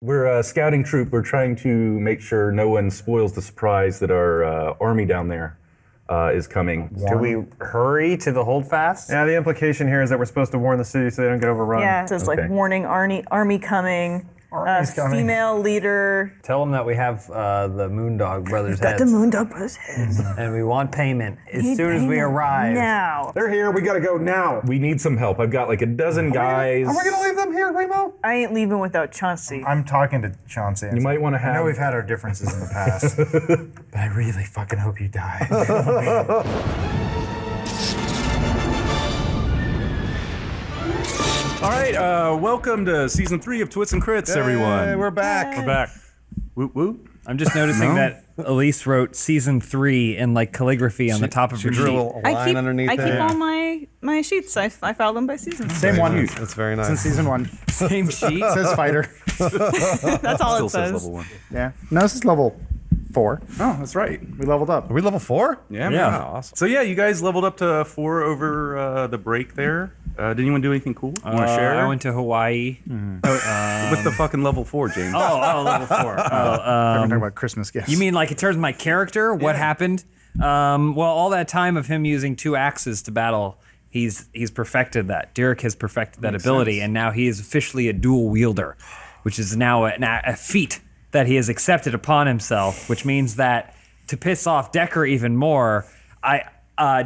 We're a scouting troop. We're trying to make sure no one spoils the surprise that our army down there is coming. Do we hurry to the holdfast? Yeah, the implication here is that we're supposed to warn the city so they don't get overrun. Yeah, it says like warning army coming. Female leader. Tell them that we have the Moondog Brothers' Got heads. the Moondog Brothers' heads. And we want payment as soon as we arrive. Now. They're here. We gotta go now. We need some help. I've got like a dozen guys. Are we gonna leave them here, Remo? I ain't leaving without Chauncey. I'm talking to Chauncey. You might want to I have. know we've had our differences in the past, but I really fucking hope you die. All right, welcome to season 3 of Twits and Crits, everyone. We're back. We're back. Whoop whoop. I'm just noticing that Elise wrote season 3 in like calligraphy on the top of her sheet. A line underneath I there. keep all my sheets. I filed them by season. Same one. That's very nice. Since season 1. Same sheet. It says fighter. That's all Still it says says. level 1. Yeah. No, this is level 4. Oh, that's right. We leveled up. Are we level 4? Yeah, Yeah. man. Awesome. So yeah, you guys leveled up to 4 over the break there. Did anyone do anything cool? You want to share? I went to Hawaii. With the fucking level 4, James. Level 4. We're talking about Christmas gifts. You mean like in terms of my character, what happened? Well, all that time of him using 2 axes to battle, he's perfected that. Derek has perfected that ability, and now he is officially a dual wielder, which is now a feat that he has accepted upon himself, which means that to piss off Decker even more,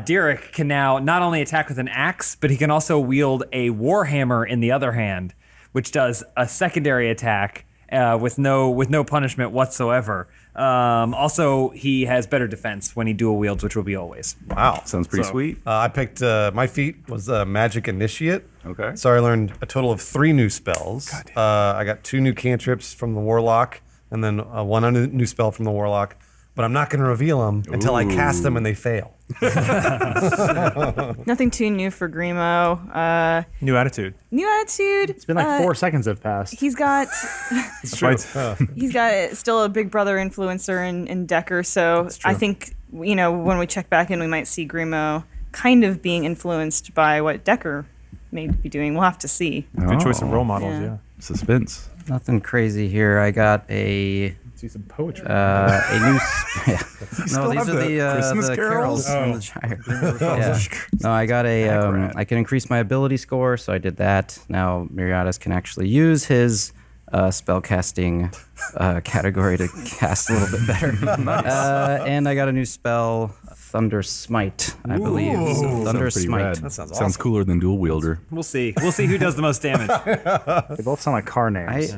Derek can now not only attack with an axe, but he can also wield a warhammer in the other hand, which does a secondary attack with no punishment whatsoever. Also, he has better defense when he dual wields, which will be always. Wow. Sounds pretty sweet. I picked, my feat was Magic Initiate. Okay. So I learned a total of 3 new spells. I got 2 new cantrips from the Warlock, and then 1 new spell from the Warlock. But I'm not going to reveal them until I cast them and they fail. Nothing too new for Grimo. New attitude. New attitude. It's been like 4 seconds have passed. He's got It's true. he's got still a Big Brother influencer in Decker, so I think when we check back in, we might see Grimo kind of being influenced by what Decker may be doing. We'll have to see. Good choice of role models, Yeah. yeah. Suspense. Nothing crazy here. I got a See some poetry. new. No, these are Christmas the carols? carols from the Shire. Yeah. No, I got a. I can increase my ability score, so I did that. Now Miriadas can actually use his spell casting category to cast a little bit better. And I got a new spell, Thunder Smite, I believe. So Thunder Sounds pretty Smite. rad. That sounds Sounds cooler than dual wielder. We'll see. We'll see who does the most damage. They both sound like car names.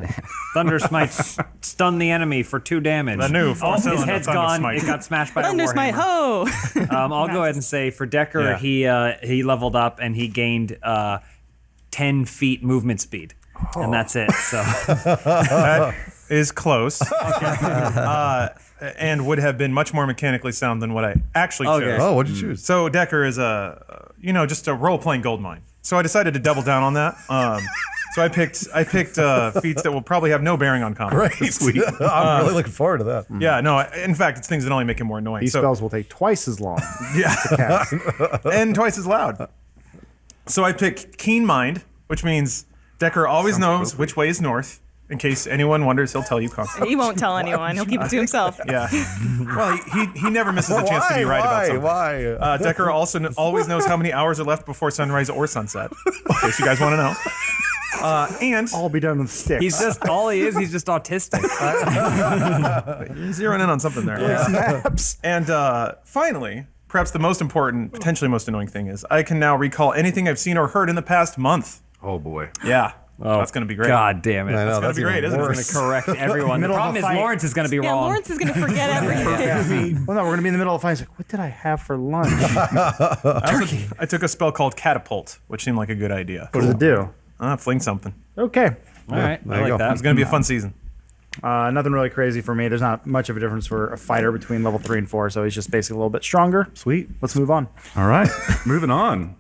Thunder Smite stun the enemy for 2 damage. The new his four-cylinder head's Thunder gone. Smite. It got smashed by Thunder a Smite, warhammer. ho! I'll go ahead and say for Decker, he leveled up and he gained 10 feet movement speed, and that's it. So That is close. And would have been much more mechanically sound than what I actually chose. Okay. Oh, what'd you choose? So Decker is just a role-playing goldmine. So I decided to double down on that. So I picked feats that will probably have no bearing on combat. Great. Sweet. I'm really looking forward to that. Yeah, no. In fact, it's things that only make him more annoying. These spells will take twice as long. Yeah, and twice as loud. So I picked Keen Mind, which means Decker always knows which way is north. In case anyone wonders, he'll tell you constantly. He won't tell anyone. He'll keep it to himself. Yeah. Well, he never misses a chance to be right about something. Why? Decker also always knows how many hours are left before sunrise or sunset. In case you guys want to know. And All be done with sticks. he's just he's just autistic. zeroing in on something there. Snaps. And finally, perhaps the most important, potentially most annoying thing is I can now recall anything I've seen or heard in the past month. Oh boy. Yeah. That's going to be great. God damn it. I know, That's going to be great, isn't it? It's going to correct everyone. The Middle of problem a is fight. Lawrence is going to be Yeah, wrong. Lawrence is going to forget everything. Well, no, we're going to be in the middle of the fight. He's like, what did I have for lunch? I took a spell called Catapult, which seemed like a good idea. What does it do? Fling something. Okay. All right, there I you like go. that. It's going to be a fun season. Nothing really crazy for me. There's not much of a difference for a fighter between level 3 and 4, so he's just basically a little bit stronger. Sweet. Let's move on. All right. Moving on.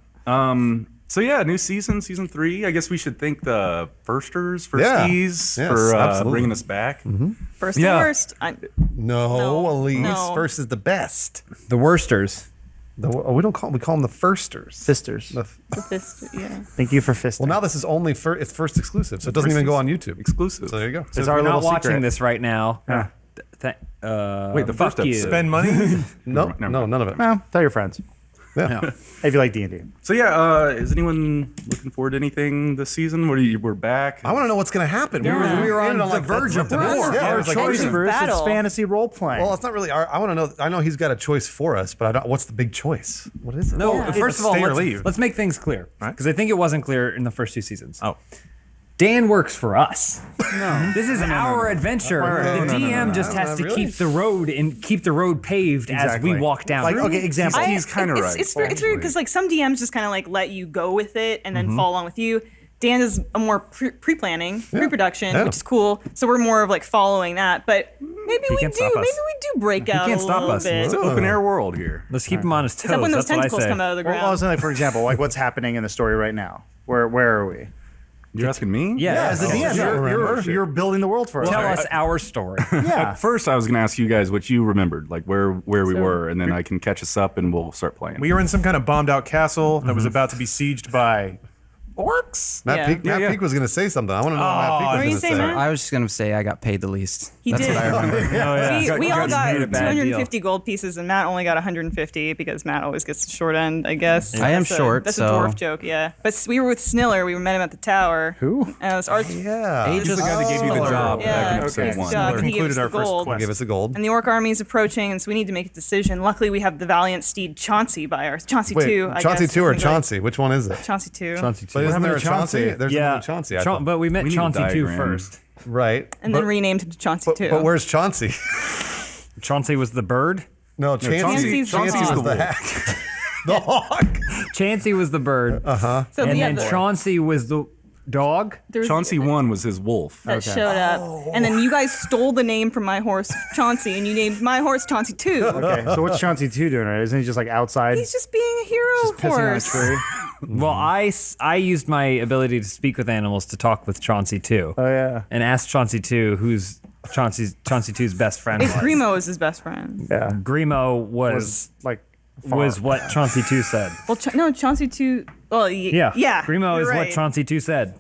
So yeah, new season 3. I guess we should thank the Firsters, Yeah. Firsties Yes, for absolutely. bringing us back. First Yeah. and worst. No, No, Elise. no. First is the best. The Worsters. We don't call them. We call them the firsters. Sisters. The fist, yeah. Thank you for fisting. Well, now this is only it's first exclusive, so it doesn't even go on YouTube. Exclusive. So there you go. it's If our you're not little watching secret. this right now, Yeah. Wait, the first fuck you. episode. Spend money. No, none of it. Well, tell your friends. Yeah. If you like D&D. So yeah, is anyone looking forward to anything this season? We're back. I want to know what's going to happen. We were on the verge of the war. Yeah, Our it was like, choice, Edge of Bruce. It's battle. fantasy role playing. well, it's not really our. I want to know. I know he's got a choice for us, but I don't. What's the big choice? What is it? No, Yeah. first of all, Stay or leave. let's make things clear because I think it wasn't clear in the first 2 seasons. Oh. Dan works for us. No, this is our adventure. The DM just has to really? keep the road paved as we walk down. Like, okay, example. He's kinda right, It's weird because like some DMs just kind of like let you go with it and then follow along with you. Dan is a more pre-planning, pre-production, which is cool. So we're more of like following that. But maybe we can't do. stop us. Maybe we do break out can't a stop little us. bit. It's an open air world here. Let's keep him on his toes. Except when those That's what I tentacles say. come out of the Well, ground. I was saying, like, for example, like what's happening in the story right now? Where are we? You're asking me? Yeah, As the DM, you're building the world for us. Tell us our story. Yeah. First, I was going to ask you guys what you remembered, like where we were, and then I can catch us up and we'll start playing. We were in some kind of bombed out castle that was about to be sieged by orcs. Matt Yeah. Peak. Matt Peak was going to say something. I want to know what Matt What Peak were was you going to saying, say. Matt? I was just gonna say I got paid the least. He That's did. what I remember. We all got made a bad 250 gold pieces, and Matt only got 150 because Matt always gets the short end, I guess. I am That's short, That's so- a dwarf joke, yeah. But we were with Sniller. We met him at the tower. Who? And it was Arch. Yeah. Age He's the guy that gave you the job back in Yeah, episode okay. 1. Job, and he gave us Concluded our the first gold. quest. Give us a gold. And the orc army is approaching, and so we need to make a decision. Luckily, we have the valiant steed Chauncey by our Chauncey Wait, 2. I Chauncey guess. 2 or I think, like, Chauncey? Which one is it? Chauncey 2. But isn't there a Chauncey? There's Yeah, another Chauncey. I Cha- thought. but we met We need a Chauncey 2 diagram. first. Right. And then renamed him to Chauncey 2. But where's Chauncey? Chauncey was the bird. No, Chancey. Chauncey's the Chancey's hawk. the hack. The hawk. Chancey was the bird. So And yeah, then Chauncey was the dog. there was Chauncey 1 was his wolf. that showed up. And then you guys stole the name from my horse, Chauncey, and you named my horse Chauncey 2. Okay, so what's Chauncey 2 doing? Right? Isn't he just like outside? He's just being a hero just pissing on a horse. tree. Well, I used my ability to speak with animals to talk with Chauncey 2. Oh yeah. And asked Chauncey 2 who's Chauncey 2's best friend It's was. Grimo is his best friend. Yeah. Grimo was Was like far. what Chauncey 2 said. Well, no, Chauncey 2. Well, Yeah. yeah. Grimo you're is right. what Chauncey 2 said.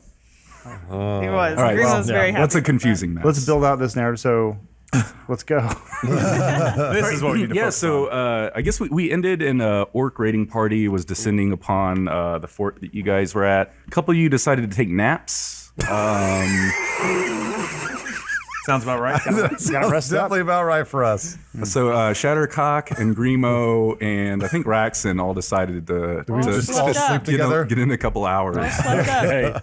He was. All right, Grimo's very happy. what's a confusing mess? Let's build out this narrative. So let's go. This is what we need to Yeah, focus so on. I guess we ended in a orc raiding party was descending upon the fort that you guys were at. A couple of you decided to take naps. Sounds about right. Gotta rest That's up. definitely about right for us. So Shattercock and Grimo and I think Raxon all decided to just all sleep together? Get in a couple hours. Slept up.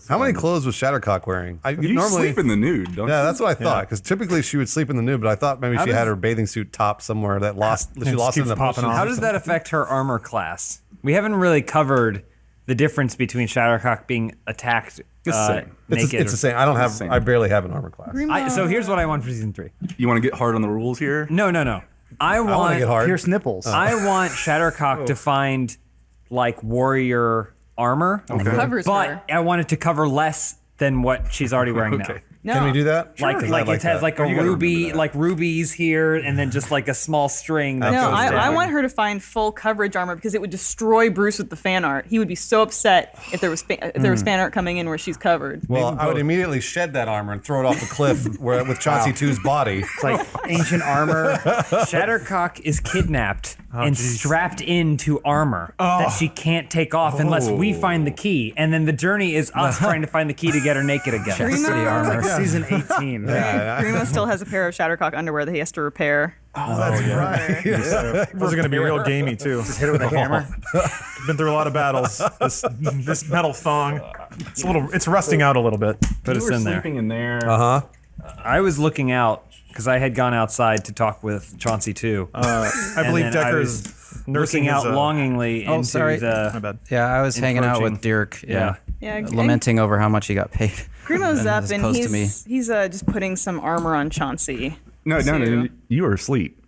How many clothes was Shattercock wearing? You sleep in the nude, don't Yeah, you? that's what I thought. Because typically she would sleep in the nude, but I thought maybe she had her bathing suit top somewhere that she lost it in the popping bushes. off. How does that affect her armor class? We haven't really covered the difference between Shattercock being attacked It's the same. naked. It's the same. I don't have. same. I barely have an armor class. So here's what I want for season 3. You want to get hard on the rules here? No. I I want want to get hard. Pierce nipples. I want Shattercock to find like warrior armor, Covers but her. I want it to cover less than what she's already wearing now. No. Can we do that? Like Sure. like I it has that. like a You gotta ruby, remember that. like rubies here, and then just like a small string. That No, goes I down. want her to find full coverage armor because it would destroy Bruce with the fan art. He would be so upset if there was fan art coming in where she's covered. Well, I would immediately shed that armor and throw it off the cliff with Chauncey 2's body. It's like ancient armor. Shattercock is kidnapped and strapped into armor that she can't take off unless we find the key. And then the journey is us trying to find the key to get her naked again. Grimo, Like season 18. Grimo still has a pair of Shattercock underwear that he has to repair. Oh, that's right. Those are going to be real gamey too. Hit it with a hammer. Been through a lot of battles. This metal thong, it's rusting out a little bit. Put us in there. Sleeping in there. I was looking out because I had gone outside to talk with Chauncey too. I believe then I Decker's nursing looking out his, longingly into sorry. My the. bad. Yeah, I was hanging out with Encroaching. Dirk. Yeah. Yeah, Lamenting over how much he got paid. Grimo's up as and opposed to me. he's just putting some armor on Chauncey. No, So- you were asleep.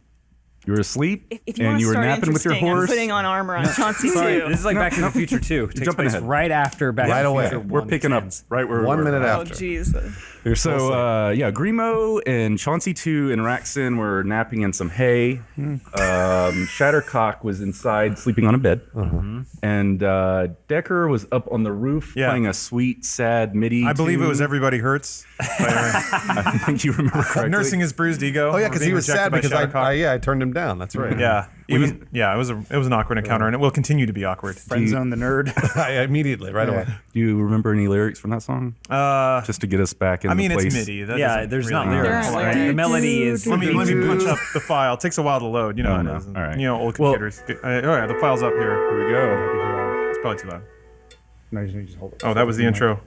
You were asleep, If you and want you to were start napping with your interesting, I'm horse. putting on armor on Chauncey Sorry, too. this is like Back to the Future 2. It takes Jumping place ahead. right after Back Right to the away. Future We're 1 picking up ends. right where we 1 were. minute Oh after. jeez. So, Grimo and Chauncey 2 and Raxin were napping in some hay. Shattercock was inside sleeping on a bed. And Decker was up on the roof playing a sweet, sad MIDI I believe it tune. was Everybody Hurts. I think you remember correctly. Nursing his bruised ego. Oh yeah, because being he was rejected sad by because Shattercock. I turned him down. That's right. Yeah. It was an awkward encounter, and it will continue to be awkward. Friend zone the nerd. I immediately, right away. Do you remember any lyrics from that song? Just to get us back in I mean, the place. it's MIDI. That Yeah, doesn't there's really not lyrics. There aren't Right? lyrics. The melody is. Let me punch up the file. It takes a while to load. You know how it is. All right. You know, old Well- computers. All right, the file's up here. Here we go. It's probably too loud. No, you just hold it. Oh, that was the intro.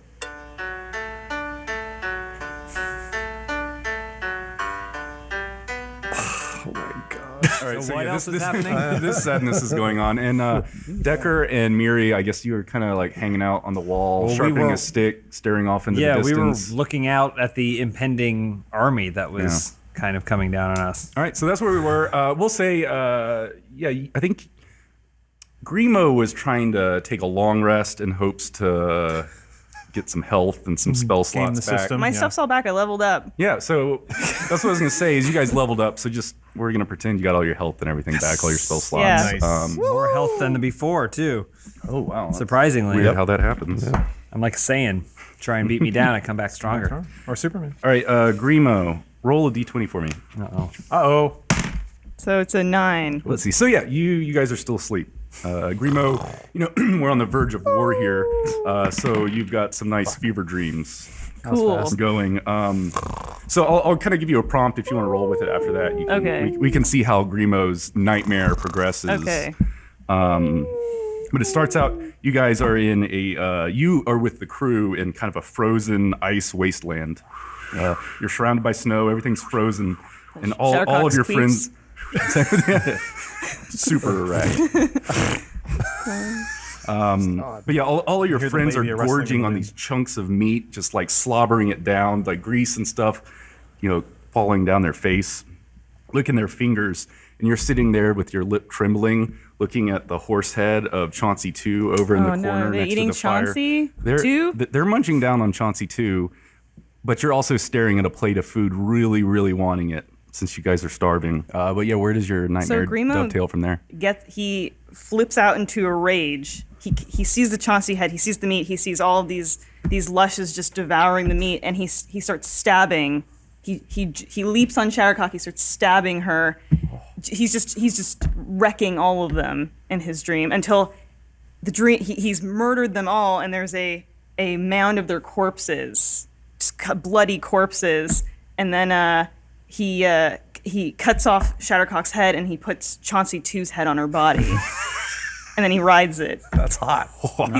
All right, So what else is happening? This sadness is going on, and Decker and Miri, I guess you were kind of like hanging out on the wall, Well, we sharpening were- a stick, staring off into Yeah, the we were distance. looking out at the impending army that was kind of coming down on us. All right, so that's where we were. We'll say, I think Grimo was trying to take a long rest in hopes to get some health and some spell Game slots the back. system. My Yeah. stuff's all back. I leveled up. Yeah, so that's what I was gonna say. Is you guys leveled up, so just we're gonna pretend you got all your health and everything back, all your spell slots. Yeah. Nice. More health than before, too. Oh wow, Surprisingly. weird how that happens. I'm like saying, try and beat me down and come back stronger. Or Superman. All right, Grimo, roll a d20 for me. Uh-oh. Uh-oh. So it's a 9. Let's see. So yeah, you guys are still asleep. Grimo, we're on the verge of war here, so you've got some nice fever dreams Cool. going. So I'll kind of give you a prompt if you want to roll with it after that. You can, Okay. we can see how Grimo's nightmare progresses. Okay. But it starts out, you guys are in you are with the crew in kind of a frozen ice wasteland. You're surrounded by snow, everything's frozen, and all of your Shattercock's friends. Super erratic. But yeah, all of your hear the friends are labia rustling in gorging the on wind. these chunks of meat, just like slobbering it down, like grease and stuff, falling down their face, licking their fingers, and you're sitting there with your lip trembling, looking at the horse head of Chauncey 2 over in Oh, the no, corner they're next eating to the fire. Chauncey They're, 2? they're munching down on Chauncey 2, but you're also staring at a plate of food, really, really wanting it, since you guys are starving. But yeah, where does your nightmare Grimo dovetail from there? He flips out into a rage. He sees the Chauncey head. He sees the meat. He sees all of these lushes just devouring the meat, and he starts stabbing. He leaps on Shattercock. He starts stabbing her. He's just wrecking all of them in his dream until the dream. He's murdered them all, and there's a mound of their corpses, just bloody corpses, and then he cuts off Shattercock's head and he puts Chauncey 2's head on her body. And then he rides it. That's hot.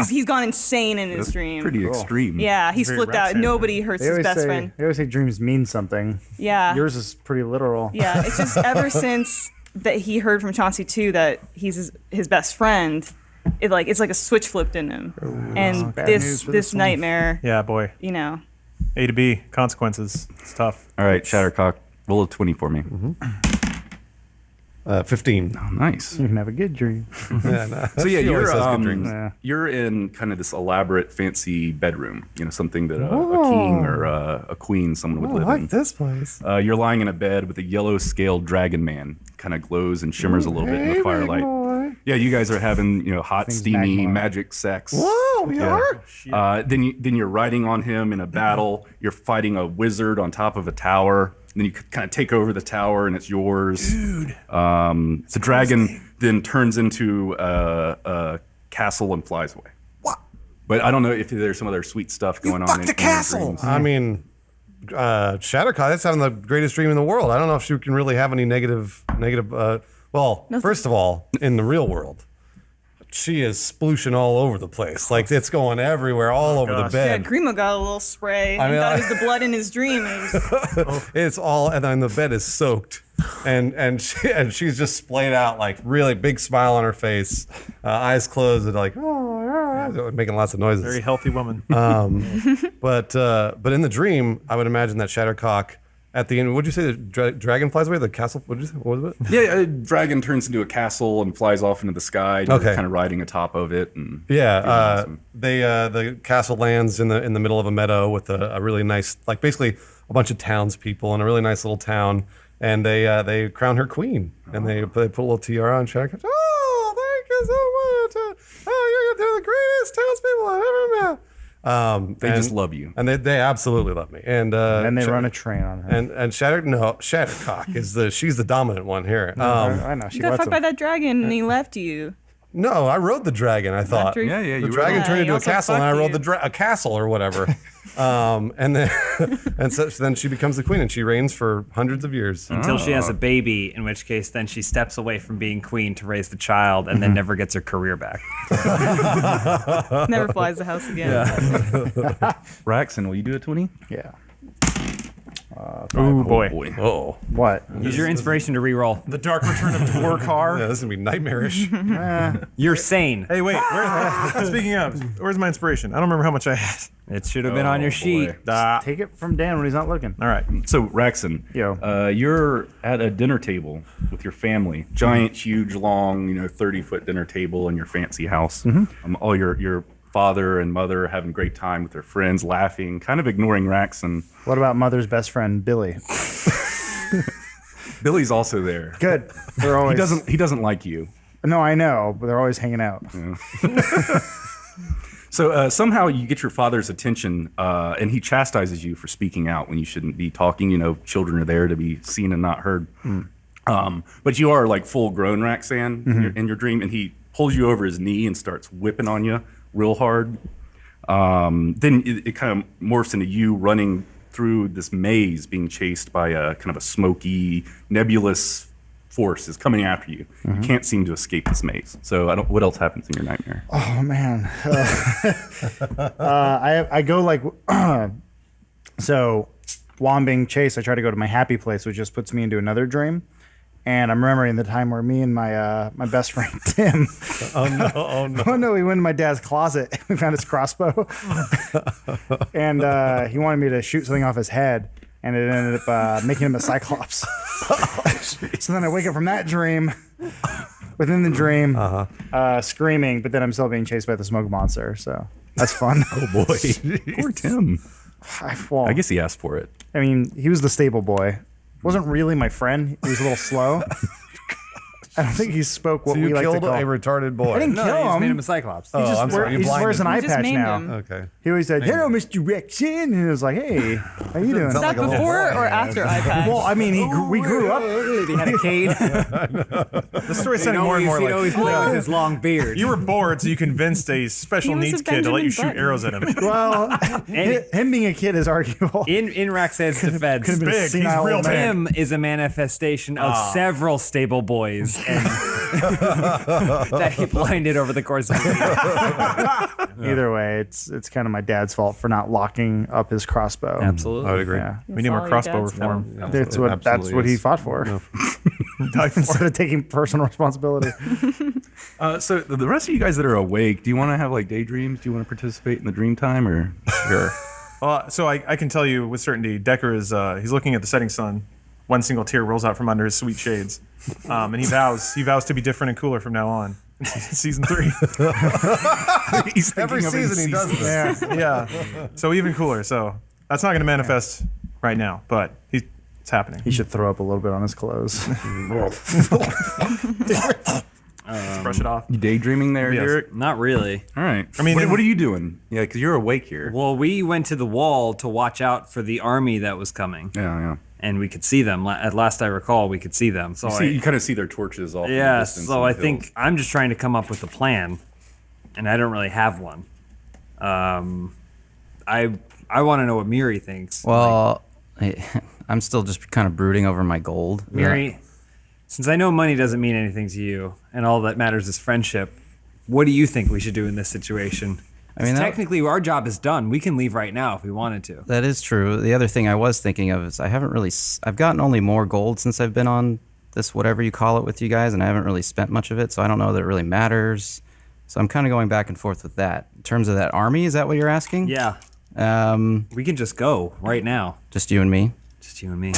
He's gone insane in his dream. Pretty extreme. Yeah, he's Very flipped out. Roxanne. Nobody hurts his best friend. They always say dreams mean something. Yeah. Yours is pretty literal. Yeah, it's just ever since that he heard from Chauncey 2 that he's his best friend, it's like a switch flipped in him. And bad this news for this this one. nightmare, Yeah, boy. A to B, consequences. It's tough. All right, Shattercock, roll a 20 for me. 15. Oh, nice. You can have a good dream. Yeah, no. So yeah, She always has good dreams. Yeah. you're in kind of this elaborate, fancy bedroom. Something that a king or a queen, someone would I live like in. this place. You're lying in a bed with a yellow-scaled dragon man. Kind of glows and shimmers a little bit in the firelight. Yeah, you guys are having hot, steamy magma. magic sex. Whoa, we are? Then you're riding on him in a battle. You're fighting a wizard on top of a tower. And then you kind of take over the tower and it's yours. Dude. The dragon then turns into a castle and flies away. What? But I don't know if there's some other sweet stuff going on. Fuck in the your castle. dreams. I mean, Shattercock, that's having the greatest dream in the world. I don't know if she can really have any negative. First of all, in the real world, she is splooshing all over the place. Like it's going everywhere, all over the gosh. yeah, bed. Grimo got a little spray. I I mean, thought it was the blood in his dream. It was- It's all, and then the bed is soaked, and she's just splayed out, like really big smile on her face, eyes closed, and like making lots of noises. Very healthy woman. But in the dream, I would imagine that Shattercock at the end, what'd you say? The dragon flies away. The castle. What was it? Yeah, a dragon turns into a castle and flies off into the sky. And you're kind of riding atop of it. And awesome. The castle lands in the middle of a meadow with a really nice, like basically a bunch of townspeople in a really nice little town, and they crown her queen, and they put a little tiara on Shadow. Oh, thank you so much. Oh, you're the greatest townspeople I've ever met. They just love you, and they absolutely love me. And they run a train on her. And Shattercock she's the dominant one here. I know she You got lets fucked by him. that dragon and he left you. No, I rode the dragon. I thought After- Yeah, the you dragon Yeah, turned he into a also castle, and I fucked rode you. a castle or whatever. And then so then she becomes the queen, and she reigns for hundreds of years. Until she has a baby, in which case then she steps away from being queen to raise the child and then never gets her career back. Never flies the house again. Raxon, will you do a 20? Yeah. Oh boy. Oh, What? Use your inspiration to re-roll. The Dark Return of Dwarkar. yeah, this is gonna be nightmarish. You're sane. Hey, wait. Speaking of, where's my inspiration? I don't remember how much I had. It should have been on your sheet. Take it from Dan when he's not looking. All right. So Raxon, you're at a dinner table with your family, giant, huge, long, 30-foot dinner table in your fancy house. All your father and mother are having a great time with their friends, laughing, kind of ignoring Raxon. What about mother's best friend, Billy? Billy's also there. Good. They're always. He doesn't like you. No, I know, but they're always hanging out. So somehow you get your father's attention, and he chastises you for speaking out when you shouldn't be talking. Children are there to be seen and not heard. But you are like full-grown Raxan in your dream, and he pulls you over his knee and starts whipping on you real hard. Then it kind of morphs into you running through this maze, being chased by a kind of a smoky, nebulous force is coming after you. You can't seem to escape this maze. So what else happens in your nightmare? Oh man. I go like so while I'm being chased, I try to go to my happy place, which just puts me into another dream. And I'm remembering the time where me and my my best friend Tim. Oh no, we went in my dad's closet. We found his crossbow, and he wanted me to shoot something off his head, and it ended up making him a cyclops. So then I wake up from that dream, within the dream, screaming, but then I'm still being chased by the smoke monster. So that's fun. Oh boy, poor Tim. Well, I guess he asked for it. I mean, he was the stable boy. Wasn't really my friend. He was a little slow. I don't think he spoke what So you we like to killed call. a retarded boy. I didn't No, kill you just made him. him a cyclops. Oh, I'm sorry. He You just wears an eye You just patch named now. him. Okay. He always said, "Hello, Mr. Rexon," and he was like, "Hey, how you doing?" Is that like a little before boy. or after iPad? Well, I mean, we grew up. He had a cane. The story's sounding more and more He'd always like play with his long beard. you were bored, so you convinced a special He was needs a kid to let you shoot Benjamin arrows at him. Well, And him being a kid is arguable. in Raxan's defense, Could've been a big. He's senile real old big. man. Tim is a manifestation of several stable boys and that he blinded over the course of his life. Either way, it's kind of my dad's fault for not locking up his crossbow. Absolutely. I would agree. Yeah, We need more Follow your crossbow dad's reform. that's what he fought for. Instead of taking personal responsibility. So the rest of you guys that are awake, do you want to have like daydreams? Do you want to participate in the dream time or? Sure. So I can tell you with certainty, Decker is he's looking at the setting sun. One single tear rolls out from under his sweet shades, and he vows to be different and cooler from now on. Season 3. He's Every thinking of season he does this. Yeah. So even cooler. So that's not going to manifest right now, but it's happening. He should throw up a little bit on his clothes. Let's brush it off. You daydreaming there, Yes. Derek? Not really. All right. I mean, what are you doing? Yeah, because you're awake here. Well, we went to the wall to watch out for the army that was coming, Yeah. and we could see them. At last I recall, we could see them. So You kind of see their torches off. in the yeah, distance so in I the think hills. I'm just trying to come up with a plan, and I don't really have one. I want to know what Miri thinks. Well, I'm still just kind of brooding over my gold. Miri, since I know money doesn't mean anything to you, and all that matters is friendship, what do you think we should do in this situation? I mean, Technically, our job is done. We can leave right now if we wanted to. that is true. The other thing I was thinking of is I've gotten only more gold since I've been on this, whatever you call it, with you guys, and I haven't really spent much of it, so I don't know that it really matters. So I'm kind of going back and forth with that. In terms of that army, is that what you're asking? Yeah, Um, we can just go right now. just you and me? Just you and me.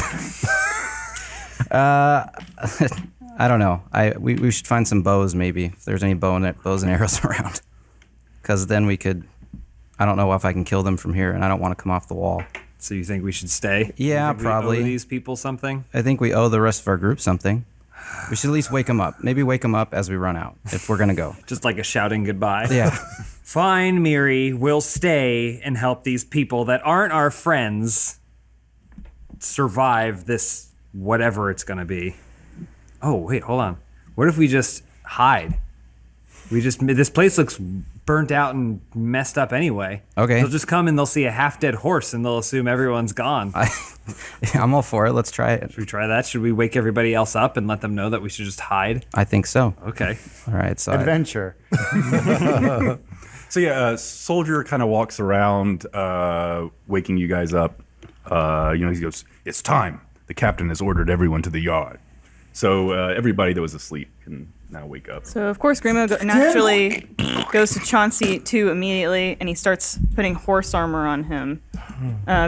I don't know. We should find some bows maybe if there's any bows and arrows around, because then we could. I don't know if I can kill them from here, and I don't want to come off the wall. So you think we should stay? Yeah, You think probably. We owe these people something? I think we owe the rest of our group something. We should at least wake them up. Maybe wake them up as we run out if we're gonna go. Just like a shouting goodbye. Yeah. Fine, Miri, we'll stay and help these people that aren't our friends survive this whatever it's gonna be. Oh, wait, hold on. What if we just hide? This place looks burnt out and messed up anyway. Okay. They'll just come and they'll see a half-dead horse and they'll assume everyone's gone. I'm all for it. Let's try it. Should we try that? Should we wake everybody else up and let them know that we should just hide? I think so. Okay. All right. So Adventure. So yeah, soldier kind of walks around, waking you guys up. He goes, "It's time. The captain has ordered everyone to the yard." So everybody that was asleep can now wake up. So of course Grimo naturally goes to Chauncey too immediately, and he starts putting horse armor on him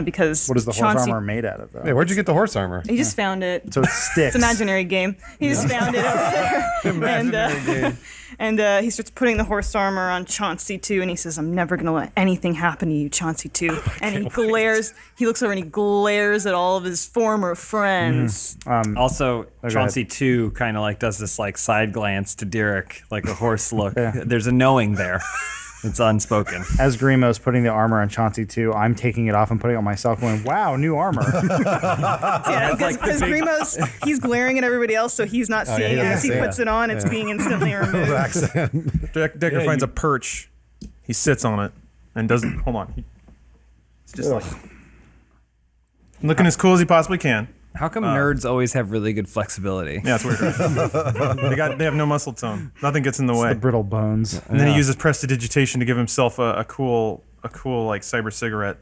because What is the horse Chauncey, armor made out of, though? Hey, where'd you get the horse armor? He just found it. So it sticks. It's an imaginary game. He just found it over there. And he starts putting the horse armor on Chauncey too, and he says, "I'm never gonna let anything happen to you, Chauncey too." And he glares. He looks over and he glares at all of his former friends. Also, ahead. Chauncey too kind of like does this like side glance to Derek, like a horse look. There's a knowing there. It's unspoken. As Grimo's putting the armor on Chauncey too, I'm taking it off and putting it on myself, going, "Wow, new armor." Yeah, because Grimo's he's glaring at everybody else, so he's not seeing it. As he puts it on, it's being instantly removed. Decker finds a perch. He sits on it and doesn't. Hold on. He's just like looking as cool as he possibly can. How come nerds always have really good flexibility? Yeah, it's weird. Right? They have no muscle tone. Nothing gets in the way. The brittle bones. And then he uses prestidigitation to give himself a cool like cyber cigarette.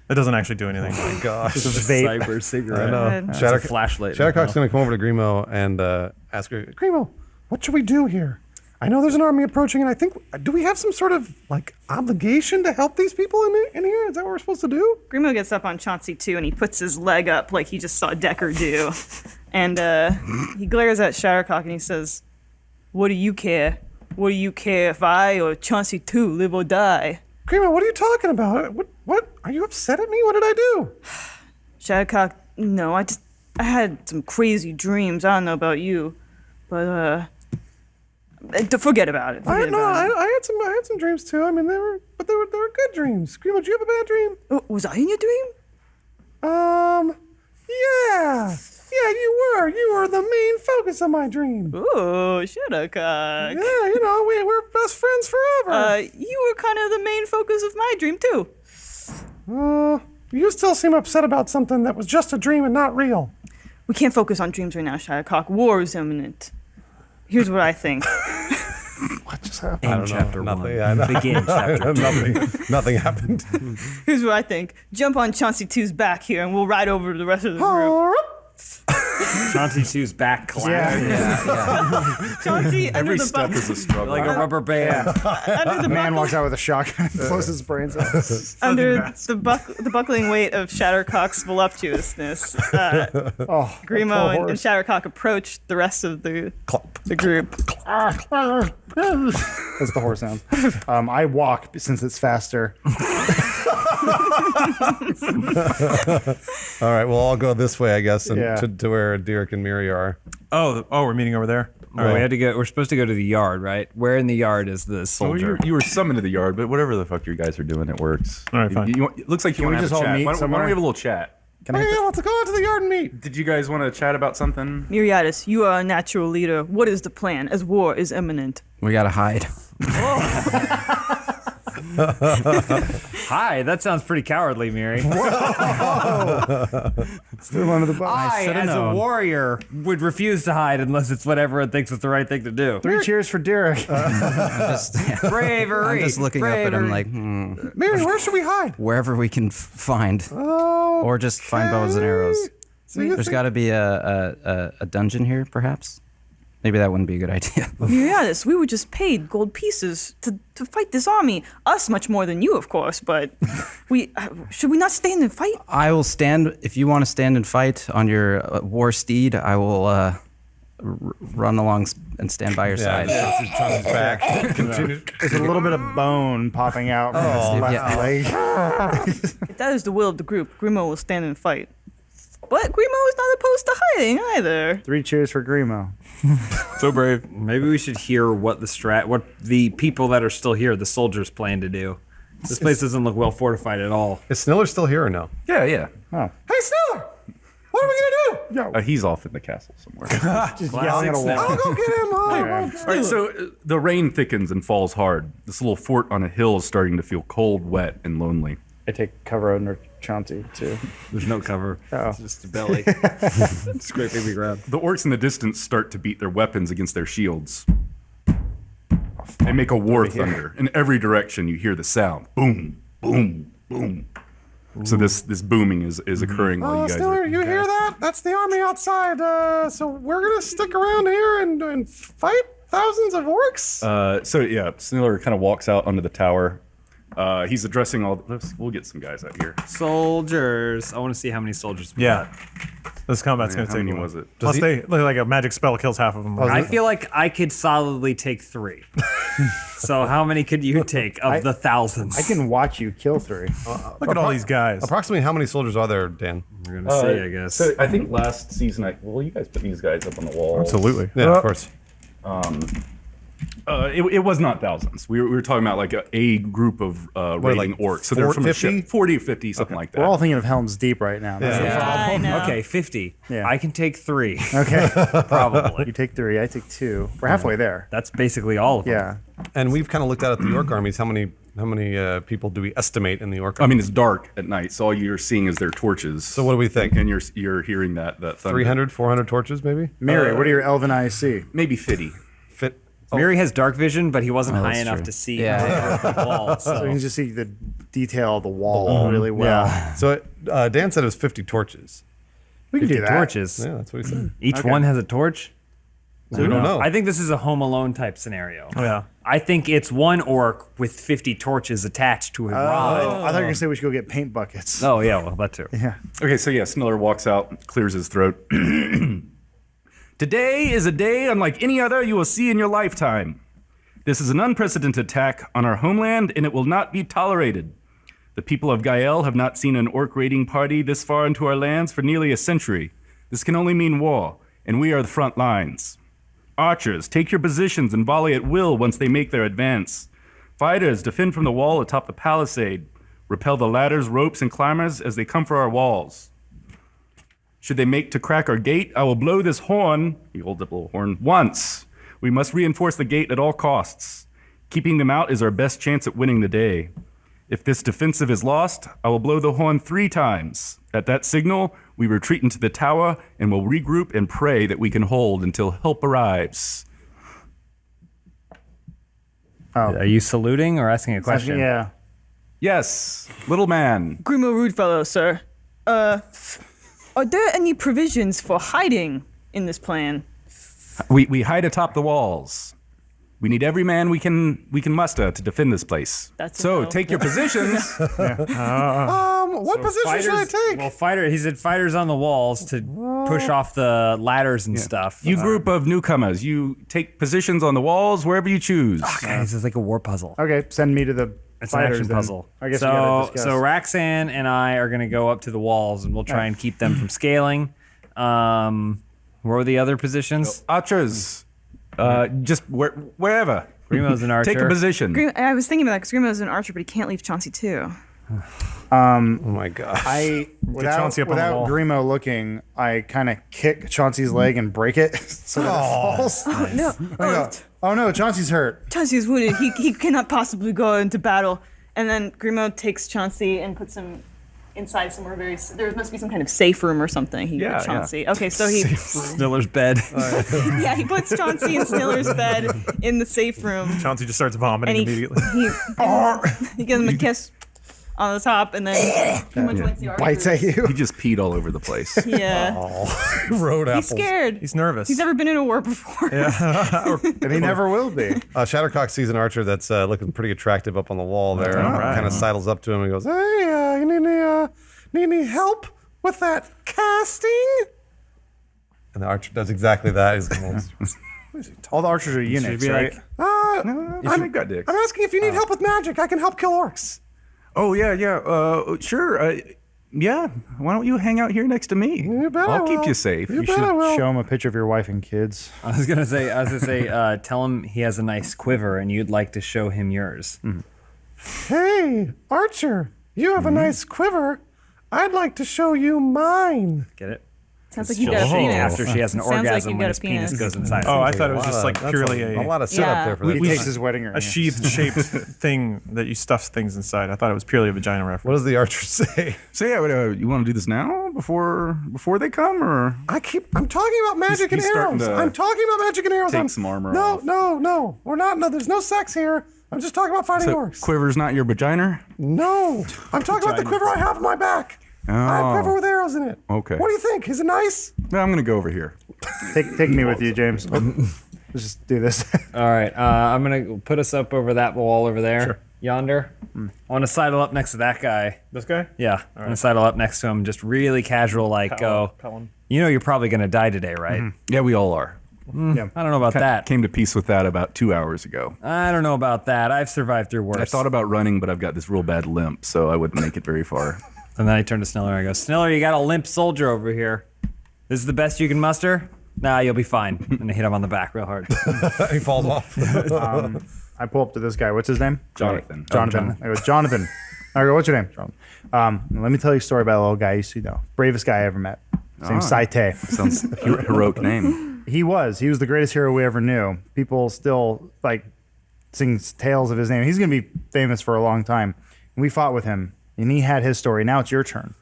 That doesn't actually do anything. Oh my gosh. It's a vape. Cyber cigarette. I know. Good. It's a flashlight. Shattercock's going to come over to Grimo and ask her, Grimo, what should we do here? I know there's an army approaching, and I think, do we have some sort of, like, obligation to help these people in here? Is that what we're supposed to do? Grimo gets up on Chauncey too, and he puts his leg up like he just saw Decker do. And he glares at Shattercock and he says, "What do you care? What do you care if I or Chauncey too live or die?" Grimo, what are you talking about? What? Are you upset at me? What did I do? Shattercock, no, I had some crazy dreams. I don't know about you, but forget about it. I Forget about it. had some dreams too. I mean, they were good dreams. Grimo, did you have a bad dream? Oh, was I in your dream? Yeah, you were. You were the main focus of my dream. Oh, Shattercock. Yeah, we're best friends forever. You were kind of the main focus of my dream too. You still seem upset about something that was just a dream and not real. We can't focus on dreams right now, Shattercock. War is imminent. Here's what I think. What just happened? End chapter Nothing. one. Yeah, I know. Begin chapter two. Nothing happened. Here's what I think. Jump on Chauncey 2's back here, and we'll ride over to the rest of the group. Chauncey 2's back clap. Chauncey, under Every the step is a struggle. Like a rubber band. under the Man buckle- walks out with a shotgun and blows his brains out. under the buckling weight of Shattercock's voluptuousness, Grimo and Shattercock approach the rest of the group. That's the horse sound. I walk since it's faster. All right, we'll all go this way, I guess, and Yeah. to where Derek and Miri are. Oh, we're meeting over there. Well, we had to go. We're supposed to go to the yard, right? Where in the yard is the Well, soldier? you were summoned to the yard, but whatever the fuck you guys are doing, it works. All right, fine. It looks like you Can want we to just have a all chat. meet Why don't somewhere? we have a little chat? Can I hit the- Let's go out to the yard and meet. Did you guys want to chat about something? Miriadis, you are a natural leader. What is the plan as war is imminent? We gotta hide. Hi, that sounds pretty cowardly, Miri. Still under the bus. I, should've as a known. warrior, would refuse to hide unless it's what everyone thinks is the right thing to do. 3 cheers for Derek. Bravery. I'm just looking up at him bravery. like, Miri, where should we hide? wherever we can find, Oh, or just find bows and arrows. so you There's think- got to be a dungeon here, perhaps. maybe that wouldn't be a good idea. Miriadis, we were just paid gold pieces to fight this army. Us much more than you, of course, but we should we not stand and fight? I will stand, if you want to stand and fight on your war steed, I will run along and stand by your side. Chauncey's back. Continue. There's a little bit of bone popping out from his left leg. If that is the will of the group, Grimo will stand and fight. But Grimo is not opposed to hiding either. 3 cheers for Grimo. So brave. Maybe we should hear what the people that are still here, the soldiers, plan to do. This place doesn't look well fortified at all. Is Sniller still here or no? Yeah. Oh. Hey, Sniller! What are we gonna do? He's off in the castle somewhere. Just yelling at a wall. I'll go get him. All right, so the rain thickens and falls hard. This little fort on a hill is starting to feel cold, wet, and lonely. I take cover under Chauncey, too. There's no cover. Oh. It's just a belly. Scraping the ground. The orcs in the distance start to beat their weapons against their shields. They make a war thunder. In every direction, you hear the sound. Boom, boom, boom. So this booming is occurring while you guys Sniller, are... you hear that? That's the army outside. So we're gonna stick around here and fight thousands of orcs. Sniller kind of walks out onto the tower. He's addressing all... We'll get some guys out here. Soldiers. I want to see how many soldiers we got. This combat's going to How take many a was it? Plus, like a magic spell kills half of them. I feel like I could solidly take 3. So how many could you take of the thousands? I can watch you kill 3. Look at all these guys. Approximately how many soldiers are there, Dan? We're gonna see, I guess. So I think last season, you guys put these guys up on the wall. Absolutely. Yeah, of course. It was not thousands. We were talking about like a group of raiding like orcs. So they're from 50? 40 or 50, something like that. We're all thinking of Helm's Deep right now. That's the I know. Okay, 50. Yeah. I can take 3. Okay. Probably. You take 3, I take 2. We're halfway there. That's basically all of them. Yeah. And we've kind of looked at the orc armies. How many people do we estimate in the orc I army? mean, it's dark at night, so all you're seeing is their torches. So what do we think? And you're hearing that thunder. 300, 400 torches, maybe? Mary, what do your elven eyes see? Maybe 50. Fit. Miri has dark vision, but he wasn't high that's enough true. to see Yeah. the wall. So you So can just see the detail of the wall really well. Yeah. So Dan said it was 50 torches. We can do 50 that. torches. Yeah, that's what he said. Each one has a torch. We don't know. I think this is a Home Alone type scenario. Yeah. I think it's one orc with 50 torches attached to a rod. I thought you were going to say we should go get paint buckets. Oh, yeah, well, that too. Yeah. Okay, so Sniller walks out, clears his throat. Today is a day unlike any other you will see in your lifetime. This is an unprecedented attack on our homeland, and it will not be tolerated. The people of Gael have not seen an orc raiding party this far into our lands for nearly a century. This can only mean war, and we are the front lines. Archers, take your positions and volley at will once they make their advance. Fighters, defend from the wall atop the palisade. Repel the ladders, ropes, and climbers as they come for our walls. Should they make to crack our gate, I will blow this horn, he holds up a little horn, once. We must reinforce the gate at all costs. Keeping them out is our best chance at winning the day. If this defensive is lost, I will blow the horn 3 times. At that signal, we retreat into the tower and will regroup and pray that we can hold until help arrives. Are you saluting or asking a question? Yeah. Yes, little man. Grimo Rudefellow, sir. Are there any provisions for hiding in this plan? We hide atop the walls. We need every man we can muster to defend this place. That's a so no. take your positions. What position should I take? Well, he said fighters on the walls to push off the ladders and stuff. You group of newcomers, you take positions on the walls wherever you choose. Guys, it's like a war puzzle. Okay, send me to the It's an fighters action then. puzzle. I guess we gotta so discuss. Raxan and I are going to go up to the walls and we'll try and keep them from scaling. What were the other positions? Archers, just wherever. Grimo's an archer. Take a position. I was thinking about that because Grimo's an archer, but he can't leave Chauncey too. Oh my gosh. Without Chauncey up on the wall. Grimo looking, I kind of kick Chauncey's leg and break it so that it falls. Oh, no. Oh no, Chauncey's hurt. Chauncey is wounded. He cannot possibly go into battle. And then Grimo takes Chauncey and puts him inside somewhere there must be some kind of safe room or something. He Yeah, put Chauncey. Okay, so he Sniller's bed. he puts Chauncey in Sniller's bed in the safe room. Chauncey just starts vomiting And immediately. he gives him a kiss. on the top, and then pretty much once the Bites at you. He just peed all over the place. Yeah. Road He's apples. scared. He's nervous. He's never been in a war before. And he never will be. Shattercock sees an archer that's looking pretty attractive up on the wall there, and right. kind of sidles up to him and goes, "Hey, you need any help with that casting?" And the archer does exactly that. He's going, All the archers are eunuchs, right? I've got dicks. I'm asking if you need help with magic. I can help kill orcs. Oh yeah. Sure. Yeah. Why don't you hang out here next to me? You bet I'll I keep will. you safe. You bet I will. Show him a picture of your wife and kids. I was gonna say, tell him he has a nice quiver, and you'd like to show him yours. Hey, archer, you have a nice quiver. I'd like to show you mine. Get it? Sounds like you She'll got a shake penis. after she has an Sounds like orgasm you when got a his penis goes inside. Oh, I thought it was That's just like purely a a lot of setup Yeah. there for He that. takes his wedding ring. sheath-shaped thing that you stuff things inside. I thought it was purely a vagina What reference. does the archer say? So yeah, you want to do this now before they come, or I'm talking about magic he's and starting arrows. to I'm talking about magic and arrows. take some armor no, off. No. We're not. No, there's no sex here. I'm just talking about fighting so orcs. quiver's not your vagina? No, I'm talking about the quiver I have on my back. I have a quiver with arrows in it. Okay. What do you think? Is it nice? No, I'm gonna go over here. Take me with you, James. Let's just do this. All right, I'm gonna put us up over that wall over there, yonder. I want to sidle up next to that guy. This guy? Yeah, I'm gonna sidle up next to him, just really casual, like, go. You know, you're probably gonna die today, right? Yeah, we all are. I don't know about that. Came to peace with that about 2 hours ago. I don't know about that. I've survived through worse. I thought about running, but I've got this real bad limp, so I wouldn't make it very far. And then I turn to Sniller and I go, Sniller, you got a limp soldier over here. This is the best you can muster? Nah, you'll be fine. And I hit him on the back real hard. He falls off. I pull up to this guy. What's his name? Jonathan. Jonathan. I go, Jonathan. I go, what's your name? Jonathan. Let me tell you a story about a little guy you used to know. Bravest guy I ever met. His name's Saite. Sounds heroic name. He was the greatest hero we ever knew. People still like sing tales of his name. He's gonna be famous for a long time. And we fought with him, and he had his story. Now it's your turn.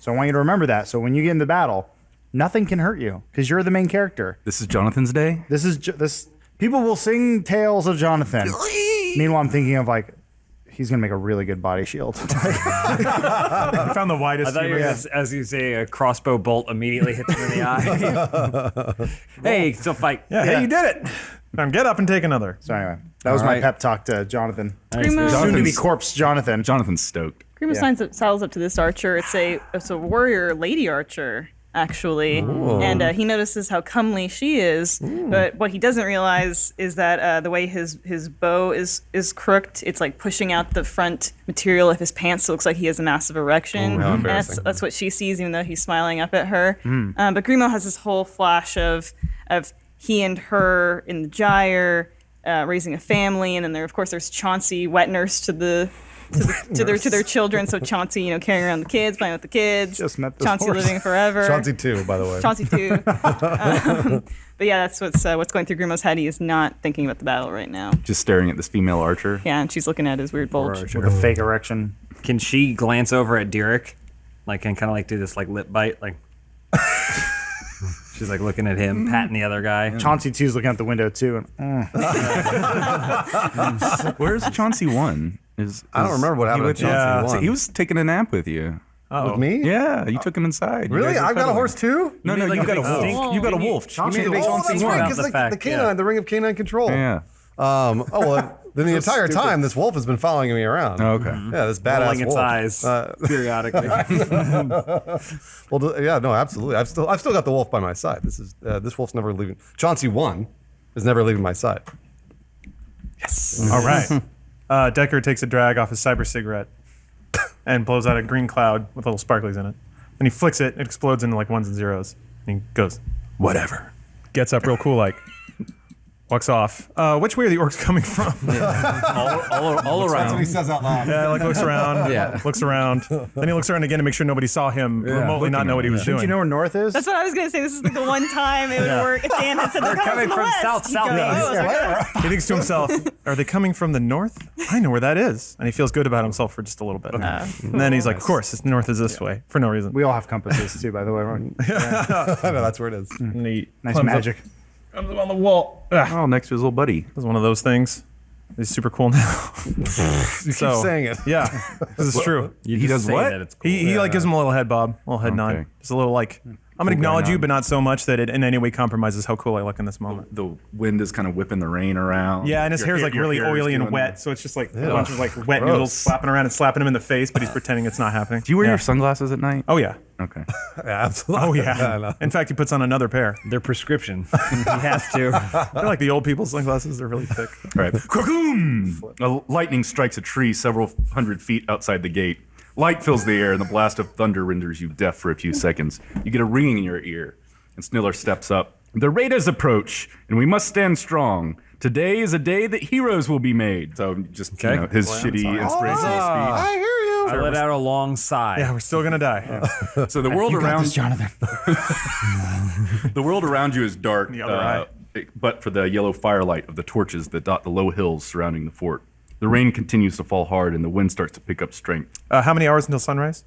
So I want you to remember that. So when you get in the battle, nothing can hurt you because you're the main character. This is Jonathan's day? This is this. People will sing tales of Jonathan. Meanwhile, I'm thinking of like, he's gonna make a really good body shield. I found the I widest. thought you were gonna, as you say, a crossbow bolt immediately hits him in the eye. Hey, still fight. Yeah, hey, you did it. Now get up and take another. So anyway, that was All my right. pep talk to Jonathan. Grimo, Soon to be corpse Jonathan. Jonathan's stoked. Grimo sidles up to this archer. It's a warrior lady archer, actually. And he notices how comely she is. But what he doesn't realize is that the way his bow is crooked, it's like pushing out the front material of his pants. So it looks like he has a massive erection. how And embarrassing. that's what she sees, even though he's smiling up at her. But Grimo has this whole flash of he and her in the gyre, raising a family, and then there's Chauncey, wet nurse to their children. So Chauncey, carrying around the kids, playing with the kids. Just met this Chauncey horse. living forever. Chauncey too, by the way. Chauncey too. But yeah, that's what's going through Grimo's head. He is not thinking about the battle right now. Just staring at this female archer. Yeah, and she's looking at his weird bulge. With a fake erection. Can she glance over at Derek, like, and kind of like do this like lip bite, like? She's like looking at him, patting the other guy. Chauncey 2's looking out the window too. And, Where's Chauncey 1? I don't remember what happened to Chauncey Yeah. 1. So he was taking a nap with you. With me? Yeah, you took him inside. You Really? guys were I've got a cuddling. horse too? No, mean you like got a big wolf. stink? You got a You mean- wolf. Chauncey You the made a wolf? big Oh, Chauncey that's Chauncey right, one. because The the fact, canine, the ring of canine control. Yeah. Oh, well, then the entire time this wolf has been following me around. Okay. Yeah, this badass rolling its wolf. eyes periodically. Well, yeah, no, absolutely. I've still got the wolf by my side. This wolf's never leaving. Chauncey 1 is never leaving my side. All right. Decker takes a drag off his cyber cigarette and blows out a green cloud with little sparklies in it. Then he flicks it, it explodes into like ones and zeros. And he goes, whatever. Gets up real cool like. Walks off. Which way are the orcs coming from? All around. says out loud. Yeah, like looks around. Yeah. Looks around. Then he looks around again to make sure nobody saw him remotely not know what he was doing. do you know where north is? That's what I was gonna say. This is like the one time it would work. If Dan had said they're coming from the west, south, he'd go, southeast. "Oh, it's like, He thinks to himself, are they coming from the north? I know where that is. And he feels good about himself for just a little bit. And then he's like, of course, it's north is this way for no reason. We all have compasses too, by the way. Right? I know, that's where it is. And he Nice climbs up- magic. comes up on the wall. Ugh. Oh, next to his little buddy. It was one of those things. He's super cool now. You keep saying it. Yeah, this is true. He does what? That it's cool. He like gives him a little head bob, a little head nod. Just a little like, I'm gonna acknowledge you, nod. but not so much that it in any way compromises how cool I look in this moment. The wind is kind of whipping the rain around. Yeah, and his hair's like really hair is oily and doing wet, that. so it's just like a bunch of like wet Gross. noodles slapping around and slapping him in the face, but he's pretending it's not happening. Do you wear Yeah. your sunglasses at night? Oh yeah. Okay. Yeah, absolutely. Oh I yeah. know. In fact, he puts on another pair. Their prescription. He has to. They're like the old people's sunglasses. They're really thick. All right. Krakoom! A lightning strikes a tree several hundred feet outside the gate. Light fills the air, and the blast of thunder renders you deaf for a few seconds. You get a ringing in your ear, and Sniller steps up. The raiders approach, and we must stand strong. Today is a day that heroes will be made. So just you know, his shitty inspirational speech. I hear you. I let out a long sigh. Yeah, we're still gonna die. So the world around Jonathan. the world around you is dark, The other eye. but for the yellow firelight of the torches that dot the low hills surrounding the fort. The rain continues to fall hard, and the wind starts to pick up strength. How many hours until sunrise?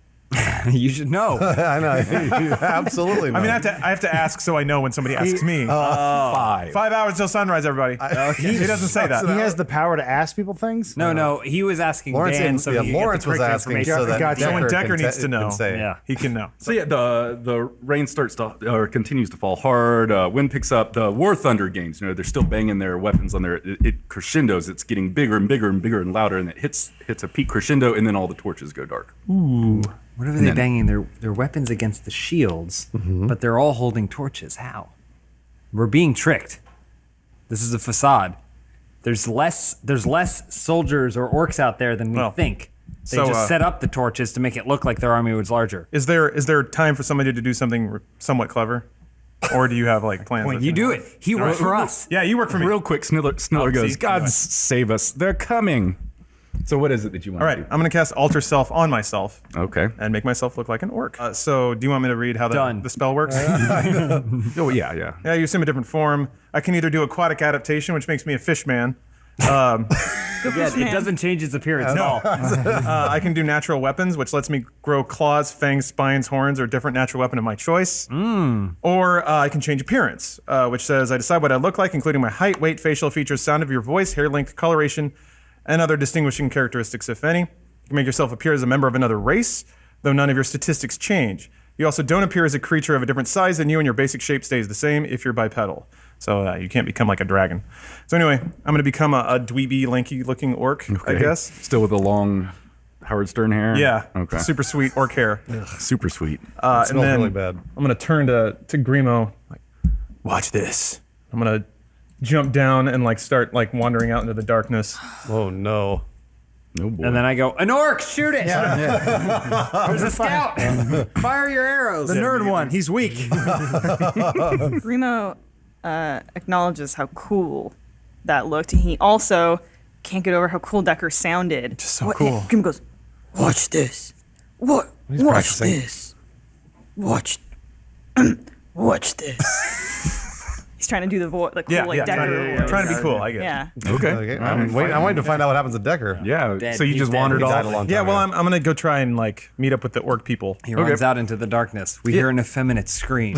You should know. I know. Absolutely. I mean, I have to ask so I know when somebody asks me. 5. 5 hours till sunrise, everybody. He doesn't say that. He has the power to ask people things. No. He was asking Lawrence, Dan, so he Lawrence get the was correct asking information. so that Gotcha. So when Decker can needs to know, can say it. Yeah. he can know. So yeah, the rain starts to or continues to fall hard. Wind picks up. The War Thunder games, they're still banging their weapons on there. It crescendos. It's getting bigger and bigger and bigger and louder, and it hits a peak crescendo, and then all the torches go dark. What are they banging their weapons against the shields, but they're all holding torches? How? We're being tricked. This is a facade. There's less soldiers or orcs out there than we Well, think. They so, just set up the torches to make it look like their army was larger. Is there time for somebody to do something somewhat clever, or do you have like plans? that You do it. He works for us. Yeah, you work for me. Real quick, Sniller goes, see? "God save us! They're coming." So what is it that you want? All right, to do? I'm gonna cast Alter Self on myself Okay. and make myself look like an orc. So, do you want me to read how Done. the spell works? Oh yeah. Yeah, you assume a different form. I can either do aquatic adaptation, which makes me a fish man. Yeah, it doesn't change its appearance at all. I can do natural weapons, which lets me grow claws, fangs, spines, horns, or a different natural weapon of my choice. Or I can change appearance, which says I decide what I look like, including my height, weight, facial features, sound of your voice, hair length, coloration, and other distinguishing characteristics, if any. You can make yourself appear as a member of another race, though none of your statistics change. You also don't appear as a creature of a different size than you, and your basic shape stays the same if you're bipedal. So you can't become like a dragon. So anyway, I'm going to become a dweeby, lanky-looking orc, I guess. Still with the long Howard Stern hair. Yeah. Okay. Super sweet orc hair. Super sweet. And smells then really bad. I'm going to turn to Grimo. Like, watch this. I'm going to jump down and like start like wandering out into the darkness. Oh no. No boy. And then I go, an orc, shoot it! There's a scout! Fire your arrows! The nerd one. He's weak. Grimo acknowledges how cool that looked, and he also can't get over how cool Decker sounded. Just so cool. Grimo goes, "Watch this. What? Watch practicing. this. Watch. Watch this." He's trying to do the voice, like cool, like Decker. trying to be cool. I get it. Yeah. Okay. I'm waiting to find out what happens to Decker. yeah. Dead. So you He's just dead. wandered He died off. a long time Yeah, well, ago. I'm gonna go try and like meet up with the orc people. He runs out into the darkness. We hear an effeminate scream.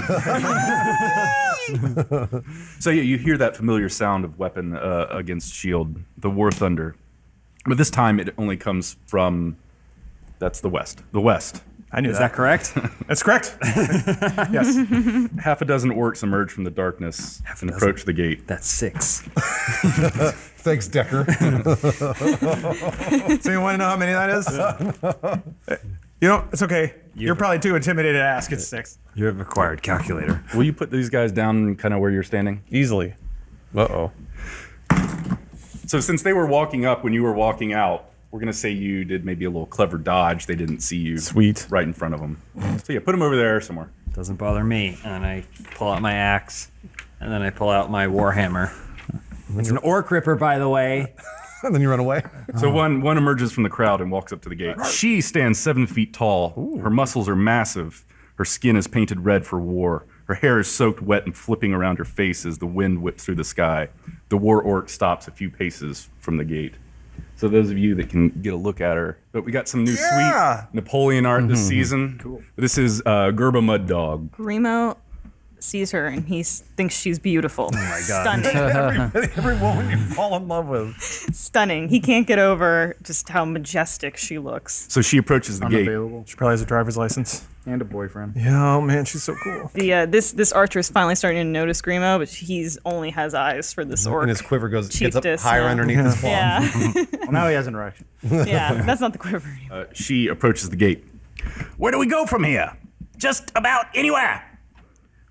So yeah, you hear that familiar sound of weapon against shield, the War Thunder, but this time it only comes from. That's the west. The west. I knew Is that correct? That's correct. Yes. Half a dozen orcs emerge from the darkness and approach the gate. That's 6. Thanks, Decker. So you want to know how many that is? You know, it's okay. You're probably too intimidated to ask. It's 6. You have acquired calculator. Will you put these guys down kind of where you're standing? Easily. Uh-oh. So since they were walking up when you were walking out, we're going to say you did maybe a little clever dodge. They didn't see you. Sweet. Right in front of them. So yeah, put them over there somewhere. Doesn't bother me. And I pull out my axe, and then I pull out my warhammer. It's an orc ripper, by the way. And then you run away. So one emerges from the crowd and walks up to the gate. She stands 7 feet tall. Her muscles are massive. Her skin is painted red for war. Her hair is soaked wet and flipping around her face as the wind whips through the sky. The war orc stops a few paces from the gate. So those of you that can get a look at her. But we got some new sweet Napoleon art this season. Cool. This is Gerba Mud Dog. Grimo sees her and he thinks she's beautiful. Oh my God. Stunning. Every woman you fall in love with. Stunning. He can't get over just how majestic she looks. So she approaches the gate. Unavailable. She probably has a driver's license. And a boyfriend. Yeah, oh man, she's so cool. The this archer is finally starting to notice Grimo, but he's only has eyes for this orc. And his quiver gets up Chiefess, higher yeah. underneath his palm. Yeah, Well, now he has an erection. yeah, that's not the quiver anymore. She approaches the gate. Where do we go from here? Just about anywhere.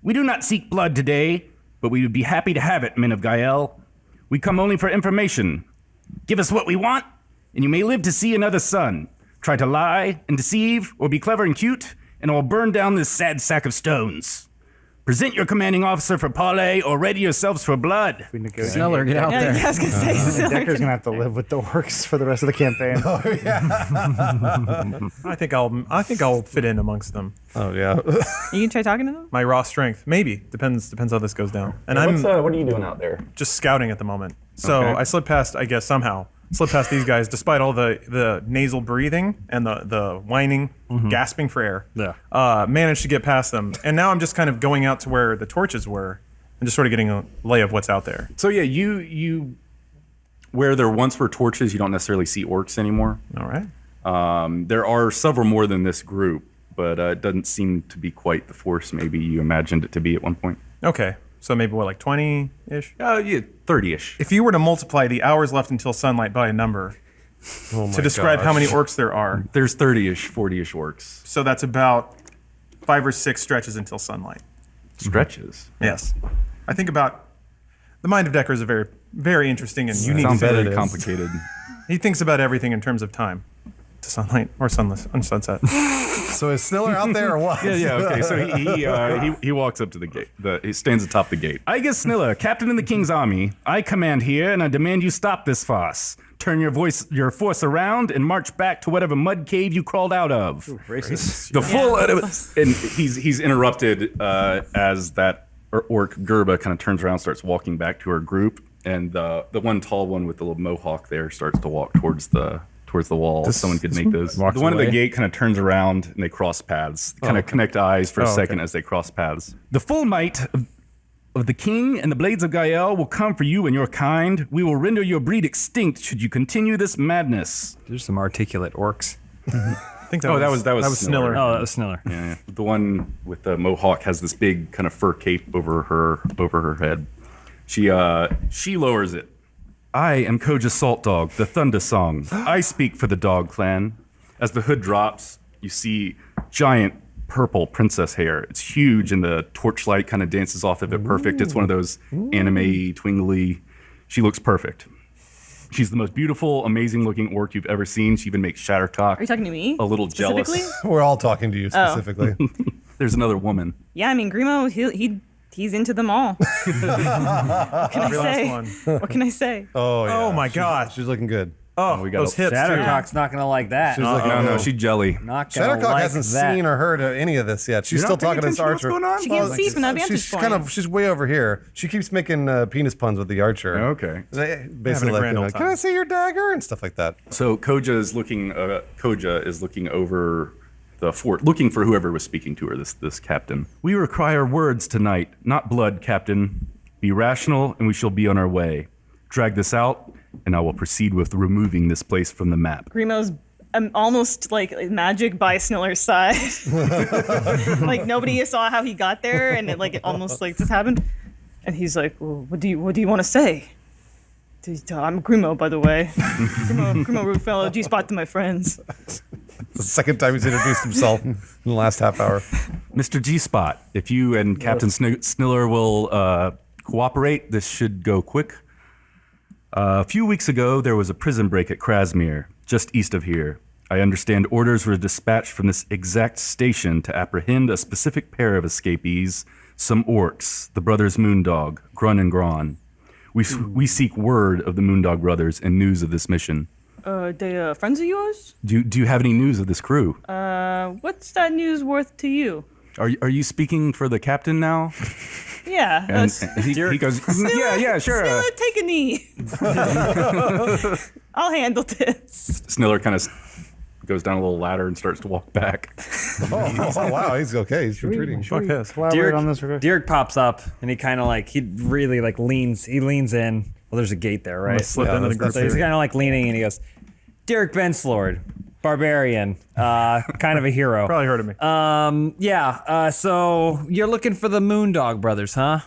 We do not seek blood today, but we would be happy to have it, men of Gael. We come only for information. Give us what we want, and you may live to see another sun. Try to lie and deceive, or be clever and cute, and I'll burn down this sad sack of stones. Present your commanding officer for parley, or ready yourselves for blood. We negotiate. Sneller, get out Yeah, there. I was gonna say, Decker's gonna have to live with the orcs for the rest of the campaign. I think I'll fit in amongst them. Oh yeah. you can try talking to them. My raw strength, maybe depends how this goes down. And what are you doing out there? just scouting at the moment. So Okay. I slipped past, I guess somehow, these guys despite all the nasal breathing and the whining, gasping for air. Yeah. Managed to get past them, and now I'm just kind of going out to where the torches were, and just sort of getting a lay of what's out there. So yeah, you where there once were torches, you don't necessarily see orcs anymore. All right. There are several more than this group, but it doesn't seem to be quite the force maybe you imagined it to be at one point. Okay. So maybe what, like 20-ish? Yeah, 30-ish. If you were to multiply the hours left until sunlight by a number to describe how many orcs there are, There's 30-ish, 40-ish orcs. so that's about 5 or 6 stretches until sunlight. Stretches. Yes. I think about the mind of Decker is a very, very interesting and unique. Sounds bet very it is. complicated. He thinks about everything in terms of time, to sunlight or sunless, on sunset. So is Sniller out there or what? Yeah, okay. So he walks up to the gate. He stands atop the gate. I guess Sniller, captain in the king's army. I command here, and I demand you stop this farce. Turn your force around and march back to whatever mud cave you crawled out of. Racist. The full and he's interrupted as that orc Gerba kind of turns around, starts walking back to her group, and the one tall one with the little mohawk there starts to walk towards the wall. Someone could make those. The one at the gate kind of turns around and they cross paths. Kind of connect eyes for a second as they cross paths. The full might of the king and the blades of Gael will come for you and your kind. We will render your breed extinct should you continue this madness. There's some articulate orcs. I think that was Sniller. Oh, that was Sniller. Yeah. The one with the mohawk has this big kind of fur cape over her head. She lowers it. I am Koja Salt Dog, the Thunder Song. I speak for the Dog Clan. As the hood drops, you see giant purple princess hair. It's huge, and the torchlight kind of dances off of it perfect. It's one of those anime twingly. She looks perfect. She's the most beautiful, amazing-looking orc you've ever seen. She even makes Shattercock Are you talking to me? a little jealous. specifically? We're all talking to you specifically. There's another woman. Yeah, I mean Grimo, he's into them all. What can I say? one. What can I say? Oh yeah. Oh my God. She's looking good. Oh, we got those a- hips too. Shattercock's not gonna like that. She's looking No, good. she's jelly. Not gonna Shattercock like hasn't that. seen or heard of any of this yet. She's You're still not paying talking to this attention to what's archer. going on? She can't see from that vantage She's point. she's way over here. She keeps making penis puns with the archer. Okay. Basically, like, grand old can I time. see your dagger and stuff like that. So Koja is looking over the fort, looking for whoever was speaking to her, this captain. We require words tonight, not blood, Captain. Be rational, and we shall be on our way. Drag this out, and I will proceed with removing this place from the map. Grimo's almost like magic by Sniller's side. Like nobody saw how he got there, and it almost like just happened. And he's like, well, "What do you want to say?" I'm Grimo, by the way. Grimo Rootfellow, G-Spot to my friends. It's the second time he's introduced himself in the last half hour. Mr. G-Spot, if you and Captain Sniller will cooperate, this should go quick. A few weeks ago, there was a prison break at Krasmir, just east of here. I understand orders were dispatched from this exact station to apprehend a specific pair of escapees, some orcs, the brothers Moondog, Grun and Gron. We seek word of the Moondog brothers and news of this mission. They friends of yours? Do you have any news of this crew? What's that news worth to you? Are you speaking for the captain now? Yeah. And he goes, yeah, sure. Sniller, take a knee. I'll handle this. Sniller kind of goes down a little ladder and starts to walk back. Oh, wow, he's okay. He's retreating. Fuck this. Collaborate on this real quick? Derek pops up and he kind of like he really like leans in. Well, there's a gate there, right? Slip into the group So he's here. kind of like leaning and he goes, Derek Benslord, barbarian, kind of a hero. Probably heard of me. So you're looking for the Moondog brothers, huh?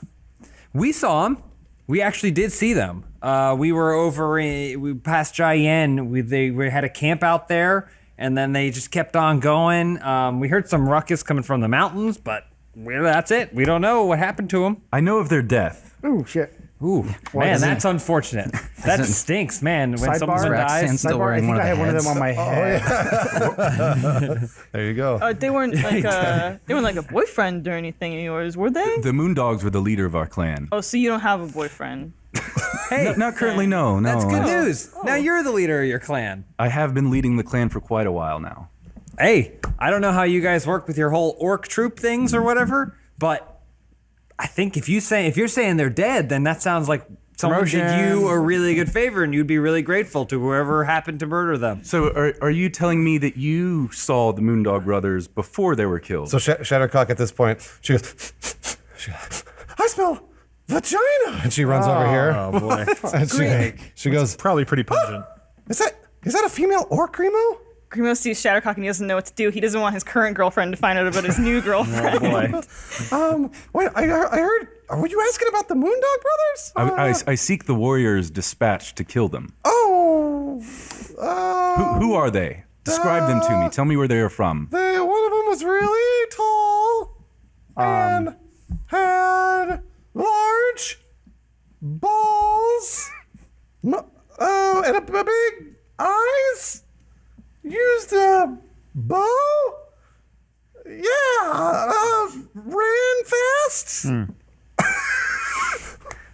We saw them. We actually did see them. We were we passed Cheyenne. We had a camp out there, and then they just kept on going. We heard some ruckus coming from the mountains, but that's it. We don't know what happened to them. I know of their death. Ooh, shit. Ooh, man, that's unfortunate. That stinks, man. When someone Sidebar? dies. Still I wearing think one of I the had one of heads. them on my head. There you go. They weren't like a boyfriend or anything of yours, were they? The Moondogs were the leader of our clan. Oh, so you don't have a boyfriend? Hey, Not currently, no. that's good news. Now you're the leader of your clan. I have been leading the clan for quite a while now. Hey, I don't know how you guys work with your whole orc troop things or whatever, but I think if you're saying they're dead, then that sounds like someone did you a really good favor, and you'd be really grateful to whoever happened to murder them. So are you telling me that you saw the Moondog brothers before they were killed? So Shattercock at this point, she goes, I smell vagina, and she runs over here. Oh boy. And she goes, Probably pretty pungent. is that a female orc, Grimo? Grimo sees Shattercock and he doesn't know what to do. He doesn't want his current girlfriend to find out about his new girlfriend. Boy. Wait, I heard. Were you asking about the Moondog brothers? I seek the warriors dispatched to kill them. Oh, Who are they? Describe them to me. Tell me where they are from. one of them was really tall and had large balls. And a big eyes. Used a bow. Yeah, ran fast.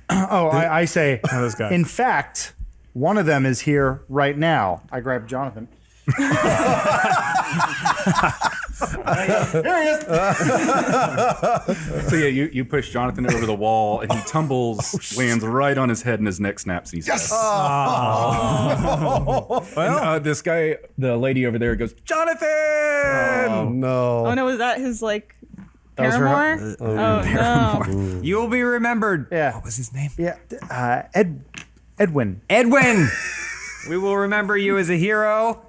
I say, this guy. in fact, one of them is here right now. I grab Jonathan. So yeah, you push Jonathan over the wall, and he tumbles, lands right on his head, and his neck snaps, and he's dead. And, this guy, the lady over there, goes, Jonathan! No. Oh no, was that his like was her- paramour? Oh no. You will be remembered. Yeah. What was his name? Yeah, Edwin. Edwin. We will remember you as a hero.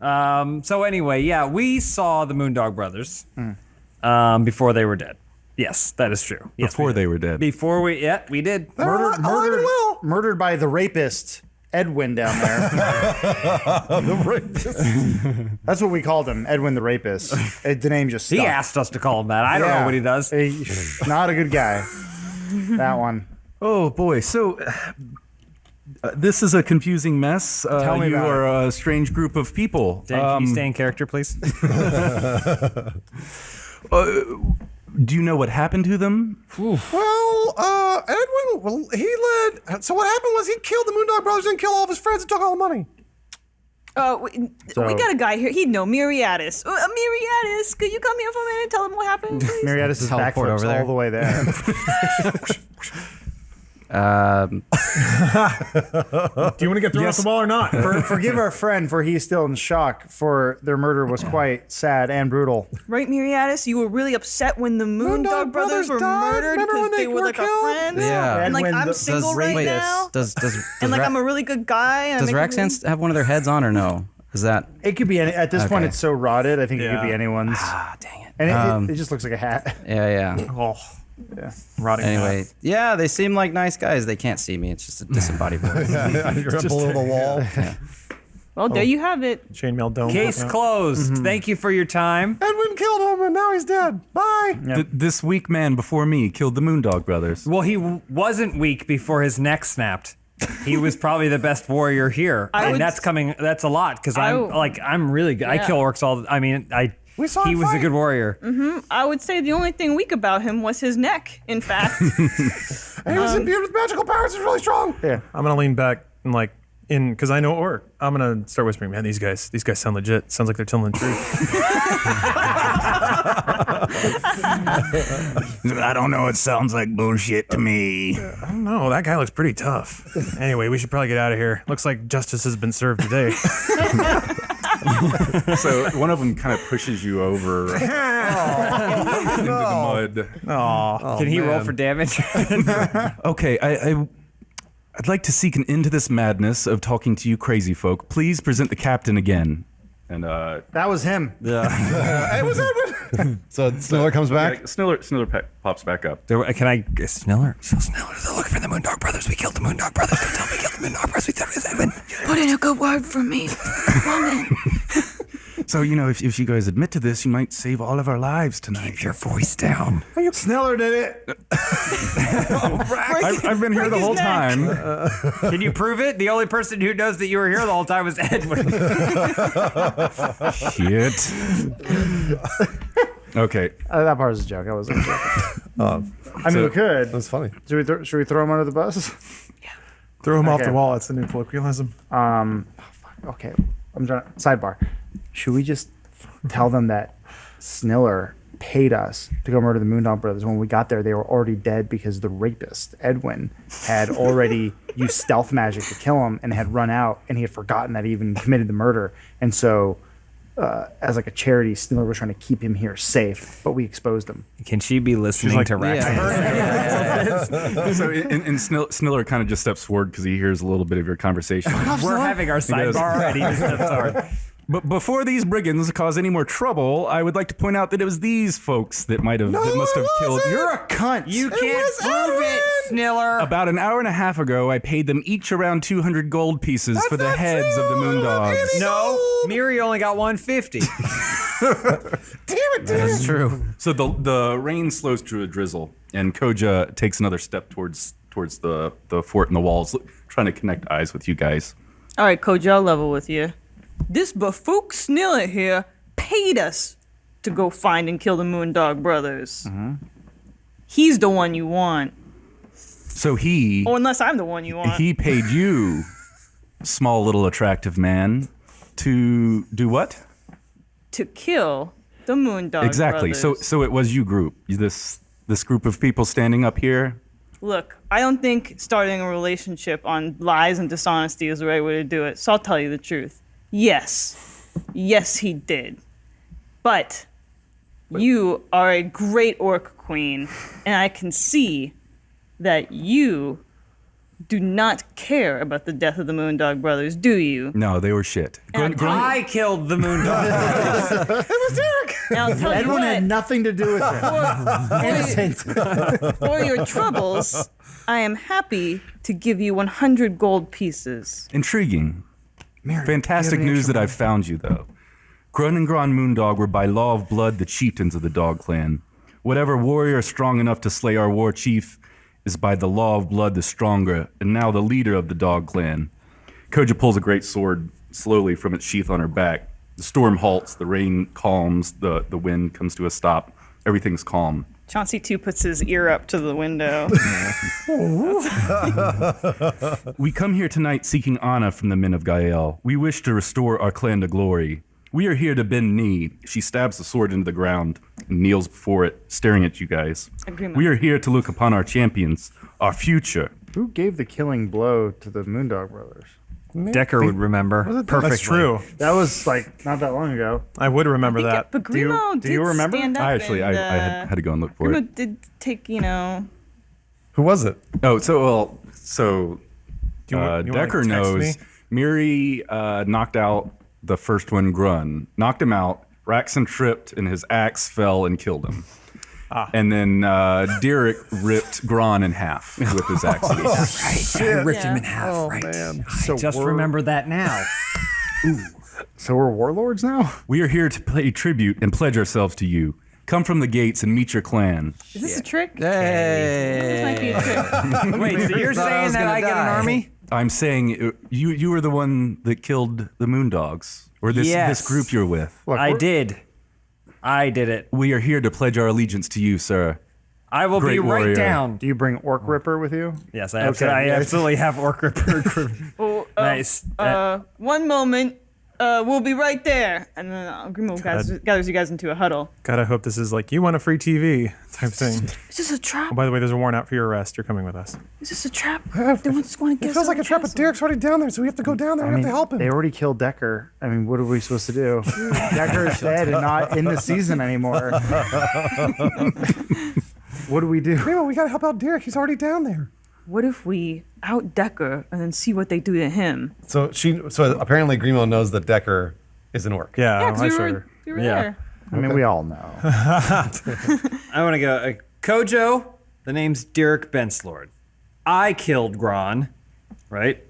So anyway, yeah, we saw the Moondog brothers before they were dead. Yes, that is true. Yes, Before they were dead. Before we did. Murdered by the rapist Edwin down there. The rapist. That's what we called him, Edwin the rapist. The name just stuck. He asked us to call him that. I don't know what he does. Not a good guy. That one. Oh boy, so this is a confusing mess. Tell me you about are a strange group of people. Dan, can you stay in character, please? Do you know what happened to them? Well, Edwin, he led. So what happened was he killed the Moondog brothers and killed all of his friends and took all the money. Oh, we got a guy here. He'd know Miriadis. Miriadis, could you come here for a minute and tell him what happened, please? Miriadis is Teleport backflips over there. all the way there. Do you want to get thrown off the ball or not? Forgive our friend, for he is still in shock, for their murder was quite sad and brutal. Right, Miriadis? You were really upset when the Moondog brothers were died? murdered Remember because when they they were were like killed? our friends? Yeah. And like When I'm the- single right wait, now. Does And like I'm a really good guy. And does I make a Raxans have one of their heads on or no? Is that It could be at this point. Okay. It's so rotted. I think it could be Yeah. anyone's. dang it. And it just looks like a hat. Yeah. Oh, rotting. Anyway, yeah, they seem like nice guys. They can't see me. It's just a disembodied voice. You're up below the wall. Well, there you have it. chainmail dome. Case Yeah. closed. Thank you for your time. Edwin killed him, and now he's dead. Bye. This weak man before me killed the Moondog brothers. Well, he wasn't weak before his neck snapped. He was probably the best warrior here, I and would- that's a lot because I'm really good. I Yeah. kill orcs all. We saw he him was a fight. good warrior. I would say the only thing weak about him was his neck, in fact. And he was imbued with magical powers. He's really strong. Yeah. I'm gonna lean back and because I know orc. I'm gonna start whispering, man. These guys sound legit. Sounds like they're telling the truth. I don't know. It sounds like bullshit to me. I don't know. That guy looks pretty tough. Anyway, we should probably get out of here. Looks like justice has been served today. So one of them kind of pushes you over into the mud. Can he roll for damage? Okay, I'd like to seek an end to this madness of talking to you crazy folk. Please present the captain again. And That was him. Hey, what's happening? So Sniller comes back. Sniller pops back up. Can I Sniller? So Sniller, they're looking for the Moondog Brothers. We killed the Moondog Brothers. Don't tell me we killed the Moondog Brothers. We said we happened. Put in a good word for me, woman. So, if you guys admit to this, you might save all of our lives tonight. Keep your voice down. Sniller did it. I've been here the whole time. Can you prove it? The only person who knows that you were here the whole time was Edwin. Shit. Okay. That part was a joke. I wasn't joking. I mean, we could. That's funny. Should we throw him under the bus? Throw him off Okay. the wall. That's the new colloquialism. Okay. I'm trying. Sidebar. Should we just tell them that Sniller paid us to go murder the Moondog Brothers? When we got there, they were already dead because the rapist, Edwin, had already used stealth magic to kill him and had run out, and he had forgotten that he even committed the murder. And so, as like a charity, Sniller was trying to keep him here safe, but we exposed him. Can she be listening to Rax? So Sniller kind of just steps forward because he hears a little bit of your conversation. We're having our sidebar already. Just steps forward. But before these brigands cause any more trouble, I would like to point out that it was these folks that must have killed. You're a cunt. You can't prove it, Sniller. About an hour and a half ago, I paid them each around 200 gold pieces for the heads of the Moondogs. No, Miri only got 150. That's true. So the rain slows to a drizzle, and Koja takes another step towards the fort and the walls, trying to connect eyes with you guys. All right, Coach, I'll level with you. This Bafook Sniller here paid us to go find and kill the Moondog Brothers. He's the one you want. So he Or unless I'm the one you want. he paid you, small little attractive man, to do what? To kill the Moondog Exactly. Brothers. So it was you group. This group of people standing up here. Look, I don't think starting a relationship on lies and dishonesty is the right way to do it. So I'll tell you the truth. Yes, he did. But you are a great orc queen, and I can see that you do not care about the death of the Moondog Brothers, do you? No, they were shit. I killed the Moondog Brothers. And I'll tell you Edwin had what, nothing to do with it. Innocent. for your troubles, I am happy to give you 100 gold pieces. Intriguing. Fantastic news that I've found you, though. Grun and Gron Moondog were by law of blood the chieftains of the Dog Clan. Whatever warrior strong enough to slay our war chief is by the law of blood the stronger, and now the leader of the Dog Clan. Koja pulls a great sword slowly from its sheath on her back. The storm halts, the rain calms, the wind comes to a stop. Everything's calm. Chauncey 2 puts his ear up to the window. We come here tonight seeking honor from the men of Gael. We wish to restore our clan to glory. We are here to bend knee. She stabs the sword into the ground and kneels before it, staring at you guys. Agreement. We are here to look upon our champions, our future. Who gave the killing blow to the Moondog Brothers? Decker would remember perfectly. That's true. That was like not that long ago. I would remember that. But Grimo do you did remember? stand up I actually and, I had to go and look for Grimo it. did take, Who was it? Oh, you want- you wanna Decker text knows. me? Miri knocked out the first one, Grun. Knocked him out. Raxon tripped, and his axe fell and killed him. And then Derek ripped Gron in half with his axe. I ripped him in half. Oh, right. man. I just remember that now. So we're warlords now? We are here to pay tribute and pledge ourselves to you. Come from the gates and meet your clan. Is this a trick? Hey. This might be a trick. Wait, so you're Thought I saying was that gonna I get an die. army? I'm saying you were the one that killed the Moondogs, or this Yes. group you're with. Look, I we're- did. I did it. We are here to pledge our allegiance to you, sir. I will Great be right warrior. down. Do you bring Orc Ripper with you? Yes, I absolutely have Orc Ripper. Oh, Nice. 1 moment. we'll be right there. And then Grimo gathers you guys into a huddle. God, I hope this is like, you want a free TV type thing. Is this a trap? Oh, by the way, there's a warrant out for your arrest. You're coming with us. Is this a trap? They want to It get feels like a trap, but Derek's already down there, so we have to go down there. We have to help him. They already killed Decker. I mean, what are we supposed to do? Decker is dead and not in the season anymore. What do we do? Grimo, we gotta help out Derek. He's already down there. What if we out Decker and then see what they do to him? So apparently Grimo knows that Decker is an orc. Yeah, Yeah, 'cause I we showed her. were there. I mean, we all know. I want to go. Kojo, the name's Derek Benslord. I killed Gron, right?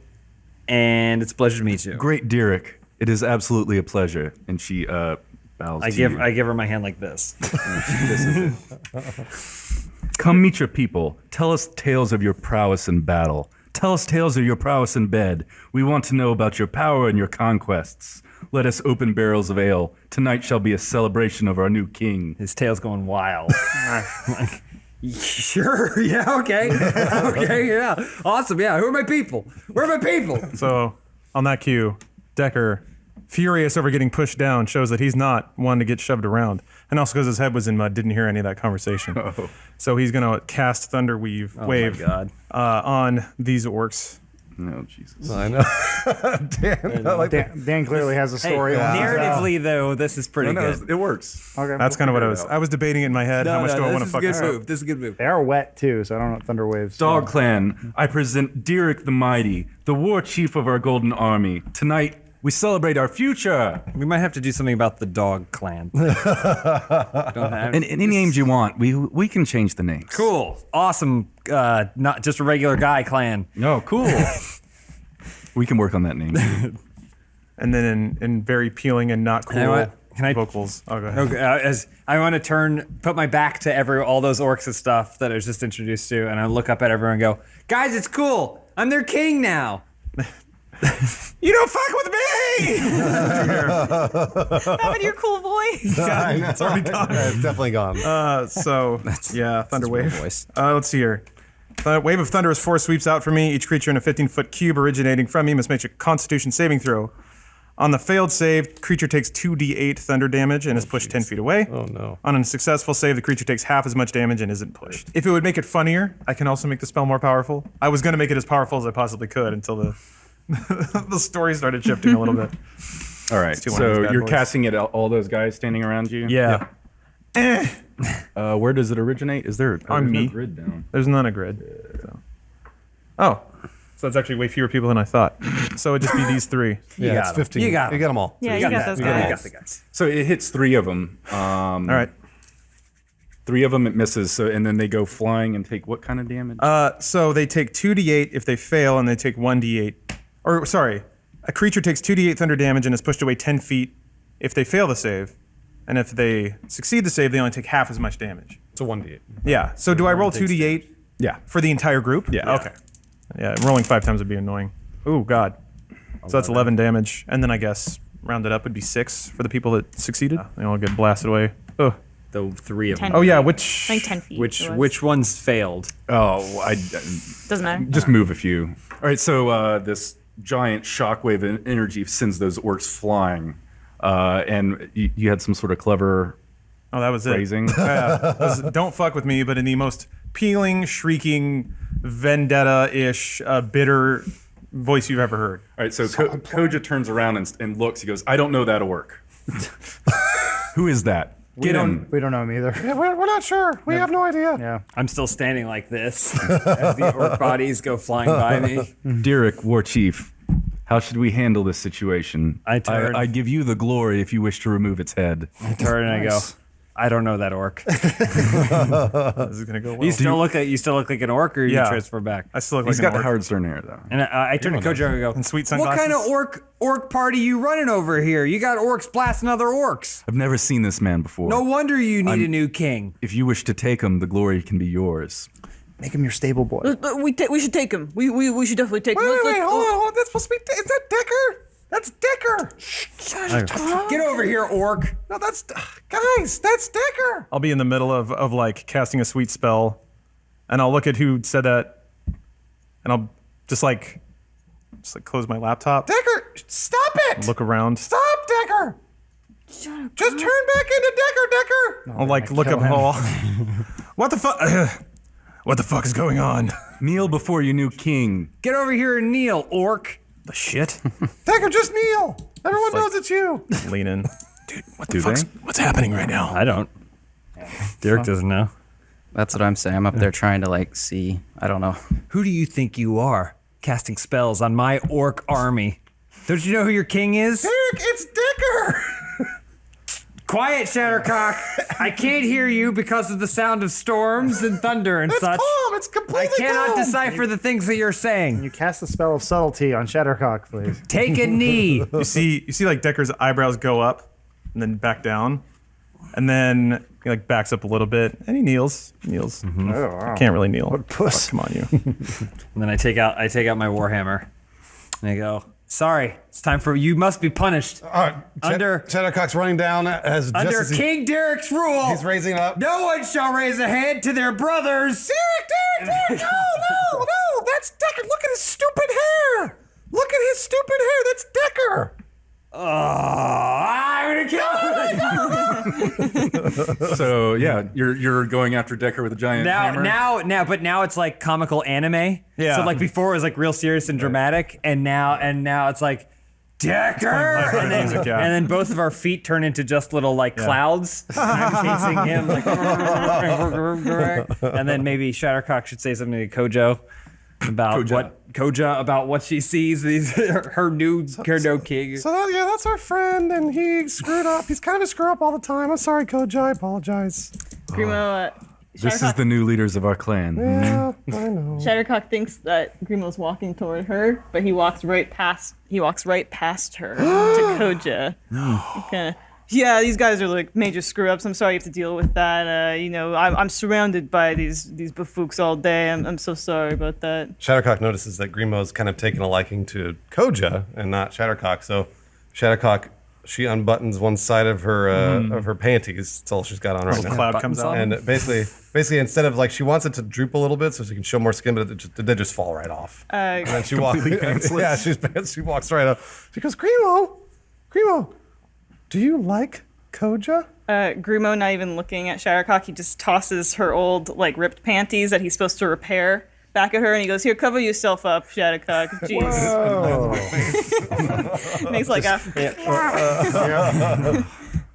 And it's a pleasure to meet you. Great, Derek. It is absolutely a pleasure. And she bows I to give you. I give her my hand like this. Come meet your people. Tell us tales of your prowess in battle. Tell us tales of your prowess in bed. We want to know about your power and your conquests. Let us open barrels of ale. Tonight shall be a celebration of our new king. His tail's going wild. Like, sure, yeah, okay. Okay, yeah. Awesome, yeah. Who are my people? Where are my people? So, on that cue, Decker, furious over getting pushed down, shows that he's not one to get shoved around. And also because his head was in mud, didn't hear any of that conversation. Oh. So he's going to cast Thunder Wave my God. On these orcs. No, Jesus. I know. Dan, I like that. Dan clearly has a story. on this. Narratively, though, this is pretty No, good. it works. Okay. That's kind of what I was debating in my head. How much do I want to fucking move. This is a good move. They are wet too, so I don't know what Thunder Waves. Dog Clan, I present Derek the Mighty, the war chief of our golden army. Tonight, we celebrate our future. We might have to do something about the dog clan. Don't have- And any names you want, we can change the names. Cool. Awesome. Not just a regular guy clan. No, cool. We can work on that name. And then in very peeling and not cool Can I- vocals. Oh, go ahead. Okay, as I want to put my back to all those orcs and stuff that I was just introduced to, and I look up at everyone and go, guys, it's cool. I'm their king now. You don't fuck with me! How about your cool voice? It's already gone. Yeah, it's definitely gone. Thunder Wave. voice. Let's see here. Wave of thunderous force sweeps out from me. Each creature in a 15-foot cube originating from me must make a Constitution saving throw. On the failed save, creature takes 2d8 thunder damage and is pushed 10 feet away. Oh, no. On a successful save, the creature takes half as much damage and isn't pushed. If it would make it funnier, I can also make the spell more powerful. I was going to make it as powerful as I possibly could until the the story started shifting a little bit. All right, do one of these so bad you're boys. casting it at all those guys standing around you? Yeah. Where does it originate? Is there On there's me. no grid down? There's none a grid. So. Oh. So that's actually way fewer people than I thought. So it'd just be these three. Yeah, got it's 'em. 15. You got 'em. You got them all. Yeah, you got those You guys. got the guys. So it hits 3 of them. All right. 3 of them it misses, so and then they go flying and take what kind of damage? So they take 2d8 if they fail, and they take 1d8. Or, sorry, a creature takes 2d8 thunder damage and is pushed away 10 feet if they fail the save. And if they succeed the save, they only take half as much damage. It's a 1d8. Yeah. So do I roll 2d8 yeah. for the entire group? Yeah. Okay. Yeah, rolling 5 times would be annoying. Ooh, God. So that's 11 damage. And then I guess rounded up would be 6 for the people that succeeded. They all get blasted away. Oh. The 3 of them. 10 Oh, yeah, feet. which... I think 10 feet. Which it was. which ones failed? Oh, I Doesn't matter. just move a few. All right, so this giant shockwave energy sends those orcs flying, and you had some sort of clever Oh, that was it. phrasing. Yeah, it was, don't fuck with me, but in the most peeling, shrieking, vendetta-ish, bitter voice you've ever heard. All right, so Koja turns around and looks. He goes, "I don't know that orc. Who is that? Get him." We don't know him either. Yeah, we're not sure. We have no idea. Yeah. I'm still standing like this as the orc bodies go flying by me. Derek, War Chief, how should we handle this situation? I turn- I give you the glory if you wish to remove its head. I turn and I go, I don't know that orc. This is gonna go well. You still look like an orc, or you Yeah. transfer back? I still look He's like got an the orc. hard stern hair, though. And I turn to Kojo and I go, And sweet what kind of sunglasses? orc party you running over here? You got orcs blasting other orcs. I've never seen this man before. No wonder you need a new king. If you wish to take him, the glory can be yours. Make him your stable boy. We should take him. We should definitely take him. Wait, hold on. That's supposed to be. Is that Decker? That's Decker. Get over here, orc. No, that's guys. That's Decker. I'll be in the middle of like casting a sweet spell, and I'll look at who said that, and I'll just like close my laptop. Decker. Stop it! Look around. Stop, Decker! Just turn back into Decker. I'll like look up. What the fuck? What the fuck is going on? Kneel before your new king. Get over here and kneel, orc. The shit? Decker, just kneel. Everyone knows it's you. Lean in. Dude, what's happening right now? I don't. Derek doesn't know. That's what I'm saying. I'm up there trying to like see. I don't know. Who do you think you are, casting spells on my orc army? Don't you know who your king is? Derek, it's Decker. Quiet, Shattercock. I can't hear you because of the sound of storms and thunder and It's such. calm. It's completely I cannot calm. decipher the things that you're saying. You cast the spell of subtlety on Shattercock, please. Take a knee. You see like Decker's eyebrows go up and then back down, and then he like backs up a little bit and he kneels. Oh, wow. Can't really kneel. What puss. Come on, you. And then I take out my warhammer, and I go, "Sorry, it's time for you. Must be punished under Shattercock's running down as under King Derek's rule. He's raising up. No one shall raise a head to their brothers." Derek, no, that's Decker. Look at his stupid hair. Look at his stupid hair. That's Decker. I'm gonna kill him. So yeah, you're going after Decker with a giant hammer. Now it's like comical anime. Yeah. So like before it was like real serious and dramatic, and now it's like Decker, and then, music, yeah. and then both of our feet turn into just little like clouds. And I'm chasing him like, and then maybe Shattercock should say something to Kojo about what she sees. Her new king. So that's our friend, and he screwed up. He's kind of a screw up all the time. I'm sorry, Kojo. I apologize. Grimo, This is the new leaders of our clan. Yeah, I know. Shattercock thinks that Grimo's walking toward her, but he walks right past her to Koja. Okay. Yeah, these guys are like major screw ups. I'm sorry you have to deal with that. I'm surrounded by these bufooks all day. I'm so sorry about that. Shattercock notices that Grimo's kind of taken a liking to Koja and not Shattercock. So Shattercock, she unbuttons one side of her panties. That's all she's got on right now. Cloud comes out. And basically, instead of like, she wants it to droop a little bit so she can show more skin, but they just fall right off. And then she walks. Yeah, she walks right up. She goes, Grimo, do you like Koja? Grimo, not even looking at Shattercock, he just tosses her old like ripped panties that he's supposed to repair back at her, and he goes, "Here, cover yourself up, Shattercock." Jeez. Makes like a.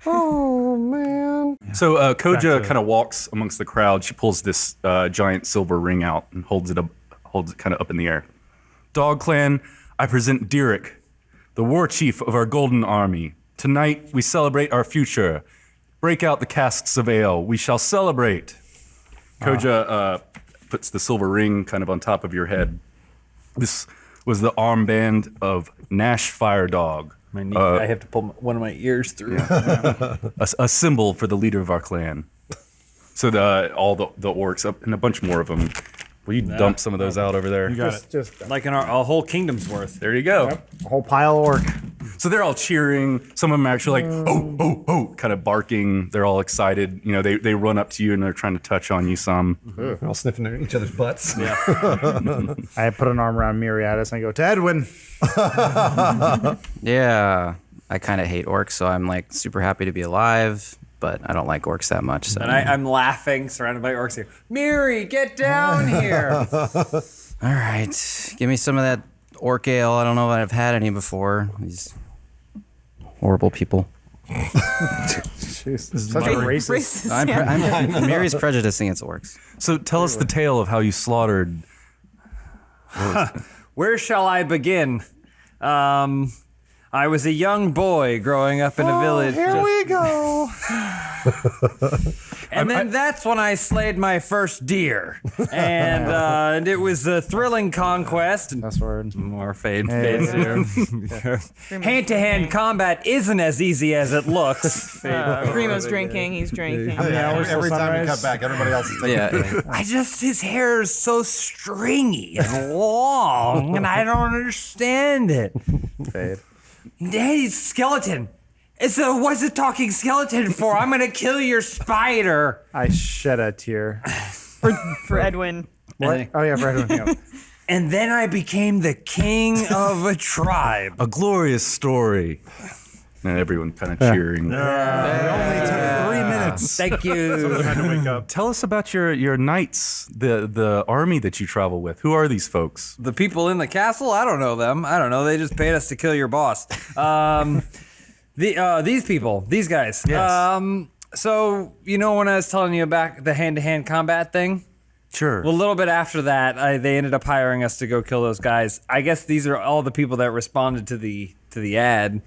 Oh man. So Koja kind of walks amongst the crowd. She pulls this giant silver ring out and holds it kind of up in the air. Dog Clan, I present Derek, the war chief of our golden army. Tonight we celebrate our future. Break out the casks of ale. We shall celebrate. Koja puts the silver ring kind of on top of your head. This was the armband of Nash Firedog. My knee, I have to pull one of my ears through. A symbol for the leader of our clan. So all the orcs up and a bunch more of them. Will you dump some of those out over there? You got it. Just Like a whole kingdom's worth. There you go. a whole pile of orc. So they're all cheering. Some of them are actually like, oh, kind of barking. They're all excited. You know, they run up to you and they're trying to touch on you some. They're all sniffing each other's butts. Yeah. I put an arm around Miriadis and I go, to Edwin. Yeah, I kind of hate orcs, so I'm like super happy to be alive, but I don't like orcs that much. So. And I'm laughing, surrounded by orcs here. Miri, get down here. All right, give me some of that orc ale. I don't know if I've had any before. These horrible people. Jeez, such a racist. Racist. Mary's prejudiced against orcs. So tell us the tale of how you slaughtered. Where shall I begin? I was a young boy growing up in a village. Here we go. And then that's when I slayed my first deer. And it was a thrilling conquest. That's word. More fade here. Hand-to-hand combat isn't as easy as it looks. Grimo's drinking. He's drinking. Every time we cut back, everybody else is taking His hair is so stringy and long, and I don't understand it. Fade. Hey, skeleton. What's a talking skeleton for? I'm gonna kill your spider. I shed a tear. For Edwin. What? Oh yeah, for Edwin. Yeah. And then I became the king of a tribe. A glorious story. And everyone kind of cheering. It only took 3 minutes. Thank you. Had to wake up. Tell us about your knights, the army that you travel with. Who are these folks? The people in the castle, I don't know them. I don't know. They just paid us to kill your boss. These people, these guys. Yes. So, you know when I was telling you about the hand-to-hand combat thing? Sure. Well, a little bit after that, they ended up hiring us to go kill those guys. I guess these are all the people that responded to the ad,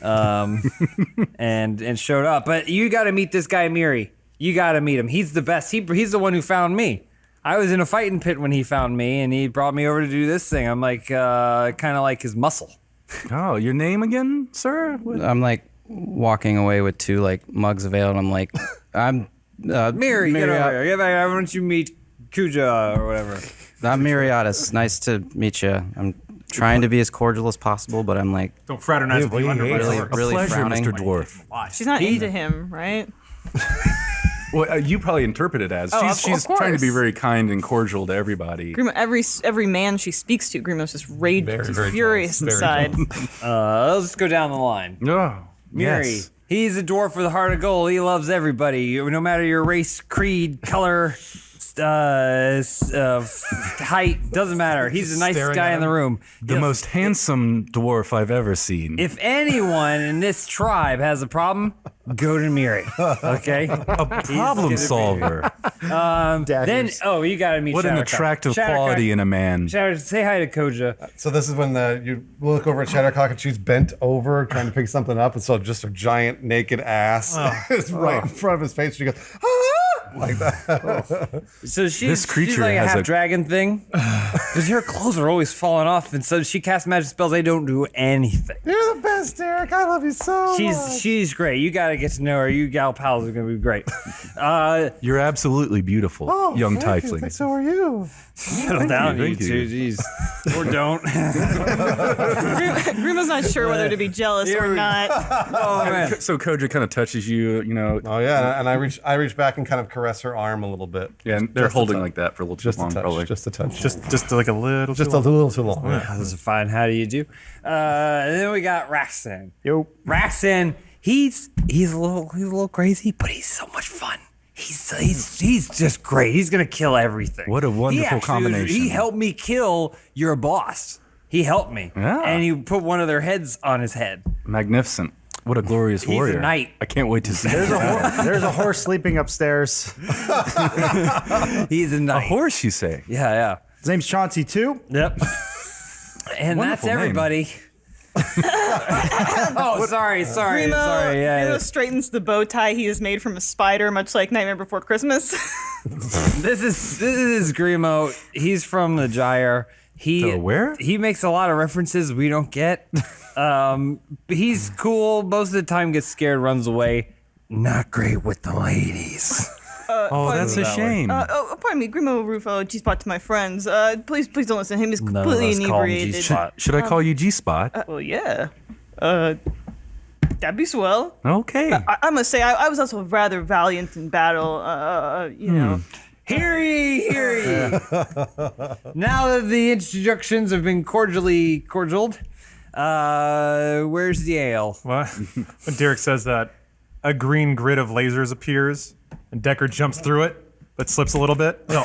and showed up. But you got to meet this guy Miri. You got to meet him. He's the best. He's the one who found me. I was in a fighting pit when he found me, and he brought me over to do this thing. I'm like, kind of like his muscle. Oh, your name again, sir? I'm like walking away with 2 like mugs of ale, and I'm like, I'm Miri, get over here. Get back here. Why don't you meet Kuja or whatever? I'm Miriatis. Nice to meet you. I'm trying to be as cordial as possible, but I'm like Don't fraternize with you under my really, sword. really Pleasure, frowning. Mr. Dwarf. She's not into him, right? Well, you probably interpret it as Oh, she's of trying to be course. very kind and cordial to everybody. Grimo, every man she speaks to, Grimo's just Very, very furious jealous, very inside. Let's go down the line. Oh, Miri. yes. He's a dwarf with a heart of gold. He loves everybody, no matter your race, creed, color, height. Doesn't matter. He's the nicest Staring guy at in the him. room. The most handsome dwarf I've ever seen. If anyone in this tribe has a problem, go to Miri. Okay. A problem solver. Then, you gotta meet. What an Shattercock. attractive Shattercock. quality in a man. Shatter, say hi to Koja. So this is when you look over at Shattercock and she's bent over trying to pick something up, and so just a giant naked ass is right in front of his face. She goes, ah! Like that. So she's This creature she's like a has half a- dragon thing, because her clothes are always falling off, and so she casts magic spells. They don't do anything. You're the best, Derek. I love you so much. She's great. You gotta get to know her. You gal pals are gonna be great. You're absolutely beautiful, young tiefling. So are you. Settle down, you thank two. you. Jeez. Or don't. Grimo's not sure whether to be jealous or not. Oh man. So Koja kind of touches you, Oh yeah, and I reach back and kind of caress her arm a little bit. Yeah, and they're Just a holding touch. like that for a little too Just a long, touch. probably. Just a touch. Just like a little. just a little too long. This is fine. How do you do? And then we got Raxan. Yo. Raxan, he's a little crazy, but he's so much fun. He's just great. He's gonna kill everything. What a wonderful combination. He helped me kill your boss. He helped me, Yeah. and he put one of their heads on his head. Magnificent. What a glorious He's a warrior. knight. I can't wait to see There's a horse sleeping upstairs. He's a a knight. horse, you say? Yeah. His name's Chauncey too. Yep. And that's Wonderful name. everybody. Oh, sorry. Yeah. Grimo straightens the bow tie he has made from a spider, much like Nightmare Before Christmas. This is Grimo. He's from the Gyre. The where? He makes a lot of references we don't get. He's cool. Most of the time gets scared, runs away. Not great with the ladies. Oh, that's a shame. Pardon me, Grimo Rufo, G-Spot to my friends. Please don't listen to him. He's None of completely us call him inebriated. G-Spot. Should I call you G-Spot? Well, yeah. That'd be swell. Okay. I must say, I was also rather valiant in battle. You know. Hear ye, hear ye. Now that the introductions have been cordialed, where's the ale? What? When Derek says that, a green grid of lasers appears, and Decker jumps through it, but slips a little bit. No.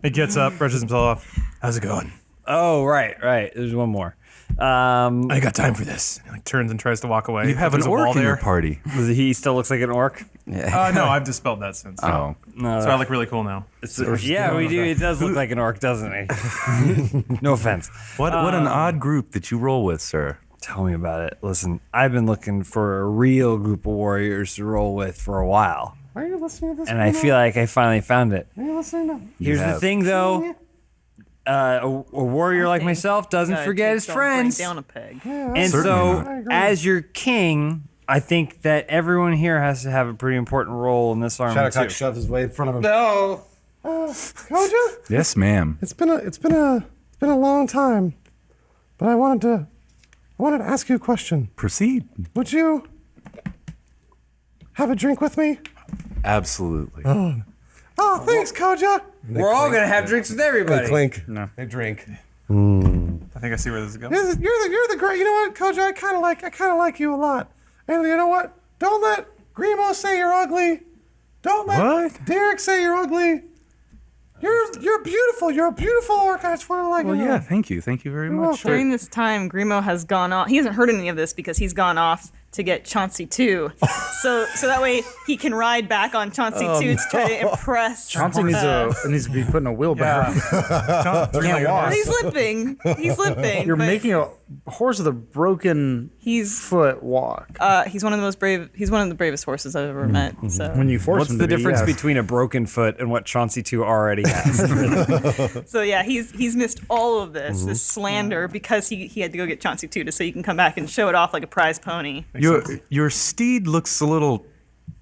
He gets up, brushes himself off. How's it going? Oh, right. There's one more. I ain't got time for this. He like, turns and tries to walk away. You have an There's a wall orc in your there. party. He still looks like an orc. No, I've dispelled that since. Oh. No, So I look really cool now. yeah, we do. It does look like an orc, doesn't he? No offense. What an odd group that you roll with, sir. Tell me about it. Listen, I've been looking for a real group of warriors to roll with for a while, Are you listening to this? and I feel like I finally found it. Are you listening to? Here's the have. thing, though. A warrior like myself doesn't forget his friends. Down a peg. And Certainly so, not. as your king, I think that everyone here has to have a pretty important role in this army Shattercock too. shoves his way in front of him. No. Koja, Yes, ma'am. it's been a long time, but I wanted to ask you a question. Proceed. Would you have a drink with me? Absolutely. Oh, thanks, Koja. We're all gonna have drinks with everybody. They clink. No. They drink. I think I see where this is going. You're the great. You know what, Coach? I kind of like you a lot. And you know what? Don't let Grimo say you're ugly. Don't let Derek say you're ugly. You're beautiful. You're a beautiful orc. I just want to like. Well, yeah. Thank you very much. During this time, Grimo has gone off. He hasn't heard any of this because he's gone off to get Chauncey 2. so that way he can ride back on Chauncey 2 to try to impress. Chauncey needs to be put in a wheelbarrow. Can't walk. He's limping. You're but making a horse with a broken foot walk. he's one of the most brave. He's one of the bravest horses I've ever met. So When you force What's him the to be, difference yes. between a broken foot and what Chauncey 2 already has? So yeah, he's missed all of this slander because he had to go get Chauncey 2 so he can come back and show it off like a prize pony. Your steed looks a little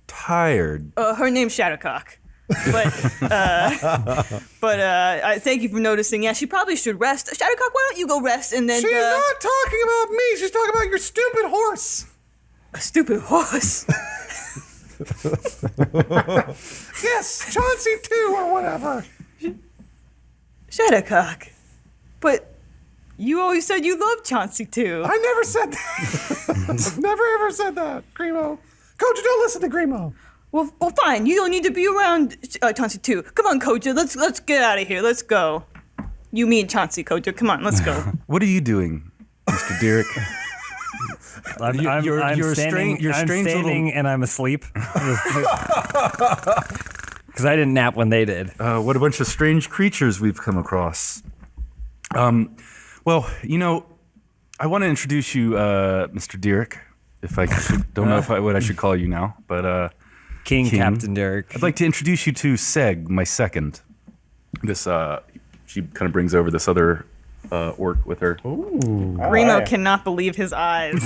tired. Her name's Shadowcock. But I thank you for noticing. Yeah, she probably should rest. Shadowcock, why don't you go rest and then She's not talking about me. She's talking about your stupid horse. a stupid horse. Yes, Chauncey 2 or whatever. Shadowcock. But you always said you loved Chauncey 2. I never said that. I've never ever said that, Grimo. Coach, don't listen to Grimo. Well, fine. You don't need to be around Chauncey 2. Come on, Koja. Let's get out of here. Let's go. You, me, and Chauncey, Koja. Come on, let's go. What are you doing, Mr. Derek? I'm You're standing, strange I'm standing little- and I'm asleep. Because I didn't nap when they did. What a bunch of strange creatures we've come across. Well, I want to introduce you, Mr. Derek. If I don't know what I should call you now, but King Captain Derek. I'd like to introduce you to Seg, my second. This she kind of brings over this other orc with her. Grimo cannot believe his eyes.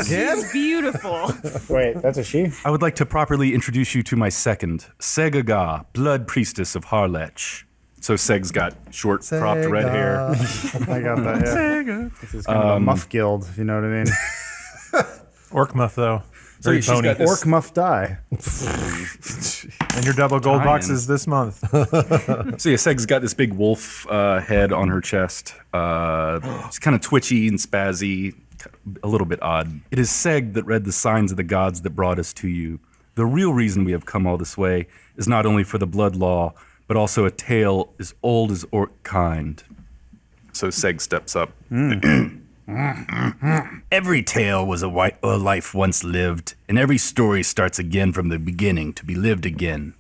She's beautiful. Wait, that's a she? I would like to properly introduce you to my second, Segaga, Blood Priestess of Harlech. So Seg's got short, cropped red hair. I got that, yeah. Sega. This is kind of a muff guild, if you know what I mean. Orc muff, though. So Very she's pony. got this- Orc muff die. And your double gold Tie-in. boxes this month. So yeah, Seg's got this big wolf head on her chest. She's kind of twitchy and spazzy, a little bit odd. It is Seg that read the signs of the gods that brought us to you. The real reason we have come all this way is not only for the blood law, but also a tale as old as orc kind. So Seg steps up. Every tale was a life once lived, and every story starts again from the beginning to be lived again.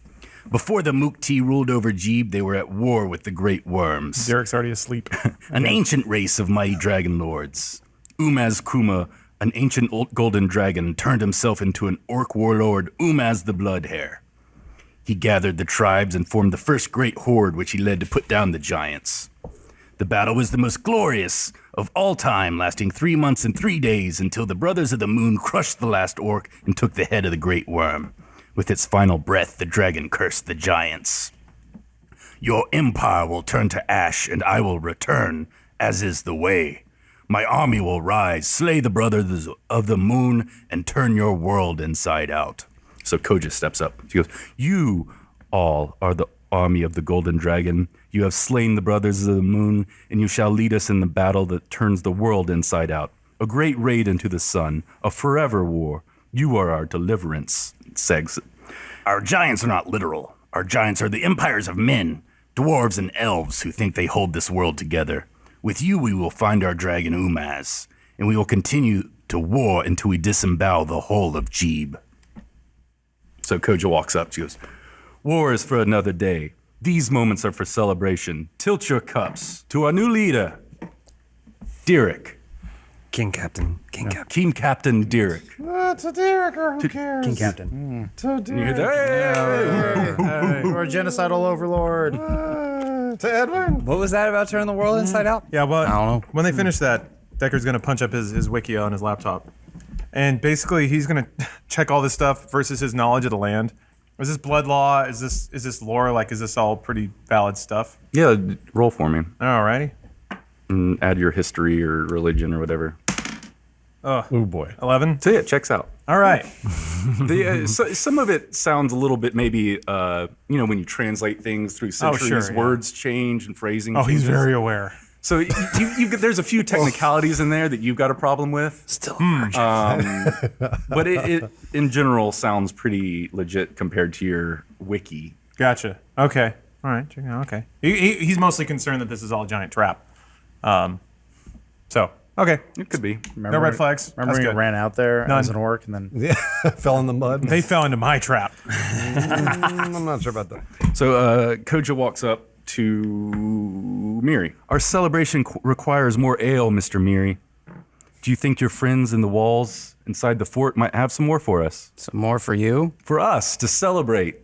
Before the Mukti ruled over Jeeb, they were at war with the Great Worms, Derek's already asleep. an ancient race of mighty dragon lords. Umaz Kuma, an ancient golden dragon, turned himself into an orc warlord, Umaz the Bloodhair. He gathered the tribes and formed the first great horde which he led to put down the giants. The battle was the most glorious of all time, lasting 3 months and 3 days until the Brothers of the Moon crushed the last orc and took the head of the great worm. With its final breath, the dragon cursed the giants. Your empire will turn to ash, and I will return, as is the way. My army will rise, slay the Brothers of the Moon, and turn your world inside out. So Koja steps up. She goes, you all are the army of the Golden Dragon. You have slain the Brothers of the Moon, and you shall lead us in the battle that turns the world inside out. A great raid into the sun, a forever war. You are our deliverance, Segs. Our giants are not literal. Our giants are the empires of men, dwarves and elves who think they hold this world together. With you we will find our dragon Umaz, and we will continue to war until we disembowel the whole of Jeeb. So Koja walks up. She goes, war is for another day. These moments are for celebration. Tilt your cups to our new leader, Derek. King Captain. King Captain. King Captain Derek. To Derek, or who cares? King Captain. To You hear Derek. that? You're a genocidal overlord. To Edwin. What was that about turning the world inside out? Yeah, but I don't know. when they finish that, Decker's going to punch up his wiki on his laptop. And basically, he's going to check all this stuff versus his knowledge of the land. Is this blood law? Is this lore? Like, is this all pretty valid stuff? Yeah, roll for me. Alrighty. And add your history or religion or whatever. Oh boy. 11. So yeah, it checks out. All right. Some of it sounds a little bit maybe, when you translate things through centuries, words change and phrasing Oh, changes. he's very aware. So there's a few technicalities in there that you've got a problem with. Still. But it in general sounds pretty legit compared to your wiki. Gotcha. Okay. All right. Okay. He's mostly concerned that this is all a giant trap. So, okay. It could be. No red flags. Remember That's when you good. ran out there None. as an orc and then Yeah, fell in the mud. They fell into my trap. I'm not sure about that. So Koja walks up to Miri. Our celebration requires more ale, Mr. Miri. Do you think your friends in the walls inside the fort might have some more for us? Some more for you? For us to celebrate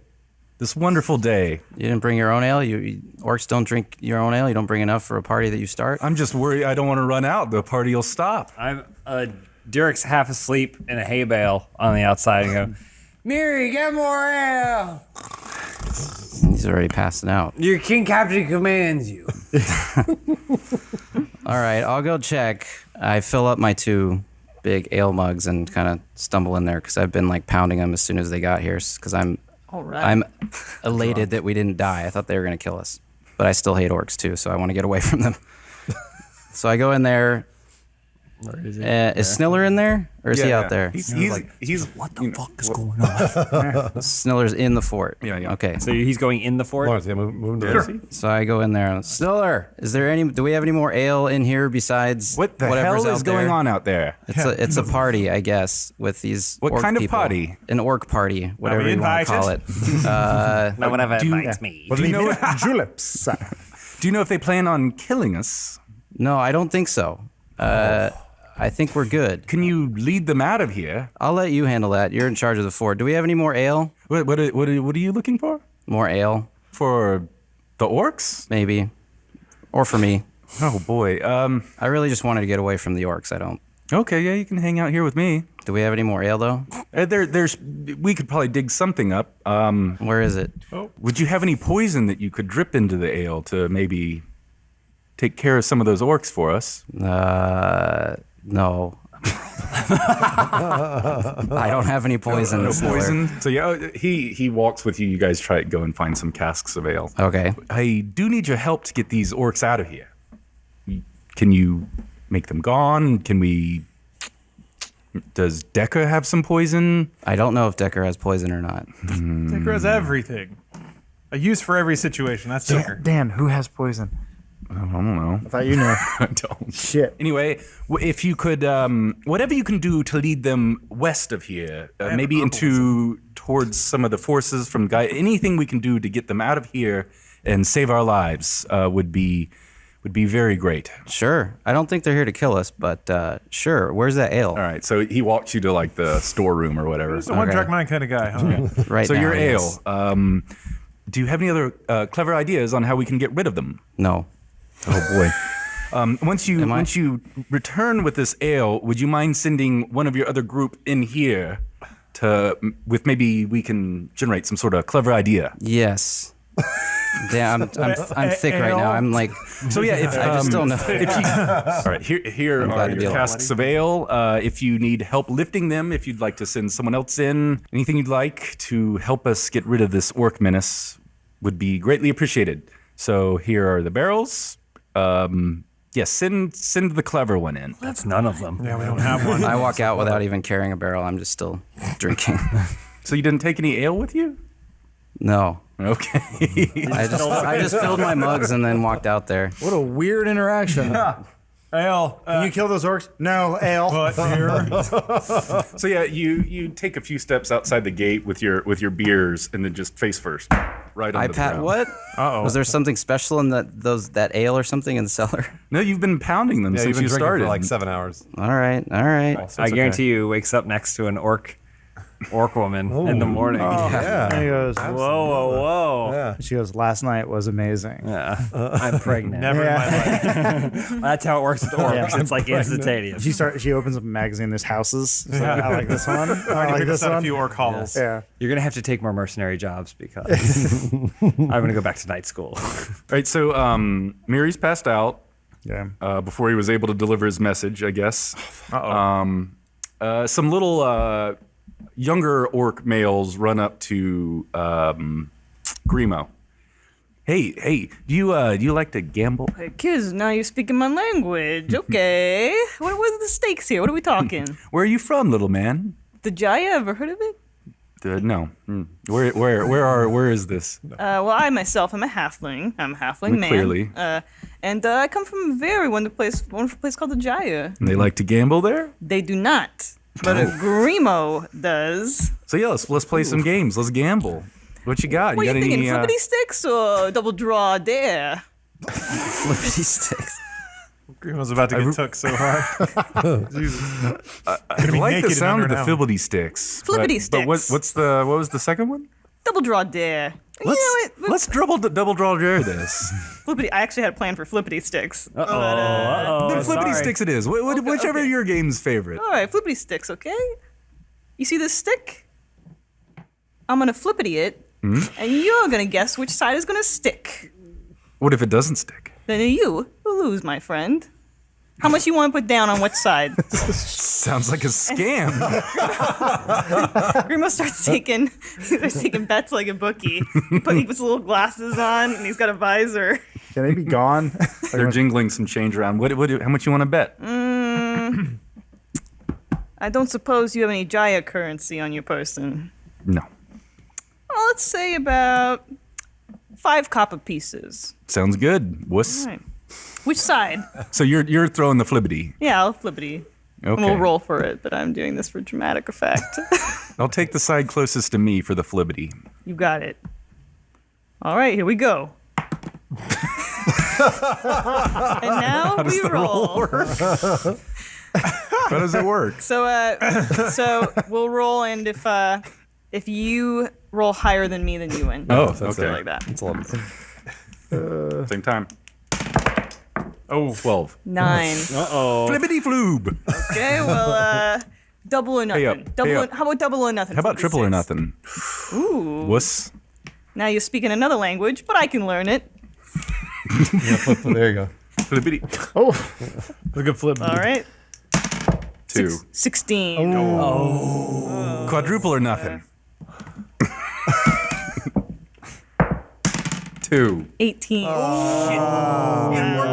this wonderful day. You didn't bring your own ale? Orcs don't drink your own ale? You don't bring enough for a party that you start? I'm just worried I don't want to run out. The party will stop. I'm Derek's half asleep in a hay bale on the outside and go, Miri, get more ale. He's already passing out. Your king captain commands you. All right, I'll go check. I fill up my 2 big ale mugs and kind of stumble in there because I've been like pounding them as soon as they got here because I'm elated that we didn't die. I thought they were going to kill us. But I still hate orcs too, so I want to get away from them. So I go in there. Where is he? Is Sniller in there? Or is he out there? He's What the fuck is going on? Sniller's in the fort. Yeah. Okay. So he's going in the fort? Lawrence, yeah, move him to the So I go in there. Sniller, do we have any more ale in here besides What the whatever's hell is out going there? on out there? It's a party, I guess, with these What orc kind of people. party? An orc party, whatever we you want to invited? call it. No one ever invites me. Do you know? juleps. Do you know if they plan on killing us? No, I don't think so. I think we're good. Can you lead them out of here? I'll let you handle that. You're in charge of the fort. Do we have any more ale? What are you looking for? More ale, For the orcs? maybe. Or for me. Oh boy. I really just wanted to get away from the orcs. I don't. Okay, yeah, you can hang out here with me. Do we have any more ale, though? We could probably dig something up. Where is it? Would you have any poison that you could drip into the ale to maybe take care of some of those orcs for us? No. I don't have any poison. No Sniller. poison. So yeah, he walks with you. You guys try to go and find some casks of ale. Okay. I do need your help to get these orcs out of here. Can you make them gone? Does Decker have some poison? I don't know if Decker has poison or not. Decker has everything. A use for every situation. That's Decker. Dan, who has poison? I don't know. I thought you knew. I don't. Shit. Anyway, if you could, whatever you can do to lead them west of here, maybe towards some of the forces from Guy, anything we can do to get them out of here and save our lives would be very great. Sure. I don't think they're here to kill us, but sure. Where's that ale? All right, so he walks you to like the storeroom or whatever. He's a one-track mind kind of guy, huh? Right So now, your yes. ale. Do you have any other clever ideas on how we can get rid of them? No. Oh boy. Once you return with this ale, would you mind sending one of your other group in here with maybe we can generate some sort of clever idea? Yes. Damn, I'm thick right now. I'm like, So yeah, if I just don't know. all right, here glad are to be your alive. casks of ale. If you need help lifting them, if you'd like to send someone else in, anything you'd like to help us get rid of this orc menace would be greatly appreciated. So here are the barrels. Yes, send the clever one in. That's none of them. Yeah, we don't have one. I walk out without even carrying a barrel. I'm just still drinking. So you didn't take any ale with you? No. Okay. I just filled my mugs and then walked out there. What a weird interaction. Ale. Can you kill those orcs? No, ale. But here. So yeah, you take a few steps outside the gate with your beers and then just face first, right on the ground. What? Uh-oh. Was there something special in that ale or something in the cellar? No, you've been pounding them Yeah, since you've been you drinking started. for like 7 hours. All right. I guarantee you wakes up next to an orc woman in the morning. Yeah. And he goes, Whoa. Yeah. she goes, last night was amazing. Yeah. I'm pregnant. Never in my life. That's how it works with orcs. Yeah. It's like instantaneous. She opens up a magazine. There's houses. So I like this one. I like Pick this us out a one. few orc hovels. Yeah. You're going to have to take more mercenary jobs because I'm going to go back to night school. All right, so Miri's passed out Yeah. before he was able to deliver his message, I guess. Uh-oh. Some little younger orc males run up to Grimo. Hey, do you like to gamble? Hey, kids, now you're speaking my language. Okay. What are the stakes here? What are we talking? Where are you from, little man? The Jaya, ever heard of it? No. Where is this? Well, I myself am a halfling. I'm a halfling man. Clearly. And I come from a very wonderful place called the Jaya. And they like to gamble there? They do not. But Grimo does. So yeah, let's play some games. Let's gamble. What you got? What You are you got thinking, any? flippity sticks or double draw dare? Flippity sticks. Grimo's about to get took so hard. Jesus. I be like the naked in sound of under the an hour. flippity sticks. Flippity But what sticks. was the second one? Double draw dare. You know what? Let's double draw dare this. Flippity. I actually had a plan for flippity sticks. Then flippity sticks it is. Whichever okay. your game's favorite. All right, flippity sticks, okay? You see this stick? I'm gonna flippity it, and you're gonna guess which side is gonna stick. What if it doesn't stick? Then you will lose, my friend. How much you want to put down on which side? Sounds like a scam. Grimo starts taking bets like a bookie. He puts little glasses on, and he's got a visor. Can they be gone? They're jingling some change around. How much you want to bet? I don't suppose you have any Jaya currency on your person. No. Well, let's say about 5 copper pieces. Sounds good. Wuss. All right. Which side? So you're throwing the flippity. Yeah, I'll flippity. And Okay. we'll roll for it, but I'm doing this for dramatic effect. I'll take the side closest to me for the flippity. You got it. All right, here we go. And now we roll. How does it work? So we'll roll, and if you roll higher than me, then you win. Oh, Something okay. like that. It's a lot. Same time. Oh, 12. 9. Flippity floob. Okay, well, double or nothing. up, Double. up. How about double or nothing? How about Flippity triple or sticks. nothing? Ooh. Wuss. Now you're speaking another language, but I can learn it. There you go. Flippity. a good flip. All right. 2. 16. Quadruple or nothing. 2. 18. Work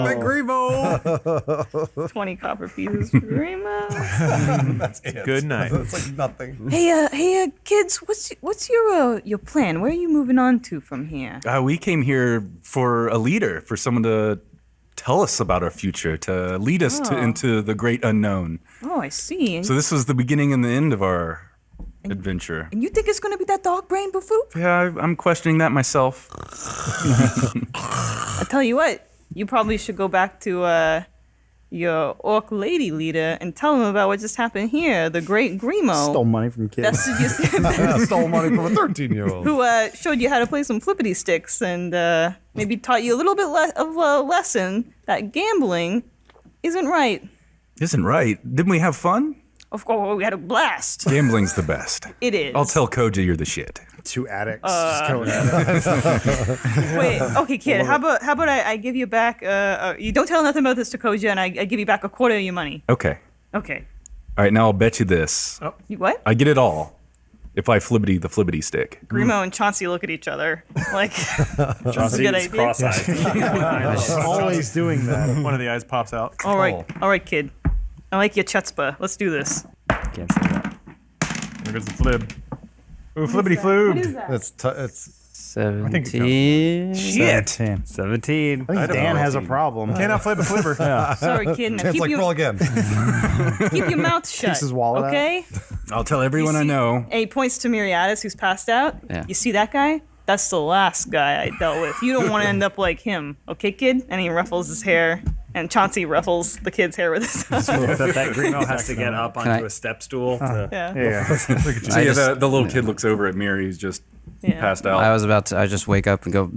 by Grimo. 20 copper pieces for Grimo. Good night. That's like nothing. Hey, kids, what's your plan? Where are you moving on to from here? We came here for a leader, for someone to tell us about our future, to lead us into the great unknown. Oh, I see. And, So this was the beginning and the end of our adventure. and you think it's gonna be that dog brain buffoop? Yeah, I'm questioning that myself. I tell you what, you probably should go back to your orc lady leader and tell him about what just happened here. The great Grimo. Stole money from kids. That's Stole money from a 13-year-old. who showed you how to play some flippity sticks and maybe taught you a little bit of a lesson that gambling isn't right. Isn't right. Didn't we have fun? Of course, we had a blast. Gambling's the best. It is. I'll tell Koja you're the shit. 2 addicts just going at it. Wait, okay, kid. How about I give you back? You don't tell nothing about this to Koja, and I give you back a quarter of your money. Okay. Okay. All right, now I'll bet you this. You what? I get it all if I flippity the flippity stick. Grimo and Chauncey look at each other like, this is a good idea. cross-eyed. Always doing that. One of the eyes pops out. All right, kid. I like your chutzpah. Let's do this. Can't say that. There goes the flip. Ooh, flippity floob. that? It's 17. Shit. 17. I think Dan has a problem. Cannot flip a flipper. Sorry, kid. Now it's like roll again. keep your mouth shut. his wallet out. Okay? I'll tell everyone I know. And he points to Miriadis, who's passed out. Yeah. You see that guy? That's the last guy I dealt with. You don't want to end up like him. Okay, kid? And he ruffles his hair. And Chauncey ruffles the kid's hair with his that Grimo has to get up onto I- a step stool. To, Yeah. Yeah. So I yeah, just- the little kid looks over at Miri, who's just Yeah. passed out. I just wake up and go,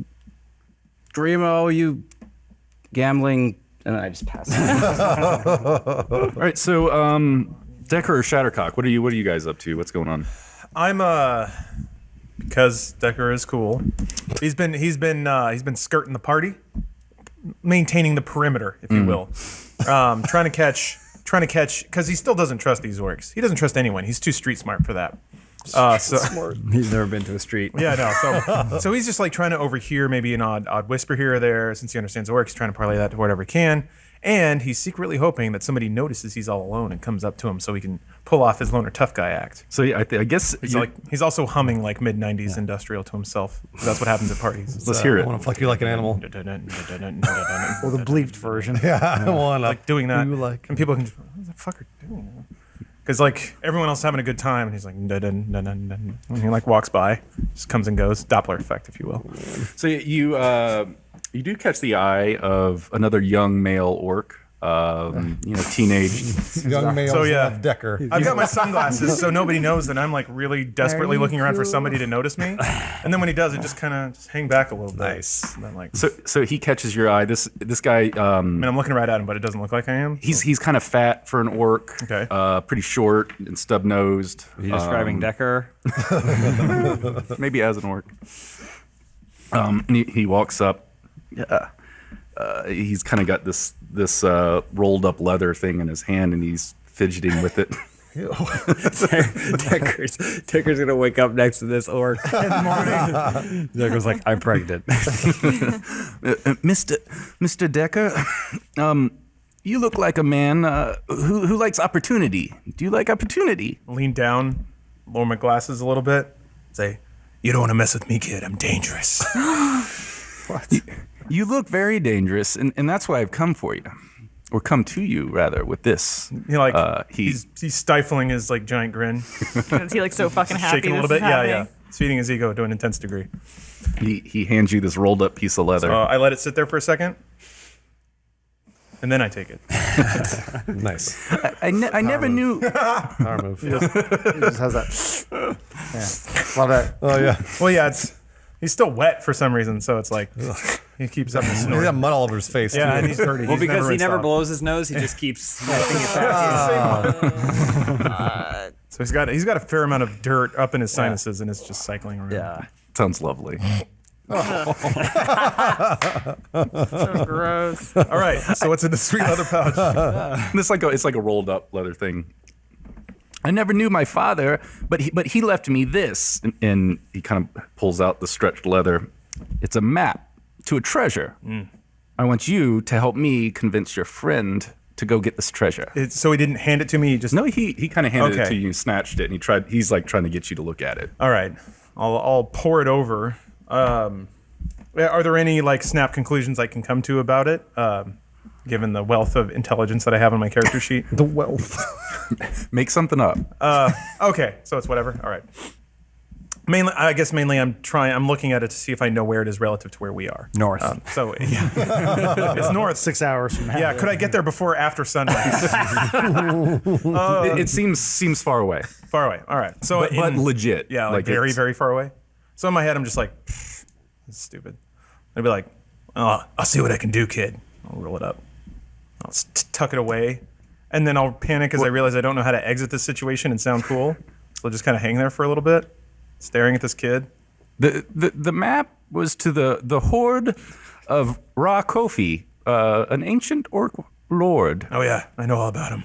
Grimo, you gambling. And then I just pass out. All right, so Decker or Shattercock, what are you guys up to? What's going on? I'm because Decker is cool. He's been skirting the party, maintaining the perimeter, if you will. Trying to catch because he still doesn't trust these orcs. He doesn't trust anyone. He's too street smart for that. So He's never been to a street. yeah, no. So he's just like trying to overhear maybe an odd whisper here or there. Since he understands the work, he's trying to parlay that to whatever he can. And he's secretly hoping that somebody notices he's all alone and comes up to him so he can pull off his loner tough guy act. So yeah, I guess He's also humming like mid '90s industrial to himself. That's what happens at parties. let's hear I it. want to fuck you like an animal. Or the bleeped version. Yeah, I want to Like doing that, You like. and people can just, what the fuck are you doing? Because like everyone else is having a good time, and he's like, dun, dun, dun, dun, dun. And he like walks by, just comes and goes, Doppler effect, if you will. So you do catch the eye of another young male orc. Teenage. young males So, yeah. love Decker. I've got my sunglasses, so nobody knows that I'm like really desperately looking around for somebody to notice me. And then when he does, it just kind of just hang back a little bit. Nice. And then, like, So he catches your eye. This guy. I mean, I'm looking right at him, but it doesn't look like I am. He's kind of fat for an orc. Okay. Pretty short and stub nosed. Are you describing Decker? Maybe as an orc. And he walks up. He's kind of got this rolled up leather thing in his hand, and he's fidgeting with it. Decker's gonna wake up next to this orc in the morning. Decker's like, I'm pregnant. Mr. Decker, you look like a man who likes opportunity. Do you like opportunity? Lean down, lower my glasses a little bit, say, "You don't want to mess with me, kid. I'm dangerous." You look very dangerous, and that's why I've come for you. Or come to you, rather, with this. He's stifling his like giant grin, Is he like so fucking happy? shaking a little this bit. is Yeah, happening? yeah. He's feeding his ego to an intense degree. He hands you this rolled up piece of leather. I let it sit there for a second, and then I take it. Nice. I never knew. Power move. He just has that. Yeah. Love that. Oh yeah. Well, yeah, he's still wet for some reason, so it's like he keeps up his He's snort. got mud all over his face. Yeah, too. and he's dirty. Well, He's because he rinsed never off. blows his nose, he just keeps sniping it back. So he's got a fair amount of dirt up in his sinuses, and it's just cycling around. Yeah. Sounds lovely. So gross. All right. So what's in the sweet leather pouch? It's like a rolled up leather thing. I never knew my father, but he left me this, and he kind of pulls out the stretched leather. It's a map to a treasure. I want you to help me convince your friend to go get this treasure. So he didn't hand it to me. He just No, he kind of handed it Okay. to you, snatched it, and he's like trying to get you to look at it. All right. I'll pour it over. Are there any like snap conclusions I can come to about it? Given the wealth of intelligence that I have on my character sheet. The wealth. Make something up. Okay, so it's whatever. All right. Mainly, I'm looking at it to see if I know where it is relative to where we are. North. So yeah, it's north. 6 hours from now. Yeah, could I get there before or after sunrise? It seems far away, Far away. All right. So but legit. Yeah, like very, it's- very far away. So in my head, I'm just like, "Pfft, that's stupid. I'd be like, oh, I'll see what I can do, kid. I'll roll it up. I'll tuck it away. And then I'll panic as I realize I don't know how to exit this situation and sound cool. So I'll just kind of hang there for a little bit, staring at this kid. The map was to the horde of Ra Kofi, an ancient orc lord. Oh, yeah, I know all about him.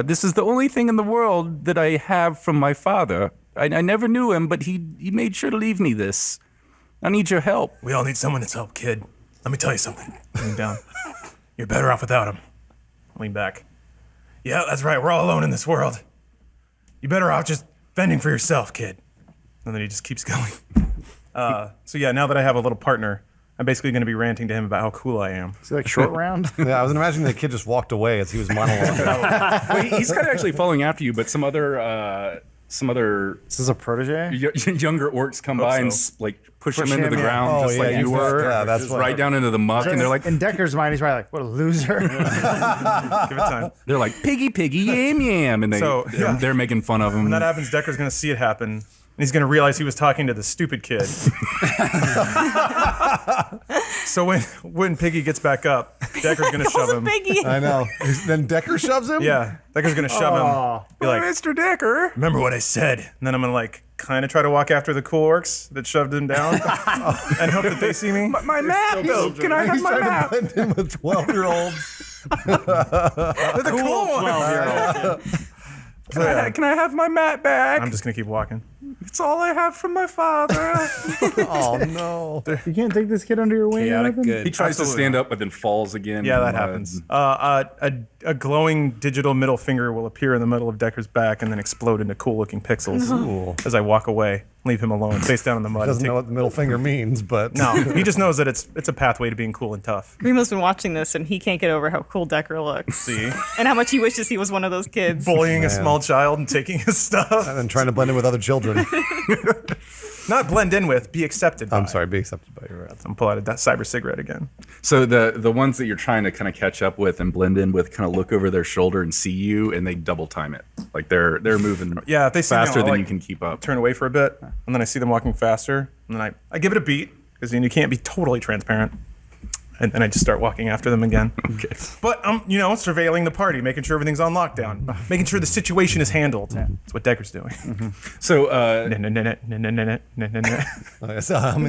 This is the only thing in the world that I have from my father. I never knew him, but he made sure to leave me this. I need your help. We all need someone that's help, kid. Let me tell you something. Lean down. You're better off without him. Lean back. Yeah, that's right. We're all alone in this world. You're better off just fending for yourself, kid. And then he just keeps going. So yeah, now that I have a little partner, I'm basically going to be ranting to him about how cool I am. Is it like short round? Yeah, I was imagining the kid just walked away as he was monologuing. Well, he's kind of actually following after you, but some other This is a protege? younger orcs come by and so. like push him Push into him, the yeah. ground, Oh, just yeah, like you you were. fucked. Yeah, that's just what- right down into the muck, and they're like, In Decker's mind, he's probably like, what a loser. Give it time. they're like piggy, piggy, yam, yam, and they're making fun of him. When that happens, Decker's going to see it happen. And he's going to realize he was talking to the stupid kid. So when Piggy gets back up, Decker's going to shove him. Piggy. I know. Then Decker shoves him? Yeah, Decker's going to shove him. Be like, Mr. Decker. remember what I said? And then I'm going to like kind of try to walk after the cool orcs that shoved him down and hope that they see me. My map. Can I have He's my trying map? to blend in with 12-year-olds. They're the cool one. Can I have my mat back? I'm just gonna keep walking. It's all I have from my father. Oh no. You can't take this kid under your wing. Chaotic Jonathan? good. He tries to stand up, but then falls again. Yeah, that in the mud. happens. A glowing digital middle finger will appear in the middle of Decker's back and then explode into cool-looking pixels as I walk away. Leave him alone, face down in the mud. Doesn't know what the middle finger means, but No, he just knows that it's a pathway to being cool and tough. Grimo's been watching this, and he can't get over how cool Decker looks. See, And how much he wishes he was one of those kids. bullying a small child and taking his stuff. and then trying to blend in with other children. Not blend in with, be accepted by. I'm sorry, be accepted by your I'm pulling out that cyber cigarette again. So the ones that you're trying to kind of catch up with and blend in with kind of look over their shoulder and see you, and they double time it. Like they're moving Yeah, if they see me, faster I'll, than like, you can keep up. Turn away for a bit, and then I see them walking faster, and then I give it a beat because you can't be totally transparent. And then I just start walking after them again. Okay. But surveilling the party, making sure everything's on lockdown, making sure the situation is handled. That's what Decker's doing. So humming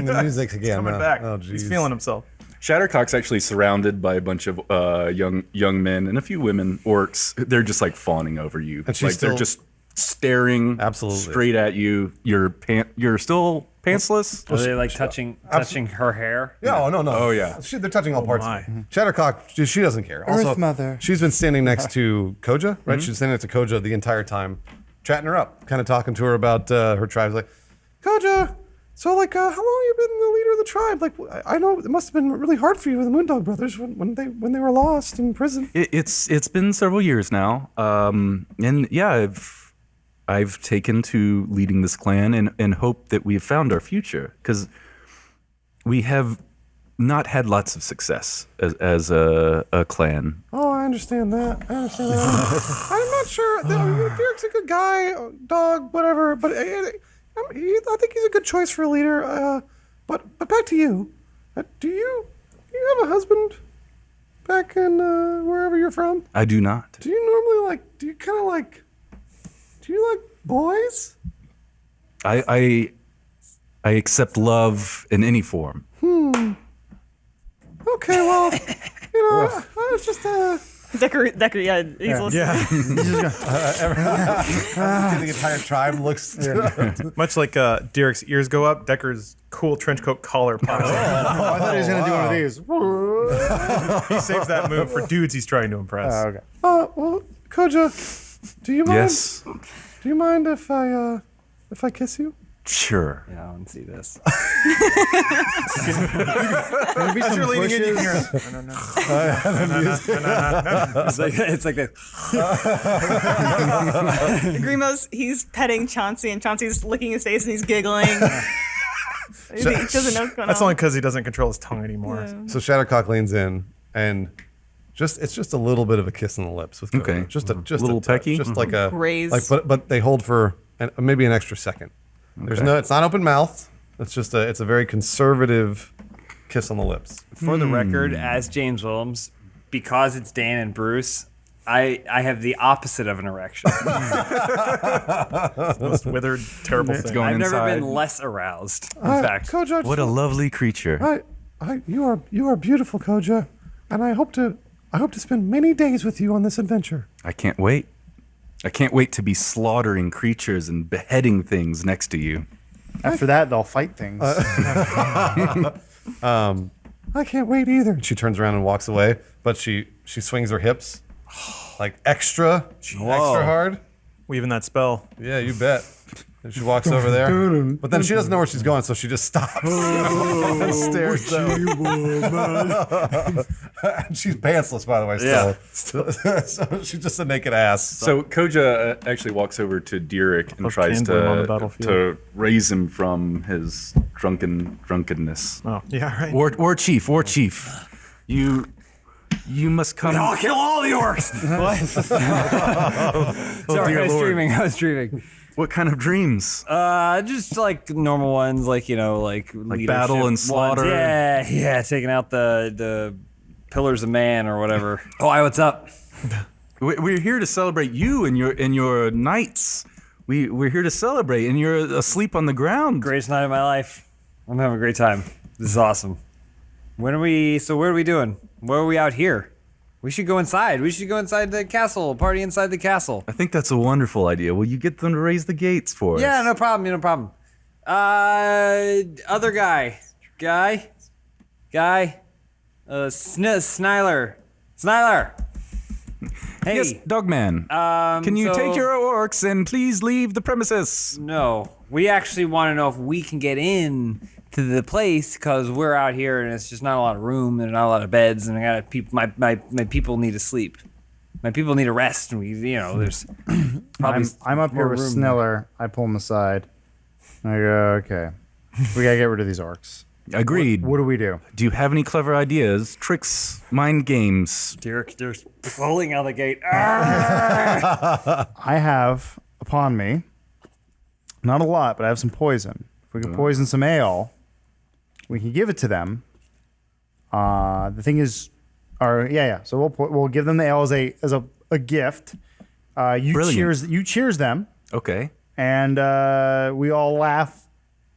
the music again. Coming back. Oh, He's geez. feeling himself. Shattercock's actually surrounded by a bunch of young men and a few women orcs. They're just like fawning over you. And she's Like they're still- just staring Absolutely. straight at you. You're still pantsless. Are they like touching her hair? Yeah, oh, no. Oh, yeah. They're touching all parts. my. of it. Shattercock, she doesn't care. Also, Mother. she's been standing next to Koja, right? She's standing next to Koja the entire time, chatting her up, kind of talking to her about her tribe. Like, Koja, so like, how long have you been the leader of the tribe? Like, I know it must have been really hard for you with the Moondog brothers when they were lost in prison. It's been several years now, and yeah, I've taken to leading this clan and hope that we have found our future, because we have not had lots of success as a clan. Oh, I understand that. I'm not sure. Derek's a good guy, dog, whatever. But I think he's a good choice for a leader. But back to you. Do you have a husband back in wherever you're from? I do not. Do you normally do you like boys? I accept love in any form. Okay, well, I was just Decker, yeah, he's listening. the entire tribe looks. Much like Derek's ears go up, Decker's cool trench coat collar pops up. I thought he was gonna do one of these. He saves that move for dudes he's trying to impress. Okay. Well, Koja, do you mind? Yes, Do you mind if I kiss you? sure. Yeah, I want to see this. Maybe As some you're leaning in, you can bushes. hear him. It's like this. Grimo's, he's petting Chauncey, and Chauncey's licking his face and he's giggling. He doesn't know what's going That's on. only because he doesn't control his tongue anymore. Yeah. So Shattercock leans in and it's just a little bit of a kiss on the lips with Koja. Okay. Just a Little touch, pecky? just like a Graze. but they hold for maybe an extra second. There's no, it's not open mouth. It's just it's a very conservative kiss on the lips. For the record, as James Williams, because it's Dan and Bruce, I have the opposite of an erection. Most withered, terrible thing. going I've never inside. been less aroused. In fact, Koja, What a lovely creature. you are beautiful, Koja, and I hope to spend many days with you on this adventure. I can't wait. I can't wait to be slaughtering creatures and beheading things next to you. After that, they'll fight things. I can't wait either. And she turns around and walks away, but she swings her hips like extra hard. Weaving that spell. Yeah, you bet. And she walks over there, but then she doesn't know where she's going, so she just stops and stares down. And she's pantsless, by the way. Still, so she's just a naked ass. So Koja actually walks over to Derek and Love tries Candler on the to battlefield. raise him from his drunkenness. Oh, yeah, right. War chief, you must come. I'll kill all the orcs. Sorry, dear I was Lord. dreaming. I was dreaming. What kind of dreams? Just like normal ones, like like battle and leadership slaughter? ones. Yeah, taking out the pillars of man or whatever. Oh, what's up? We're here to celebrate you and your knights. We're here to celebrate, and you're asleep on the ground. Greatest night of my life. I'm having a great time. This is awesome. So what are we doing? Why are we out here? We should go inside. We should go inside the castle. Party inside the castle. I think that's a wonderful idea. Will you get them to raise the gates for us? Yeah, no problem. No problem. Other guy. Snyler. Hey. Yes, Dogman. Can you take your orcs and please leave the premises? No, we actually want to know if we can get in to the place because we're out here and it's just not a lot of room and not a lot of beds and I got my people need to sleep. My people need to rest and there's probably I'm up here more with room. Sniller. I pull him aside. I go, okay, we gotta get rid of these orcs. Agreed. What do we do? Do you have any clever ideas, tricks, mind games? Derek, they're pulling out the gate. I have upon me, not a lot, but I have some poison. If we can poison some ale, we can give it to them. The thing is, So we'll give them the ale as a gift. You cheers them, Okay. and we all laugh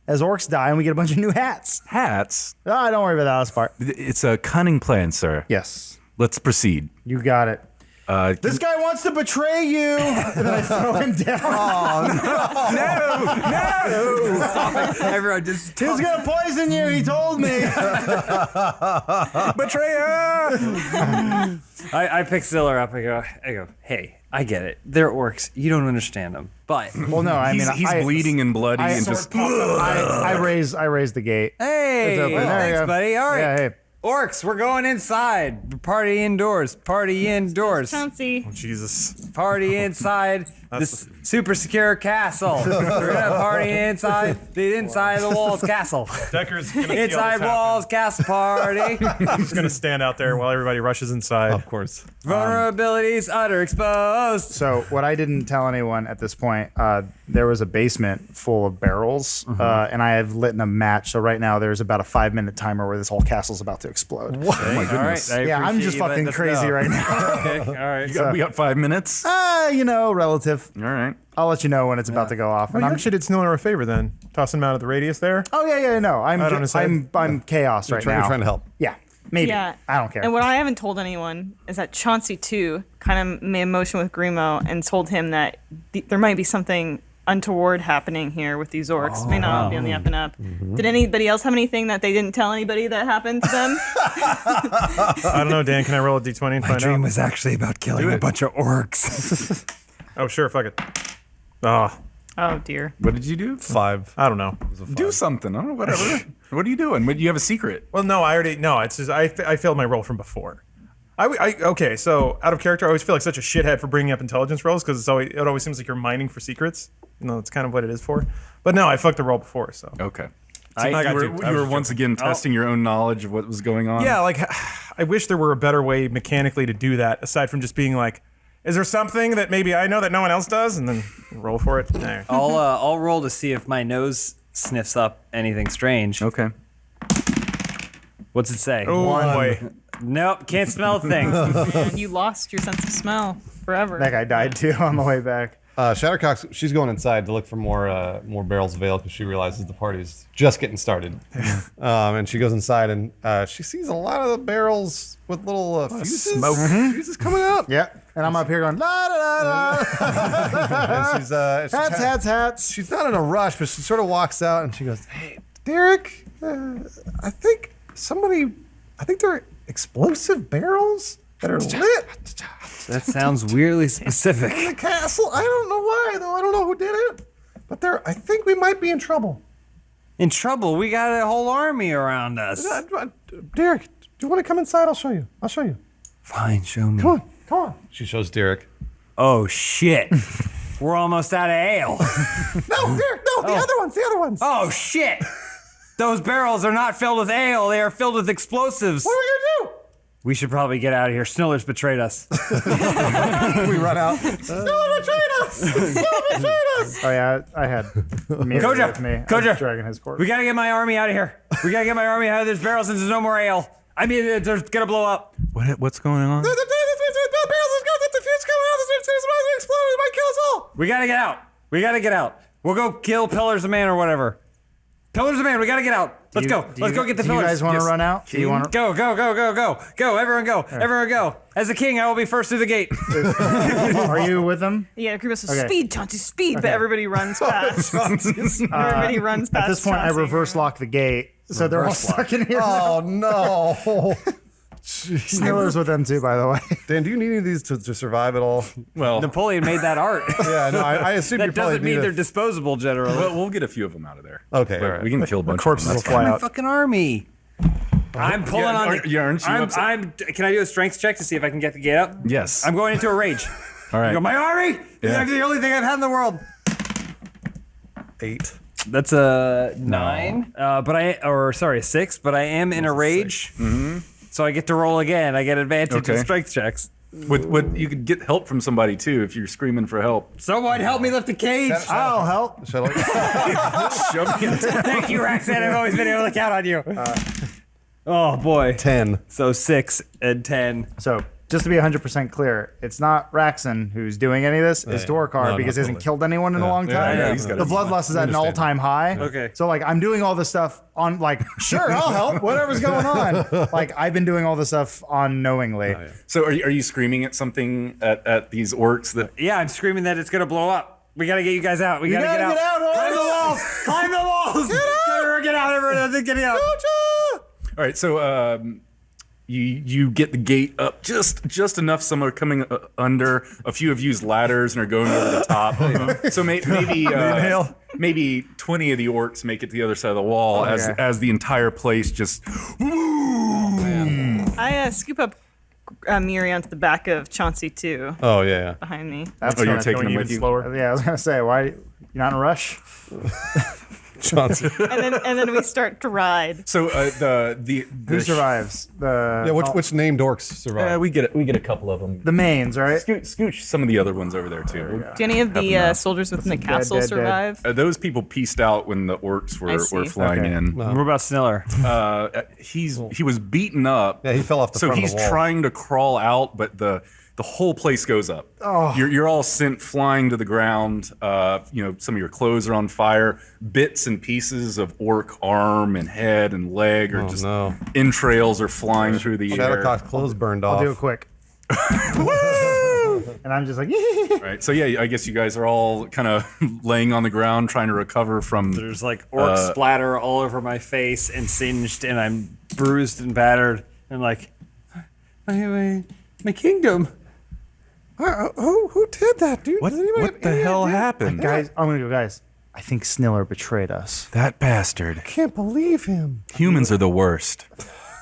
as orcs die, and we get a bunch of new hats. Hats? Ah, don't worry about that last part. It's a cunning plan, sir. Yes, Let's proceed. you got it. This guy wants to betray you, and then I throw him down. Everyone just He's gonna poison you. He told me. Betrayer! I pick Ziller up. I go, hey, I get it. They're orcs. You don't understand them. But Well, no, I He's mean, he's bleeding and bloody I and just. raise the gate. hey, It's open. There you thanks, go. buddy. All right. Yeah, hey. Orcs, we're going inside. Party indoors. Party indoors. Chauncey. Jesus. Party inside the super secure castle. We're gonna party inside the walls castle. Decker's gonna see all Inside this walls castle party. happen. He's gonna stand out there while everybody rushes inside. Of course. Vulnerabilities underexposed. So what I didn't tell anyone at this point, there was a basement full of barrels, and I have lit a match. So right now there's about a 5-minute timer where this whole castle's about to explode. Oh my goodness. All right. I Yeah, I'm appreciate just you letting fucking us crazy know. right now. Okay. All right. We got 5 minutes. Relative. All right. I'll let you know when it's about to go off. Well, you actually did Sniller a favor then. Tossing him out of the radius there. Oh yeah, no. I'm Out on his head? I'm chaos right now. Trying to help. Yeah, maybe. Yeah. I don't care. And what I haven't told anyone is that Chauncey too kind of made a motion with Grimo and told him that there might be something untoward happening here with these orcs. May not all be on the up and up. Did anybody else have anything that they didn't tell anybody that happened to them? I don't know, Dan. Can I roll a d20 and find out? was actually about killing a bunch of orcs. Oh, sure. Fuck it. Oh, Oh dear. What did you do? 5. I don't know. Do something. I don't know, whatever. What are you doing? You have a secret. Well, no, it's just I failed my roll from before. Okay, so out of character, I always feel like such a shithead for bringing up intelligence rolls because it always seems like you're mining for secrets. No, that's kind of what it is for. But no, I fucked the roll before, so. Okay. I got You you. I were was once again testing your own knowledge of what was going on. Yeah, like I wish there were a better way mechanically to do that aside from just being like, is there something that maybe I know that no one else does, and then roll for it. Nah. I'll roll to see if my nose sniffs up anything strange. Okay. What's it say? Oh boy. Nope, can't smell a thing. And you lost your sense of smell forever. that guy died too on the way back. Shattercock's, she's going inside to look for more barrels of ale because she realizes the party's just getting started. And she goes inside and she sees a lot of the barrels with little fuses. smoke. Fuses coming up. Yeah, and I'm up here going la da da da. And she's Hats. she's not in a rush, but she sort of walks out and she goes, "Hey, Derek, I think they're explosive barrels that are lit That sounds weirdly specific. in the castle. I don't know why though. I don't know who did it, but I think we might be in trouble. In trouble? We got a whole army around us. Derek, do you want to come inside? I'll show you. Fine, show me. Come on. She shows Derek. Oh shit. We're almost out of ale. No, Derek, no, the other ones. Oh shit. Those barrels are not filled with ale. They are filled with explosives. What are we gonna do? We should probably get out of here. Sniller's betrayed us. We run out. Oh yeah, I had Mira Koja, with me. I was Koja. dragging his corpse. We gotta get my army out of here. We gotta get my army out of these barrels and there's no more ale. I mean, they're gonna blow up. What's going on? We gotta get out. We'll go kill Pillars of Man or whatever. Pillars of Man, we gotta get out. Let's go. Let's go get the Do you pillars. guys want to run out? Do you want to? Go, go, go, go, go. Go, everyone go. Everyone go. As a king, I will be first through the gate. Are you with them? Yeah, Grimo says, Okay. speed, Chauncey, speed, but everybody runs past. Everybody runs past At this point, I Chauncey. reverse lock the gate, so they're all stuck in here. Oh no. Sniller's with them too, by the way. Dan, do you need any of these to survive at all? Well, Napoleon made that art. Yeah, no, I assume you That probably doesn't mean need they're a... disposable, generally. we'll get a few of them out of there. Okay, But all right. we can kill a bunch corpses of will them. fly That's out. Fucking army. I'm pulling on. aren't you upset? Can I do a strength check to see if I can get the gate up? Yes. I'm going into a rage. All right. I go, my army is Yeah. actually the only thing I've had in the world. 8. That's a 9. A 6. But I am in a rage. Mm-hmm. So I get to roll again. I get advantage in Okay. strength checks. What you could get help from somebody too if you're screaming for help. Someone help me lift the cage. I'll help. Shall I? Shove me in. Thank you, Roxanne. I've always been able to count on you. Oh boy. 10. So 6 and 10. So, just to be 100% clear, it's not Raxon who's doing any of this. It's Dorkar No, because he not hasn't totally. killed anyone in a long time. yeah, he's got the his- bloodlust is at an understand. all-time high. Okay. So, like, I'm doing all this stuff on, like, sure, I'll help. Whatever's going on. Like, I've been doing all this stuff unknowingly. So are you screaming at something at these orcs that? Yeah, I'm screaming that it's gonna blow up. We gotta get you guys out. We gotta gotta get out. get out, Climb the Horse! walls. Climb the walls. Everyone get out. Everyone get out. All right, so you get the gate up just enough. Some are coming under. A few have used ladders and are going over the top. So maybe 20 of the orcs make it to the other side of the wall as the entire place just. I scoop up Miri onto the back of Chauncey too, Oh, yeah. behind me. That's Oh, you're gonna taking Going them even with you. slower. Yeah, I was going to say, why? You're not in a rush? Johnson. And then we start to ride. So Who survives? The Yeah, which named orcs survive? we get a couple of them. the mains, right? Scooch some of the other ones over there too. Do any of the soldiers within the castle dead. survive? Those people pieced out when the orcs I see. were flying Okay. in. What about Sniller? He was beaten up. Yeah, he fell off the So front of he's the wall. trying to crawl out, but the whole place goes up. Oh. You're all sent flying to the ground. Some of your clothes are on fire. Bits and pieces of orc arm and head and leg are just no. entrails are flying through the air. Shadowcock's clothes burned off. I'll do it quick. And I'm just like, Right. So yeah, I guess you guys are all kind of laying on the ground trying to recover from. There's like orc splatter all over my face and singed, and I'm bruised and battered. And like, my kingdom. Who did that, dude? What the hell happened? guys, I'm going to go, guys. I think Sniller betrayed us. That bastard. Can't believe him. Humans are the worst.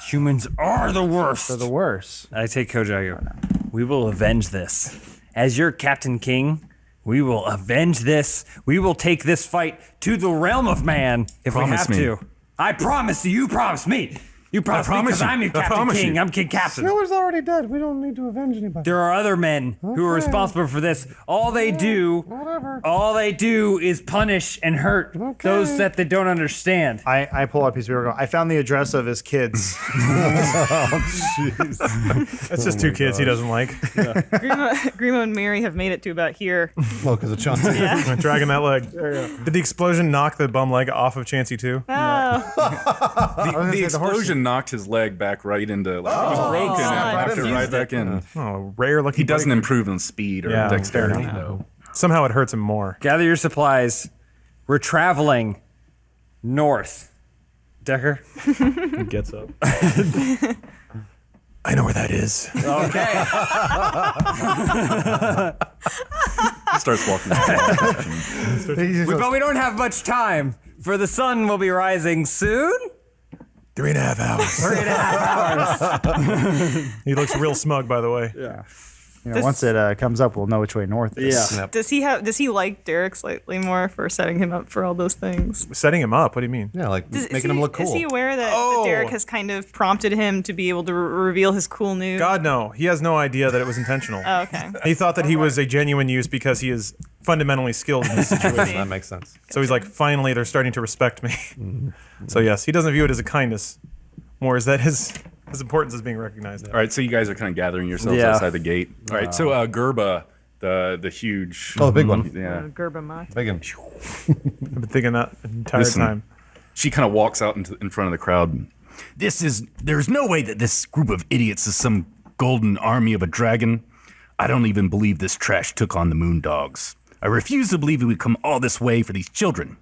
Humans are the worst. They're the worst. I take Kojago. We will avenge this. As your Captain King, we will avenge this. We will take this fight to the realm of man if Promise we have me. to. I promise you. You promise me. You promise me promise because you. I'm your I Captain promise King. you. I'm King Captain. Sniller's already dead. We don't need to avenge anybody. There are other men who are responsible for this. All they do is punish and hurt those that they don't understand. I pull out a piece of paper and go, I found the address of his kids. That's just two kids he doesn't like. Grimo and Miri have made it to about here. Well, because of Chauncey. Dragging that leg. Did the explosion knock the bum leg off of Chansey too? Oh, The explosion knocked his leg back right into like he was broken God. and knocked it right back in. Oh, rare lucky. He doesn't break. improve in speed or Yeah, dexterity fair though. Somehow it hurts him more. Gather your supplies. We're traveling north. Decker? He gets up. I know where that is. Okay. He starts walking. But we don't have much time, for the sun will be rising soon. 3.5 hours. 3.5 hours. He looks real smug, by the way. Yeah. Once it comes up, we'll know which way north is. Yeah. does he like Derek slightly more for setting him up for all those things? Setting him up. What do you mean? Yeah, like Is making he, him look cool. Is he aware that Derek has kind of prompted him to be able to reveal his cool news? God, no. He has no idea that it was intentional. Oh, okay. He thought that he was a genuine use because he is fundamentally skilled in this situation. That makes sense. So he's like, finally, they're starting to respect me. So yes, he doesn't view it as a kindness. More is that his importance is being recognized. All right, so you guys are kind of gathering yourselves Yeah. outside the gate. All right, so Gerba, the huge. Oh, the big one. Yeah. Gerba Mach. Big one. I've been thinking that the entire Listen. time. She kind of walks out in front of the crowd. There's no way that this group of idiots is some golden army of a dragon. I don't even believe this trash took on the moon dogs. I refuse to believe we would come all this way for these children.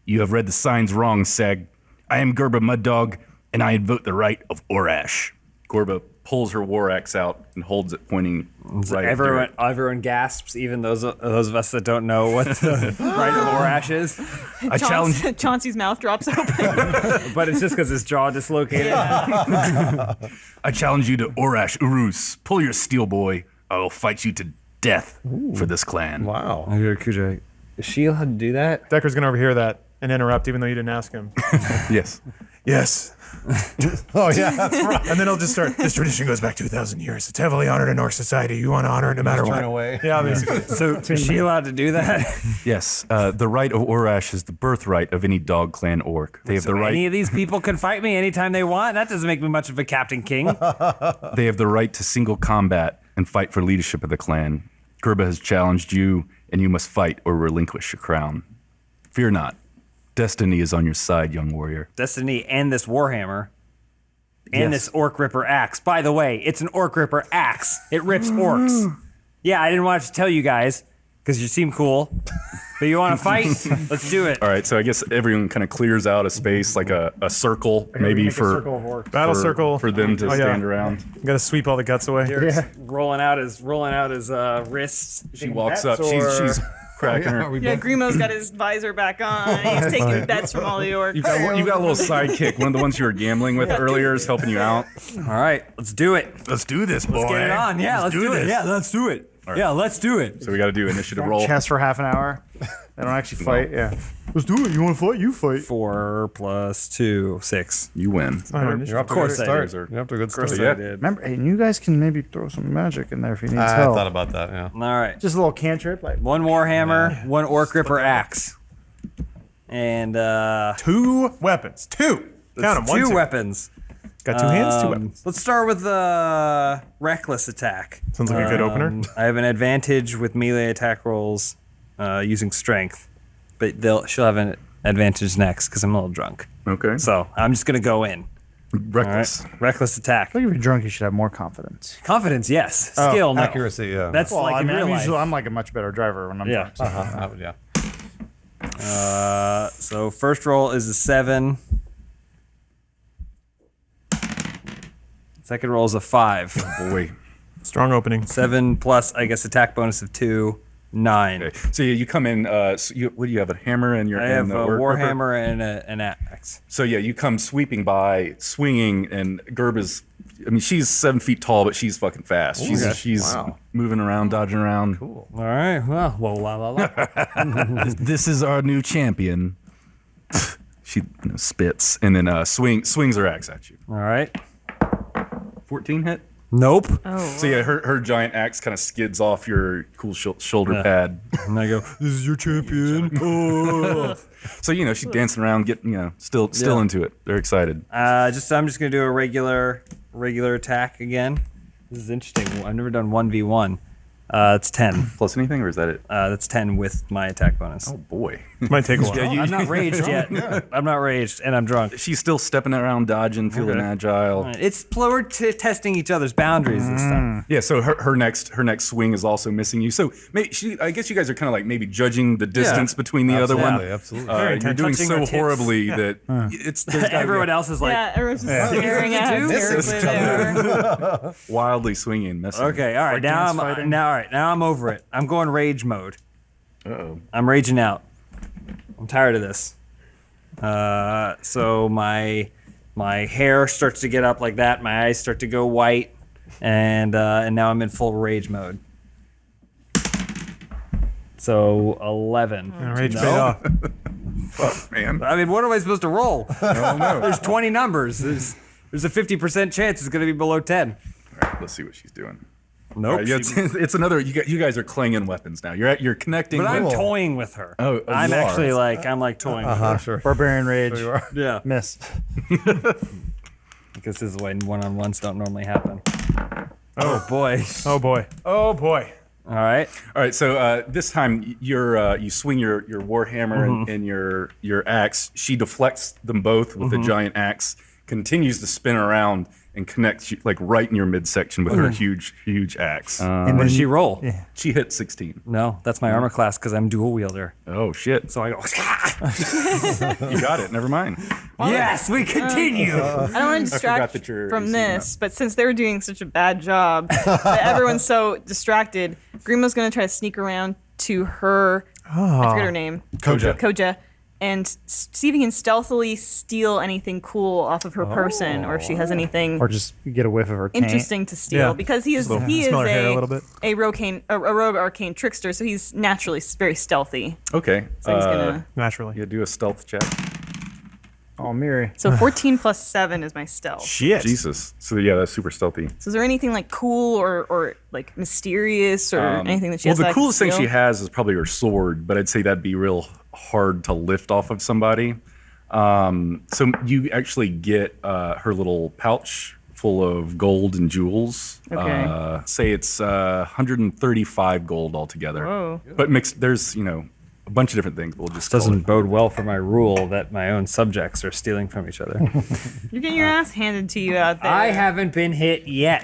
You have read the signs wrong, Seg. I am Gerba Mud Dog, and I invoke the right of Orash. Gerba pulls her war axe out and holds it pointing right at Derek. Everyone gasps, even those of us that don't know what the right of Orash is. I challenge. Chauncey's mouth drops open. But it's just because his jaw dislocated. I challenge you to Orash Urus. Pull your steel, boy. I will fight you to death for this clan. Wow. Is she allowed to do that? Decker's gonna overhear that and interrupt, even though you didn't ask him. Yes. Yes. Oh yeah, that's right. And then he'll just start. This tradition goes back 2,000 years. It's heavily honored in Orc society. You want to honor it no matter Turn what. away. Yeah, basically. So is she allowed to do that? Yes. The right of Orash is the birthright of any dog clan orc. They have the right. Any of these people can fight me anytime they want? That doesn't make me much of a Captain King. They have the right to single combat and fight for leadership of the clan. Gerba has challenged you, and you must fight or relinquish your crown. Fear not. Destiny is on your side, young warrior. Destiny and this Warhammer. And Yes. this Orc Ripper axe. By the way, it's an Orc Ripper axe. It rips orcs. Yeah, I didn't want to tell you guys because you seem cool. But you want to fight? Let's do it. All right, so I guess everyone kind of clears out a space, like a circle, maybe for Battle circle for them to Oh, yeah. stand around. You gotta sweep all the guts away. Rolling out his wrists. She walks up. She's cracking her. Yeah, Grimo's got his visor back on. He's taking bets from all the orcs. You got a little sidekick. One of the ones you were gambling with earlier is helping you out. All right, let's do it. Let's do this, boy. Get it on. Yeah, let's do it. this. Yeah, let's do it. right. Yeah, let's do it. So we got to do initiative roll. Chess for half an hour. They don't actually fight. Yeah. Let's do it. You want to fight? You fight. 4 + 2, 6. You win. You're up to a course good I start. You're up to a good start. yeah. Remember, hey, and you guys can maybe throw some magic in there if you need I help. thought about that, yeah. All right. Just a little cantrip, like One Warhammer, one Orc Ripper axe. And 2 weapons. 2. Count them. 2 weapons. Got 2 hands, 2 weapons. Let's start with reckless attack. Sounds like a good opener. I have an advantage with melee attack rolls using strength, but she'll have an advantage next because I'm a little drunk. Okay. So I'm just gonna go in. All Reckless. right. Reckless attack. I think if you're drunk, you should have more confidence. Confidence, yes. Skill, no. Accuracy, yeah. That's Well, like I in mean, real life. I'm like a much better driver when I'm Yeah. drunk. Yeah. So first roll is a 7. Second roll is a 5. Boy. Strong opening. 7 plus, I guess, attack bonus of 2, 9. Okay. So you come in. What do you have? A hammer and your. I have and a the Orc Ripper? warhammer and an axe. So yeah, you come sweeping by, swinging, and Gerb is. I mean, she's 7 feet tall, but she's fucking fast. She's moving around, dodging around. Cool. All right. Well, la la la. This is our new champion. She spits and then swings her axe at you. All right. 14 hit. Nope. Oh, So yeah, her giant axe kind of skids off your cool shoulder pad. And I go, This is your champion. Oh. So she's dancing around, getting still into it. They're excited. I'm just gonna do a regular attack again. This is interesting. I've never done 1v1. It's 10. Plus anything, or is that it? That's 10 with my attack bonus. Oh boy. Might take a while. I'm not raged yet. I'm not raged, and I'm drunk. She's still stepping around, dodging, feeling agile. It's we're testing each other's boundaries this time. Yeah. So her next swing is also missing you. So I guess you guys are kind of like maybe judging the distance between the other one. Absolutely. You're doing Touching so our tits. horribly that there's gotta be Everyone else is like, yeah, everyone's just staring at how terribly they are. wildly swinging, missing. okay, all right, now I'm over it. I'm going rage mode. Uh-oh. I'm raging out. I'm tired of this. So my hair starts to get up like that. My eyes start to go white, and now I'm in full rage mode. So 11. Rage paid off. Fuck, man. I mean, what am I supposed to roll? I don't know. There's 20 numbers. There's a 50% chance it's going to be below 10. All right, let's see what she's doing. Nope. All right, it's another. You guys are clanging weapons now. You're connecting. But I'm with- toying with her. Oh, I'm you are. actually I'm like toying with her. Sure. Barbarian rage. Yeah. Miss. Because this is when one-on-ones don't normally happen. Oh boy. Oh boy. Oh boy. All right. All right, so this time you swing your warhammer and your axe. She deflects them both with the giant axe, continues to spin around and connects you, like right in your midsection with her huge axe. And what did she roll? Yeah. She hit 16. No, that's my armor class because I'm dual wielder. Oh shit! So I go. You got it. Never mind. Yes, we continue. I don't want to distract that you're from AC this, but since they were doing such a bad job, that everyone's so distracted, Grimo's going to try to sneak around to her. I forget her name. Koja. And see if he can stealthily steal anything cool off of her person, or if she has anything Or just get a whiff of her cane. interesting to steal. Yeah. Because he is Smell her hair a little bit. a rogue arcane trickster, so he's naturally very stealthy. Okay. So he's gonna. Naturally. You do a stealth check. Oh, Miri. So 14 plus 7 is my stealth. Shit. Jesus. So yeah, that's super stealthy. So is there anything like cool or like mysterious or anything that she has? Well, the that I can coolest thing steal? she has is probably her sword, but I'd say that'd be real hard to lift off of somebody. So you actually get her little pouch full of gold and jewels. Okay. Say it's 135 gold altogether. Whoa. But mixed, there's a bunch of different things. We'll just Doesn't bode well for my rule that my own subjects are stealing from each other. You're getting your ass handed to you out there. I haven't been hit yet.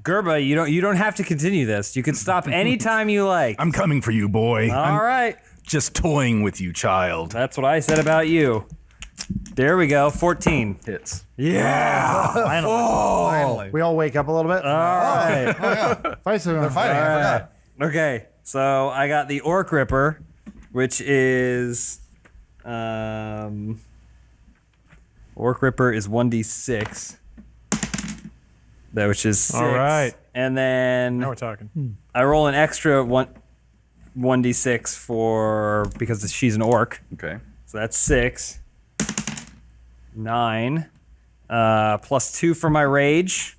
Gerba, you don't have to continue this. You can stop anytime you like. I'm coming for you, boy. All I'm right. just toying with you, child. That's what I said about you. There we go. 14 hits. Yeah. Finally. We all wake up a little bit. All right. Fight soon. They're fighting. I forgot. Okay. So I got the Orc Ripper, which is Orc Ripper is 1d6. That which is 6. All right. And then Now we're talking. I roll an extra 1d6 because she's an orc. Okay. So that's 6. 9. Plus 2 for my rage.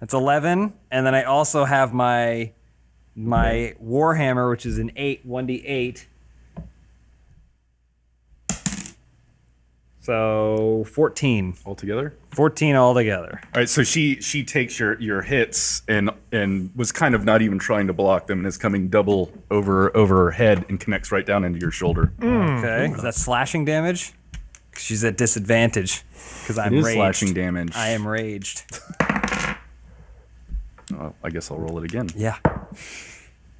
That's 11. And then I also have my Warhammer, which is an 8, 1d8. So 14. Altogether? 14 altogether. All right, so she takes your hits and was kind of not even trying to block them and is coming double over her head and connects right down into your shoulder. Okay. Is that slashing damage? 'Cause she's at disadvantage because I'm It is raged. slashing damage. I am raged. Oh, I guess I'll roll it again. Yeah.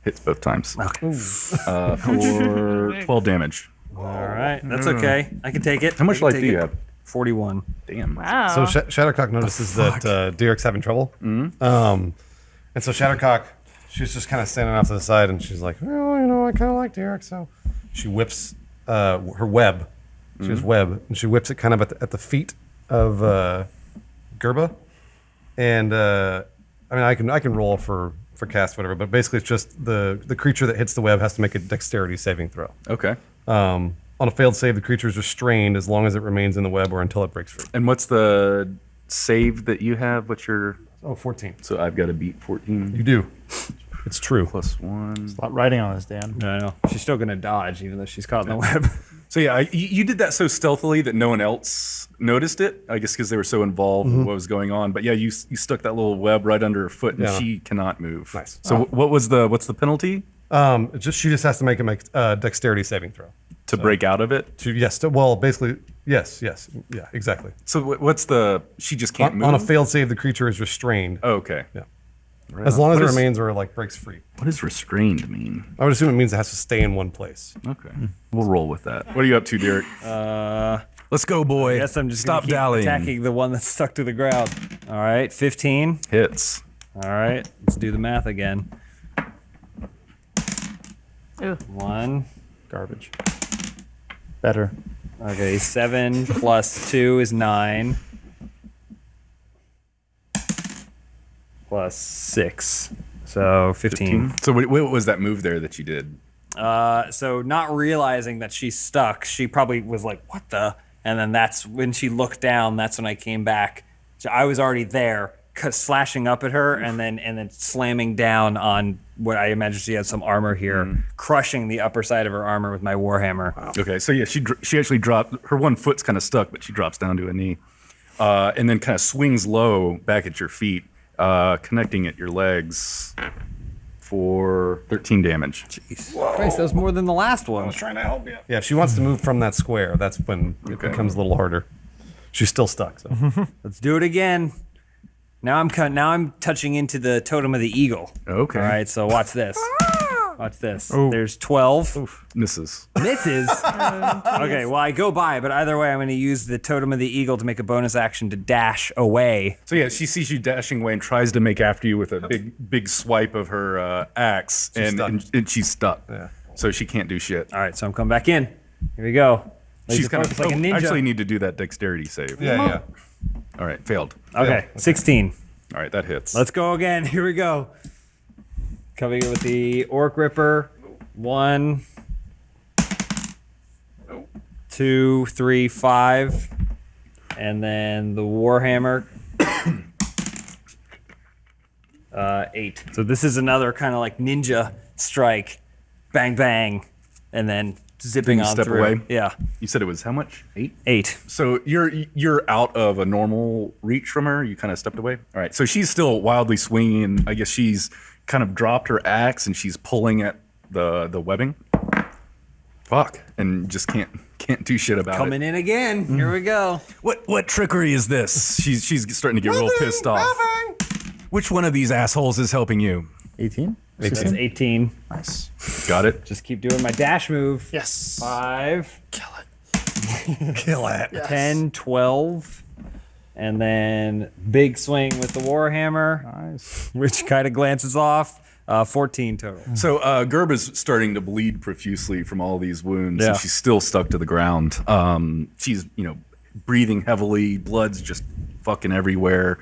Hits both times. Okay. For 12 damage. All right. That's okay. I can take it. How much I can life take do you it. have? 41. Damn. Wow. So Shadowcock notices that Derek's having trouble. And so Shadowcock, she's just kind of standing off to the side and she's like, well, I kind of like Derek. So she whips her web. She has web and she whips it kind of at the feet of Gerba. And I can roll for cast, whatever, but basically it's just the creature that hits the web has to make a dexterity saving throw. Okay. On a failed save, the creature is restrained as long as it remains in the web or until it breaks free. And what's the save that you have? What's your... Oh, 14. So I've got to beat 14. You do. It's true. Plus 1. Stop writing on this, Dan. I know. She's still going to dodge even though she's caught in the web. So yeah, you did that so stealthily that no one else noticed it. I guess because they were so involved with what was going on. But yeah, you stuck that little web right under her foot, and Yeah. she cannot move. Nice. So what's the penalty She just has to make a dexterity saving throw. to break out of it? Basically, yes, yeah, exactly. So what's the? She just can't move. On a failed save, the creature is restrained. Oh, okay. Yeah. Right As on. long as What it is- remains or breaks free. What does restrained mean? I would assume it means it has to stay in one place. Okay, we'll roll with that. What are you up to, Derek? Let's go, boy. I guess I'm just Stop gonna keep dallying. attacking the one that's stuck to the ground. All right, 15. Hits. All right, let's do the math again. Ooh. 1. Garbage. Better. Okay, 7 plus 2 is 9. Plus 6. So 15. So what was that move there that you did? So not realizing that she's stuck, she probably was like, what the? And then that's when she looked down, that's when I came back. So I was already there, slashing up at her and then slamming down on what I imagine she has some armor here, crushing the upper side of her armor with my warhammer. Wow. Okay, so yeah, she actually dropped, her one foot's kind of stuck, but she drops down to a knee, and then kind of swings low back at your feet, connecting at your legs for 13 damage. Christ, that was more than the last one. Trying to help you. Yeah, if she wants to move from that square, that's when it becomes a little harder. She's still stuck. So. Let's do it again. Now I'm touching into the totem of the eagle. Okay. All right, so watch this. Watch this. There's 12. Misses. Misses. Okay, well, I go by, but either way, I'm going to use the totem of the eagle to make a bonus action to dash away. So yeah, she sees you dashing away and tries to make after you with a big swipe of her axe, and she's stuck. Yeah. So she can't do shit. All right, so I'm coming back in. Here we go. She's kind of like a ninja. actually need to do that dexterity save. Yeah. All right, failed. Okay, 16. All right, that hits. Let's go again. Here we go. Coming in with the Orc Ripper. 1, 2, 3, 5. And then the Warhammer. 8. So this is another kind of like ninja strike. Bang, bang. And then zipping you on step through. away? Yeah. You said it was how much? 8? 8. So you're out of a normal reach from her. You kind of stepped away. All right. So she's still wildly swinging, and I guess she's kind of dropped her axe and she's pulling at the webbing. Fuck, and just can't do shit about it. Coming in again. Here we go. What trickery is this? She's starting to get real pissed off. Which one of these assholes is helping you? 18? It's 18. Nice. Got it. Just keep doing my dash move. Yes. 5. Kill it. 10, 12. And then big swing with the Warhammer. Nice. Which kind of glances off. 14 total. So Gerba's starting to bleed profusely from all these wounds, Yeah. and she's still stuck to the ground. She's breathing heavily, blood's just fucking everywhere.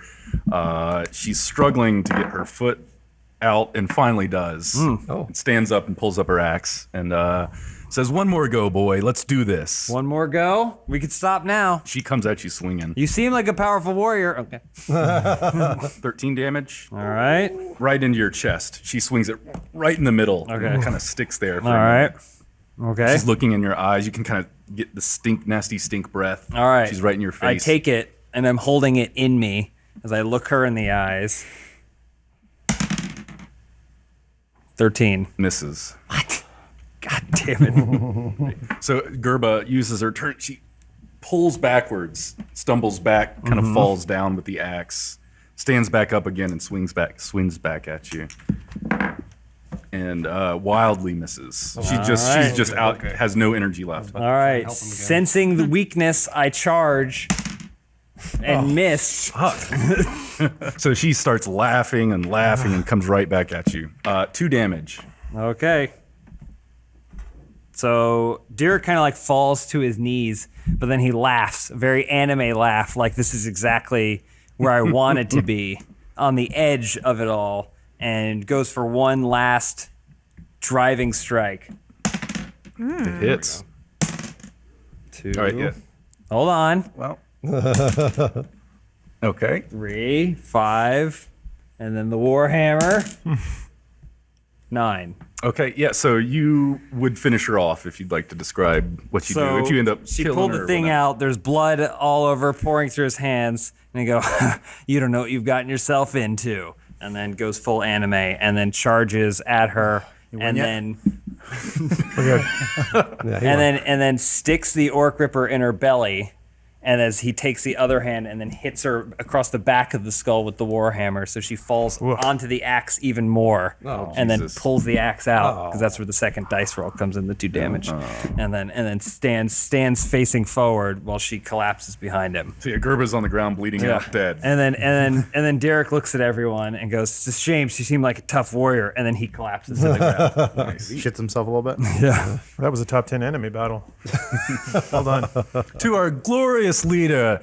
She's struggling to get her foot out, and finally does. It stands up and pulls up her axe and says, "One more go, boy. Let's do this." One more go. We could stop now. She comes at you swinging. You seem like a powerful warrior. Okay. 13 damage. All right. Right into your chest. She swings it right in the middle. Okay. And it kind of sticks there. For All a right. minute. Okay. She's looking in your eyes. You can kind of get the nasty stink breath. All right. She's right in your I face. take it and I'm holding it in me as I look her in the eyes. 13. Misses. God damn it. So Gerba uses her turn. She pulls backwards, stumbles back, kind of falls down with the axe, stands back up again, and swings back at you, and wildly misses. She's just out, has no energy left. All right. Sensing the weakness, I charge and miss. So she starts laughing and comes right back at you. 2 damage. Okay. So Derek kind of like falls to his knees, but then he laughs, a very anime laugh, like this is exactly where I wanted to be, on the edge of it all, and goes for one last driving strike. It hits. 2. All right, yeah. Hold on. Well. Okay. 3, 5, and then the Warhammer. 9. Okay, yeah, so you would finish her off if you'd like to describe what you do. If you end up she killing pulled her the or thing whatnot. out. There's blood all over, pouring through his hands, and I go, "You don't know what you've gotten yourself into." And then goes full anime, and then charges at her, and then and then sticks the Orc Ripper in her belly. And as he takes the other hand and then hits her across the back of the skull with the Warhammer, so she falls onto the axe even more, and then Jesus. pulls the axe out because that's where the second dice roll comes in, the 2 damage, and then stands facing forward while she collapses behind him. So yeah, Gerba's on the ground bleeding out, dead. And then Derek looks at everyone and goes, "It's a shame. She seemed like a tough warrior." And then he collapses to the ground. Shits himself a little bit. Yeah. That was a top 10 enemy battle. Well done. To our glorious leader,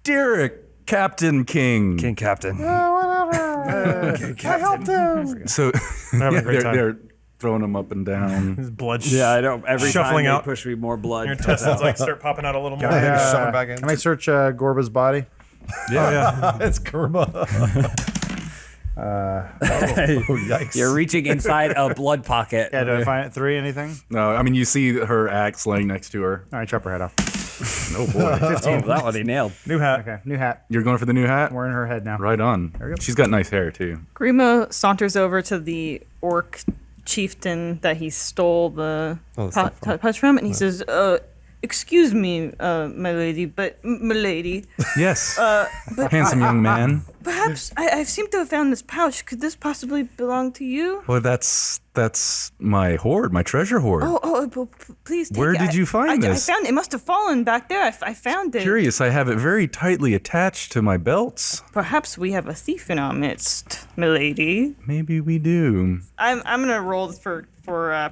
Derek Captain King. King Captain. I helped him. So having a great time. they're throwing him up and down. His blood Yeah, I don't. Every Shuffling time out. they push me more blood. Your intestines like start popping out a little more. Shove it back in. Can I search Gorba's body? Yeah. It's Gerba. Yikes. You're reaching inside a blood pocket. Yeah, do I find it? 3, anything? No, I mean you see her axe laying next to her. All right, chop her head off. Oh boy. 15. That one he nailed. New hat. Okay, new hat. You're going for the new hat? We're in her head now. Right on. She's got nice hair too. Grimo saunters over to the orc chieftain that he stole the pouch from, and he says, "Excuse me, my lady, but milady, Yes. Handsome young man. perhaps I seem to have found this pouch. Could this possibly belong to you?" Well, that's my hoard, my treasure hoard. Please take Where it. did you find I this? found it. It must have fallen back there. I found it. Curious, I have it very tightly attached to my belts. Perhaps we have a thief in our midst, milady. Maybe we do. I'm gonna roll for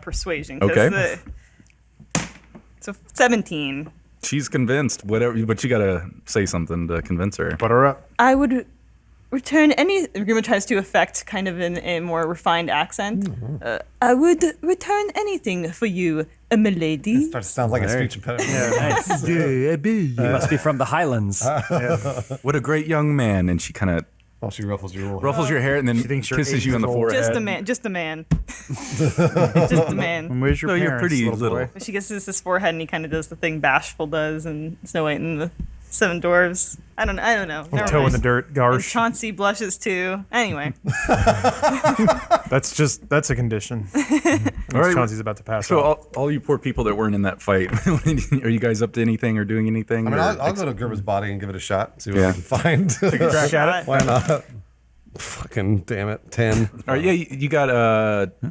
persuasion. Okay. So 17. She's convinced. Whatever, but you gotta say something to convince her. Put her up. I would return any. Grima tries to affect kind of in a more refined accent. I would return anything for you, milady. Starts to sound like a speech impediment. Nice. You must be from the Highlands. What a great young man. And she kind of Oh, she ruffles your little ruffles your hair and then thinks you're kisses you 8 on the years old. forehead. Just a man. Just a man. Where's your No, parents, you're pretty little. boy? She kisses his forehead and he kind of does the thing Bashful does in Snow White and the Seven Dwarves. I don't know. Never Toe in mind. the dirt, And Garsh. Chauncey blushes too. Anyway, That's a condition. All right. Chauncey's about to pass So out. all you poor people that weren't in that fight, are you guys up to anything or doing anything? I mean, or- I'll go to Gerber's body and give it a shot. See what Yeah. I can find. Crack at it. Why not? Fucking damn it. 10. All right, yeah, you got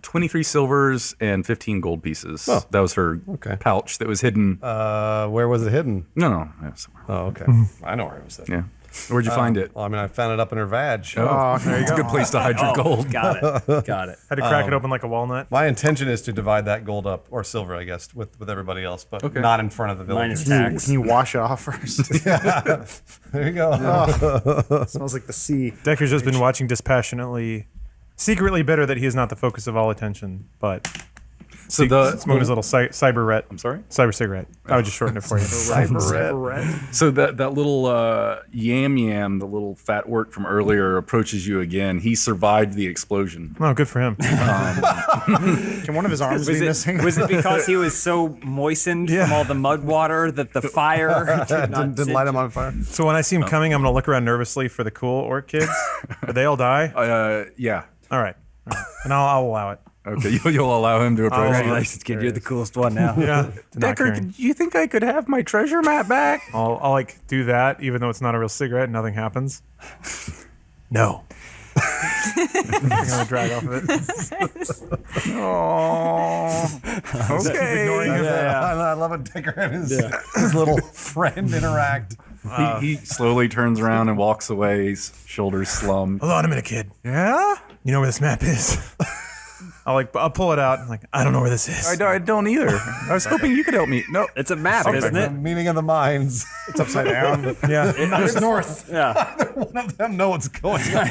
23 silvers and 15 gold pieces. Oh, that was her okay. pouch that was hidden. Where was it hidden? No, yeah, somewhere. Oh, okay. I know where it was hidden. Yeah. Where'd you find it? Well, I mean, I found it up in her vag. Oh, there you go. It's a good place to hide your gold. Got it. Had to crack it open like a walnut. My intention is to divide that gold up, or silver, I guess, with everybody else, but Okay. not in front of the Minus village. tax. Can you wash it off first? There you go. Smells like the sea. Decker's just been watching dispassionately, secretly bitter that he is not the focus of all attention, but So the smoking his little cyberette. I'm sorry. Cyber cigarette. I would just shorten it for you. So that little yam, the little fat orc from earlier, approaches you again. He survived the explosion. Oh, good for him. Can one of his arms be missing? Was it because he was so moistened from all the mud water that the fire Didn't light him on fire. So when I see him coming, I'm gonna look around nervously for the cool orc kids. Did they all die? Yeah. All right. And I'll allow it. Okay, you'll allow him to approach you. Congratulations, kid. You're the coolest one now. Yeah. Decker, do you think I could have my treasure map back? I'll like do that, even though it's not a real cigarette. Nothing happens. No. I'm gonna drag off of it. Okay. Ignoring him. I love it. Decker and his little friend interact. He slowly turns around and walks away. His shoulders slump. Hold on a minute, kid. Yeah? You know where this map is? I'll pull it out. I'm like, I don't know where this is. I don't either. I was hoping you could help me. No. It's a map, isn't The it? meaning of the mines. It's upside down. Yeah. There's north. Yeah. One of them know what's going on.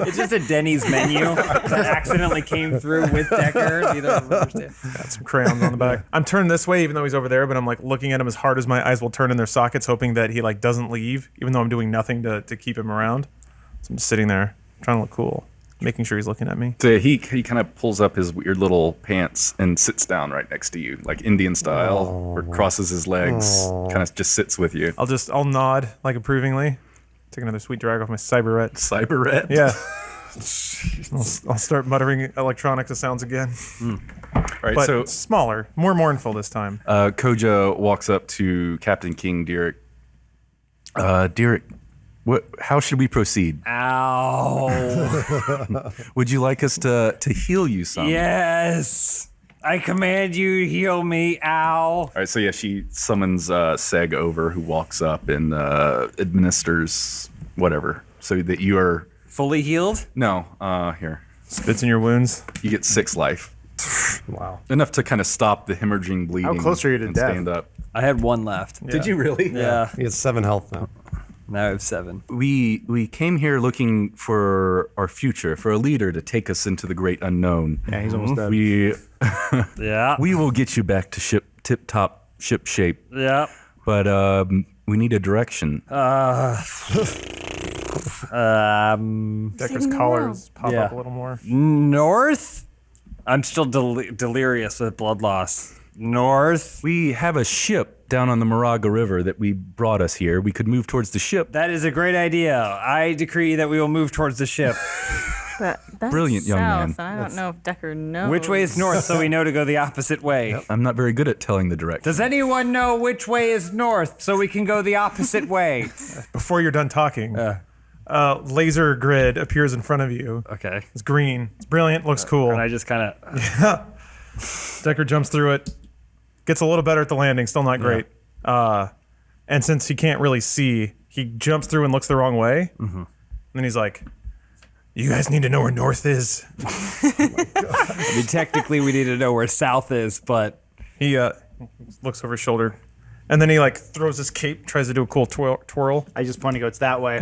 It's just a Denny's menu that accidentally came through with Decker. Neither of them understand. Got some crayons on the back. I'm turned this way, even though he's over there, but I'm like looking at him as hard as my eyes will turn in their sockets, hoping that he like doesn't leave, even though I'm doing nothing to keep him around. So I'm just sitting there, trying to look cool, making sure he's looking at me. So he kind of pulls up his weird little pants and sits down right next to you, like Indian style, or crosses his legs, kind of just sits with you. I'll nod like approvingly. Take another sweet drag off my cyberette. Cyberette? Yeah. I'll start muttering electronic sounds again. All right, But so smaller, more mournful this time. Koja walks up to Captain King Derek. Derek, how should we proceed? Ow. Would you like us to heal you some? Yes. I command you, heal me. Ow. All right, so yeah, she summons Seg over, who walks up and administers whatever, so that you are Fully healed? no here. Spits in your wounds. You get 6 life, Wow. enough to kind of stop the hemorrhaging bleeding. close are you to and death? Stand up. I had 1 left. Did you really? Yeah. He has 7 health now. Now I have 7. We came here looking for our future, for a leader to take us into the great unknown. Yeah, he's almost dead. We Yeah. we will get you back to tip top ship shape, Yeah. but we need a direction. Decker's Saving the collars pop Yeah. up a little more. North? I'm still delirious with blood loss. North? We have a ship down on the Moraga River that we brought us here, we could move towards the ship. That is a great idea. I decree that we will move towards the ship. That's Brilliant, young south, man. And I don't know if Decker knows. Which way is north so we know to go the opposite way? I'm not very good at telling the direction. Does anyone know which way is north so we can go the opposite way? Before you're done talking, laser grid appears in front of you. Okay. It's green. It's brilliant. Looks cool. And I just kind of... Decker jumps through it. Gets a little better at the landing. Still not great. And since he can't really see, he jumps through and looks the wrong way. Mm-hmm. And then he's like, "You guys need to know where north is." I mean, technically, we need to know where south is, but... He looks over his shoulder. And then he like throws his cape, tries to do a cool twirl. I just point to go, it's that way.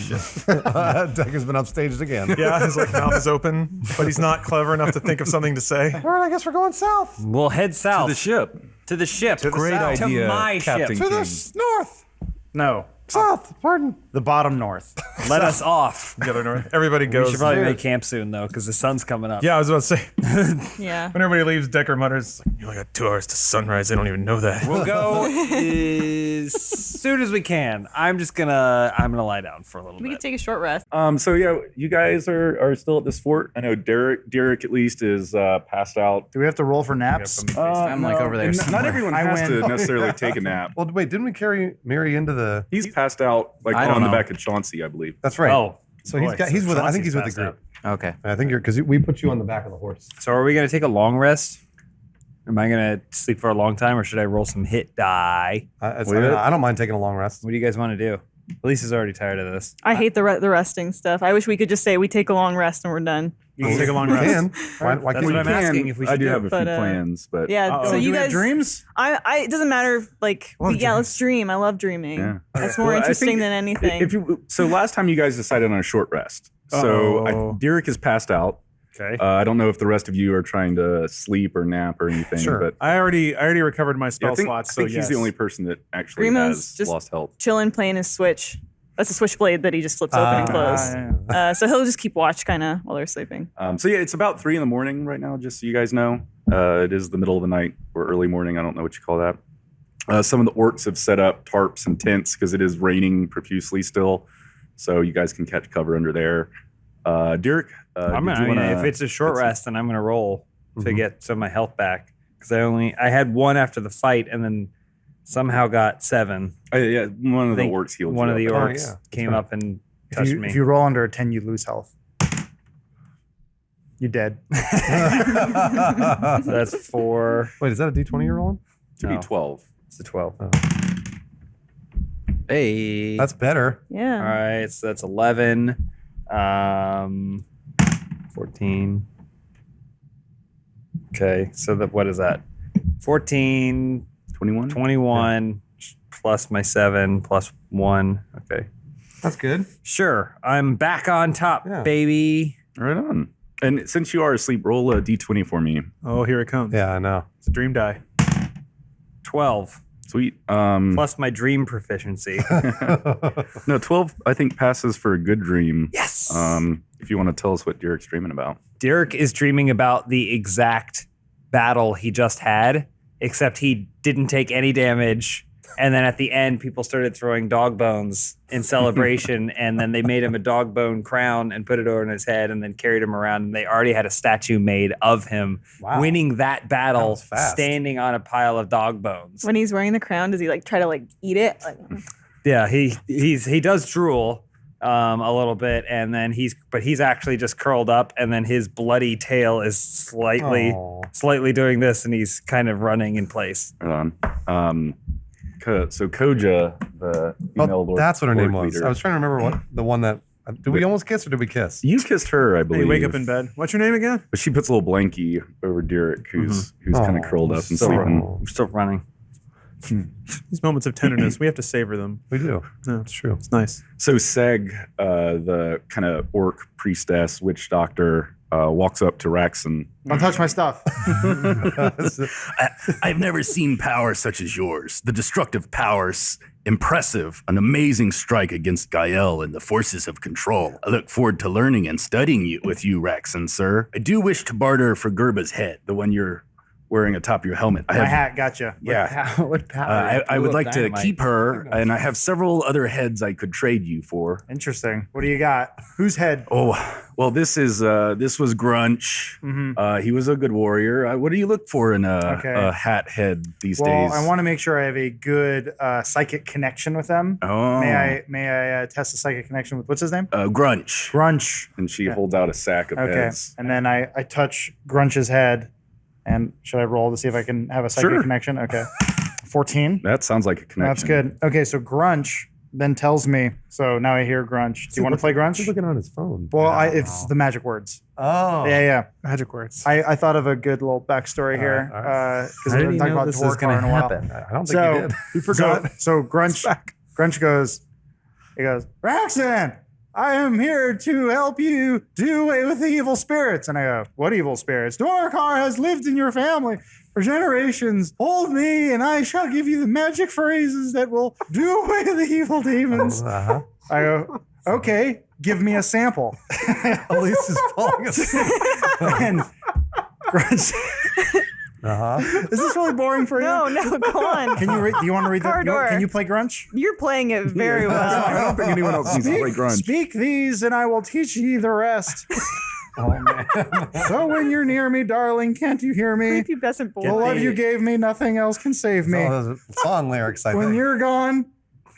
Decker's been upstaged again. Yeah, his like mouth is open, but he's not clever enough to think of something to say. All right, I guess we're going south. We'll head south. The ship. To the ship. Great idea, To my Captain ship. To King. the north. No, South. Pardon. the bottom north. Let us off. The other north. Everybody We goes. should probably make camp soon, though, because the sun's coming up. Yeah, I was about to say. Yeah. When everybody leaves, Decker mutters, "You only got 2 hours to sunrise. They don't even know that." We'll go as soon as we can. I'm gonna lie down for a little We bit. could take a short rest. So yeah, you guys are still at this fort. I know Derek at least is passed out. Do we have to roll for naps? I'm like over there and not somewhere. everyone I has win. to necessarily take a nap. Well, wait, didn't we carry Mary into the? He's passed out like I don't on the know. back of Chauncey, I believe. That's right. Oh, so boy, he's with. I think Chauncey's he's with the passed group. out. Okay. I think you're because we put you on the back of the horse. So are we gonna take a long rest? Am I gonna sleep for a long time, or should I roll some hit die? I don't mind taking a long rest. What do you guys want to do? Lisa's already tired of this. I hate the resting stuff. I wish we could just say we take a long rest and we're done. You can take a long We rest. can. Why That's can't what we? I'm asking if we I should do do have it. a few But, plans, but Yeah. So do you we have guys. dreams? It doesn't matter. Like, let's dream. I love dreaming. Yeah. That's more Well, I interesting think than anything. So last time you guys decided on a short rest. So Derek is passed out. Okay. I don't know if the rest of you are trying to sleep or nap or anything. Sure. But I already recovered my yeah, spell I think, slots, I so think yes. he's the only person that actually Grimo's has just- lost health. Chilling, playing his switch. That's a switchblade that he just flips open and close. So he'll just keep watch kind of while they're sleeping. So yeah, it's about 3 a.m. right now, just so you guys know. It is the middle of the night or early morning. I don't know what you call that. Some of the orcs have set up tarps and tents because it is raining profusely still. So you guys can catch cover under there. Derek, if it's a short rest, then I'm gonna roll to get some of my health back because I had 1 after the fight and then somehow got 7. yeah, one of the think orcs healed One you of the up. orcs yeah. came up and touched me. If you roll under a 10, you lose health. You're dead. So that's 4. Wait, is that a D20 you're rolling? To be No. 12. It's a 12. Hey. That's better. Yeah. All right, so that's 11, 14. Okay, so what is that? 14, 21? 21 plus my 7 plus 1. Okay. That's good. Sure, I'm back on top, Yeah. baby. Right on. And since you are asleep, roll a d20 for me. Oh, here it comes. Yeah, I know. It's a dream die. 12 Sweet. plus my dream proficiency. No, 12 I think passes for a good dream. Yes. If you want to tell us what Derek's dreaming about. Derek is dreaming about the exact battle he just had, except he didn't take any damage. And then at the end, people started throwing dog bones in celebration. And then they made him a dog bone crown and put it over his head and then carried him around. And they already had a statue made of him winning that battle, was fast. standing on a pile of dog bones. When he's wearing the crown, does he like try to like eat it? Like, Yeah, he does drool a little bit, and then he's actually just curled up, and then his bloody tail is slightly doing this, and he's kind of running in place. Right on. So Koja, the female Lord. That's what her name Lord was. leader. I was trying to remember what the one that. Did we almost kiss or did we kiss? You kissed her, I Hey, believe. wake up in bed. What's your name again? But she puts a little blankie over Derek, who's kind of Aw, curled up and so- sleeping. I'm still running. These moments of tenderness, we have to savor them. We do. No, It's true. it's nice. So Seg, the kind of orc priestess, witch doctor, walks up to Rex and Don't touch my stuff. I've never seen power such as yours. The destructive powers, impressive, an amazing strike against Gael and the forces of control. I look forward to learning and studying with you, Raxon, sir. I do wish to barter for Gerba's head, the one you're wearing atop your helmet. My hat, gotcha. Yeah. What power? I would like to Dynamite. keep her, and I have several other heads I could trade you for. Interesting. What do you got? Whose head? Oh, well, this was Grunch. He was a good warrior. What do you look for in a hat head these days? I want to make sure I have a good psychic connection with them. Oh. May I test the psychic connection with what's his name? Grunch. Grunch. And she holds out a sack of Okay. heads. And then I touch Grunch's head. And should I roll to see if I can have a psychic Sure. connection? Okay. 14. That sounds like a connection. That's good. Okay, so Grunch then tells me. So now I hear Grunch. Do you want to play He's Grunch? looking on his phone. Well, it's the magic words. Oh. Yeah. Magic words. I thought of a good little backstory here all right. because How we did haven't you talked know about this was Dwarkar gonna in a while. happen? I don't think So he did. we forgot. So Grunch goes. He goes, Raxan, I am here to help you do away with the evil spirits. And I go, what evil spirits? Dwarkar has lived in your family for generations. Hold me, and I shall give you the magic phrases that will do away the evil demons. Uh-huh. I go, okay, give me a sample. Elise is falling asleep. And Grunch, Uh-huh. is this really boring for you? No, go on. Can you read? Do you want to read that? Cardor. Can you play Grunch? You're playing it very I well. don't think anyone else needs to play grunge. Speak these, and I will teach ye the rest. Oh, man. So when you're near me, darling, can't you hear me? Prepubescent boy. The love you gave me, nothing else can save me. Oh, those are song lyrics, I When think. you're gone,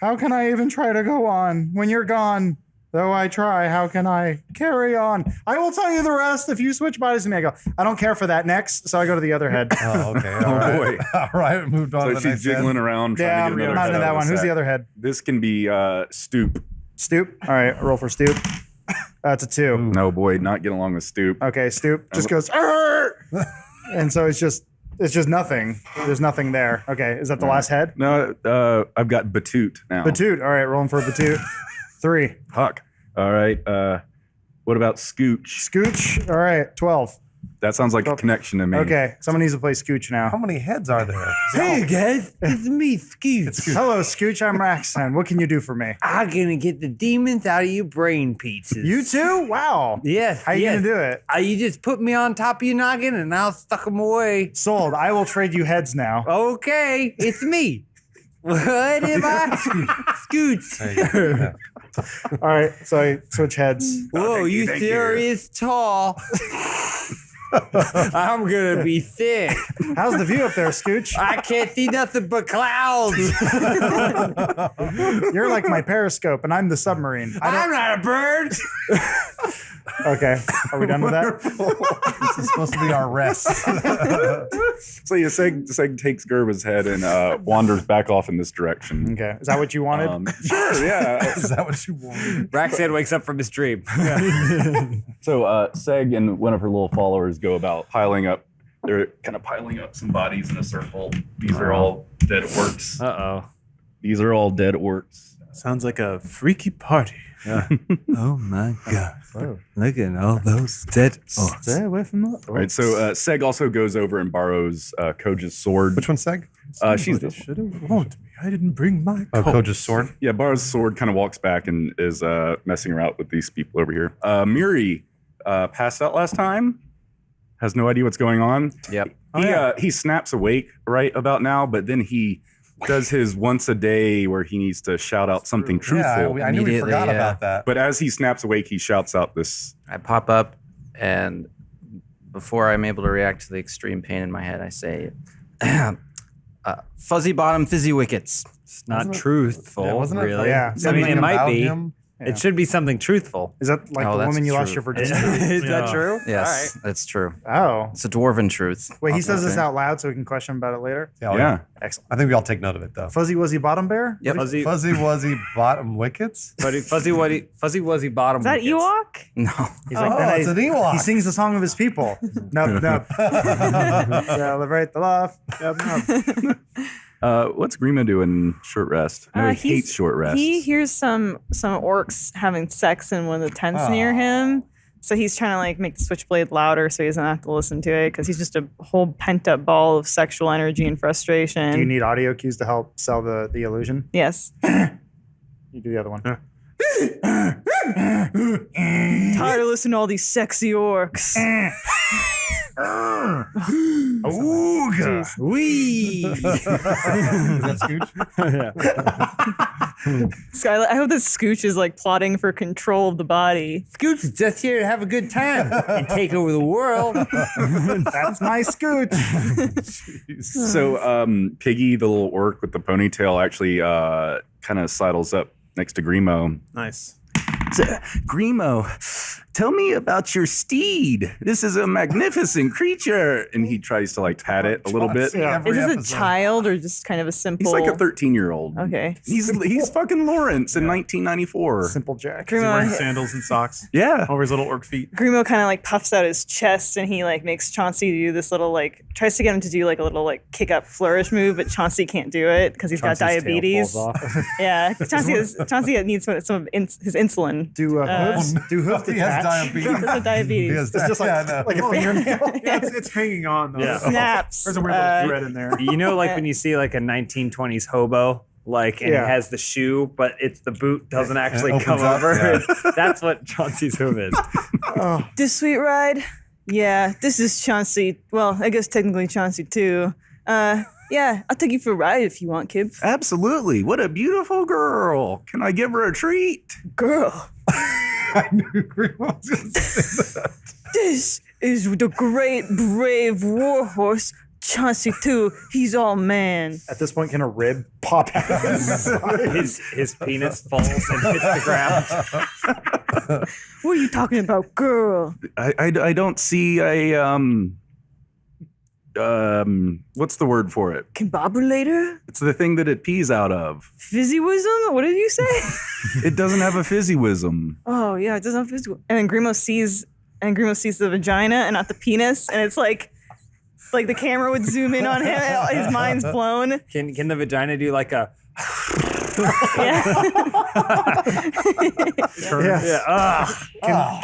how can I even try to go on? When you're gone, though I try, how can I carry on? I will tell you the rest if you switch bodies with me. I go, I don't care for that next, so I go to the other head. Oh, okay. Oh, All right. boy. All right. Moved on So to the she's next jiggling head. around Yeah, trying I'm to get another not head into that out of one. Who's sack. the other head? This can be Stoop. Stoop. All right, roll for Stoop. That's a 2. No, boy, not getting along with Stoop. Okay, Stoop just goes, "Arr!" And so it's just nothing. There's nothing there. Okay, is that the last head? No, I've got Batoot now. Batoot. All right, rolling for Batoot. 3. Huck. All right. What about Scooch? Scooch. All right, 12. That sounds like a connection to me. Okay, someone needs to play Scooch now. How many heads are there? Hey guys, it's me, Scooch. Hello, Scooch. I'm Raxan. What can you do for me? I'm gonna get the demons out of your brain pizzas. You too? Wow. Yes. How you yes. gonna do it? You just put me on top of your noggin and I'll stuck them away. Sold. I will trade you heads now. Okay, it's me. What am I? Scoots. There you go. Yeah. All right, so I switch heads. Whoa, you thank sure you. is tall. I'm gonna be thick. How's the view up there, Scooch? I can't see nothing but clouds. You're like my periscope, and I'm the submarine. I'm not a bird. Okay, are we done with that? This is supposed to be our rest. So yeah, Seg takes Gerba's head and wanders back off in this direction. Okay, is that what you wanted? Sure, yeah. Is that what you wanted? Raxhead wakes up from his dream. So Seg and one of her little followers go about piling up. They're kind of piling up some bodies in a circle. These are all dead orcs. Uh-oh. These are all dead orcs. Sounds like a freaky party. Oh my god. Look at all those dead orcs. Stay away from that. All right, so Seg also goes over and borrows Koj's sword. Which one's Seg? She's this one. Should have warned me. I didn't bring my Oh, coat. Koj's sword. Yeah, borrows the sword, kind of walks back and is messing around with these people over here. Miri passed out last time. Has no idea what's going on. Yep. He snaps awake right about now, but then he does his once a day where he needs to shout out something truthful. Yeah, I knew we Immediately, forgot yeah. about that. But as he snaps awake, he shouts out this. I pop up, and before I'm able to react to the extreme pain in my head, I say, "Fuzzy bottom, fizzy wickets." It's not truthful, Yeah, wasn't it? really. Yeah. I mean, Something it might about be. him? It should be something truthful. Is that like Oh, the that's woman you lost true. your virginity? Is that true? Yes, that's true. Oh. It's a dwarven truth. Wait, he says this Okay. out loud so we can question him about it later? Yeah, Yeah. Excellent. I think we all take note of it, though. Fuzzy Wuzzy Bottom Bear? Yep. Fuzzy, Fuzzy Wuzzy bottom wickets? fuzzy wuzzy bottom. Is that wickets. Ewok? No. He's Oh, then it's an Ewok. He sings the song of his people. Nup, nup. Celebrate the love. Nup, nup. What's Grima doing short rest? No, he hates short rest. He hears some orcs having sex in one of the tents near him. So he's trying to like make the switchblade louder so he doesn't have to listen to it because he's just a whole pent up ball of sexual energy and frustration. Do you need audio cues to help sell the illusion? Yes. You do the other one. Tired of listening to all these sexy orcs. Ooga. Wee. Is that Scooch? Skylar, I hope that Scooch is like plotting for control of the body. Scooch is just here to have a good time and take over the world. That's my Scooch. So Piggy, the little orc with the ponytail, actually kind of sidles up next to Grimo. Nice. Grimo, tell me about your steed. This is a magnificent creature. And he tries to like pat it a little bit. Yeah. Is this a child or just kind of a simple? He's like a 13-year-old. Okay. He's fucking Lawrence in 1994. Simple Jack. He's wearing Grimo, sandals and socks Yeah. over his little orc feet. Grimo kind of like puffs out his chest and he like makes Chauncey do this little like tries to get him to do like a little like kick up flourish move, but Chauncey can't do it because he's got diabetes. Yeah, Chauncey needs some of his insulin. Do hooves He has diabetes. Because of diabetes. He has It's just like a fingernail. It's hanging on though. Yeah. Snaps. There's a weird little thread in there. You know, like when you see like a 1920s hobo, like, and Yeah. it has the shoe, but it's the boot doesn't actually opens come up, over. yeah. That's what Chauncey's hoof is. This sweet ride? Yeah, this is Chauncey. Well, I guess technically Chauncey too. Yeah, I'll take you for a ride if you want, kid. Absolutely. What a beautiful girl. Can I give her a treat? Girl, I knew Grimo was going to say that. this is the great brave warhorse, Chauncey too. He's all man. At this point, can a rib pop out of his side? His penis falls and hits the ground. What are you talking about, girl? I don't see a What's the word for it? Combobulator? It's the thing that it pees out of. Fizzywism? What did you say? It doesn't have a fizzywism. Oh yeah, it doesn't have physical. And then Grimo sees the vagina and not the penis, and it's like the camera would zoom in on him, and his mind's blown. Can the vagina do like a?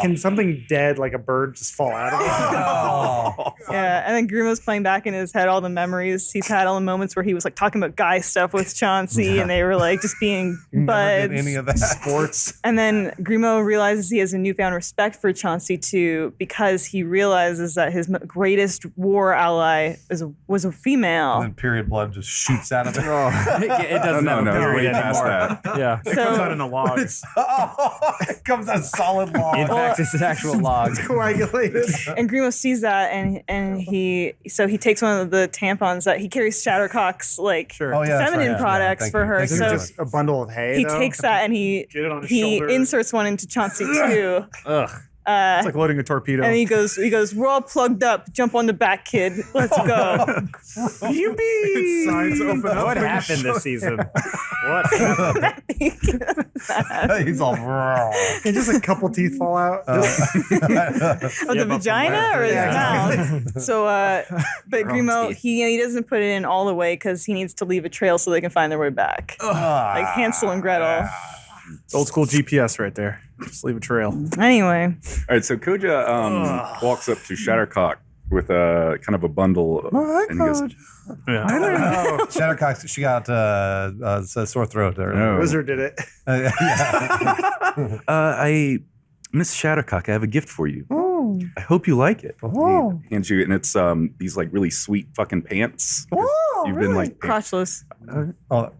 Can something dead like a bird just fall out of it? Yeah, and then Grimo's playing back in his head all the memories he's had, all the moments where he was like talking about guy stuff with Chauncey, and they were like just being Never buds. did any of that. Sports. And then Grimo realizes he has a newfound respect for Chauncey too, because he realizes that his greatest war ally was a female. And then period blood just shoots out of it. It doesn't have a No, period way past anymore. that. Yeah. It comes out in a log. It comes out solid log. In fact, it's an actual log. Coagulated. And Grimo sees that, and he takes one of the tampons that he carries Shattercock's like Oh, yeah, that's feminine right. Yeah, products thank for you. her. Thank you Is it very So just a bundle of hay? he though? takes that and he Get it on his he shoulder. inserts one into Chauncey too. Ugh. It's like loading a torpedo. And he goes, we're all plugged up. Jump on the back, kid. Let's go. Its sides open up. What and happened show- this season? What happened? He's all. And just a couple teeth fall out. Of the vagina or his mouth. So, but Grimo, he doesn't put it in all the way because he needs to leave a trail so they can find their way back. Like Hansel and Gretel. It's old school GPS right there. Just leave a trail. Anyway, All right, so Koja walks up to Shattercock with a kind of a bundle, and he goes, Yeah. Shattercock, she got a sore throat there. No. Wizard did it. Miss Shattercock, I have a gift for you. I hope you like it. He hands you, and it's these like really sweet fucking pants. You've been like crotchless. Oh,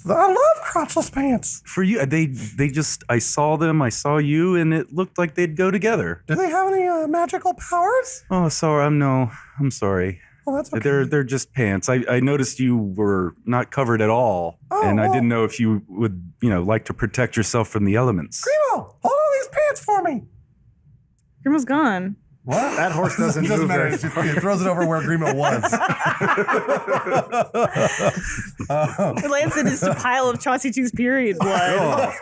I love crotchless pants. for you. They just I saw them. I saw you, and it looked like they'd go together. Do they have any magical powers? Oh, sorry. I'm sorry. Oh, that's okay. They're just pants. I noticed you were not covered at all, and I didn't know if you would like to protect yourself from the elements. Grimo, hold on these pants for me. Grimo's gone. What? That horse doesn't It doesn't move matter. very It throws it over where Grimo was. It lands in just a pile of Chauncey 2's period blood.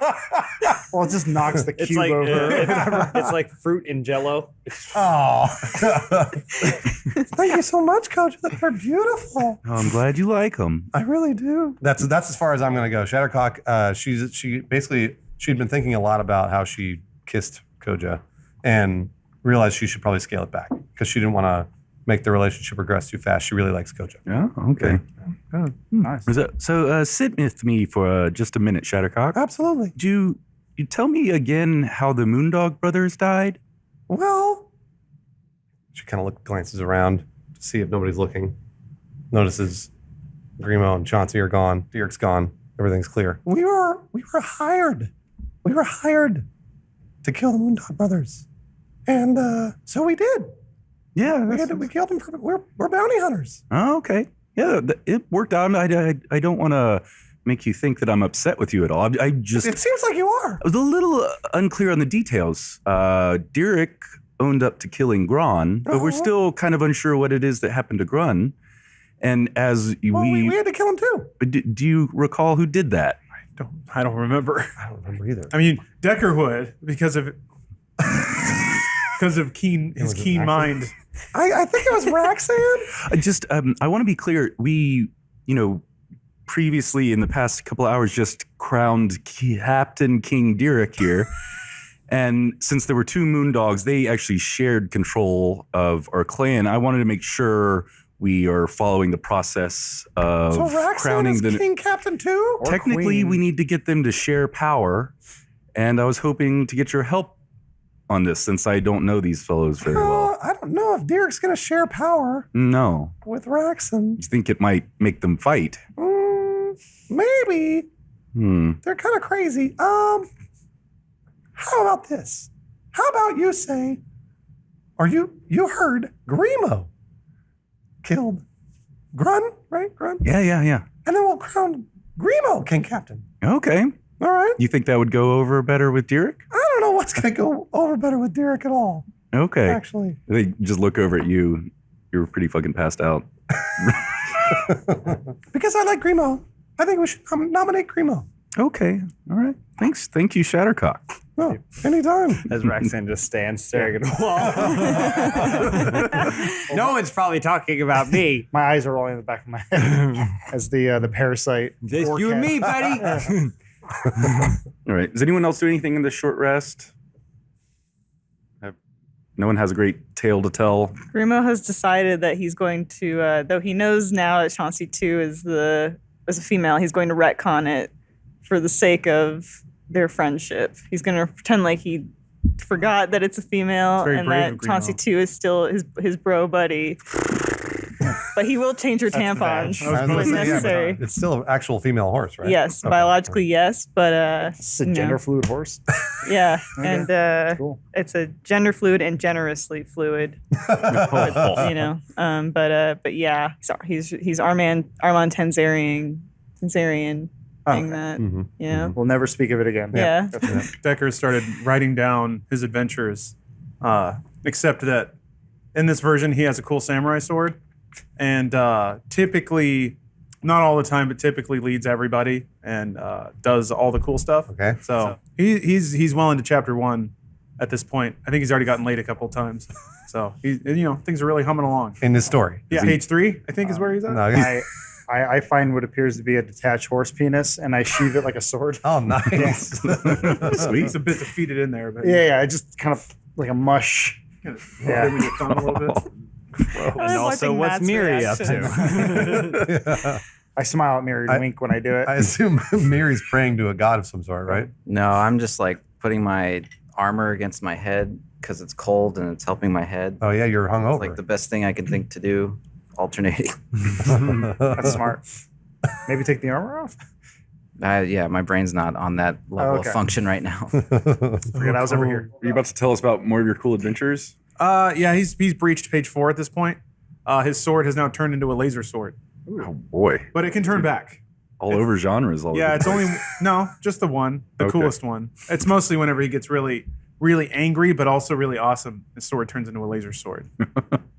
Well, it just knocks the It's cube like over. it's like fruit in Jello. Oh. Thank you so much, Coach. They're beautiful. Oh, I'm glad you like them. I really do. That's as far as I'm going to go. Shattercock, she'd been thinking a lot about how she kissed Koja and realized she should probably scale it back because she didn't want to make the relationship progress too fast. She really likes Koja. Yeah. Okay. Nice. So sit with me for just a minute, Shattercock. Absolutely. Do you tell me again how the Moondog brothers died? Well, She kind of glances around to see if nobody's looking. Notices Grimo and Chauncey are gone. Derek's gone. Everything's clear. We were hired. We were hired to kill the Moondog brothers, and so we did. Yeah, We killed them. We're bounty hunters. Oh, okay. Yeah, it worked out. I don't want to make you think that I'm upset with you at all. I just It seems like you are. I was a little unclear on the details. Derek owned up to killing Gron, but we're still kind of unsure what it is that happened to Grun. And as we had to kill him too. Do you recall who did that? I don't remember. I don't remember either. I mean, Decker would because of his keen mind. I think it was Roxanne. I want to be clear. We, previously in the past couple of hours just crowned Captain King Derek here. And since there were two Moondogs, they actually shared control of our clan. I wanted to make sure we are following the process of So Roxanne crowning is the King Captain too? Technically, we need to get them to share power. And I was hoping to get your help on this since I don't know these fellows very well. I don't know if Derek's going to share power No. with Roxanne. You think it might make them fight? Maybe. Hmm. They're kind of crazy. How about this? How about you say, or you heard Grimo killed Grun, right? Grun? Yeah. And then we'll crown Grimo King Captain. Okay. All right? You think that would go over better with Derek? I don't know what's going to go over better with Derek at all, Okay. actually. They just look over at you. You're pretty fucking passed out. Because I like Grimo. I think we should nominate Grimo. Okay. All right. Thanks. Thank you, Shattercock. No, anytime. As Roxanne just stands staring at the wall. No one's probably talking about me. My eyes are rolling in the back of my head as the parasite. Just you and me, buddy. All right. Does anyone else do anything in this short rest? No one has a great tale to tell. Grimo has decided that he's going to, though he knows now that Chauncey 2 is a female, he's going to retcon it for the sake of their friendship. He's going to pretend like he forgot that it's a female very and brave that of Grimo. Chauncey 2 is still his bro buddy. But he will change her tampons I was gonna when say, yeah, but, necessary. it's still an actual female horse, right? Yes, Okay. biologically yes, but It's a gender fluid horse. yeah, and Cool. it's a gender fluid and generously fluid. But yeah, sorry, he's Armand Tanzarian saying that. Mhm. Yeah. We'll never speak of it again. Yeah. Decker started writing down his adventures, except that in this version he has a cool samurai sword, and typically, not all the time, but typically leads everybody and does all the cool stuff. Okay. So he's well into chapter 1 at this point. I think he's already gotten late a couple of times. So things are really humming along. In this story. Yeah, page 3 I think is where he's at. No, I find what appears to be a detached horse penis and I sheathe it like a sword. oh, nice. Sweet. It's a bit defeated in there, but Yeah, I just kind of like a mush. yeah, with your tongue a little bit. And also, what's Miri up to? I smile at Mary and wink when I do it. I assume Mary's praying to a god of some sort, right? No, I'm just like putting my armor against my head because it's cold and it's helping my head. Oh, yeah, you're hungover. It's like the best thing I can think to do, alternating. That's smart. Maybe take the armor off. Yeah, my brain's not on that level Okay. of function right now. Forget I was over here. Are you about to tell us about more of your cool adventures? Yeah, he's breached page 4 at this point. His sword has now turned into a laser sword, Oh boy. but it can turn back. All over genres. All Yeah, over it's the only place. just the one, the Okay. coolest one. It's mostly whenever he gets really, really angry, but also really awesome. His sword turns into a laser sword.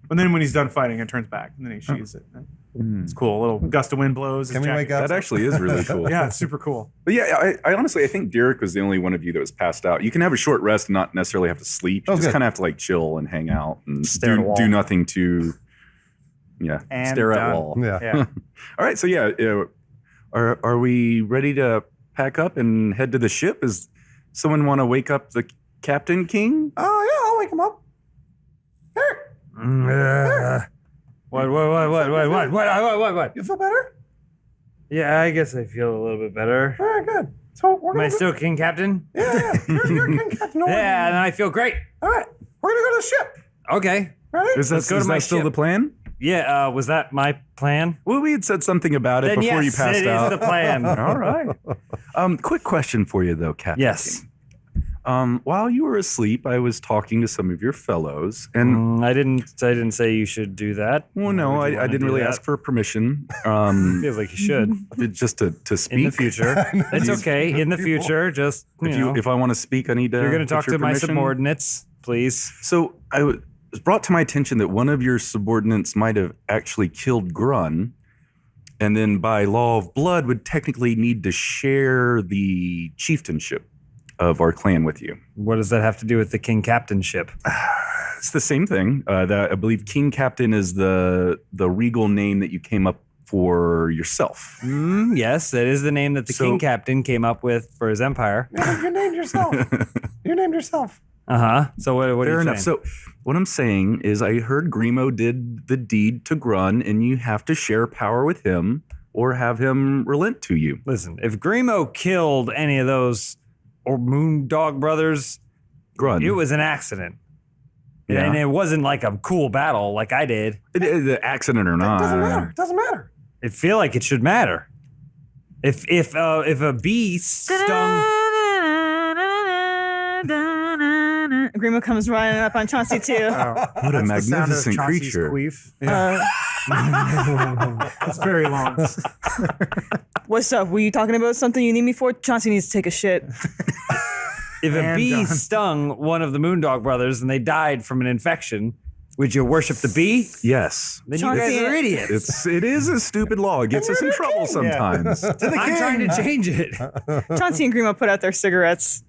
And then when he's done fighting, it turns back, and then he sheathes it. It's cool. A little gust of wind blows. his Can we jacket- wake up? That actually is really cool. Yeah, it's super cool. But yeah, I honestly, I think Derek was the only one of you that was passed out. You can have a short rest and not necessarily have to sleep. You Oh, just good. kind of have to like chill and hang out and Stare at a wall. do nothing to, And stare at done. wall. Yeah. Yeah. All right, so are we ready to pack up and head to the ship? Is someone want to wake up the Captain King? Oh, yeah, I'll wake him up. What? You feel better? Yeah, I guess I feel a little bit better. All right, good. So we're Am I going to still King Captain? Yeah. You're King Captain. Yeah, and I feel great. All right. We're going to go to the ship. Okay. Is that, go to is my that still ship. the plan? Yeah, was that my plan? Well, we had said something about it Then before yes, you passed it out. is the plan. All right. Quick question for you, though, Captain. Yes. While you were asleep, I was talking to some of your fellows, and I didn't say you should do that. well, no, Why would you I wanna didn't do really that? ask for permission. Feels like you should. Just to speak In the future. It's okay. In the future, just, If I want to speak, I need to. you're going to get talk your to my permission. subordinates, please. So it was brought to my attention that one of your subordinates might have actually killed Grun, and then by law of blood would technically need to share the chieftainship of our clan with you. What does that have to do with the king captainship? It's the same thing. That I believe King Captain is the regal name that you came up for yourself. Yes, that is the name that the king captain came up with for his empire. You named yourself. You named yourself. So what are Fair you enough. saying? So what I'm saying is I heard Grimo did the deed to Grun, and you have to share power with him or have him relent to you. Listen, if Grimo killed any of those or Moondog brothers, Grun. it was an accident. Yeah. And it wasn't like a cool battle like I did. The accident or not. Doesn't matter. I feel like it should matter. If a bee stung, Grimo comes running up on Chauncey too. What a The sound of magnificent Chauncey's creature. queef. It's very long. What's up? Were you talking about something you need me for? Chauncey needs to take a shit. if a And bee done. stung one of the Moondog brothers and they died from an infection, would you worship the bee? Yes. Then Chauncey- you guys are idiots. It is a stupid law. It gets us in trouble sometimes. I'm trying to change it. Chauncey and Grimo put out their cigarettes.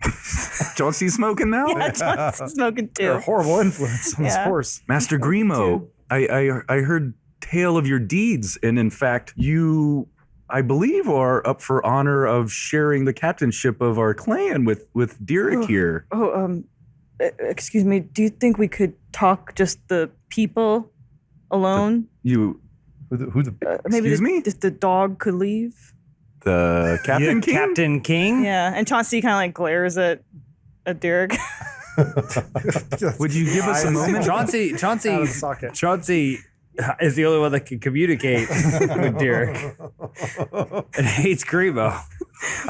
Chauncey smoking now? Yeah, Chauncey's smoking They're a too. horrible influence on this Yeah. horse. Master Grimo, I heard tale of your deeds, and in fact, you, I believe, are up for honor of sharing the captainship of our clan with Derek here. Excuse me. Do you think we could talk just the people alone? You, Who the Maybe excuse me? the dog could leave. the Captain King? Captain King? Yeah, and Chauncey kind of like glares at Derek. Would you give us a moment? Chauncey Out of socket. is the only one that can communicate with Derek and hates Grimo.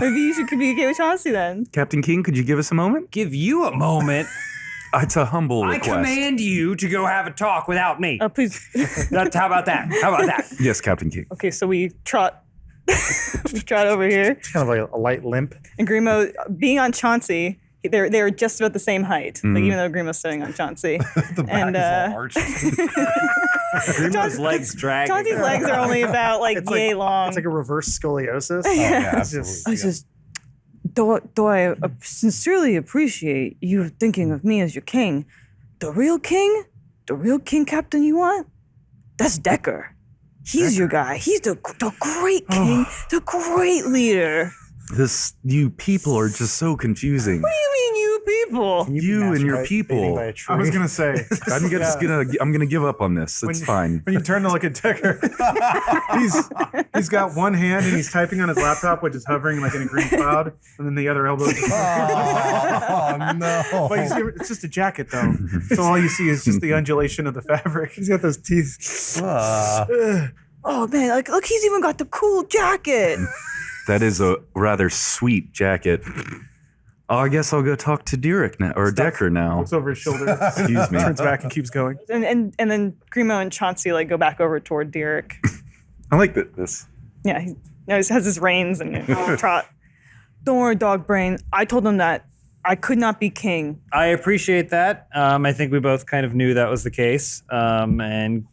Maybe you should communicate with Chauncey then. Captain King, could you give us a moment? Give you a moment. It's a humble I request. command you to go have a talk without me. Please. How about that? How about that? Yes, Captain King. Okay, so we trot. We trot over here, Kind of like a light limp. and Grimo, being on Chauncey, they're just about the same height. Like even though Grimo's sitting on Chauncey, and Grimo's legs drag. Chauncey's legs are only about like It's yay long. It's like a reverse scoliosis. yeah, It's just- I was just, though I sincerely appreciate you thinking of me as your king, the real king captain you want, that's Decker. He's your guy. He's the great king, the great leader. You people are just so confusing. What do you mean, you people? You and your masturbate people. by a tree. I was gonna say I'm gonna give up on this. It's fine. when you turn to look at Decker, he's got one hand and he's typing on his laptop, which is hovering like in a green cloud, and then the other elbow. Is Oh no! But you see, it's just a jacket though, so all you see is just the undulation of the fabric. He's got those teeth. Oh man, look, he's even got the cool jacket. That is a rather sweet jacket. Oh, I guess I'll go talk to Derek now, or Decker now. Looks over his shoulder, Excuse me. turns back and keeps going. And then Grimo and Chauncey like go back over toward Derek. I like this. Yeah, he has his reins and trot. Don't worry, dog brain. I told him that I could not be king. I appreciate that. I think we both kind of knew that was the case. And,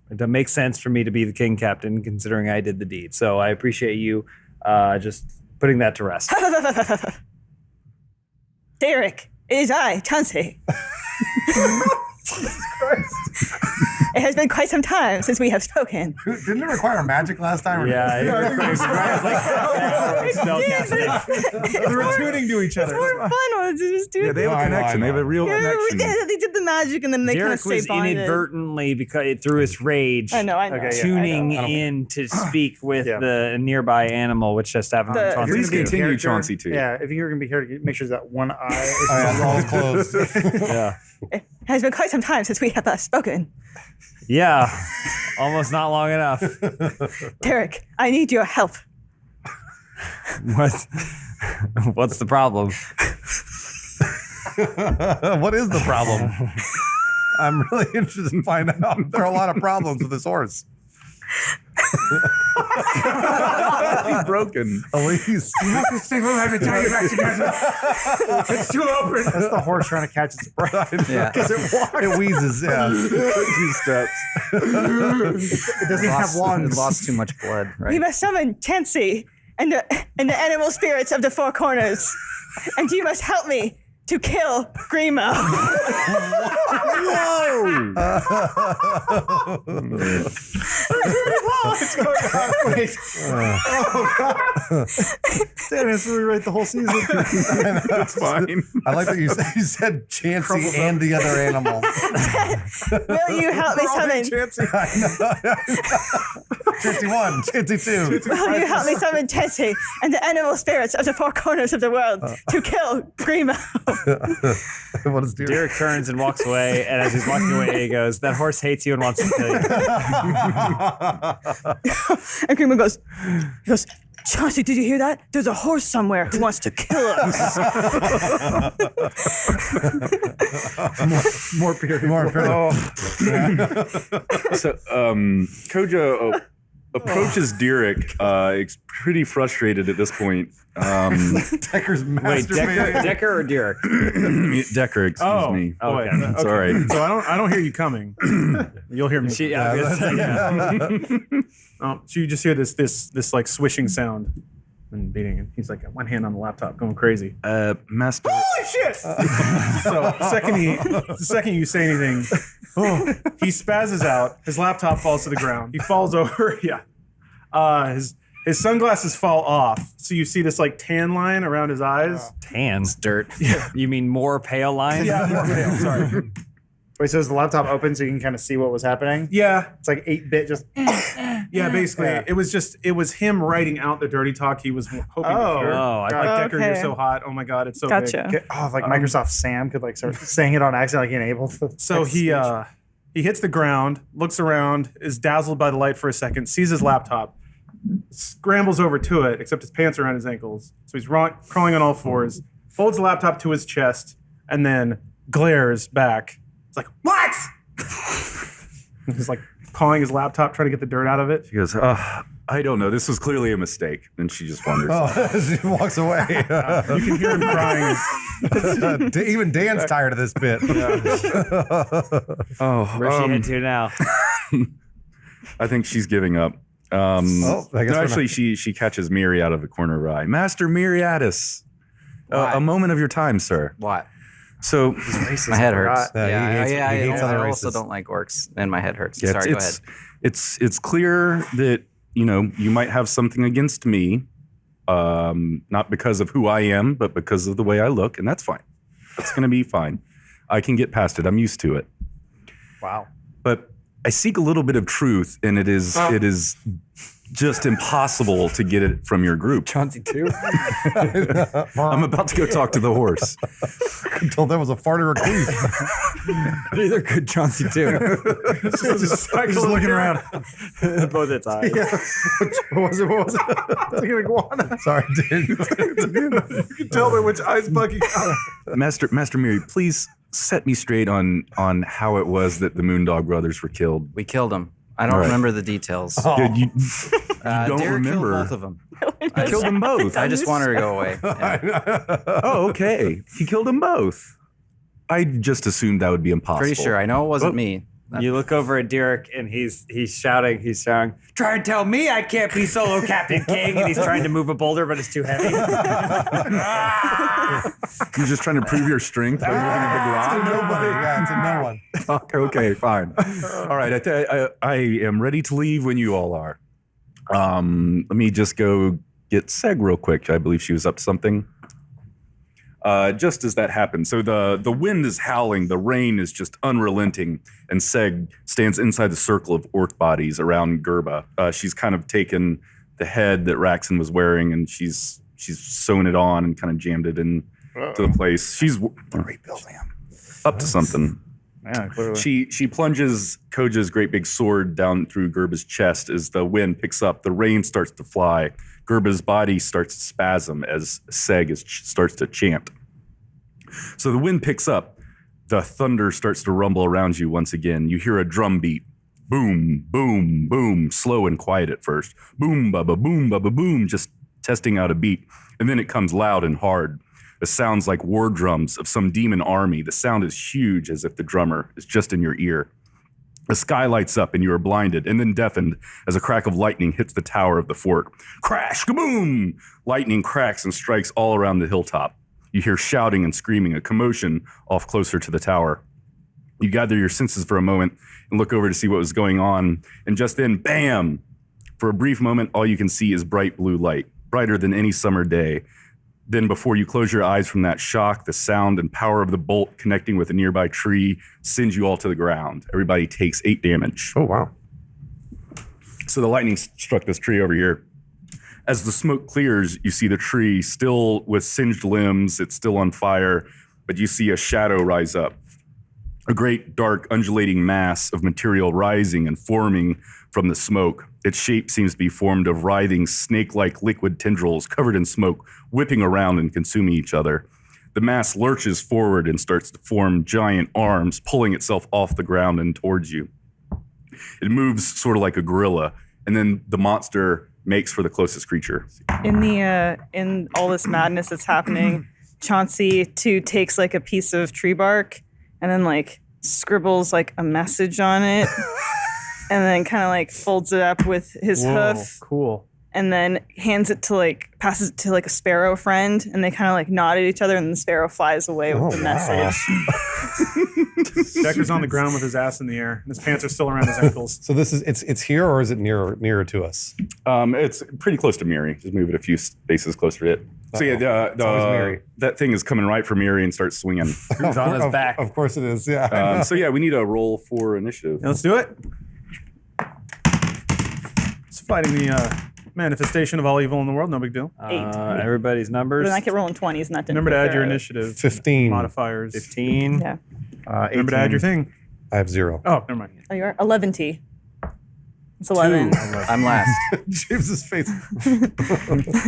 it makes sense for me to be the king captain considering I did the deed. So I appreciate you just putting that to rest. Derek, it is I, Chauncey. It has been quite some time since we have spoken. Didn't it require magic last time? Yeah, They were tuning to each other. More fun. Just do Yeah, they have a connection. They have a real connection. They did the magic and then they kind of Derek stayed was bonded. inadvertently, because through his rage, I know. Okay, yeah. tuning I don't- in to speak with Yeah. the nearby animal, which just happened The- on Chauncey's Please screen. continue, Character- Chauncey, too. Yeah, if you're gonna be here, make sure that one eye. Oh, yeah, it's all closed. Yeah. It has been quite some time since we have last spoken. Yeah, almost not long enough. Derek, I need your help. What's the problem? What is the problem? I'm really interested in finding out. There are a lot of problems with this horse. He's broken. Elise. You have to stay home. I have to tell you back together. It's too open. That's the horse trying to catch its breath. Yeah. It wheezes, yeah. 2 steps. It doesn't have lungs. Lost too much blood, right? We must summon Chansey and the animal spirits of the four corners. And you must help me to kill Grimo. What's going on? Wait. Oh, God. Damn, it's rewrite the whole season. That's fine. I like that you said Chansey and the other animals. Will you help me summon? Chansey 1, Chansey 2. Will you help me summon Chansey and the animal spirits of the four corners of the world to kill Grimo? What is Derek? Derek turns and walks away, and as he's walking away, he goes, "That horse hates you and wants to kill you." And Grimo goes, Chauncey, did you hear that? There's a horse somewhere who wants to kill us. More period. So Kojo approaches Derek. He's pretty frustrated at this point. Decker's Wait, master man. Decker or Derek? Decker, excuse me. Okay. It's all right. So I don't hear you coming. You'll hear me. I was gonna say, yeah. So you just hear this like swishing sound and beating. And he's like one hand on the laptop, going crazy. Master. Holy shit! So the second you say anything, he spazzes out. His laptop falls to the ground. He falls over. Yeah. His sunglasses fall off, so you see this like tan line around his eyes. Tans, dirt. You mean more pale lines? Yeah, more pale. Sorry. Wait, so is the laptop open so you can kind of see what was happening? Yeah, It's like 8-bit just. yeah. Basically, Yeah. it was him writing out the dirty talk he was hoping to hear. Oh, I Like thought. Decker, you're so hot. Oh my God, it's so Gotcha. big. Oh, if like Microsoft Sam could like start saying it on accident, like enabled. So he hits the ground, looks around, is dazzled by the light for a second, sees his laptop, scrambles over to it, except his pants are around his ankles. So he's crawling on all fours, folds the laptop to his chest, and then glares back. It's like, what? He's like pawing his laptop, trying to get the dirt out of it. She goes, I don't know. This was clearly a mistake. And she just wanders. She walks away. You can hear him crying. Even Dan's tired of this bit. Where's she head to now? I think she's giving up. I guess No, we're actually, she catches Miri out of the corner of her eye. Master Miriadis, a moment of your time, sir. What? So My head hurts. Yeah, he hates I other also races. don't like orcs, and my head hurts. yeah, Sorry, go ahead. it's clear that you might have something against me, not because of who I am, but because of the way I look, and that's fine. That's gonna be fine. I can get past it. I'm used to it. Wow. But I seek a little bit of truth, and it is just impossible to get it from your group. Chauncey too. I'm about to go talk to the horse. Until there was a fart or a queef. Neither could Chauncey too. Just looking around. Both its eyes. What was it? It's like an iguana. Sorry, dude. You can tell by which eyes Bucky got. Master Miri, please set me straight on how it was that the Moondog brothers were killed. We killed him. I don't All right. remember the details. Yeah, you don't Derek remember. killed both of them. I killed them both. I just want her to go away. Yeah. Oh, okay. He killed them both. I just assumed that would be impossible. Pretty sure. I know it wasn't me. You look over at Derek, and he's shouting. He's shouting, "Try and tell me I can't be solo Captain King!" And he's trying to move a boulder, but it's too heavy. You're just trying to prove your strength by moving a big rock? Nobody. Yeah, it's a no one. Okay, fine. All right, I am ready to leave when you all are. Let me just go get Seg real quick. I believe she was up to something. Just as that happened, so the wind is howling, the rain is just unrelenting, and Seg stands inside the circle of orc bodies around Gerba. She's kind of taken the head that Raxon was wearing, and she's sewn it on and kind of jammed it in to the place. She's rebuilding him up to something. Yeah, clearly. She plunges Koja's great big sword down through Gerba's chest as the wind picks up. The rain starts to fly. Gerba's body starts to spasm as Seg starts to chant. So the wind picks up. The thunder starts to rumble around you once again. You hear a drum beat. Boom, boom, boom. Slow and quiet at first. Boom, baba, boom. Just testing out a beat. And then it comes loud and hard. It sounds like war drums of some demon army. The sound is huge, as if the drummer is just in your ear. The sky lights up and you are blinded and then deafened as a crack of lightning hits the tower of the fort. Crash, kaboom! Lightning cracks and strikes all around the hilltop. You hear shouting and screaming, a commotion off closer to the tower. You gather your senses for a moment and look over to see what was going on. And just then, bam! For a brief moment, all you can see is bright blue light, brighter than any summer day. Then before you close your eyes from that shock, the sound and power of the bolt connecting with a nearby tree sends you all to the ground. Everybody takes 8 damage. Oh, wow. So the lightning struck this tree over here. As the smoke clears, you see the tree still with singed limbs. It's still on fire, but you see a shadow rise up. A great, dark, undulating mass of material rising and forming from the smoke. Its shape seems to be formed of writhing, snake-like liquid tendrils covered in smoke, whipping around and consuming each other. The mass lurches forward and starts to form giant arms, pulling itself off the ground and towards you. It moves sort of like a gorilla, and then the monster makes for the closest creature. In all this madness that's happening, Chauncey too takes like a piece of tree bark and then like scribbles like a message on it and then kind of like folds it up with his hoof. Cool. And then passes it to like a sparrow friend, and they kind of like nod at each other, and the sparrow flies away with the message. Decker's on the ground with his ass in the air, and his pants are still around his ankles. So this is it's here, or is it nearer to us? It's pretty close to Miri. Just move it a few spaces closer to it. So yeah, that thing is coming right for Miri and starts swinging. Who's on his back? Of course it is. Yeah. So yeah, we need a roll for initiative. Yeah, let's do it. It's fighting the manifestation of all evil in the world. No big deal. 8. Everybody's numbers. But then I kept rolling 20s, and that didn't Remember to add your prepare it. initiative 15. modifiers. 15. Yeah. Remember to add your thing. I have 0. Oh, never mind. Oh, you are 11 T. It's 11. I'm last. James's face.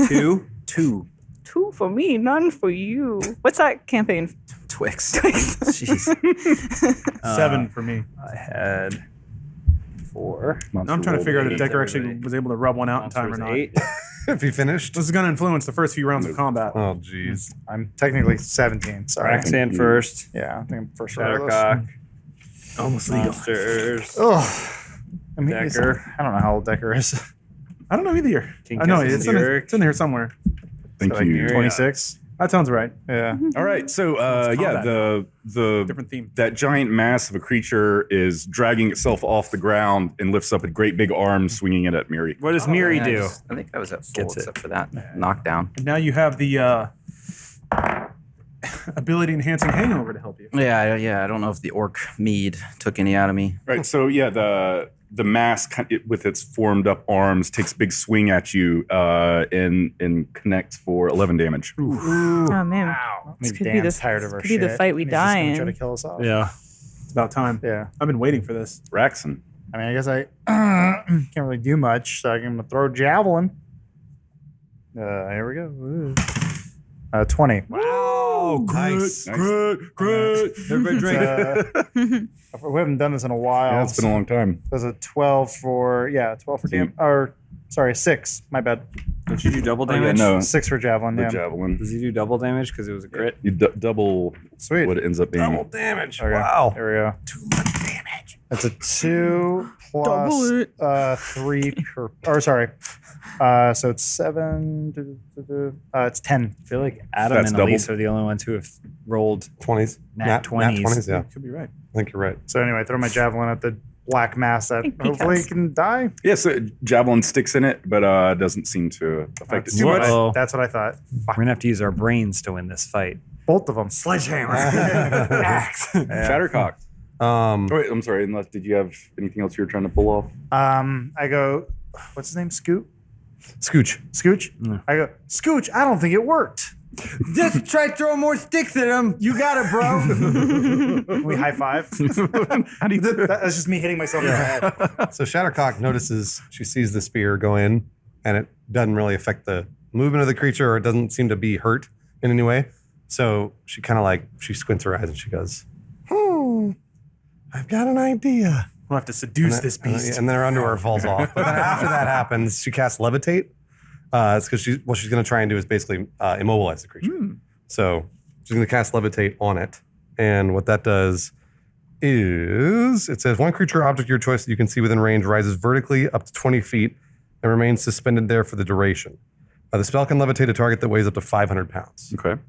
2. 2 for me, none for you. What's that campaign? Twix. Jeez. 7 for me. I had 4. Now I'm trying to figure out if Decker actually was able to rub one out in time or not. 8. If he finished. This is going to influence the first few rounds of combat. Oh, jeez. I'm technically 17. Sorry. Roxanne first. Yeah, I think I'm first round. Shattercock. Almost legal. Monsters. Oh, I mean, Decker. I don't know how old Decker is. I don't know either. King I know Kessel's it's in Zurich. here somewhere. Thank Like you. 26. That sounds right. Yeah. All right, so yeah, combat. the Different theme. that giant mass of a creature is dragging itself off the ground and lifts up a great big arm, swinging it at Miri. What does Miri Yeah, do? I think I was at full Gets it. except for that knockdown. And now you have the ability enhancing hangover to help you. Yeah. I don't know if the orc mead took any out of me. Right, so yeah, the mass with its formed up arms takes a big swing at you and connects for 11 damage. Oh man, this Maybe could be Dan's the tired of our could be the shit. fight we He's just die gonna try to in. kill us off. Yeah. It's about time. Yeah. I've been waiting for this. Raxon. I mean, I guess I can't really do much, so I'm gonna throw javelin. Here we go. Ooh. 20. Wow. Nice. Everybody drink. We haven't done this in a while. Yeah, it's been a long time. There's a 12 for damage. Or sorry, 6. My bad. Don't you do double Oh, yeah, damage? no, 6 for javelin. the Yeah. javelin. Does he do double damage because it was a crit? You double Sweet. what it ends up being. Double damage. Okay, Wow. There we go. Too much damage. It's a 2 Double plus 3 per. Or sorry. So it's 7. It's 10. I feel like Adam That's and double. Elise are the only ones who have rolled 20s. Nat 20s. 20s, yeah. Could be right. I think you're right. So anyway, I throw my javelin at the black mass that Think hopefully because- can die. Yeah, so javelin sticks in it, but doesn't seem to affect it That's too much. Uh-oh. That's what I thought. We're going to have to use our brains to win this fight. Both of them. Sledgehammer. Axe. Shattercock. Oh, wait, I'm sorry. Unless did you have anything else you were trying to pull off? I go, what's his name? Scooch. Scooch? I go, Scooch, I don't think it worked. Just try throwing more sticks at him. You got it, bro. We high five. How do you do that? That's just me hitting myself in the head. So Shattercock notices, she sees the spear go in, and it doesn't really affect the movement of the creature, or it doesn't seem to be hurt in any way. So she kind of she squints her eyes and she goes, I've got an idea. We'll have to seduce this beast. And then her underwear falls off. But then after that happens, she casts Levitate. It's because what she's going to try and do is basically immobilize the creature. So she's going to cast Levitate on it. And what that does is, it says, one creature or object of your choice that you can see within range rises vertically up to 20 feet and remains suspended there for the duration. The spell can levitate a target that weighs up to 500 pounds. Okay.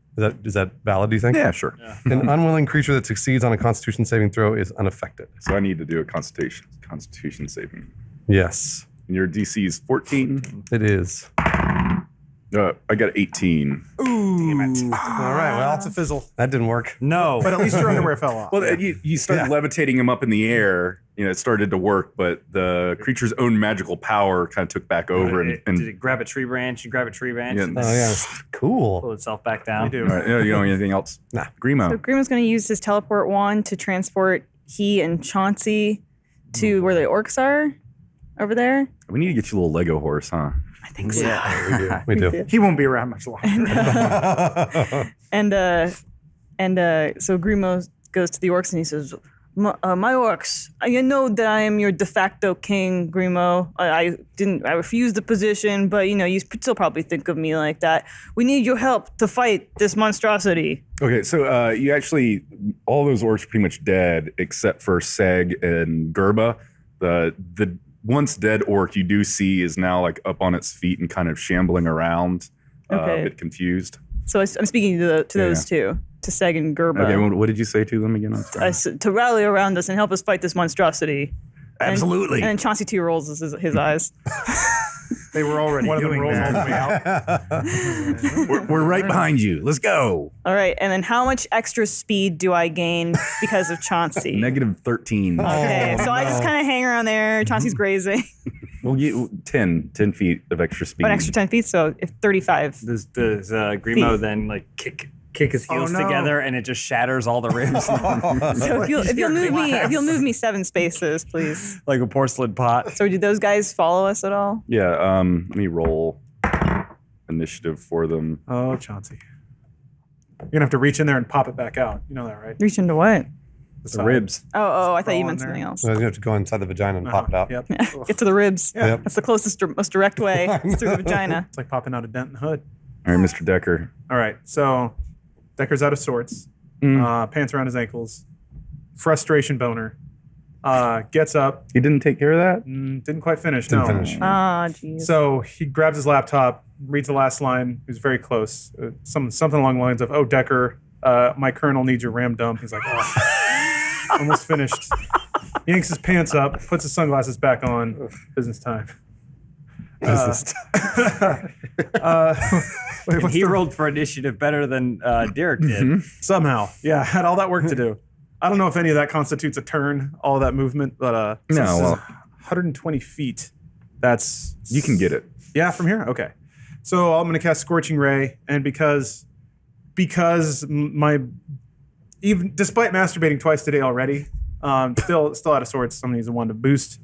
Is that valid, do you think? Yeah, sure. An unwilling creature that succeeds on a Constitution saving throw is unaffected. So I need to do a Constitution saving. Yes, And your DC is 14. it is. I got 18. Damn it. All right, well, It's a fizzle. that didn't work. No. But at least your underwear fell off. Well, you started levitating him up in the air. It started to work, but the creature's own magical power kind of took back over. Did it grab a tree branch? You grab a tree branch Yeah. and Oh, yeah. Cool. pull itself back down. I do. All right, you know anything else? Nah. Grimo. So Grimo's going to use his teleport wand to transport he and Chauncey to where the orcs are over there. We need to get you a little Lego horse, huh? I think so. We do. He won't be around much longer. And so Grimo goes to the orcs and he says, my orcs, you know that I am your de facto king, Grimo. I refused the position, but you still probably think of me like that. We need your help to fight this monstrosity. Okay, so you actually, all those orcs are pretty much dead except for Seg and Gerba. The once dead orc you do see is now up on its feet and kind of shambling around, Okay. a bit confused. So I'm speaking to those two, to Seg and Gerba. Okay, what did you say to them again? I'm sorry. I said, to rally around us and help us fight this monstrosity. Absolutely. And then Chauncey 2 rolls his eyes. They were already One of them doing rolls all that. the way out. We're right behind you. Let's go. All right, and then how much extra speed do I gain because of Chauncey? Negative 13. Okay, so I just kind of hang around there. Chauncey's grazing. We'll get 10 feet of extra speed. An extra 10 feet, so if 35. Does Grimo then kick his heels no. together and it just shatters all the ribs So if you'll move me 7 spaces, please. like a porcelain pot? So do those guys follow us at all? Yeah, let me roll initiative for them. Oh, Chauncey. You're going to have to reach in there and pop it back out. You know that, right? Reach into what? The The ribs. Oh, I thought Crawl you in meant there. something else. So you have to go inside the vagina and pop it out. Yep. Get to the ribs. Yep. That's the closest, most direct way. It's through the vagina. It's like popping out a dent in the hood. All right, Mr. Decker. All right, so Decker's out of sorts. Pants around his ankles. Frustration boner. Gets up. He didn't take care of that? Didn't quite finish. Didn't no. finish. Ah, jeez. So he grabs his laptop, reads the last line. He was very close. Something along the lines of, "Oh, Decker, my colonel needs your RAM dump." He's like, "Oh, almost finished." Yanks his pants up, puts his sunglasses back on. Business time. Wait, And what's he the- rolled for initiative better than Derek did. Somehow, yeah, I had all that work to do. I don't know if any of that constitutes a turn, all of that movement, but No, since this is well- 120 feet. That's You can get it. Yeah, from here. Okay, so I'm going to cast Scorching Ray, and because my even despite masturbating twice today already, still out of sorts. Somebody needs one to boost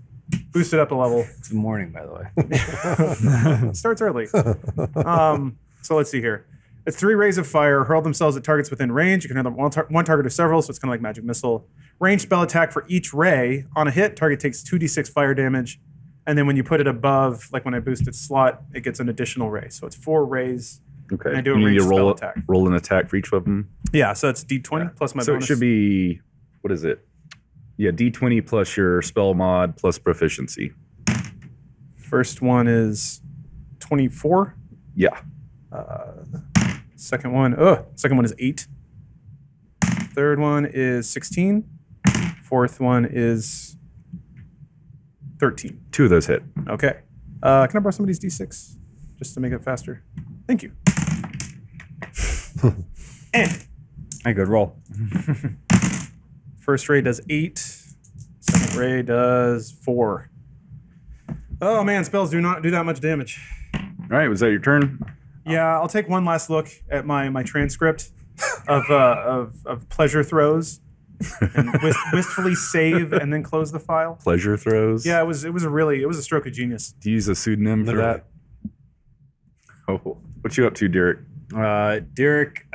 it up a level. It's the morning, by the way. It starts early. So let's see here. It's 3 rays of fire hurl themselves at targets within range. You can have one target or several, so it's kind of like magic missile. Ranged spell attack for each ray. On a hit, target takes 2d6 fire damage. And then when you put it above, like when I boost its slot, it gets an additional ray. So it's 4 rays. Okay. And I do a you need ranged to spell attack. roll an attack for each of them. Yeah, so it's d20 plus my So bonus. it should be, what is it? Yeah, D20 plus your spell mod plus proficiency. First one is 24. Yeah. Second one is 8. Third one is 16. Fourth one is 13. 2 of those hit. Okay. Can I borrow somebody's D6 just to make it faster? Thank you. A good roll. First ray does 8. Second ray does 4. Oh man, spells do not do that much damage. All right, was that your turn? Yeah, I'll take one last look at my transcript of pleasure throws, and wistfully save, and then close the file. Pleasure throws. Yeah, it was a stroke of genius. Do you use a pseudonym for that? Oh, what you up to, Derek? Derek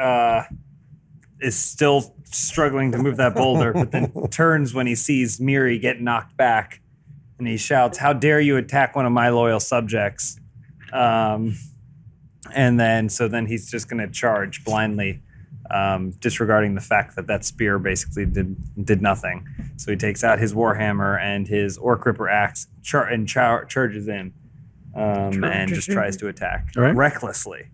is still struggling to move that boulder, but then turns when he sees Miri get knocked back, and he shouts, "How dare you attack one of my loyal subjects!" And then he's just going to charge blindly, disregarding the fact that spear basically did nothing. So he takes out his warhammer and his orc ripper axe charges in, and just tries to attack recklessly.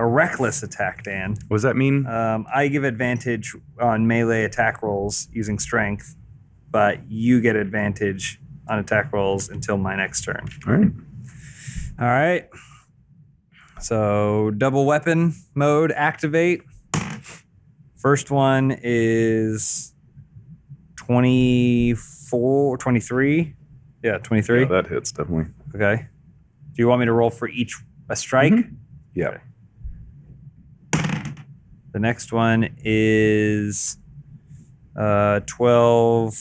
A reckless attack, Dan. What does that mean? I give advantage on melee attack rolls using strength, but you get advantage on attack rolls until my next turn. All right. So double weapon mode activate. First one is 23. Yeah, 23. Yeah, that hits definitely. Okay. Do you want me to roll for a strike? Mm-hmm. Yeah. Okay. The next one is 12,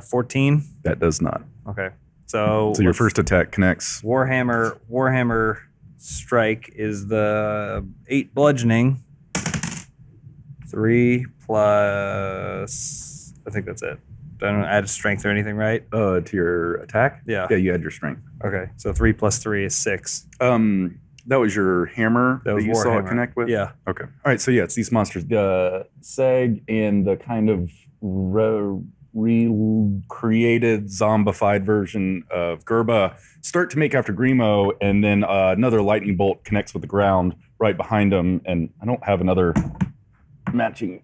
14. That does not. Okay. So your first attack connects. Warhammer strike is the 8 bludgeoning. 3 plus, I think that's it. I don't add strength or anything, right? To your attack? Yeah. Yeah, you add your strength. Okay. So 3 plus 3 is 6. That was your hammer that you saw it Warhammer. connect with? Yeah. Okay. All right, so yeah, it's these monsters. Seg and the kind of recreated, zombified version of Gerba start to make after Grimo, and then another lightning bolt connects with the ground right behind them, and I don't have another matching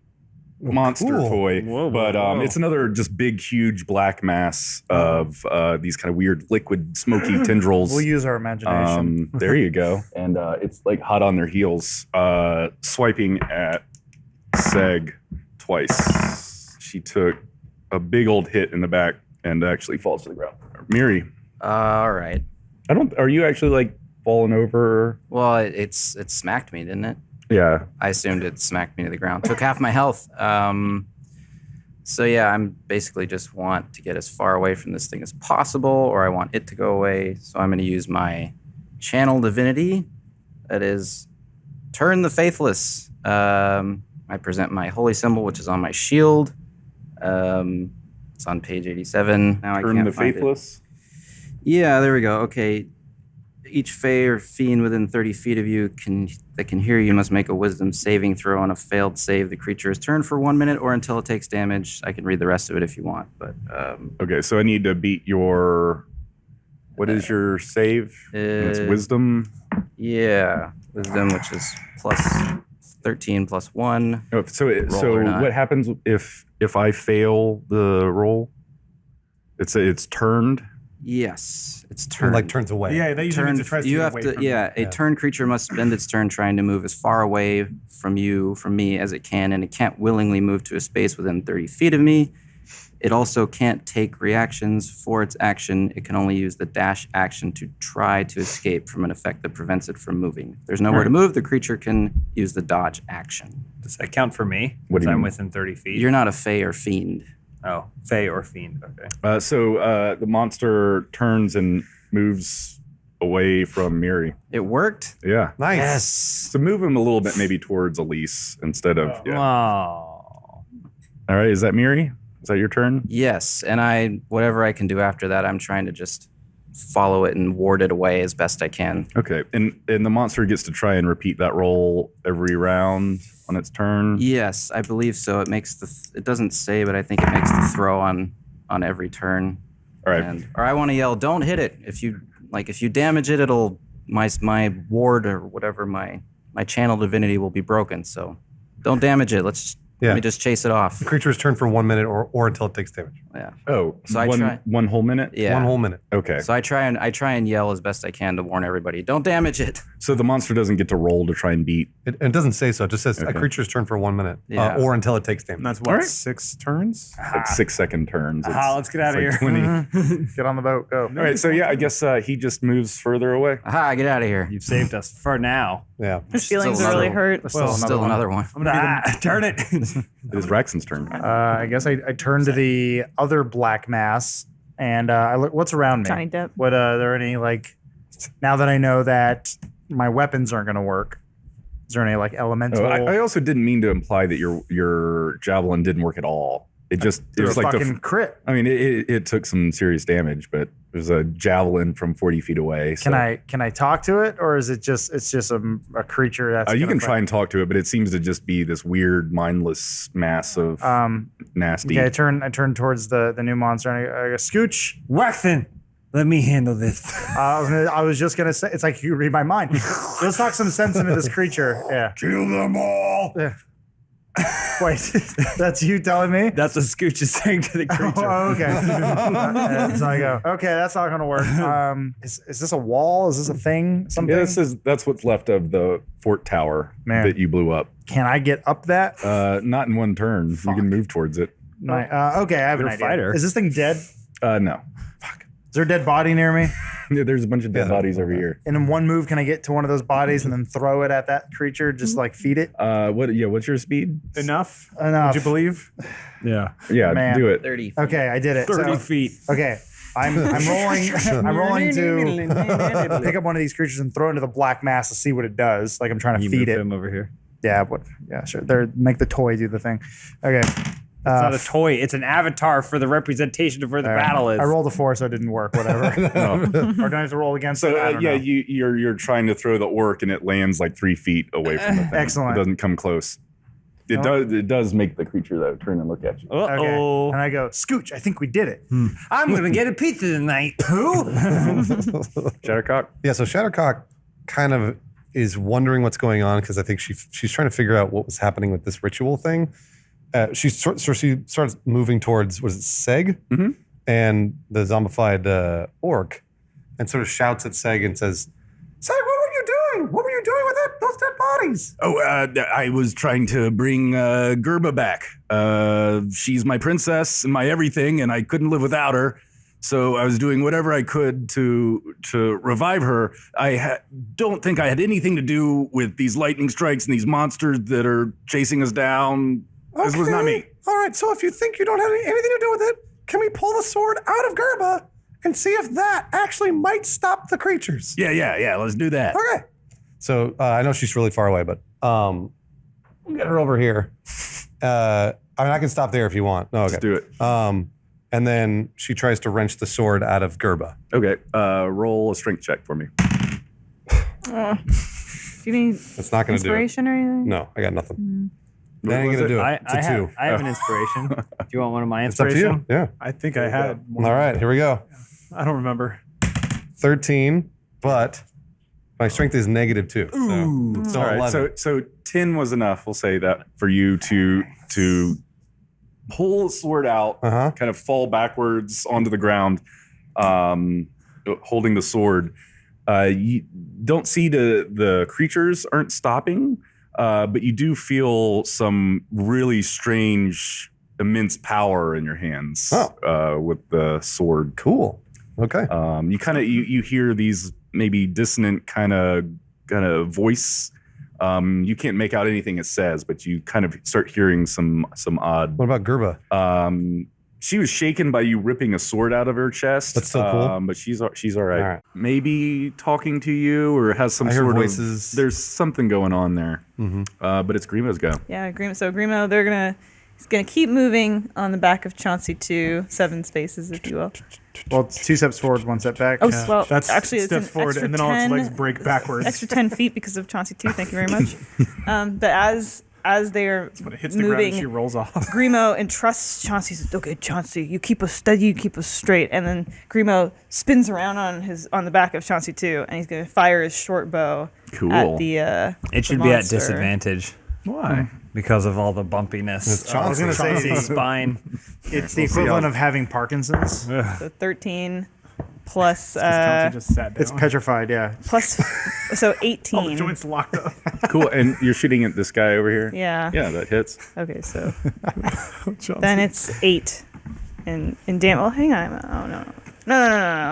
monster toy, but it's another just big, huge black mass of these kind of weird liquid, smoky tendrils. We'll use our imagination. There you go. And it's like hot on their heels, swiping at Seg twice. She took a big old hit in the back and actually falls to the ground. Miri. All right. Are you actually like falling over? Well, it smacked me, didn't it? Yeah. I assumed it smacked me to the ground. Took half my health. So yeah, I'm basically just want to get as far away from this thing as possible, or I want it to go away. So I'm going to use my channel divinity. That is, turn the faithless. I present my holy symbol, which is on my shield. It's on page 87. Now Turn I can't the find faithless. Yeah, there we go. Okay. Each fae or fiend within 30 feet of you that can hear you must make a wisdom saving throw. On a failed save, the creature is turned for 1 minute or until it takes damage. I can read the rest of it if you want, but Okay, so I need to beat your. What is your save? It's wisdom. Yeah, wisdom, which is plus 13 plus 1. Oh, so what happens if I fail the roll? It's turned. Yes, it's turned. Like turns away. Yeah, that usually means it tries to you get have away to. from Yeah, you. a turned creature must spend its turn trying to move as far away from me as it can, and it can't willingly move to a space within 30 feet of me. It also can't take reactions for its action. It can only use the dash action to try to escape from an effect that prevents it from moving. If there's nowhere to move, the creature can use the dodge action. Does that count for me? What do Because you I'm mean? within 30 feet. You're not a fae or fiend. Oh, Fae or Fiend. Okay. So the monster turns and moves away from Miri. It worked? Yeah. Nice. Yes. So move him a little bit, maybe towards Elise instead of. Yeah. Oh. All right. Is that Miri? Is that your turn? Yes, and whatever I can do after that, I'm trying to just follow it and ward it away as best I can. Okay. And the monster gets to try and repeat that roll every round on its turn. Yes, I believe so. It makes it doesn't say, but I think it makes the throw on every turn. All right. Or I want to yell, "Don't hit it!" If you damage it, it'll my ward or whatever my channel divinity will be broken. So don't damage it. Let's just Yeah. Let me just chase it off. The creature's turn for 1 minute or until it takes damage. Yeah. Oh, So I one, try- one whole minute? Yeah. 1 whole minute. Okay. So I try and yell as best I can to warn everybody, don't damage it. So the monster doesn't get to roll to try and beat. It doesn't say so. It just says a creature's turn for 1 minute Yeah. or until it takes damage. And that's what, Alright. 6 turns? Like 6-second turns. Let's get out of It's here. like 20. Get on the boat. Go. All right, so yeah, I guess he just moves further away. Aha, get out of here. You've saved us for now. Yeah. His feelings Still are really another hurt. Well, Still another one. Turn it. It is Raxon's turn. I guess I turn to the other black mass and I look. What's around me? Johnny Depp. What are there any like? Now that I know that my weapons aren't going to work, is there any like elemental? Oh, I also didn't mean to imply that your javelin didn't work at all. It just it They're was a like fucking crit. I mean, it took some serious damage, but it was a javelin from 40 feet away. So. Can I talk to it, or is it just a creature that's? You gonna can fight? try and talk to it, but it seems to just be this weird, mindless mass of nasty. Okay, I turn towards the new monster and I go, Scooch. Waxen, let me handle this. I was just gonna say, it's like you read my mind. Let's talk some sense into this creature. Yeah. Kill them all. Yeah. Wait, that's you telling me? That's what Scooch is saying to the creature. Oh, okay. So I go, okay, that's not gonna work. Is this a wall? Is this a thing? Something? Yeah, that's what's left of the fort tower Man. that you blew up. Can I get up that? Not in one turn. You can move towards it. Okay, I have an You're a idea. fighter. Is this thing dead? No. Is there a dead body near me? Yeah, there's a bunch of dead bodies over here. And in one move, can I get to one of those bodies and then throw it at that creature? Just like feed it? What's your speed? Enough? Enough. Would you believe? Yeah. Yeah, Man. do it. 30. Okay, I did it. 30 So- feet. Okay, I'm rolling. I'm rolling to pick up one of these creatures and throw it into the black mass to see what it does. Like I'm trying to You feed move it. him over here. Yeah, what? Yeah, sure. Make the toy do the thing. Okay. It's not a toy. It's an avatar for the representation of where the battle is. I rolled a 4, so it didn't work. Whatever. Or do I have to roll against it? I don't know. you're trying to throw the orc and it lands like 3 feet away from the thing. Excellent. It doesn't come close. It does make the creature though turn and look at you. Okay. Uh-oh. And I go, Scooch, I think we did it. I'm going to get a pizza tonight. Who? Shattercock. Yeah, so Shattercock kind of is wondering what's going on because I think she's trying to figure out what was happening with this ritual thing. She starts moving towards, what is it, Seg? Mm-hmm. And the zombified orc, and sort of shouts at Seg and says, Seg, what were you doing? What were you doing with those dead bodies? Oh, I was trying to bring Gerba back. She's my princess and my everything, and I couldn't live without her. So I was doing whatever I could to revive her. I don't think I had anything to do with these lightning strikes and these monsters that are chasing us down. This was not me. All right, so if you think you don't have anything to do with it, can we pull the sword out of Gerba and see if that actually might stop the creatures? Yeah. Let's do that. Okay. So I know she's really far away, but we'll get her over here. I mean, I can stop there if you want. No, okay. Let's do it. And then she tries to wrench the sword out of Gerba. Okay. Roll a strength check for me. Do you need It's not going to do it. inspiration or anything? No, I got nothing. What That ain't was going to it? do it. It's a 2. I have an inspiration. Do you want one of my It's up to inspiration? you. Yeah. I think I had one. All right, here we go. I don't remember. 13, but my strength is -2. So, All right. 11. So 10 was enough. We'll say that for you to pull the sword out, kind of fall backwards onto the ground, holding the sword. You don't see the creatures aren't stopping, but you do feel some really strange, immense power in your hands with the sword. Cool. Okay. You kind of you hear these maybe dissonant kind of voice. You can't make out anything it says, but you kind of start hearing some odd. What about Gerba? She was shaken by you ripping a sword out of her chest. That's so cool. But she's all right. All right. Maybe talking to you or has some I hear sort voices. of. There's something going on there. But it's Grimo's go. Yeah, Grimo. So Grimo, he's gonna keep moving on the back of Chauncey 2, 7 spaces, if you will. Well, it's 2 steps forward, 1 step back. Oh, well, That's actually, it's steps an forward, extra and then all its 10 legs break backwards. Extra 10 feet because of Chauncey 2. Thank you very much. But as they're When it hits the ground, and moving, she rolls off. Grimo entrusts Chauncey. Says, "Okay, Chauncey, you keep us steady, you keep us straight." And then Grimo spins around on the back of Chauncey 2, and he's going to fire his short bow Cool. at the. It should the be at monster. disadvantage. Why? because of all the bumpiness. I was gonna say Chauncey's spine. it's the equivalent of having Parkinson's. So 13 plus Chauncey just sat down. It's petrified. Yeah. plus so All the 18. joints locked up. Cool. And you're shooting at this guy over here? Yeah. Yeah, that hits. Okay, so then it's 8. And damn. Oh, hang on. Oh no.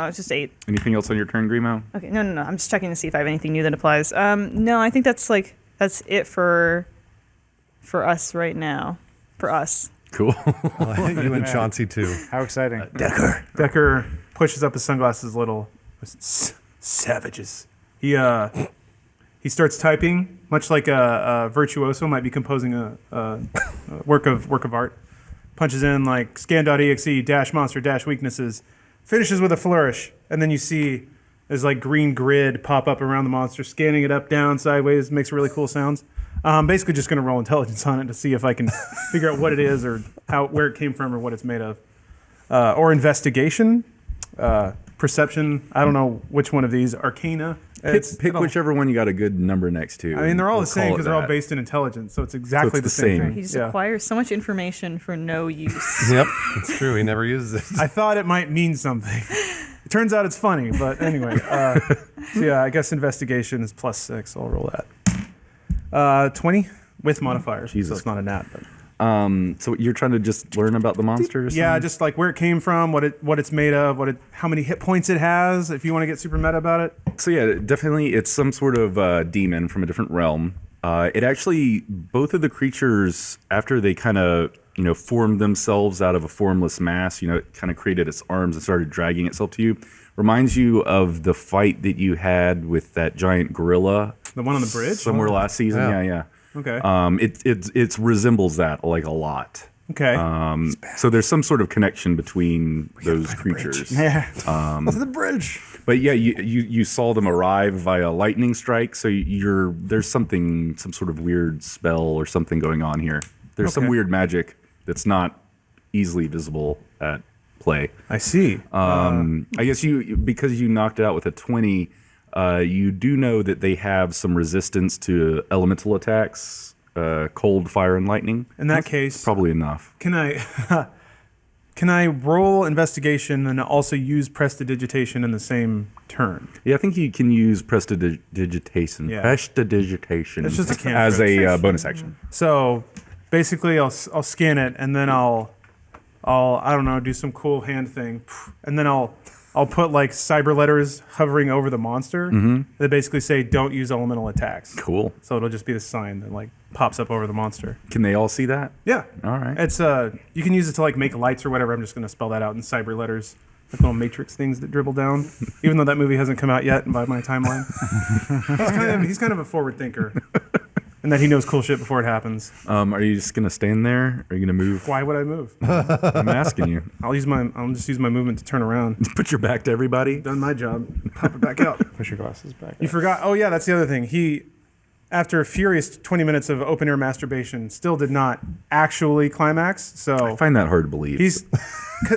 It's just 8. Anything else on your turn, Grimo? Okay. No. I'm just checking to see if I have anything new that applies. No, I think that's it for us right now. For us. Cool. You and Chauncey too. How exciting. Decker pushes up his sunglasses a little. Savages. He starts typing, much like a virtuoso might be composing a work of art. Punches in like scan.exe dash monster dash weaknesses, finishes with a flourish, and then you see there's like green grid pop up around the monster, scanning it up, down, sideways, makes really cool sounds. Basically just gonna roll intelligence on it to see if I can figure out what it is or where it came from or what it's made of. Or investigation, perception, I don't know which one of these, arcana. Pick whichever one you got a good number next to. I mean, they're all We'll the same call it because they're all that. based in intelligence, so it's exactly it's the the same same. thing. He just Yeah. acquires so much information for no use. Yep, it's true. He never uses it. I thought it might mean something. It turns out it's funny, but anyway. So yeah, I guess investigation is +6. I'll roll that. 20 with modifiers. Jesus. So it's not a nat. But. So you're trying to just learn about the monster? Or Yeah, something? just like where it came from, what it's made of, how many hit points it has. If you want to get super meta about it. So yeah, definitely it's some sort of demon from a different realm. It actually, both of the creatures, after they kind of, formed themselves out of a formless mass, it kind of created its arms and started dragging itself to you. Reminds you of the fight that you had with that giant gorilla. The one on the bridge? Somewhere last season. Yeah. Okay. It resembles that like a lot. Okay. So there's some sort of connection between those creatures. Yeah. To the bridge. But yeah, you saw them arrive via lightning strike. So there's some sort of weird spell or something going on here. There's some Okay. weird magic that's not easily visible at play. I see. I guess because you knocked it out with a 20, you do know that they have some resistance to elemental attacks, cold, fire, and lightning. In that case, Probably enough. can I roll investigation and also use prestidigitation in the same turn? Yeah, I think you can use prestidigitation. Yeah. Prestidigitation. It's just a cantrip. as a bonus action. So basically, I'll scan it and then I'll I don't know, do some cool hand thing, and then I'll put like cyber letters hovering over the monster that basically say don't use elemental attacks. Cool. So it'll just be the sign that like pops up over the monster. Can they all see that? Yeah. All right. It's you can use it to like make lights or whatever. I'm just gonna spell that out in cyber letters, like little matrix things that dribble down. Even though that movie hasn't come out yet by my timeline, he's kind of a forward thinker, and that he knows cool shit before it happens. Are you just gonna stand there? Or are you gonna move? Why would I move? I'm asking you. I'll just use my movement to turn around. Put your back to everybody. Done my job. Pop it back out. Push your glasses back. You forgot. Oh yeah, that's the other thing. He, after a furious 20 minutes of open air masturbation, still did not actually climax. I So find that hard to believe.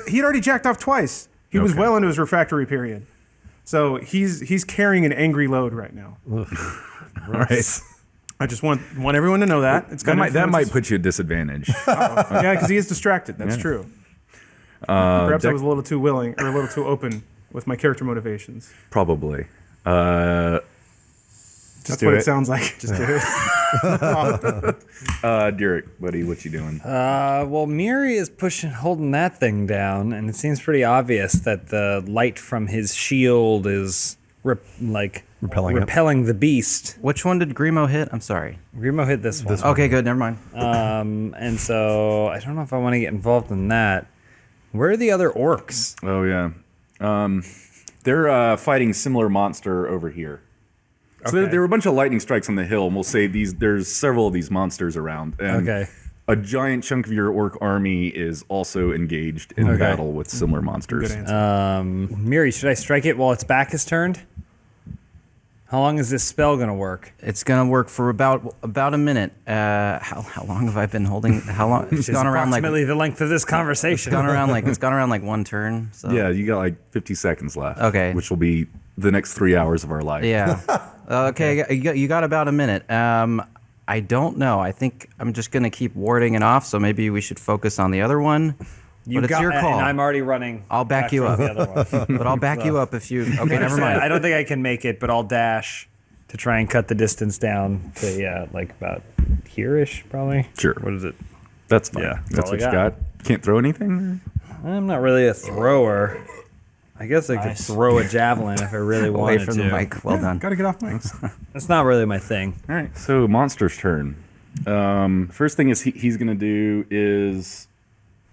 he'd already jacked off twice. He was Okay. well into his refractory period. So he's carrying an angry load right now. all right. I just want everyone to know that. It's That gonna might influence put you at disadvantage. yeah, because he is distracted. That's Yeah. true. Perhaps I Dex- was a little too willing or a little too open with my character motivations. Probably. That's do what it. it sounds like. Just do it. Derek, buddy, what you doing? Well, Miri is holding that thing down, and it seems pretty obvious that the light from his shield is repelling the beast. Which one did Grimo hit? I'm sorry. Grimo hit this one. Okay, good. Never mind. And so I don't know if I want to get involved in that. Where are the other orcs? Oh yeah. They're fighting similar monster over here. So there were a bunch of lightning strikes on the hill, and we'll say there's several of these monsters around. And Okay. a giant chunk of your orc army is also engaged in battle with similar monsters. Good answer. Miri, should I strike it while its back is turned? How long is this spell gonna work? It's gonna work for about a minute. How long have I been holding? How long? It's gone around like approximately the length of this conversation. it's gone around like one turn. So. Yeah, you got like 50 seconds left. Okay. Which will be the next 3 hours of our life. Yeah. Okay, you got about a minute. I don't know. I think I'm just gonna keep warding it off. So maybe we should focus on the other one. But it's your call. And I'm already running. I'll back you up. The other one. But I'll back you up if you. Okay, never mind. I don't think I can make it, but I'll dash to try and cut the distance down to like about here-ish, probably. Sure. What is it? That's fine. Yeah, That's all what I you got. Can't throw anything? I'm not really a thrower. I guess I could Nice. throw a javelin if I really Away wanted from to. the mic. Well done. Gotta get off mic. That's not really my thing. All right, so monster's turn. First thing is he's going to do is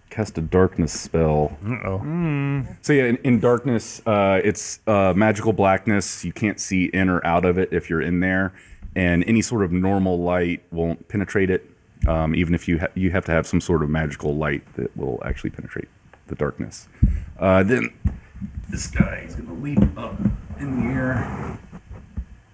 cast a darkness spell. Uh-oh. So yeah, in darkness, it's magical blackness. You can't see in or out of it if you're in there, and any sort of normal light won't penetrate it. Even if you have to have some sort of magical light that will actually penetrate the darkness. Then this guy is going to leap up in the air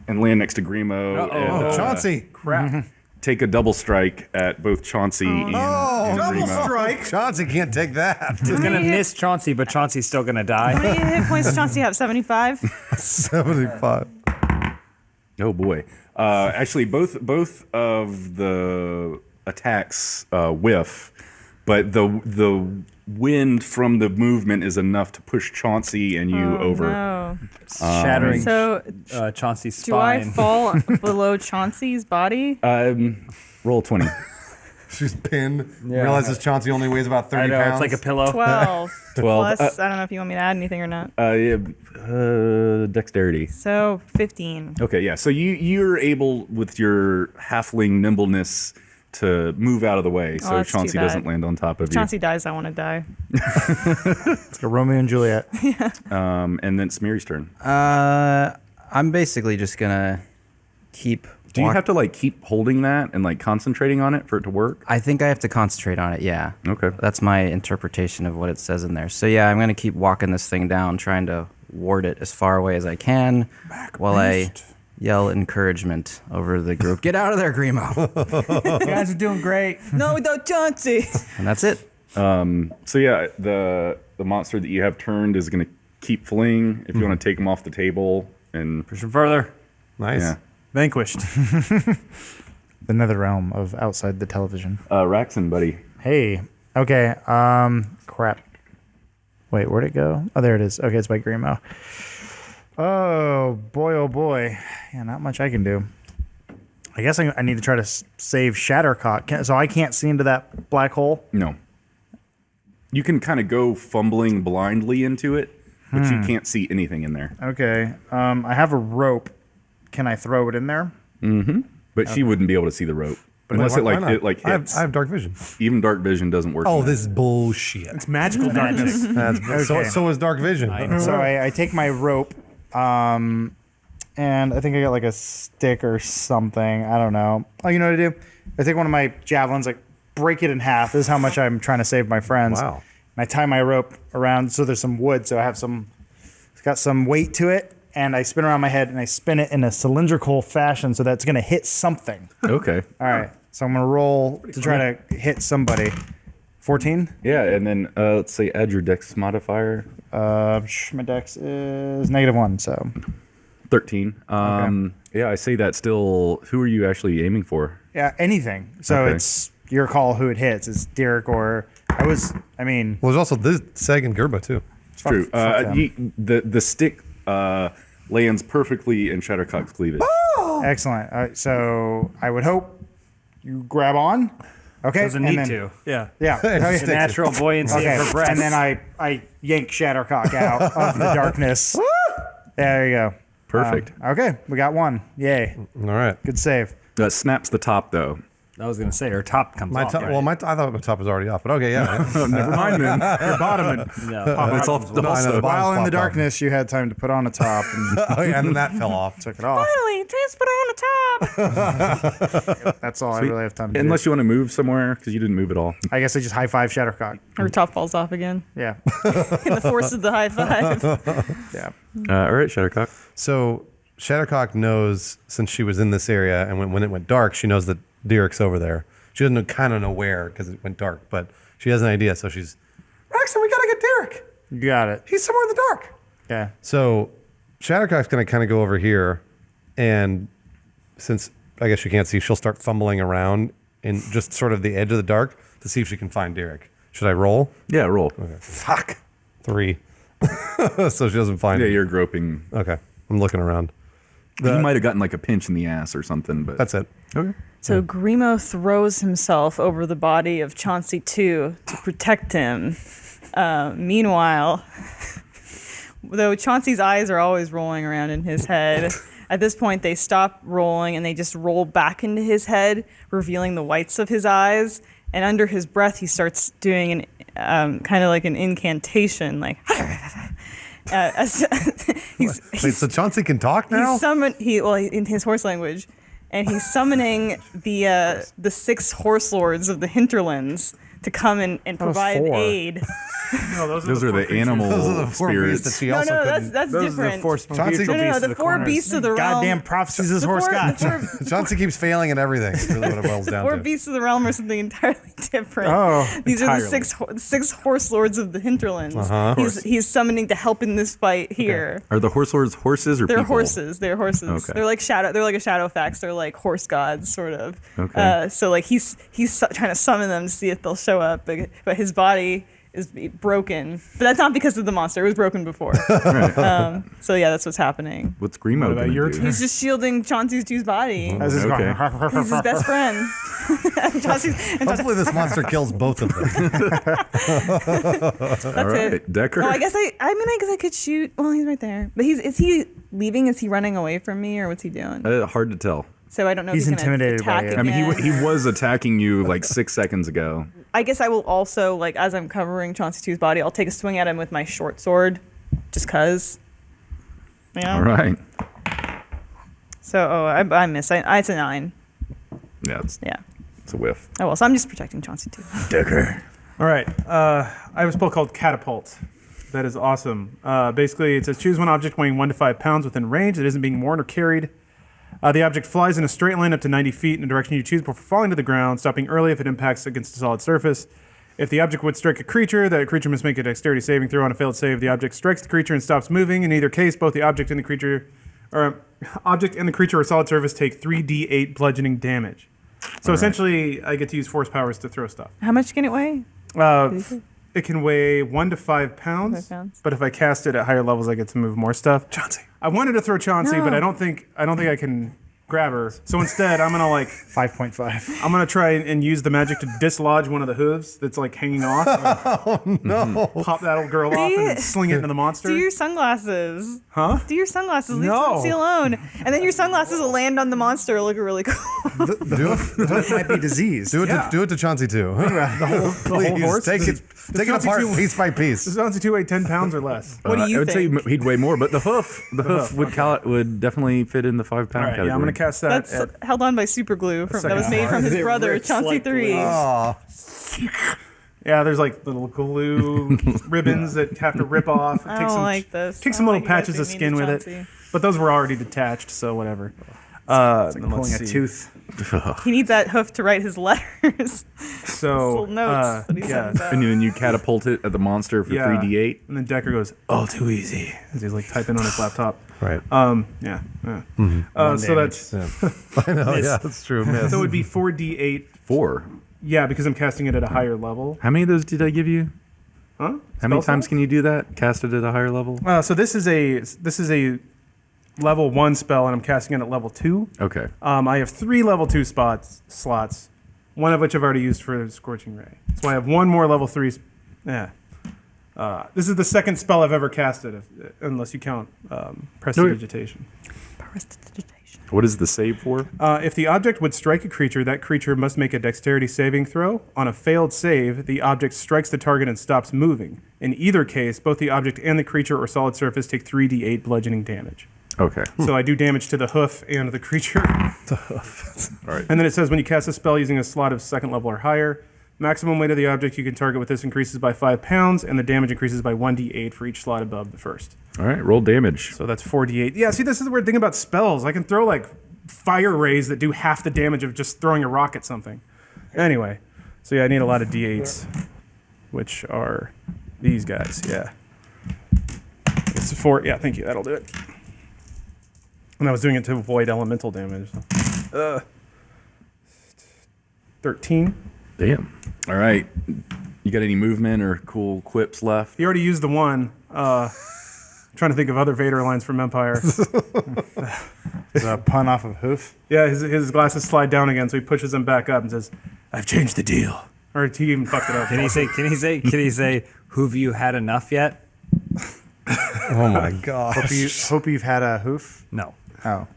and land next to Grimo. And, Chauncey. crap. Take a double strike at both Chauncey and Grimo. Strike. Chauncey can't take that. He's gonna miss Chauncey, but Chauncey's still gonna How die. many hit points does Chauncey have? 75? 75. Oh boy! Actually, both of the attacks whiff, but the wind from the movement is enough to push Chauncey and you over. No. Shattering So, Chauncey's do I spine. fall below Chauncey's body? Roll 20. She's pinned. Realizes Chauncey only weighs about 30 I know, pounds. it's like a pillow. 12. 12. Plus, I don't know if you want me to add anything or not. Dexterity. So, 15. Okay, yeah. So you're able with your halfling nimbleness to move out of the way, so that's too Chauncey bad. doesn't land on top of If Chauncey dies, I want to die. It's like a Romeo and Juliet. you. And then it's Miri's turn. I'm basically just gonna keep. Do you have to like keep holding that and like concentrating on it for it to work? I think I have to concentrate on it. Yeah. Okay. That's my interpretation of what it says in there. So yeah, I'm gonna keep walking this thing down, trying to ward it as far away as I can, while I yell encouragement over the group. Get out of there, Grimo! You guys are doing great. No, without Chauncey. And that's it. So yeah, the monster that you have turned is going to keep fleeing. If you want to take him off the table and Push him further. Nice. yeah, Vanquished. The nether realm of outside the television. Raxon, buddy. Hey. Okay. Crap. Wait, where'd it go? Oh, there it is. Okay, it's by Grimo. Oh boy. Yeah, not much I can do. I guess I need to try to save Shattercock. So I can't see into that black hole. No, you can kind of go fumbling blindly into it, but you can't see anything in there. Okay. I have a rope. Can I throw it in there? But she wouldn't be able to see the rope unless Why not? it I hits. have dark vision. Even dark vision doesn't work. Oh, in that. this is bullshit. It's magical darkness. That's, so is dark vision. So I take my rope, and I think I got like a stick or something. I don't know. Oh, you know what I do? I take one of my javelins, like break it in half. This is how much I'm trying to save my friends. Wow. And I tie my rope around so there's some wood, so I have it's got some weight to it, and I spin around my head and I spin it in a cylindrical fashion so that's gonna hit something. Okay. All right. So I'm gonna roll to try to hit somebody. 14. Yeah, and then let's say add your dex modifier. My dex is -1, so 13. Yeah, I say that still. Who are you actually aiming for? yeah, anything. So Okay. it's your call who it hits. It's Derek or Well, there's also this Seg and Gerba too. It's true. fuck them. The stick lands perfectly in Shattercock's cleavage. Excellent. So I would hope you grab on. Okay. Doesn't and need then- to. Yeah. Yeah. Okay. The natural buoyancy Okay. of her breath. And then I yank Shattercock out of the darkness. There you go. Perfect. Okay. We got one. Yay. All right. Good save. Snaps the top though. I was gonna say her top comes My off. top, right? well, I thought my top was already off, but okay, yeah. Never mind then. You're bottoming. No. It's all No, I know the bottom's While in the popped off. darkness, you had time to put on a top and Oh yeah, and then that fell off. took it off. Finally, transport on the top. That's all I really have time to do. Unless you want to move somewhere because you didn't move at all. I guess I just high five Shattercock. Her top falls off again. Yeah. In the force of the high five. Yeah. All right, Shattercock. So Shattercock knows, since she was in this area, and when it went dark, she knows that Derek's over there. She doesn't kind of know where because it went dark, but she has an idea. So she's, Raxon, we gotta get Derek. You got it. He's somewhere in the dark. Yeah. So Shattercock's gonna kind of go over here, and since I guess she can't see. She'll start fumbling around in just sort of the edge of the dark to see if she can find Derek. Should I roll? Yeah, roll. Okay. Fuck. 3. So she doesn't find Yeah, him. you're groping. Okay. I'm looking around. You might have gotten like a pinch in the ass or something, but That's it. okay. So Grimo throws himself over the body of Chauncey 2 to protect him. Meanwhile, though Chauncey's eyes are always rolling around in his head, at this point they stop rolling and they just roll back into his head, revealing the whites of his eyes. And under his breath, he starts doing an kind of like an incantation, like. Wait, so Chauncey can talk now? In his horse language, and he's summoning the 6 horse lords of the hinterlands to come and provide 4. aid. No, Those are the animal Those are the 4 beasts that spirits. she No, also couldn't. that's Those different. are the 4 small Chauncey- beautiful No, beasts the of the 4 corners. beasts of the realm. Goddamn prophecies this horse got. Chauncey keeps failing at everything. Is really what it boils down 4 to. beasts of the realm are something entirely different. Oh, These are the entirely. six horse lords of the hinterlands. Uh-huh. He's summoning to help in this fight here. Are the horse lords horses or They're people? horses. They're horses. Okay. They're like a shadow fax. They're like horse gods, sort of. Okay. So like he's trying to summon them to see if they'll show up, but his body is broken. But that's not because of the monster. It was broken before. So yeah, that's what's happening. What's Grimo What about gonna your do? turn? He's just shielding Chauncey's 2's body. As it's Okay. going. He's his best friend. Hopefully this monster kills both of them. That's All right, it. Decker. Oh, I guess I could shoot. Well, he's right there. But is he leaving? Is he running away from me, or what's he doing? Hard to tell. So I don't know. He's if he's gonna intimidated by attack it. I mean, again. he was attacking you like 6 seconds ago. I guess I will also, like, as I'm covering Chauncey 2's body, I'll take a swing at him with my short sword, just cause. Yeah. All right. So I miss. It's a 9. Yeah, Yeah. it's a whiff. Oh well. So I'm just protecting Chauncey 2. Decker. All right. I have a spell called Catapult. That is awesome. Basically, it says choose one object weighing 1 to 5 pounds within range that isn't being worn or carried. The object flies in a straight line up to 90 feet in the direction you choose before falling to the ground, stopping early if it impacts against a solid surface. If the object would strike a creature, that creature must make a dexterity saving throw. On a failed save, the object strikes the creature and stops moving. In either case, both the object and the creature or solid surface take 3d8 bludgeoning damage. So essentially, I get to use force powers to throw stuff. How much can it weigh? It can weigh 1 to 5 pounds, 5 pounds. but if I cast it at higher levels, I get to move more stuff. Chauncey. I wanted to throw Chauncey, No. but I don't think I can grab her. So instead, I'm gonna 5.5. try and use the magic to dislodge one of the hooves that's like hanging off. No. Pop that old girl off and then sling it into the monster. Do your sunglasses. Huh? Do your sunglasses. Leave No. Chauncey alone. And then your sunglasses will land on the monster. It'll look really cool. Do it. It might be diseased. Do it to Chauncey too. Please horse? take it Chauncey apart too- piece by piece. Does Chauncey 2 weigh 10 pounds or less? What do you I would think? say he'd weigh more, but the hoof would definitely fit in the 5 pound All right, category. yeah, I'm gonna cast that. That's held on by super glue that second was made from his It brother, rips Chauncey like 3. glue. Yeah, there's like little glue ribbons that have to rip off. I don't like this. Take I some don't little like you guys patches of being skin mean with to it. Chauncey. But those were already detached, so whatever. Pulling a tooth. He needs that hoof to write his letters. So Little notes that he yeah. sends out. and then you catapult it at the monster for 3d8. And then Decker goes, "Oh, too easy," as he's like typing on his laptop. Right. Yeah. So damage. that's I know. Yeah, that's true. Miss. so it would be 4d8. 4. Yeah, because I'm casting it at a higher level. How many of those did I give you? Huh? How many Spell times slot? can you do that? Cast it at a higher level? So this is a level 1 spell, and I'm casting it at level 2. Okay. I have 3 level 2 slots, one of which I've already used for Scorching Ray. So I have 1 more level 3. This is the second spell I've ever casted, unless you count Prestidigitation. What is the save for? If the object would strike a creature, that creature must make a dexterity saving throw. On a failed save, the object strikes the target and stops moving. In either case, both the object and the creature or solid surface take 3d8 bludgeoning damage. Okay. So I do damage to the hoof and the creature. All right. And then it says when you cast a spell using a slot of 2nd level or higher, maximum weight of the object you can target with this increases by 5 pounds, and the damage increases by 1d8 for each slot above the first. All right. Roll damage. So that's 4d8. Yeah, see, this is the weird thing about spells. I can throw like fire rays that do half the damage of just throwing a rock at something. Anyway, so yeah, I need a lot of d8s, which are these guys. Yeah. It's 4. Yeah, thank you. That'll do it. And I was doing it to avoid elemental damage. So. 13. Damn. All right. You got any movement or cool quips left? He already used the one. Trying to think of other Vader lines from Empire. Is a pun off of hoof? Yeah, his glasses slide down again, so he pushes them back up and says, I've changed the deal. or he even fucked it up. Can he say, "Who've you had enough yet?" Oh my gosh. Hope you've had a hoof. No. Oh,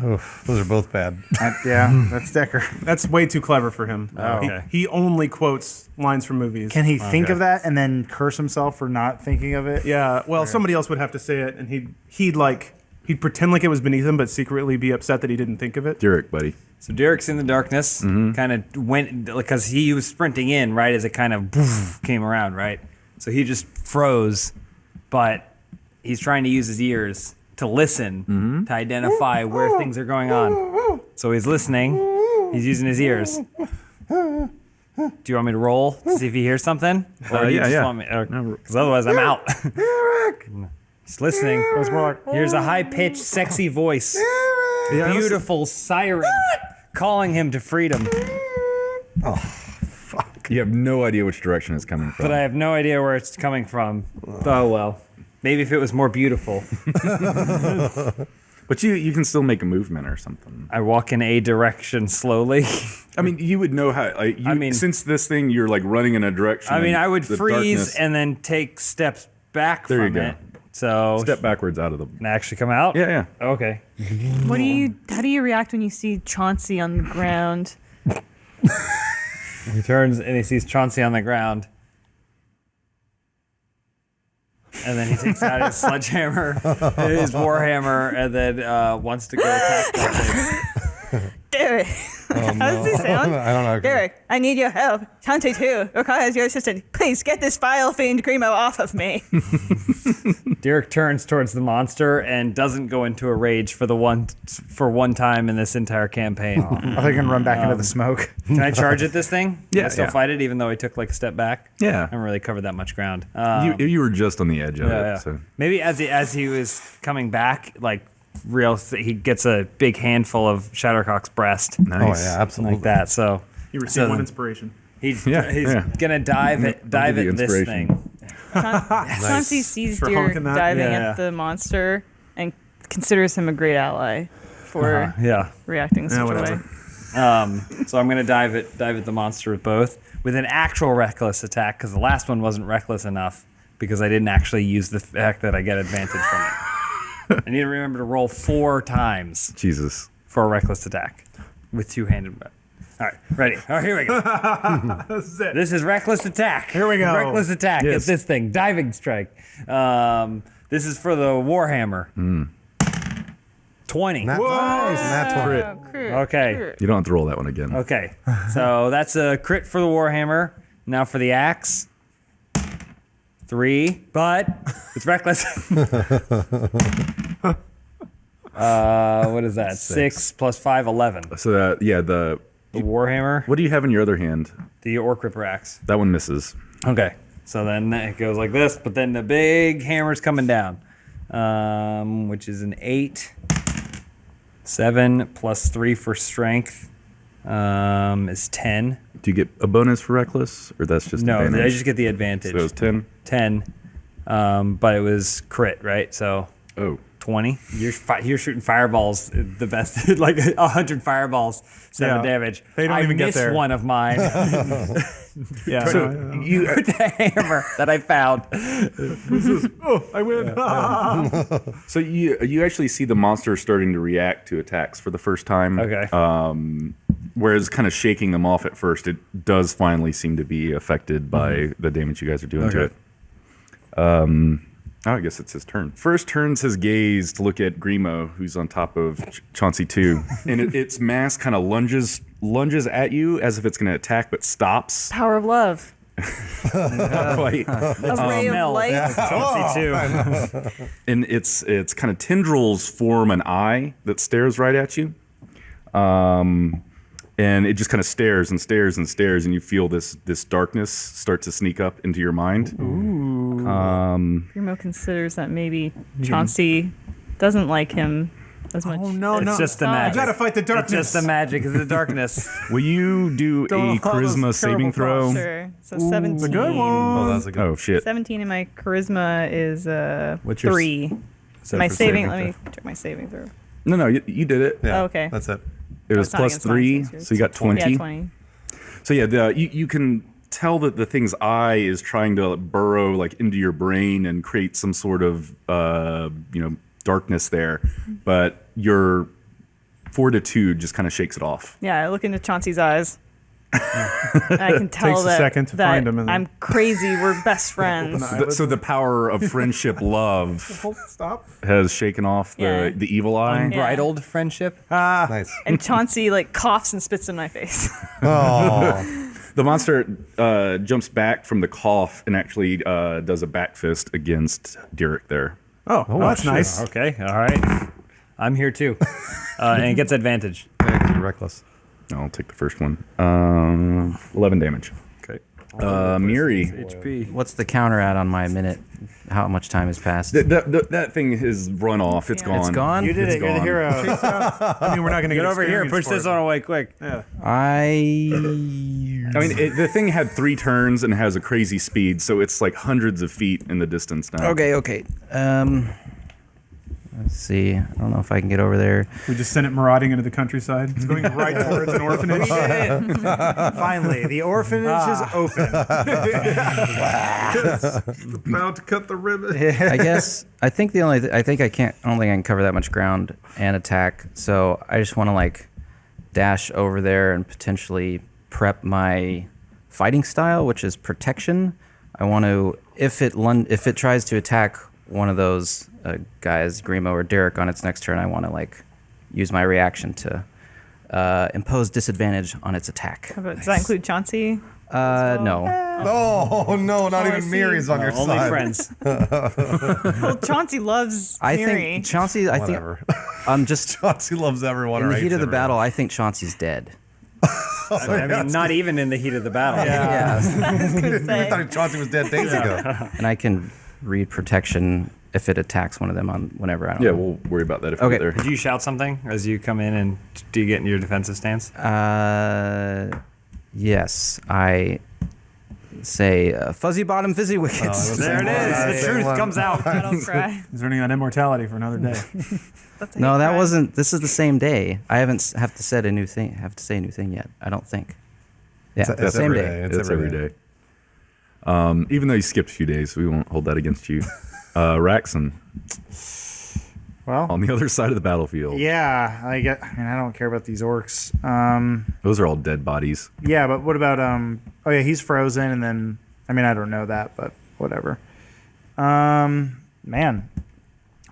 Oof, those are both bad. yeah, that's Decker. That's way too clever for him. okay. He only quotes lines from movies. Can he think of that and then curse himself for not thinking of it? Yeah, well, somebody else would have to say it, and he'd pretend like it was beneath him, but secretly be upset that he didn't think of it. Derek, buddy. So Derek's in the darkness, kind of went because he was sprinting in right as it kind of came around, right? So he just froze, but he's trying to use his ears to listen to identify where things are going on. So he's listening. He's using his ears. Do you want me to roll to see if he hears something? Or you just want me? Because otherwise I'm out. He's listening. Here's a high-pitched, sexy voice. Beautiful siren calling him to freedom. You have no idea which direction it's coming from. But I have no idea where it's coming from. Oh well. Maybe if it was more beautiful. But you can still make a movement or something. I walk in a direction slowly. I mean, you would know how. Since this thing, you're like running in a direction. I mean, I would the freeze darkness- and then take steps back There you from go. it. So step backwards out of the. and actually come out. Yeah. Okay. How do you react when you see Chauncey on the ground? He turns and he sees Chauncey on the ground. And then he takes out his sledgehammer, his warhammer, and then wants to go attack Chauncey. Derek, how does this sound? I don't know. Derek, I need your help. Chauncey too requires your assistance. Please get this vile fiend Grimo off of me. Derek turns towards the monster and doesn't go into a rage for one time in this entire campaign. I think I can run back into the smoke. Can I charge at this thing? Can I Yeah, still yeah. fight it even though I took like a step back? Yeah. I haven't really covered that much ground. You were just on the edge of Yeah. it. So. Maybe as he was coming back, like he gets a big handful of Shattercock's breast. Oh Nice. yeah, absolutely. Like that. So You received one So- inspiration. he's Yeah. gonna dive at give you this inspiration. thing. Chauncey sees For Derek honking that? diving Yeah. at the monster and considers him a great ally for Yeah. reacting in such a whatever. way. So I'm gonna dive at the monster with an actual reckless attack because the last one wasn't reckless enough because I didn't actually use the fact that I get advantage from it. I need to remember to roll 4 times Jesus. for a reckless attack with two-handed. All right, ready. Oh, here we go. This is reckless attack. Here we go. Reckless attack. Yes. It's this thing. Diving strike. This is for the Warhammer. 20. Nice. That's what. Oh, crit, Okay. crit. You don't have to roll that one again. Okay. So that's a crit for the Warhammer. Now for the axe. 3, but it's reckless. What is that? 6 plus 5, 11. So the The Warhammer, what do you have in your other hand? the Orc Ripper axe. That one misses. Okay. So then it goes like this, but then the big hammer's coming down, which is an 8. 7 plus 3 for strength is 10. Do you get a bonus for reckless, or that's just No, advantage? I just get the advantage. So it was 10. 10, but it was crit, right? So Oh. 20. You're shooting fireballs the best, like 100 fireballs, 7 Yeah. damage. They don't I even get missed there. one of mine. Yeah. You With the hammer that I found. I win. so you actually see the monster starting to react to attacks for the first time. Okay. Whereas kind of shaking them off at first, it does finally seem to be affected by the damage you guys are doing to it. I guess it's his turn. First turns his gaze to look at Grimo, who's on top of Chauncey 2. And its mask kind of lunges at you as if it's going to attack, but stops. Power of love. Not quite. A ray of Smell. light. Chelsea too. And its kind of tendrils form an eye that stares right at you. And it just kind of stares and stares and stares, and you feel this darkness start to sneak up into your mind. Grimo considers that maybe Chauncey doesn't like him as much. Oh no, It's no! just the Oh. magic. You gotta fight the It's darkness. just the magic of the darkness. Will you do Don't a all those charisma saving terrible throw? Sure. So 17. It's a good one. Oh, that's a good. Oh shit! 17 and my charisma is What's your 3. So My for saving. throw? Let me check my saving throw. No, you did it. Yeah, Oh, okay. That's it. It was it's not plus against mine, 3, so it's so you got 20. Yeah, 20. So yeah, you can tell that the thing's eye is trying to burrow like into your brain and create some sort of darkness there, but your fortitude just kind of shakes it off. Yeah, I look into Chauncey's eyes. I can tell Takes a that, second to that find him and then- I'm crazy. We're best friends. So the power of friendship, love, Stop. has shaken off Yeah. the evil eye. Unbridled friendship. Nice. And Chauncey like coughs and spits in my face. Oh, The monster jumps back from the cough and actually does a back fist against Derek there. Oh, that's nice. Okay, all right. I'm here too, and it gets advantage. reckless. I'll take the first one. 11 damage. Okay. Miri. HP. What's the counter at on my minute? How much time has passed? That thing has run off. It's Yeah. gone. It's gone? You did It's it. You're the gone. hero. I mean, we're not gonna Get over here. Push this one away quick. I I mean, the thing had 3 turns and has a crazy speed, so it's like hundreds of feet in the distance now. Okay. Let's see. I don't know if I can get over there. We just sent it marauding into the countryside. It's going right towards an orphanage. Finally, the orphanage is open. About to cut the ribbon. I guess I think I don't think I can cover that much ground and attack. So I just want to like dash over there and potentially prep my fighting style, which is protection. I want to if it tries to attack one of those guys, Grimo or Derek, on its next turn, I want to like use my reaction to impose disadvantage on its attack. Does that include Chauncey? No. Oh no, not I even see. Miri's on your Only side. friends. Well, Chauncey loves I Miri. think Chauncey. I think Whatever. I'm just Chauncey loves everyone. in or the heat hates of the everyone. battle. I think Chauncey's dead. I mean, not even in the heat of the battle. Yeah. I thought Chauncey was dead days ago. And I can read protection if it attacks one of them on whenever I don't Yeah, know. we'll worry about that if we Okay. get there. Did you shout something as you come in, and do you get in your defensive stance? Yes, I say fuzzy bottom fizzy wickets. There it is. The truth comes out. Battle cry. He's running on immortality for another day. That's a No, hate that cry. wasn't. This is the same day. I haven't have to say a new thing. Have to say a new thing yet. I don't think. Yeah, It's same every day. day. It's every day. Even though you skipped a few days, we won't hold that against you. Raxon, Well, on the other side of the battlefield. yeah, I don't care about these orcs. Those are all dead bodies. Yeah, but what about Oh yeah, he's frozen, and then I don't know that, but whatever. Man,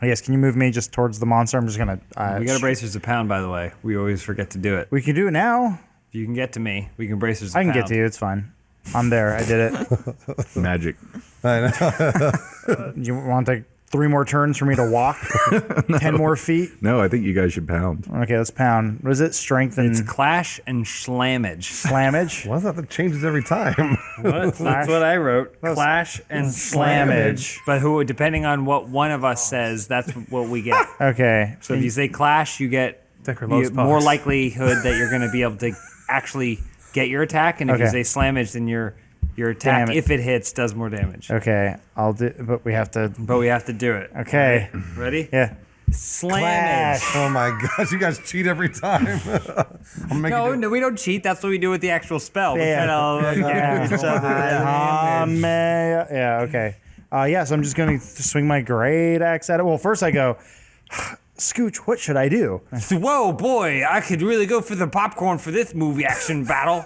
I guess can you move me just towards the monster? I'm just gonna. We got a bracers a pound, by the way. We always forget to do it. We can do it now. If you can get to me, we can bracers a I can pound. get to you. It's fine. I'm there. I did it. Magic. You want like 3 more turns for me to walk? 10 more feet? No, I think you guys should pound. Okay, let's pound. What is it? Strength and It's clash and slammage. slammage? Why is that changes every time? That's what I wrote. Clash and slammage. But depending on what one of us says, that's what we get. Okay. So if you say clash, you get Decker loves more pucks. likelihood that you're going to be able to actually get your attack, and if you Okay. say slammage, then your attack, Damn it. if it hits, does more damage. Okay, I'll do, but we have to. But we have to do it. Okay. Ready? Yeah. Slammage. Oh my gosh, you guys cheat every time. I'll make you do- No, we don't cheat. That's what we do with the actual spell. We Yeah. Yeah. Okay. Yeah. So I'm just gonna swing my great axe at it. Well, first I go, Scooch. What should I do? Whoa, boy! I could really go for the popcorn for this movie action battle.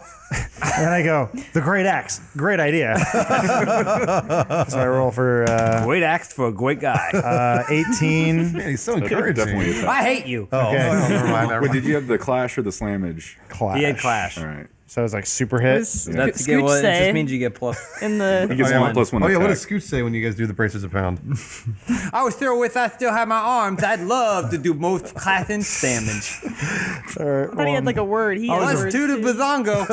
And I go, the great axe. Great idea. So I roll for Great axe for a great guy. 18. Man, he's so encouraging. Definitely. I hate you. Oh, Okay. well, never mind. Never Wait, mind. did you have the clash or the slammage? Clash. He had clash. All right. So it's like super hit. That's Scooch get what it say just means you get plus. in the He gets one plus one. Oh yeah, what attack. does Scooch say when you guys do the braces a pound? I was still have my arms. I'd love to do most class damage. I thought he had like a word. He has Let's words do the too. bazongo.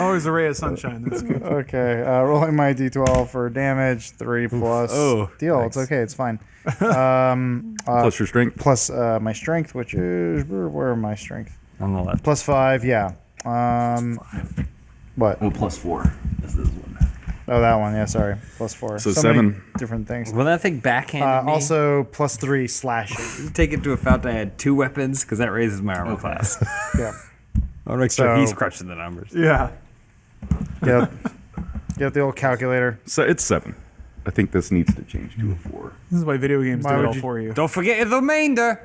Always a ray of sunshine. That's good. Okay, rolling my d12 for damage. 3 plus. Deal. It's okay. It's fine. Plus your strength. Plus my strength, which is where are my strength? On the left. Plus 5. Yeah. What? Well, plus 4. This is one. Oh, that one. Yeah. Sorry. Plus 4. So many 7. different things. Will that thing backhand me? Also plus 3 slashing. Take it to a fountain. I had 2 weapons because that raises my armor class. Yeah. I'll make sure So- he's crushing the numbers. Yeah. Yep. Get the old calculator. So it's 7. I think this needs to change to a 4. This is why video games Why do it would all you- for you. Don't forget the remainder.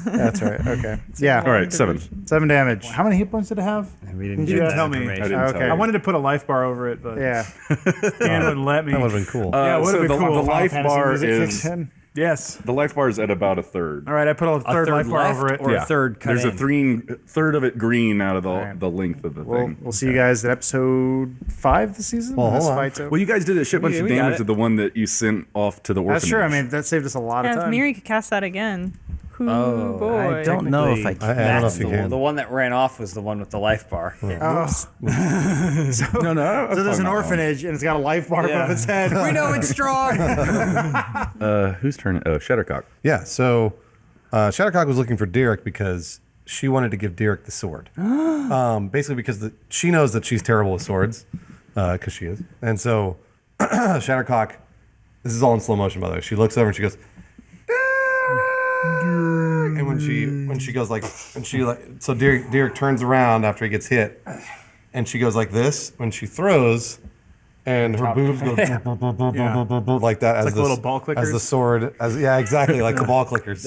That's right. Okay. Yeah. All right, 7. 7 damage. How many hit points did it have? We didn't You get didn't that tell me. information. I didn't Okay. tell I you. wanted to put a life bar over it, but Yeah. Dan wouldn't let me. That would have been cool. Yeah, it would so have been the, cool. the life Fantasy bar music is kicks in. Yes. the life bar is at about a third. All right, I put a third life bar left over it. or a third cut There's in? a third of it green out of the right. the length of the We'll, thing. we'll see you guys at episode 5 this season. Well, when this hold on. fight's over. Well, you guys did a shit bunch Yeah, of we got damage it. to the one that you sent off to the orphanage. That's true. I mean, that saved us a lot Yeah, of if time. Miri could cast that again. Oh boy. I don't know if I I can. don't know That's if you the, can. the one that ran off was the one with the life bar. Oh. No, no. So there's an orphanage and it's got a life bar above its head. We know it's strong. Whose turn? Oh, Shattercock. Yeah, so Shattercock was looking for Derek because she wanted to give Derek the sword. Basically because she knows that she's terrible with swords, because she is. And so Shattercock, this is all in slow motion by the way, she looks over and she goes, and when she goes like, and she like, so Derek turns around after he gets hit, and she goes like this when she throws, and her boobs go like that as like the little ball as the clickers? sword, yeah, exactly, like the ball clickers,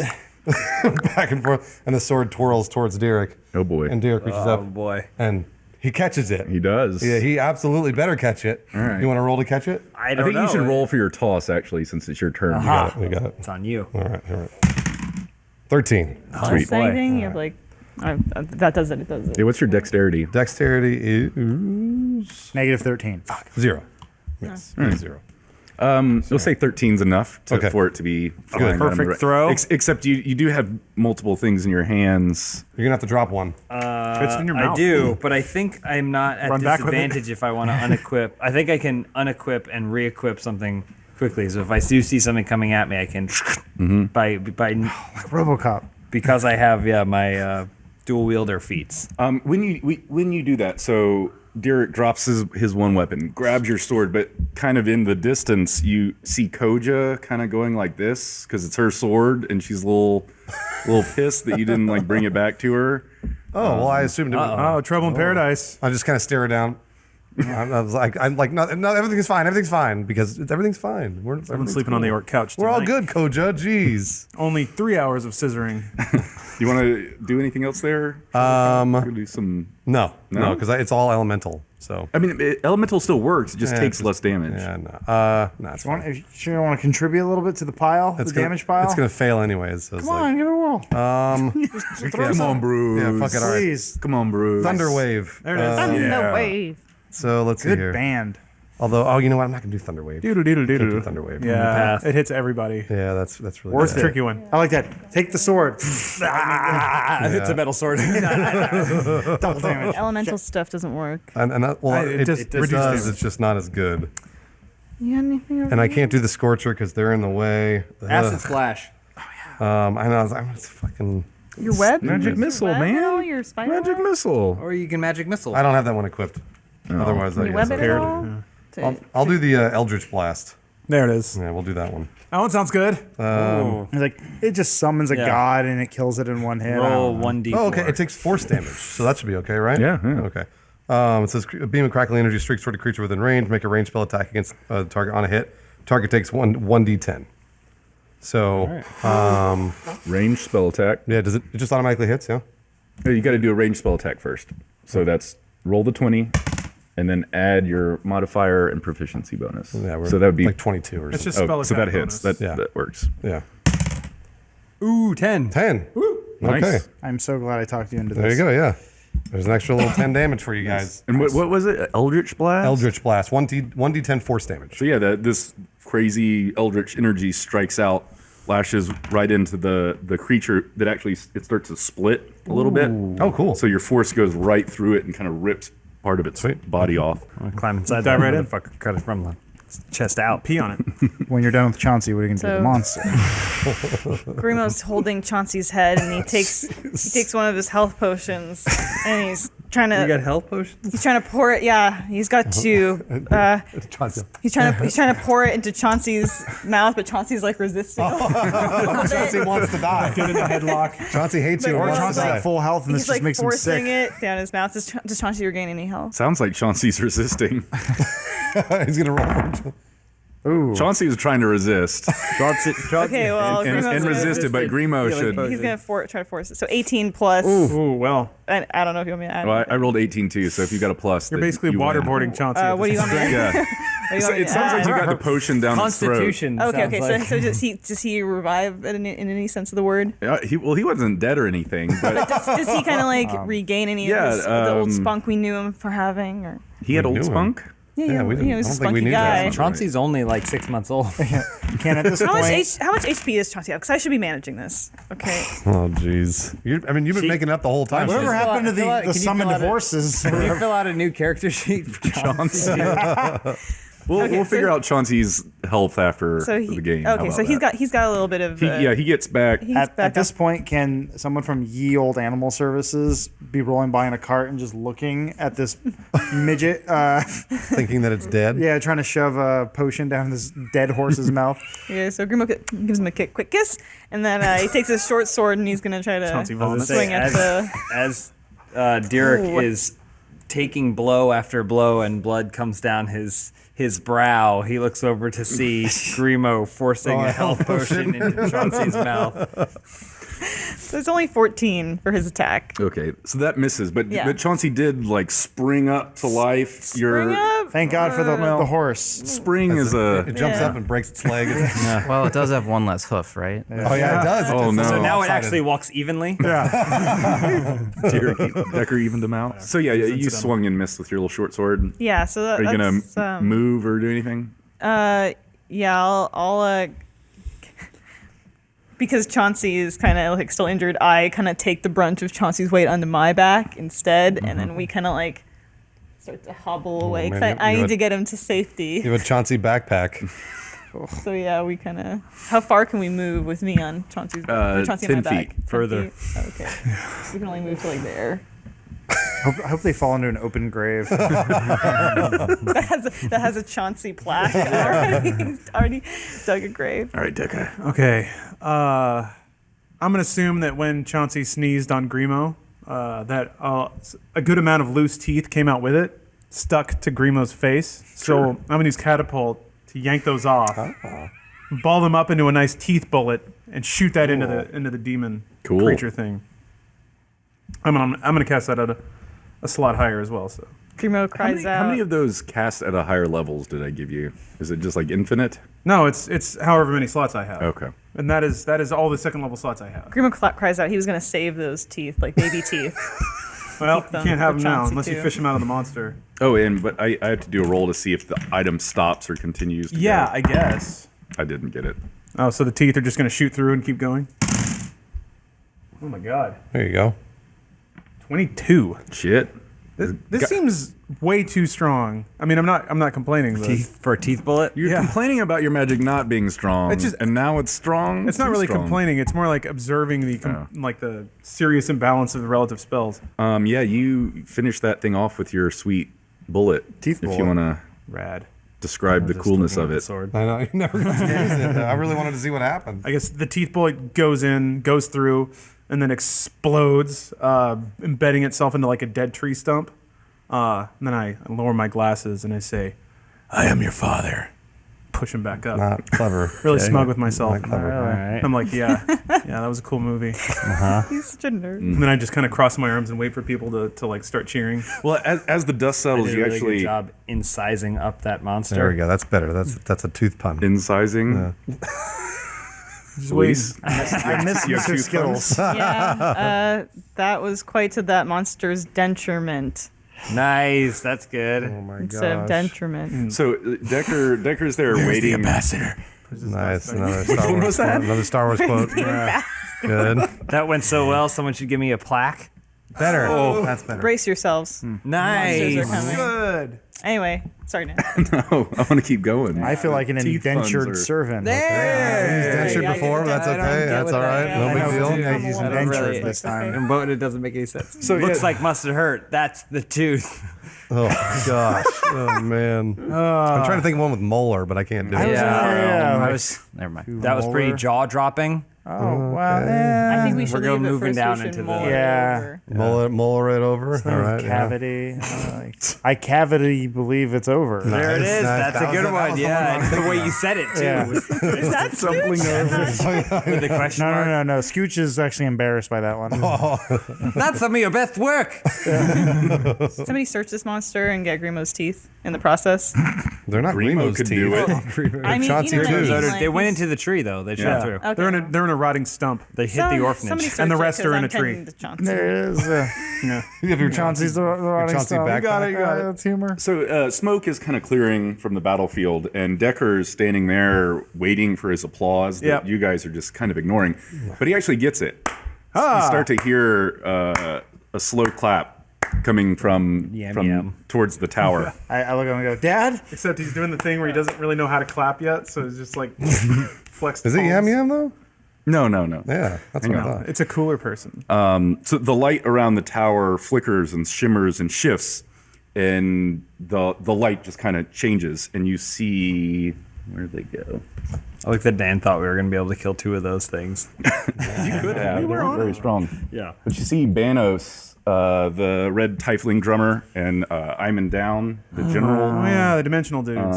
back and forth, and the sword twirls towards Derek. Oh boy. And Derek reaches Oh up boy. and he catches it. He does. Yeah, he absolutely better catch it. All right. You want to roll to catch it? I I don't think know. you should roll for your toss actually, since it's your turn. We got it. It's on you. All right. 13. Sweet. Plus anything, you have like that does it. It does it. Hey, what's your dexterity? Dexterity is Negative 13. 0. Yes, 0. We'll say 13's enough Okay. for it to be fine. Perfect throw. Except you do have multiple things in your hands. You're gonna have to drop one. It's in your I mouth. do, but I think I'm not at Run back with it. disadvantage if I want to unequip. I think I can unequip and re-equip something quickly. So if I do see something coming at me, I can by RoboCop. because I have my dual wielder feats. When you do that, so Derek drops his one weapon, grabs your sword, but kind of in the distance, you see Koja kind of going like this because it's her sword, and she's a little pissed that you didn't like bring it back to her. Oh, well, I assumed it was. Oh, Trouble in Paradise. I just kind of stare her down. I was like, no, everything's fine. Everything's fine because everything's fine. Everyone's sleeping on the orc couch. We're all tonight. good, Koja. Jeez. Only 3 hours of scissoring. You want to do anything else there? Do some. No, No? because it's all elemental. So I mean, elemental still works. It just Yeah, takes just- less damage. yeah, no, it's fine. If you sure want to contribute a little bit to the pile, It's the gonna- damage pile? It's gonna fail anyways. So Come on, give it a whirl. Come on, Bruce. Yeah, fuck it. All right. Please. Come on, Bruce. Thunder Wave. There it is. No wave. So let's see Good here. band. Although, you know what? I'm not gonna do Thunder Wave. Doodle doodle Can't do doodle. Thunder Wave. Yeah, path. it hits everybody. Yeah, that's really Worth bad. tricky one. I like that. Take the sword. It's a metal sword. Double damage. Elemental stuff doesn't work. And that, well, It just it reduces does. damage. It's just not as good. You got anything over And I there? can't do the Scorcher because they're in the way. Acid splash. I know. I'm just fucking. Your web? Magic missile, Web? man. No, your spider Magic web? missile. Or you can magic missile. I don't have that one equipped. Otherwise, Can I you guess web I it at could. all? To- I'll do the Eldritch Blast. There it is. Yeah, we'll do that one. That one sounds good. It's like, it just summons a Yeah. god and it kills it in one hit. I Roll don't know. 1d4. Oh, okay. It takes force damage, so that should be okay, right? Yeah, yeah. Okay. It says a beam of crackling energy streaks toward a creature within range. Make a ranged spell attack against the target on a hit. Target takes 1d10. So, Range spell attack. yeah, does it just automatically hits? Yeah. Oh, you got to do a range spell attack first. So that's roll the 20, and then add your modifier and proficiency bonus. Yeah, we're so that would be like 22 or It's something. just spell so attack that hits. bonus. That Yeah. that works. Yeah. Ooh, 10. 10. Nice. Okay. I'm so glad I talked you into this. There you go. Yeah. There's an extra little 10 damage for you guys. And what was it? Eldritch Blast? Eldritch Blast. 1d10 force damage. So yeah, this crazy eldritch energy strikes out, lashes right into the creature that actually it starts to split a little bit. Oh, cool. So your force goes right through it and kind of rips part of its body off. I'm gonna climb inside Dive that right in. motherfucker, cut it from the chest out. Pee on it. When you're done with Chauncey, what are you going to do to the monster? Grimo's holding Chauncey's head, and he takes one of his health potions, and he's trying You got to health potions? he's trying to pour it. Yeah, he's got two. He's trying to pour it into Chauncey's mouth, but Chauncey's like resisting. Chauncey wants to die. Get in the headlock. Chauncey hates you. Like, and wants to Chauncey's die. at full health, and this He's just like makes him forcing sick. it down his mouth. Does Chauncey regain any health? Sounds like Chauncey's resisting. He's gonna roll. Ooh. Chauncey is trying to resist Okay, well, and Grimo's resist it, but Grimo should. he's gonna try to force it. So 18 plus. Ooh, well. I don't know if you want me to add. Well, I rolled 18 too, so if you got a plus, You're then basically you win. waterboarding Chauncey. at What do this you want me to? Yeah. What do you want me It to sounds like add? you got the potion down his throat. Constitution. Okay, sounds okay. like. So does he revive in any sense of the word? He wasn't dead or anything, but Does he kind of like regain any yeah, of the old spunk we knew him for having? Or he had We old knew him. spunk. yeah, we he didn't- was a I don't think we spunky knew that. guy. Chauncey's only like 6 months old. Can at this How point. much HP does Chauncey have? Because I should be managing this. Okay. Oh, jeez. You've been making it up the whole time. Whatever Just happened to fill out- the can you summoned fill out a- horses? Can you fill out a new character sheet for Chauncey? We'll so- figure out Chauncey's health after So the game. How Okay, about so he's that? got a little bit of. He gets back. He's At back this up. point, can someone from Ye Old Animal Services be rolling by in a cart and just looking at this midget? Thinking that it's dead. Yeah, trying to shove a potion down this dead horse's mouth. Yeah, so Grimo gives him a quick kiss, and then he takes his short sword and he's gonna try Chauncey to vomits. swing at the. as Derek Ooh. is taking blow after blow and blood comes down his brow, he looks over to see Grimo forcing a health potion into Chauncey's mouth. So it's only 14 for his attack. Okay, so that misses, but Yeah. but Chauncey did like spring up to life. Spring up. Thank God for the horse. Spring is It a. jumps Yeah. up and breaks its leg. Well, it does have one less hoof, right? Oh yeah, it does. Oh, no. So now it lopsided. actually walks evenly. Decker evened them out. So yeah, you swung and missed with your little short sword. Yeah, so Are you gonna that's, move or do anything? yeah, I'll because Chauncey is kind of like still injured, I kind of take the brunt of Chauncey's weight onto my back instead, and then we kind of like start to hobble away because man, I you need have- to get him to safety. You have a Chauncey backpack. So yeah, we kind of. How far can we move with me on Chauncey's? Chauncey 10 on my back? feet. 10 Further. feet? Okay, we can only move to like there. I hope they fall into an open grave. That has a Chauncey plaque already. He's already dug a grave. All right, Decker. Okay. I'm gonna assume that when Chauncey sneezed on Grimo, that a good amount of loose teeth came out with it, stuck to Grimo's face. So I'm gonna use catapult to yank those off, ball them up into a nice teeth bullet, and shoot that into the demon Cool. creature thing. I'm gonna cast that at a slot higher as well. So Grimo cries out. How many of those cast at a higher levels did I give you? Is it just like infinite? no, it's however many slots I have. Okay. And that is all the second level slots I have. Grimo cries out. He was gonna save those teeth, like baby teeth. Well, you them can't have for them now Chauncey, unless you too. fish them out of the monster. Oh, but I have to do a roll to see if the item stops or continues to Yeah, go. I guess. I didn't get it. Oh, so the teeth are just going to shoot through and keep going? Oh my god. There you go. 22. Shit. This seems way too strong. I mean, I'm not complaining, but For a teeth bullet? You're Yeah. complaining about your magic not being strong, It's just- and now it's strong. it's not Too really strong. complaining. It's more like observing the serious imbalance of the relative spells. Yeah, you finish that thing off with your sweet bullet. Teeth if bullet. you want to Rad. describe the coolness of it. Sword. I know. You never got to use it. I really wanted to see what happened. I guess the teeth bullet goes through, and then explodes, embedding itself into like a dead tree stump. And then I lower my glasses and I say, "I am your father." Push him back up. Not clever. Really smug with myself. Not clever. All right. I'm like, yeah, that was a cool movie. He's such a nerd. And then I just kind of cross my arms and wait for people to like start cheering. Well, as the dust settles, Did a you really actually good job in sizing up that monster. There we go. That's better. That's a tooth pun. incising. Luis? I miss You have Mr. two Skittles. Yeah, that was quite to that monster's denturement Nice. That's good. Oh my instead of gosh. denturement. So Decker's there waiting. ambassador. Nice. Another Star Wars was that? quote. Another Star Wars quote. Yeah. Good. That went so well. Someone should give me a plaque. Better. Oh. That's better. Brace yourselves. Monsters Nice. are coming. Good. Anyway, sorry, Nick. No, I want to keep going. I feel like an Teeth funds indentured are- servant. He's dentured Yeah, before, but that's I don't okay. get That's what all that- right. yeah, No I big know, deal. dude. Yeah, he's I don't indentured really- this time. And but it doesn't make any sense. So, Looks yeah. like must have hurt. That's the tooth. Oh gosh. Oh man. I'm trying to think of one with molar, but I can't do it. I was. Never mind. That was pretty Molar. jaw dropping. Oh, well, I think we should We're leave it moving first. down We should into the- mull it Yeah. over. Molar it over. All right. yeah. cavity. I cavity believe it's over. There it is. Nice. That's That a good was the one. one Yeah, I it's the way you said it too. Yeah. Is that Stumbling over. With the question No, mark. no. Scooch is actually embarrassed by that one. That's some of your best work. Somebody search this monster and get Grimo's teeth in the process. They're not Grimo Grimo's could teeth. do it. I mean, Chauncey you know what I too. mean, like, They went he's- into the tree though. They shot Yeah. through. Okay. They're in a rotting stump. They hit the orphanage. Somebody And the search it, rest are 'cause in I'm a tree. tending to Chauncey. There is. Yeah. You have your Chauncey's the rotting Chauncey stump. backpack. You got it. That's humor. So smoke is kind of clearing from the battlefield, and Decker's standing there waiting for his applause that Yep. you guys are just kind of ignoring. But he actually gets it. You start to hear a slow clap coming from Yam. towards the tower. I look at him and go, Dad? Except he's doing the thing where he doesn't really know how to clap yet, so he's just like flexed. Is it palms. Yam Yam though? No. Yeah, that's Hang what I on. thought. It's a cooler person. So the light around the tower flickers and shimmers and shifts, and the light just kind of changes, and you see where'd they go? I like that Dan thought we were going to be able to kill two of those things. You could have. They weren't very strong. Yeah. But you see Banos, the red tiefling drummer, and Iman Down, the general. Oh yeah, the dimensional dudes.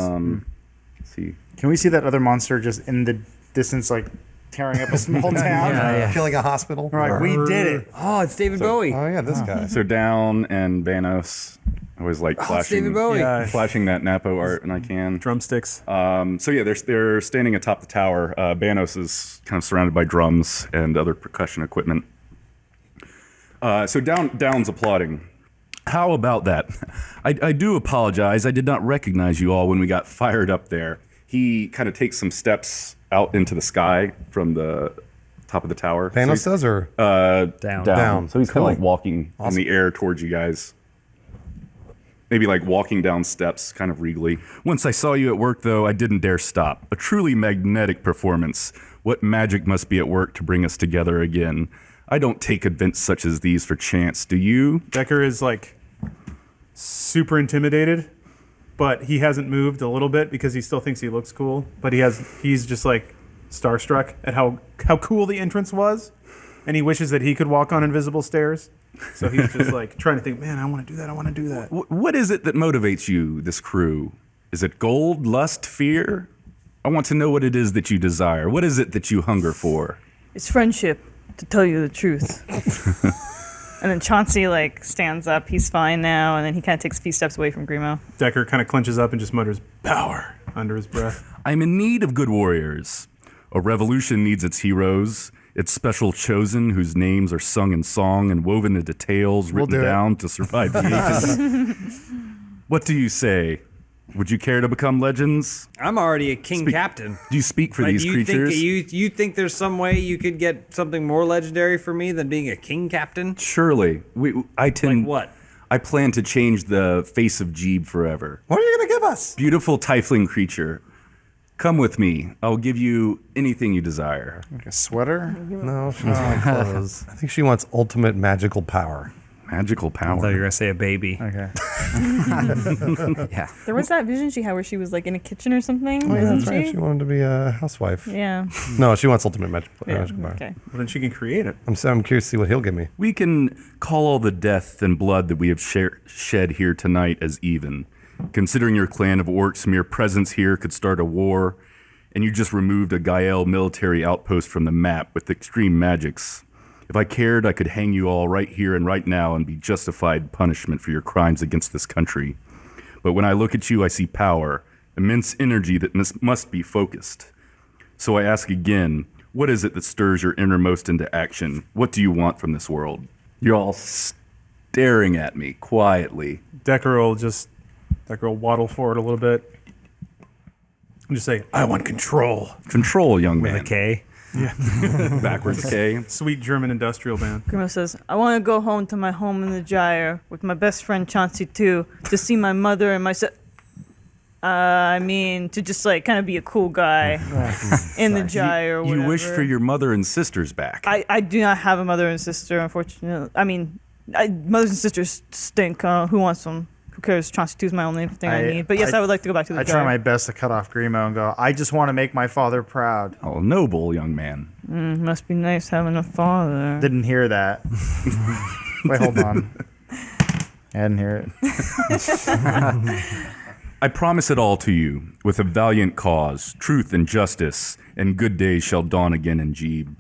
Let's see. Can we see that other monster just in the distance, like tearing up a small town? Killing a hospital. We're like, we did it. Oh, it's David Bowie. Oh yeah, this guy. So Down and Banos. I always like It's flashing, David Bowie. Yeah. flashing that Napo art when I can. Drumsticks. So yeah, they're standing atop the tower. Banos is kind of surrounded by drums and other percussion equipment. So Down's applauding. How about that? I do apologize. I did not recognize you all when we got fired up there. He kind of takes some steps out into the sky from the top of the tower. Thanos does, or Down. Down. So he's kind Cool. of like walking in the air towards you guys. Maybe like walking down steps, kind of regally. Once I saw you at work, though, I didn't dare stop. A truly magnetic performance. What magic must be at work to bring us together again? I don't take events such as these for chance, do you? Decker is like super intimidated, but he hasn't moved a little bit because he still thinks he looks cool. But he's just like starstruck at how cool the entrance was, and he wishes that he could walk on invisible stairs. So he's just like trying to think, man, I want to do that. I want to do that. What is it that motivates you, this crew? Is it gold, lust, fear? I want to know what it is that you desire. What is it that you hunger for? It's friendship, to tell you the truth. And then Chauncey like stands up. He's fine now, and then he kind of takes a few steps away from Grimo. Decker kind of clenches up and just mutters "power" under his breath. I'm in need of good warriors. A revolution needs its heroes, its special chosen, whose names are sung in song and woven into tales written do it. down to survive the ages. What do you say? Would you care to become legends? I'm already a king captain. Do you speak for Like, these you creatures? Think, you think there's some way you could get something more legendary for me than being a king captain? Surely. I tend. Like what? I plan to change the face of Jeeb forever. what are you gonna give us? Beautiful tiefling creature. Come with me. I'll give you anything you desire. Like a sweater? No, she doesn't want clothes. I think she wants ultimate magical power. Magical I thought you power. were gonna say a baby. Okay. Yeah. There was that vision she had where she was like in a kitchen or something, Oh, yeah, isn't that's right. she? She wanted to be a housewife. Yeah. No, she wants ultimate magical power. Okay. Well, then she can create it. I'm curious to see what he'll give me. We can call all the death and blood that we have shed here tonight as even. Considering your clan of orcs, mere presence here could start a war, and you just removed a Gael military outpost from the map with extreme magics. If I cared, I could hang you all right here and right now and be justified punishment for your crimes against this country. But when I look at you, I see power, immense energy that must be focused. So I ask again, What is it that stirs your innermost into action? What do you want from this world? You're all staring at me quietly. Decker will waddle forward a little bit and just say, I want control. Control, young With man. a K. Backwards K. Sweet German industrial band. Grimo says, I want to go home to my home in the Gyre with my best friend Chauncey too, to see my mother and my to just like kind of be a cool guy in the Gyre or whatever. You wish for your mother and sisters back. I do not have a mother and sister, unfortunately. Mothers and sisters stink. Who wants them? Who cares? Chauncey 2 is my only thing I need. But yes, I would like to go back to the I Gyre. try my best to cut off Grimo and go, I just want to make my father proud. Oh, noble young man. Must be nice having a father. Didn't hear that. Wait, hold on. I didn't hear it. I promise it all to you, with a valiant cause, truth and justice, and good days shall dawn again in Jeeb.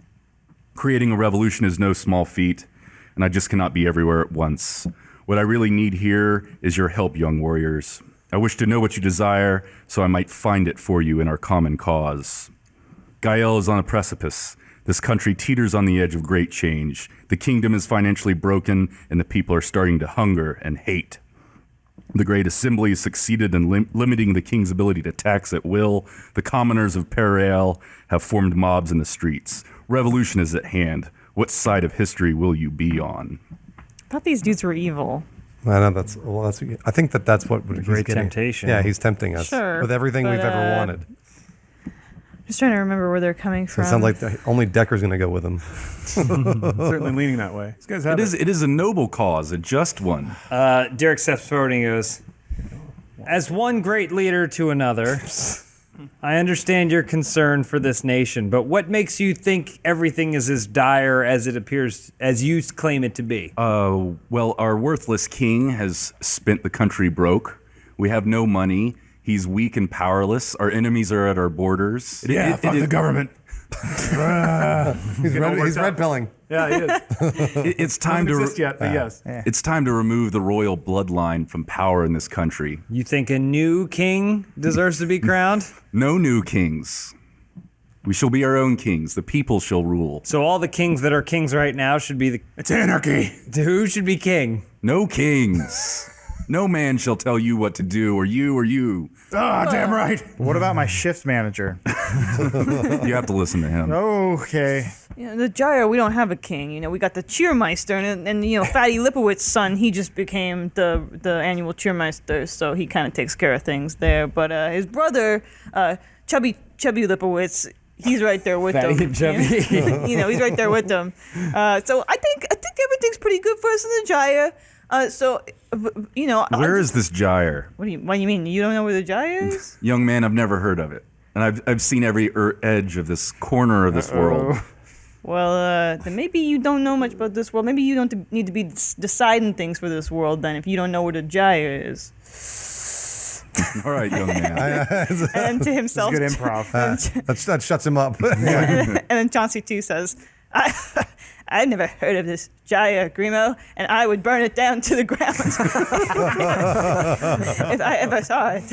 Creating a revolution is no small feat, and I just cannot be everywhere at once. What I really need here is your help, young warriors. I wish to know what you desire, so I might find it for you in our common cause. Gael is on a precipice. This country teeters on the edge of great change. The kingdom is financially broken, and the people are starting to hunger and hate. The Great Assembly has succeeded in limiting the king's ability to tax at will. The commoners of Pereal have formed mobs in the streets. Revolution is at hand. What side of history will you be on? I thought these dudes were evil. I know I think that's what he's Great getting. temptation. Yeah, he's tempting us Sure, with everything but, we've ever wanted. Just trying to remember where they're coming So from. it sounds like only Decker's going to go with him. Certainly leaning that way. These guys have It is a noble cause, a just one. Derek steps forward and goes, as one great leader to another, I understand your concern for this nation, but what makes you think everything is as dire as it appears, as you claim it to be? Well, our worthless king has spent the country broke. We have no money. He's weak and powerless. Our enemies are at our borders. Fuck the government. He's red pilling. Yeah, he is. It's time Doesn't to exist yet, but yes. it's time to remove the royal bloodline from power in this country. You think a new king deserves to be crowned? No new kings. We shall be our own kings. The people shall rule. So all the kings that are kings right now should be It's anarchy. who should be king? No kings. No man shall tell you what to do, or you. Ah, damn right. What about my shift manager? You have to listen to him. Okay. The Gyre, we don't have a king. We got the Cheermeister, and Fatty Lipowitz's son, he just became the annual Cheermeister, so he kind of takes care of things there. But his brother, Chubby Lipowitz, he's right there with Fatty them. and chubby. He's right there with them. So I think everything's pretty good for us in the Gyre. Where is this gyre? What do you mean? You don't know where the Gyre is? Young man, I've never heard of it. And I've seen every edge of this corner of this world. Well, then maybe you don't know much about this world. Maybe you don't need to be deciding things for this world then if you don't know where the Gyre is. All right, young man. And to himself. Good improv. That shuts him up. And then Chauncey 2 says, I never heard of this Gyre, Grimo, and I would burn it down to the ground if I ever saw it.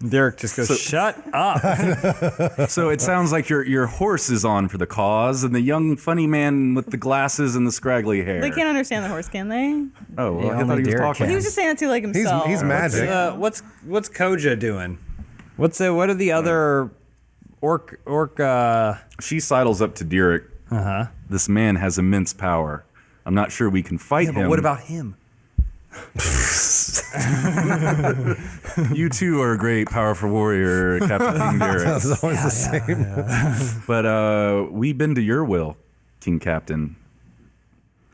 Derek just goes, shut up. So it sounds like your horse is on for the cause, and the young funny man with the glasses and the scraggly hair. They can't understand the horse, can they? Oh, well, Yeah, I thought only he was Derek talking. can. He was just saying that to like himself. He's magic. What's Koja doing? What are the other orc? She sidles up to Derek. This man has immense power. I'm not sure we can fight him. But what about him? You too are a great, powerful warrior, Captain King Derek. It's always the same. But we've been to your will, King Captain.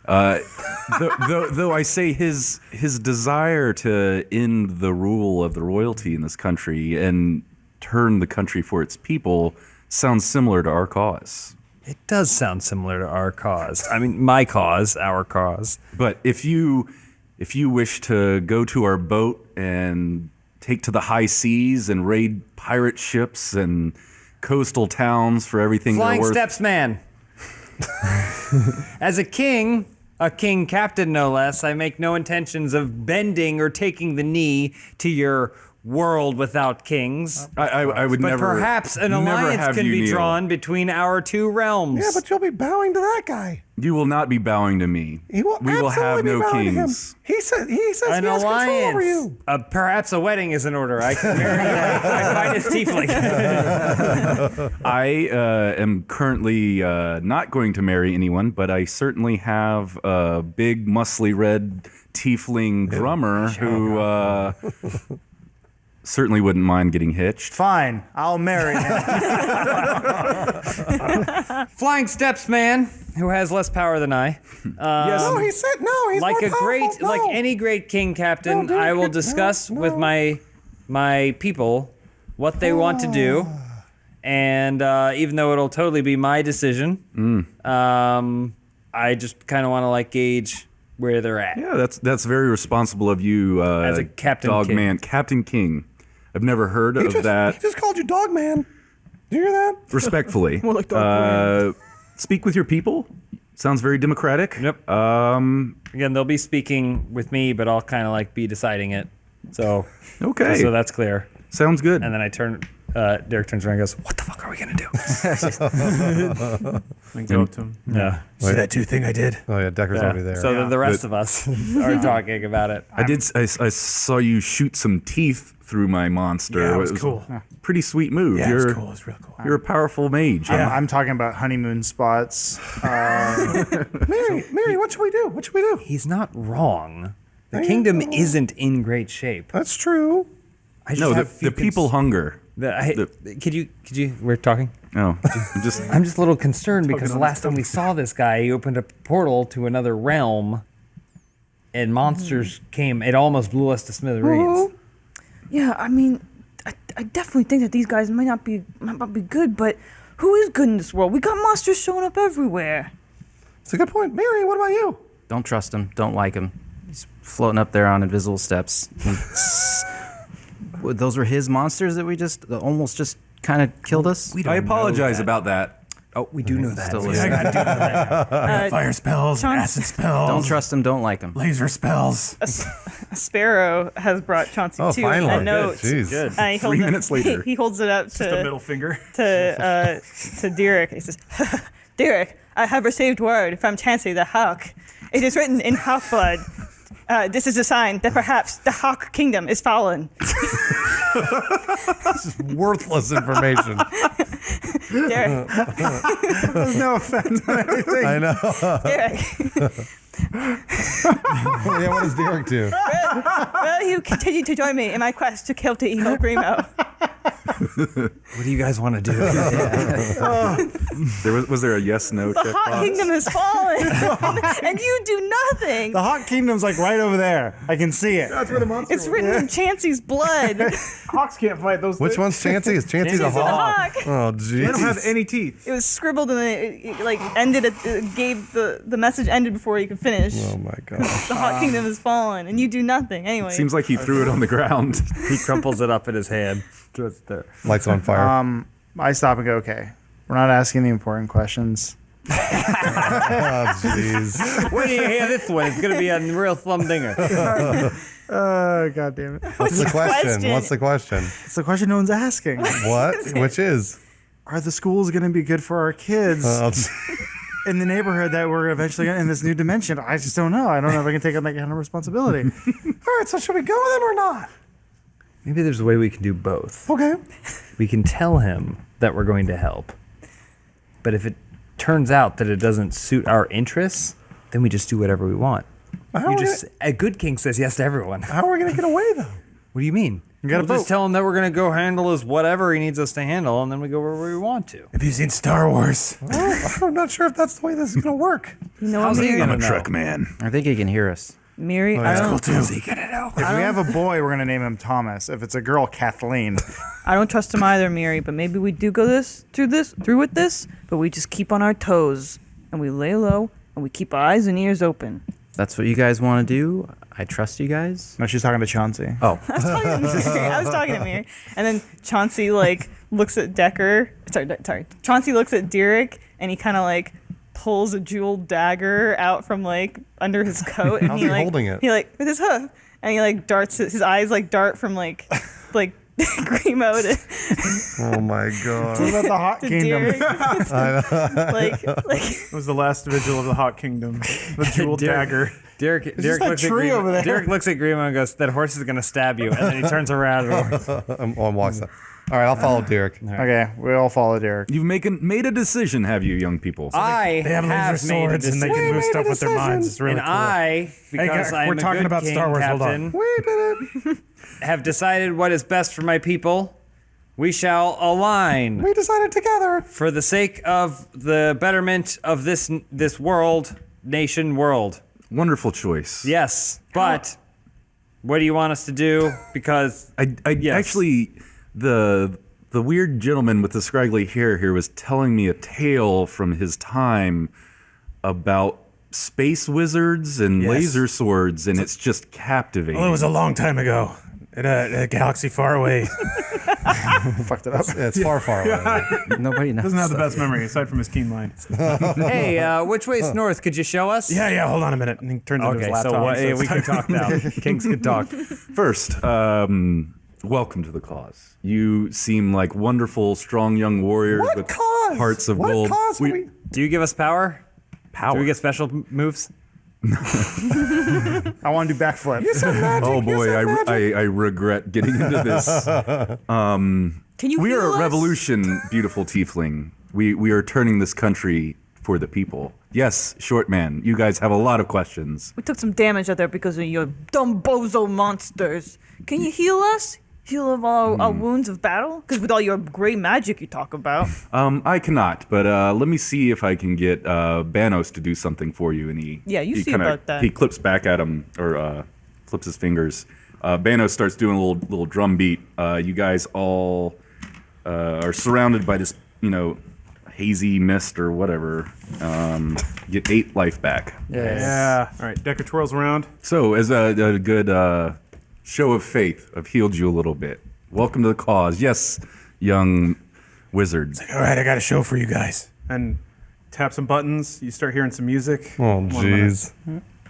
Though I say his desire to end the rule of the royalty in this country and turn the country for its people sounds similar to our cause. It does sound similar to our cause. I mean, my cause, our cause. But if you wish to go to our boat and take to the high seas and raid pirate ships and coastal towns for everything Flying they're worth, steps, man. As a king captain no less, I make no intentions of bending or taking the knee to your world without kings. I would But never. perhaps an never alliance have can you be kneel. drawn between our two realms. Yeah, but you'll be bowing to that guy. You will not be bowing to me. He will we will have absolutely be no bowing to him. kings. He says an he has control over alliance. you. Perhaps a wedding is in order. I can marry my finest tiefling. I am currently not going to marry anyone, but I certainly have a big, muscly red tiefling drummer who certainly wouldn't mind getting hitched. Fine, I'll marry him. Flying steps man who has less power than I. No, he said no. He's Like more a great, powerful. like No. any great king captain, No, dude, I will no, discuss no. with my people what they want to do, and even though it'll totally be my decision, I just kind of want to like gauge where they're at. Yeah, that's very responsible of you, As a Captain Dog King. Man, Captain King. I've never heard of He that. just called you Dog Man. Do you hear that? Respectfully, More like Dog speak with your people. Sounds very democratic. Yep. Again, they'll be speaking with me, but I'll kind of like be deciding it. So Okay, so that's clear. sounds good. And then I turn. Derek turns around and goes, "What the fuck are we gonna do?" And go up to him. Yeah. See that 2 thing I did? Oh yeah, Decker's already there. So the rest of us are talking about it. I saw you shoot some teeth through my monster. Yeah, it was a cool. Pretty sweet move. Yeah, it you're was cool. It was real cool. you're a powerful mage. I'm talking about honeymoon spots. Mary, what should we do? What should we do? He's not wrong. The kingdom isn't in great shape. That's true. I just No, have the few people hunger. Could you? We're talking. No, just I'm just a little concerned because the last time we saw this guy, he opened a portal to another realm, and monsters came. It almost blew us to smithereens. Yeah, I mean, I definitely think that these guys might not be good, but who is good in this world? We got monsters showing up everywhere. It's a good point. Mary, what about you? Don't trust him. Don't like him. He's floating up there on invisible steps. Those were his monsters that we just almost just kind of killed us. I apologize about that. Oh, we do know that. Still I listening. got I got fire spells, Sean- acid spells, Don't trust him. Don't like him. laser spells. A sparrow has brought Chauncey Oh, too finally. a note. Jeez. Good. And he 3 holds it- minutes later. he holds it up Just a middle finger. to Derek. He says, "Derek, I have received word from Chauncey the Hawk. It is written in Hawk blood. This is a sign that perhaps the Hawk Kingdom is fallen." Worthless information. Derek, There's no offense on anything. I know. Derek, Yeah, what does Derek do? will you continue to join me in my quest to kill the evil Grimo? What do you guys want to do? Was there a yes no The check Hawk box? Kingdom has fallen, and you do nothing. The Hawk Kingdom's like right over there. I can see it. That's where the monster It's written in Chancey's blood. Hawks can't fight those Which one's Chancey? Is Chancey the Chancey's the hawk? Hawk. Oh, They don't have jeez. any teeth. It was scribbled and then it like ended. It gave the message ended before you could finish. Oh my gosh. The Hawk Kingdom has fallen, and you do nothing. Anyway, Seems like he threw it on the ground. He crumples it up in his hand. Just there. Lights on fire. I stop and go, okay. We're not asking the important questions. Oh, jeez. When do you hear this one? It's gonna be a real thumdinger. Oh, God damn it. What's the question? question? What's the question? It's the question no one's asking. What? Which is? Are the schools going to be good for our kids Oh, in the neighborhood that we're eventually in this new dimension? I just don't know. I don't know if I can take on that kind of responsibility. all right, so should we go with him or not? Maybe there's a way we can do both. Okay. We can tell him that we're going to help. But if it turns out that it doesn't suit our interests, then we just do whatever we want. A good king says yes to everyone. How are we going to get away, though? What do you mean? gotta We'll just vote. tell him that we're going to go handle his whatever he needs us to handle, and then we go wherever we want to. Have you seen Star Wars? Well, I'm not sure if that's the way this is going to work. you know, How's he Miri, I'm gonna a know? truck man. I think he can hear us. Miri, I yeah. don't, How's he gonna know? If we have a boy, we're going to name him Thomas. If it's a girl, Kathleen. I don't trust him either, Miri. But maybe we do go through with this. But we just keep on our toes and we lay low and we keep our eyes and ears open. That's what you guys want to do. I trust you guys. No, she's talking to Chauncey. Oh, I was talking to Miri, and then Chauncey like looks at Decker. Sorry. Chauncey looks at Derek, and he kind of like pulls a jeweled dagger out from like under his coat, and How's he he like holding it? he like with his hoof, and he like darts his eyes like dart from like like Grimo to Oh my god. What about the Hot Kingdom? Derek. like It was the last vigil of the Hot Kingdom. The jeweled dagger. Derek that looks at tree over Grimo. there. Derek looks at Grimo and goes, "That horse is gonna stab you." And then he turns around. And I'm walks up. All right, I'll follow Derek. Okay, we all follow Derek. You've made a decision, have you, young people? I They have laser made a swords and they decision. can move stuff with their minds. It's really And cool. I, because guys, I'm we're a talking good about king Star Wars, hold on. captain, have decided what is best for my people. We shall align We decided together. for the sake of the betterment of this world, nation, world. Wonderful choice. Yes, but what do you want us to do? Because yes. Actually, the weird gentleman with the scraggly hair here was telling me a tale from his time about space wizards and laser swords, and it's just captivating. Well, it was a long time ago in a galaxy far away. Fucked it up. Yeah, it's far, far away. Nobody knows. Doesn't have the best memory aside from his keen mind. Hey, which way's north? Could you show us? Yeah, hold on a minute. And he turns into his Okay, laptop. so and says, we can talk now. Kings can talk. First, welcome to the cause. You seem like wonderful, strong young warriors with hearts of gold. Do you give us power? Power. Do we get special moves? I want to do backflip. Oh boy, I regret getting into this. can you We heal are a us? revolution, beautiful tiefling. We are turning this country for the people. Yes, short man, you guys have a lot of questions. We took some damage out there because of your dumb bozo monsters. Can you heal us? Heal of all our wounds of battle? Because with all your great magic you talk about. I cannot, but let me see if I can get Banos to do something for you. And he See kinda- about that. He clips back at him or flips his fingers. Banos starts doing a little drum beat. You guys all are surrounded by this, hazy mist or whatever. Get 8 life back. Yeah. All right. Decker twirls around. So as a good show of faith, I've healed you a little bit. Welcome to the cause. Yes, young wizards. All right, I got a show for you guys. And tap some buttons. You start hearing some music. Oh, jeez.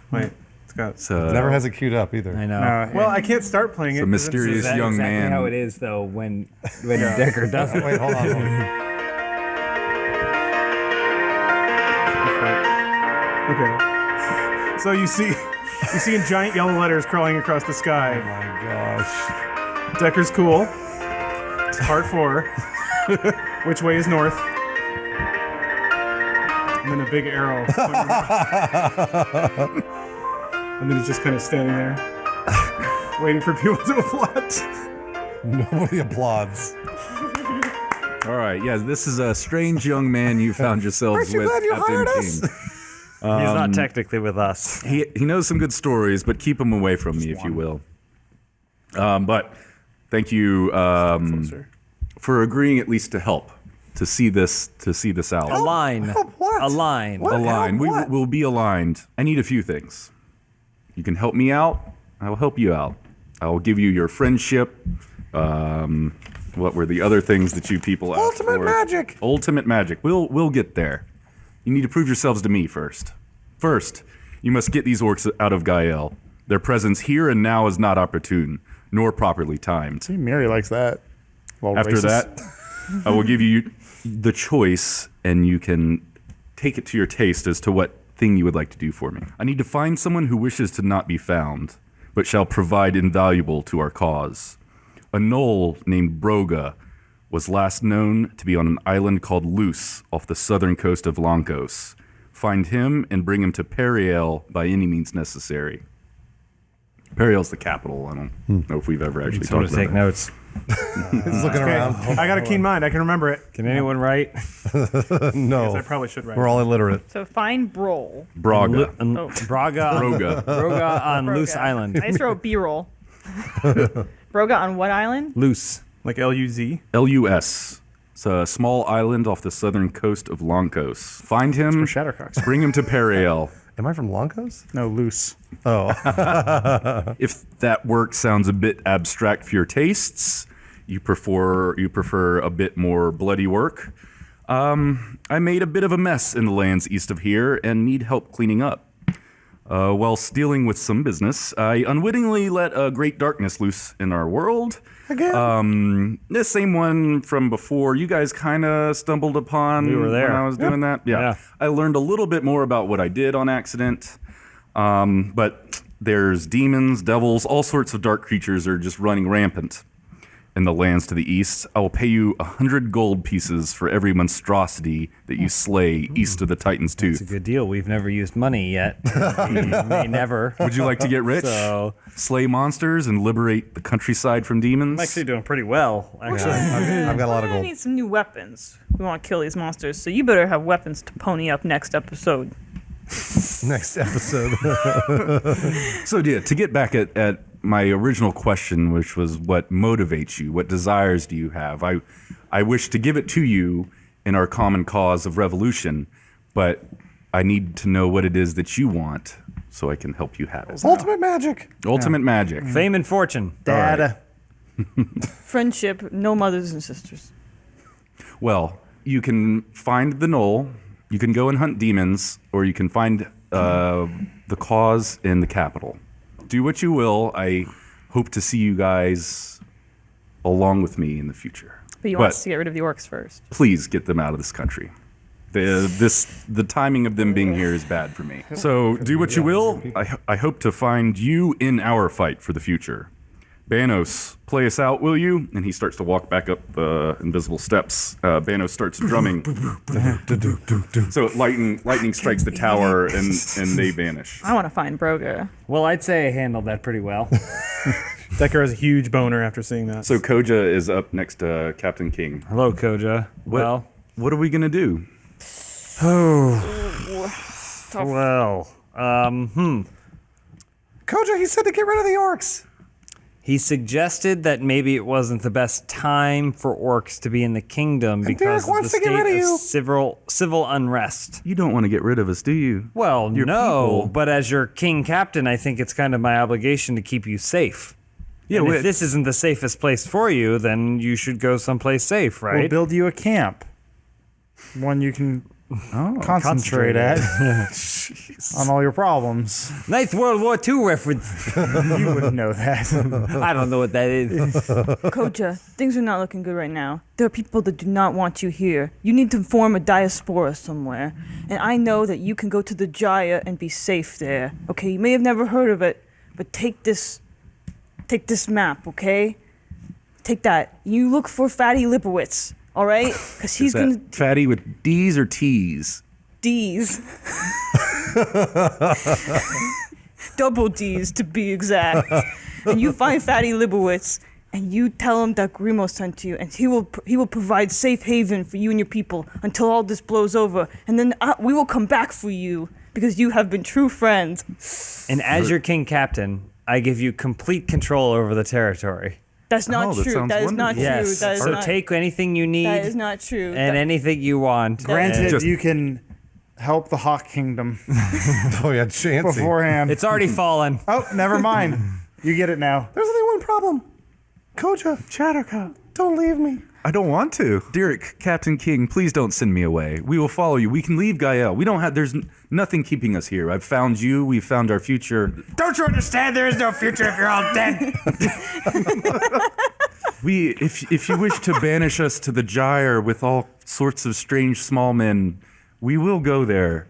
Wait. It's got. Never has it queued up either. I know. Well, I can't start playing it. A 'cause it's- mysterious That's young exactly man. how it is, though, when Decker does it. Wait, hold on. Okay. So you see in giant yellow letters crawling across the sky. Oh my gosh. Decker's cool. It's part 4. Which way is north? And then a big arrow. And then he's just kind of standing there, waiting for people to applaud. Nobody applauds. All right, yes, this is a strange young man you found yourselves with. Captain King. He's not technically with us. He knows some good stories, but keep him away from me, if you will. But thank you for agreeing at least to help to see this out. Align. Align. Align. We'll be aligned. I need a few things. You can help me out. I will help you out. I will give you your friendship. What were the other things that you people asked for? Ultimate magic. Ultimate magic. We'll get there. You need to prove yourselves to me first. First, you must get these orcs out of Gael. Their presence here and now is not opportune, nor properly timed. Mary likes that. Well, After that, I will give you the choice, and you can take it to your taste as to what thing you would like to do for me. I need to find someone who wishes to not be found, but shall provide invaluable to our cause. A gnoll named Broga was last known to be on an island called Luce off the southern coast of Lankos. Find him and bring him to Periel by any means necessary. Periel's the capital. I don't know if we've ever actually Sort talked of about take it. notes. He's looking around. I got a keen mind. I can remember it. Can anyone write? No. I probably should write. We're all illiterate. So find Brol. Braga. Braga. Broga. Broga on Loose Island. I just wrote B-roll. Broga on what island? Loose. Like LUZ. Lus. It's a small island off the southern coast of Lankos. Find him, Shattercocks. bring him to Periel. Am I from Lankos? No, loose. Oh. If that work sounds a bit abstract for your tastes, you prefer a bit more bloody work. I made a bit of a mess in the lands east of here and need help cleaning up. Whilst dealing with some business, I unwittingly let a great darkness loose in our world. Again? The same one from before. You guys kind of stumbled upon We were there. when I was doing that. Yeah. I learned a little bit more about what I did on accident. But there's demons, devils, all sorts of dark creatures are just running rampant in the lands to the east. I will pay you 100 gold pieces for every monstrosity that you slay east of the Titan's It's a Tooth. good deal. We've never used money yet. We may never. Would you like to get rich? So Slay monsters and liberate the countryside from demons? I'm actually doing pretty well. Actually, I've got a lot We're of gonna gold. need some new weapons. We want to kill these monsters, so you better have weapons to pony up next episode. Next episode. So yeah, to get back at my original question, which was what motivates you, what desires do you have? I wish to give it to you in our common cause of revolution, but I need to know what it is that you want so I can help you have it. Ultimate magic. Ultimate magic. fame and fortune. Dad. Friendship, no mothers and sisters. Well, you can find the knoll, you can go and hunt demons, or you can find the cause in the capital. Do what you will. I hope to see you guys along with me in the future. But you want us to get rid of the orcs first. Please get them out of this country. The timing of them being here is bad for me. So do what you will. I hope to find you in our fight for the future. Banos, play us out, will you? And he starts to walk back up the invisible steps. Banos starts drumming. So lightning strikes the tower and they vanish. I want to find Broga. Well, I'd say I handled that pretty well. Decker has a huge boner after seeing that. So Koja is up next to Captain King. Hello, Koja. Well, What are we gonna do? Koja, he said to get rid of the orcs. he suggested that maybe it wasn't the best time for orcs to be in the kingdom because Derek of the wants to get rid state of you. civil unrest. You don't want to get rid of us, do you? Well, Your no, people. but as your king captain, I think it's kind of my obligation to keep you safe. Yeah, And well, if this isn't the safest place for you, then you should go someplace safe, We'll right? build you a camp. One you can concentrate at on all your problems. Nice World War II reference. You wouldn't know that. I don't know what that is. Koja, things are not looking good right now. There are people that do not want you here. You need to form a diaspora somewhere. And I know that you can go to the Jaya and be safe there. Okay, you may have never heard of it, but take this map, okay? Take that. You look for Fatty Lipowitz, all right? Because he's Is gonna that fatty with D's or T's? D's. Double D's to be exact. And you find Fatty Libowitz and you tell him that Grimo sent you, and he will provide safe haven for you and your people until all this blows over. And then we will come back for you because you have been true friends. And as your king captain, I give you complete control over the territory. That's not Oh, that true. sounds That is not wonderful. true. Yes. That is So not, take anything you need that is not true. and anything you want. Granted, Just- you can help the Hawk Kingdom Oh yeah, Chancy. beforehand. It's already fallen. Oh, never mind. You get it now. There's only one problem. Koja, Chatterka, don't leave me. I don't want to. Derek, Captain King, please don't send me away. We will follow you. We can leave Gael. We don't have. There's nothing keeping us here. I've found you. We've found our future. Don't you understand? There is no future if you're all dead. If you wish to banish us to the gyre with all sorts of strange small men, we will go there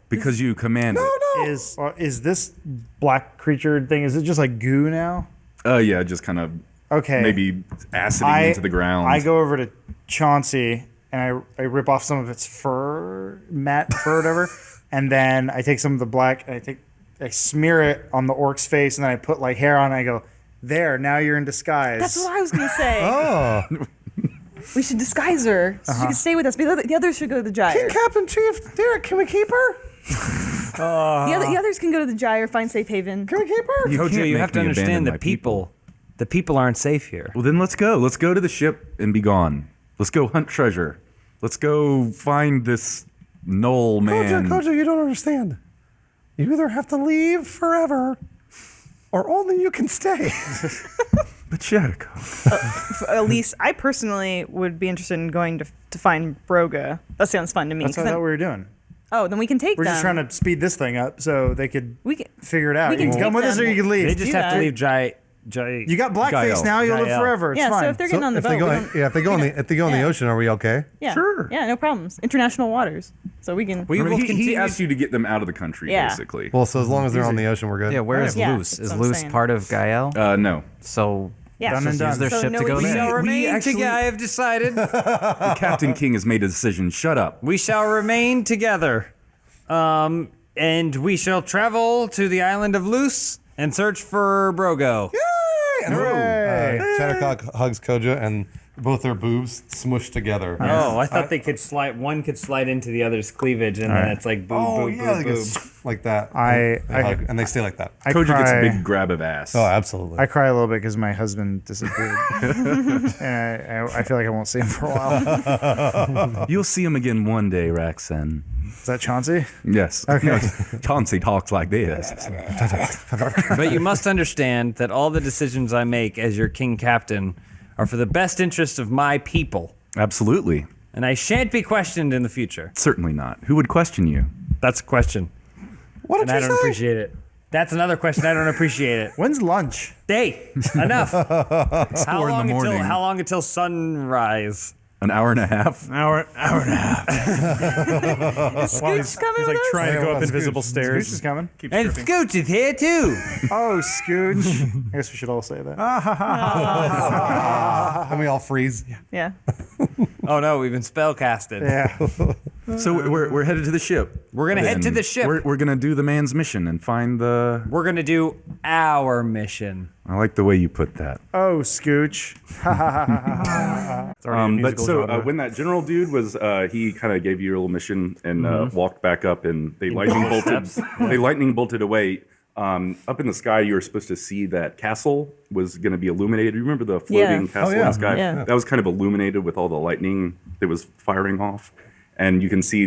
because you command it. Is this black creature thing? Is it just like goo now? Yeah, just kind of Okay. maybe aciding into the ground. I go over to Chauncey and I rip off some of its fur, matte fur, whatever, and then I take some of the black and I smear it on the orc's face, and then I put like hair on. And I go, there. Now you're in disguise. That's what I was gonna say. Oh, We should disguise her. So she can stay with us. But the others should go to the gyre. Captain Chief, Derek, can we keep her? The others can go to the gyre, find safe haven. Can we keep her? You Koja, can't you make have to me abandon understand my the people. The people aren't safe here. Well, then let's go. Let's go to the ship and be gone. Let's go hunt treasure. Let's go find this knoll man. Koja, you don't understand. You either have to leave forever, or only you can stay. But Jericho. At least I personally would be interested in going to find Broga. That sounds fun to me. That's what I thought we were doing. Oh, then we can take We're them. just trying to speed this thing up so they could We can. figure it out. we You can can come take with us or them. you can leave. They just do have to that. leave Jai. You got blackface Gael. now. You'll live Gael. forever. It's Yeah. fine. So if they're getting on the if they boat, go, we don't, if they go on the if they go on the Yeah. ocean, are we okay? yeah, Sure. Yeah, no problems. International waters, so we can. We I mean, will he continue. asked you to get them out of the country, Yeah. basically. Well, so as long as they're on the ocean, we're good. Yeah, where is Yeah, Luce? that's Is what I'm Luce saying. part of Gael? No. So Yeah. Done and just done. use their So ship no to go we there. shall we remain actually- together. I have decided. Captain King has made a decision. Shut up. We shall remain together. And we shall travel to the island of Luce and search for Brogo. Hooray! Shattercock hugs Koja, and both their boobs smushed together. Oh, I thought they could slide. One could slide into the other's cleavage, and then it's like boob, Oh boob, yeah, boob, they boob. get like that. I hug, and they stay like that. I Koja gets a cry. big grab of ass. Oh, absolutely. I cry a little bit because my husband disappeared, and I feel like I won't see him for a while. You'll see him again one day, Raxen. Is that Chauncey? Yes. Okay. Chauncey talks like this. But you must understand that all the decisions I make as your king captain are for the best interest of my people, Absolutely. and I shan't be questioned in the future. Certainly not. Who would question you? That's a question, What and did I you don't say? appreciate it. That's another question. I don't appreciate it. When's lunch? Hey, enough. Four in the morning. How long until sunrise? An hour and a half? Hour and a half. Scooch coming He's with like us? trying to go up Scooch. invisible Scooch stairs. is coming. And Scooch is here too. Oh, Scooch. I guess we should all say that. And we all freeze. Yeah. Oh no, we've been spellcasted. Yeah. So we're headed to the ship. We're gonna head to the ship. We're gonna do the man's mission and find the. We're gonna do our mission. I like the way you put that. Oh, Scooch. It's already a But musical so genre. when that general dude was, he kind of gave you a little mission and walked back up, and they lightning bolted. They lightning bolted away. Up in the sky, you were supposed to see that castle was going to be illuminated. You remember the floating Yeah. castle Oh, in yeah. the sky? Yeah. That was kind of illuminated with all the lightning that was firing off. And you can see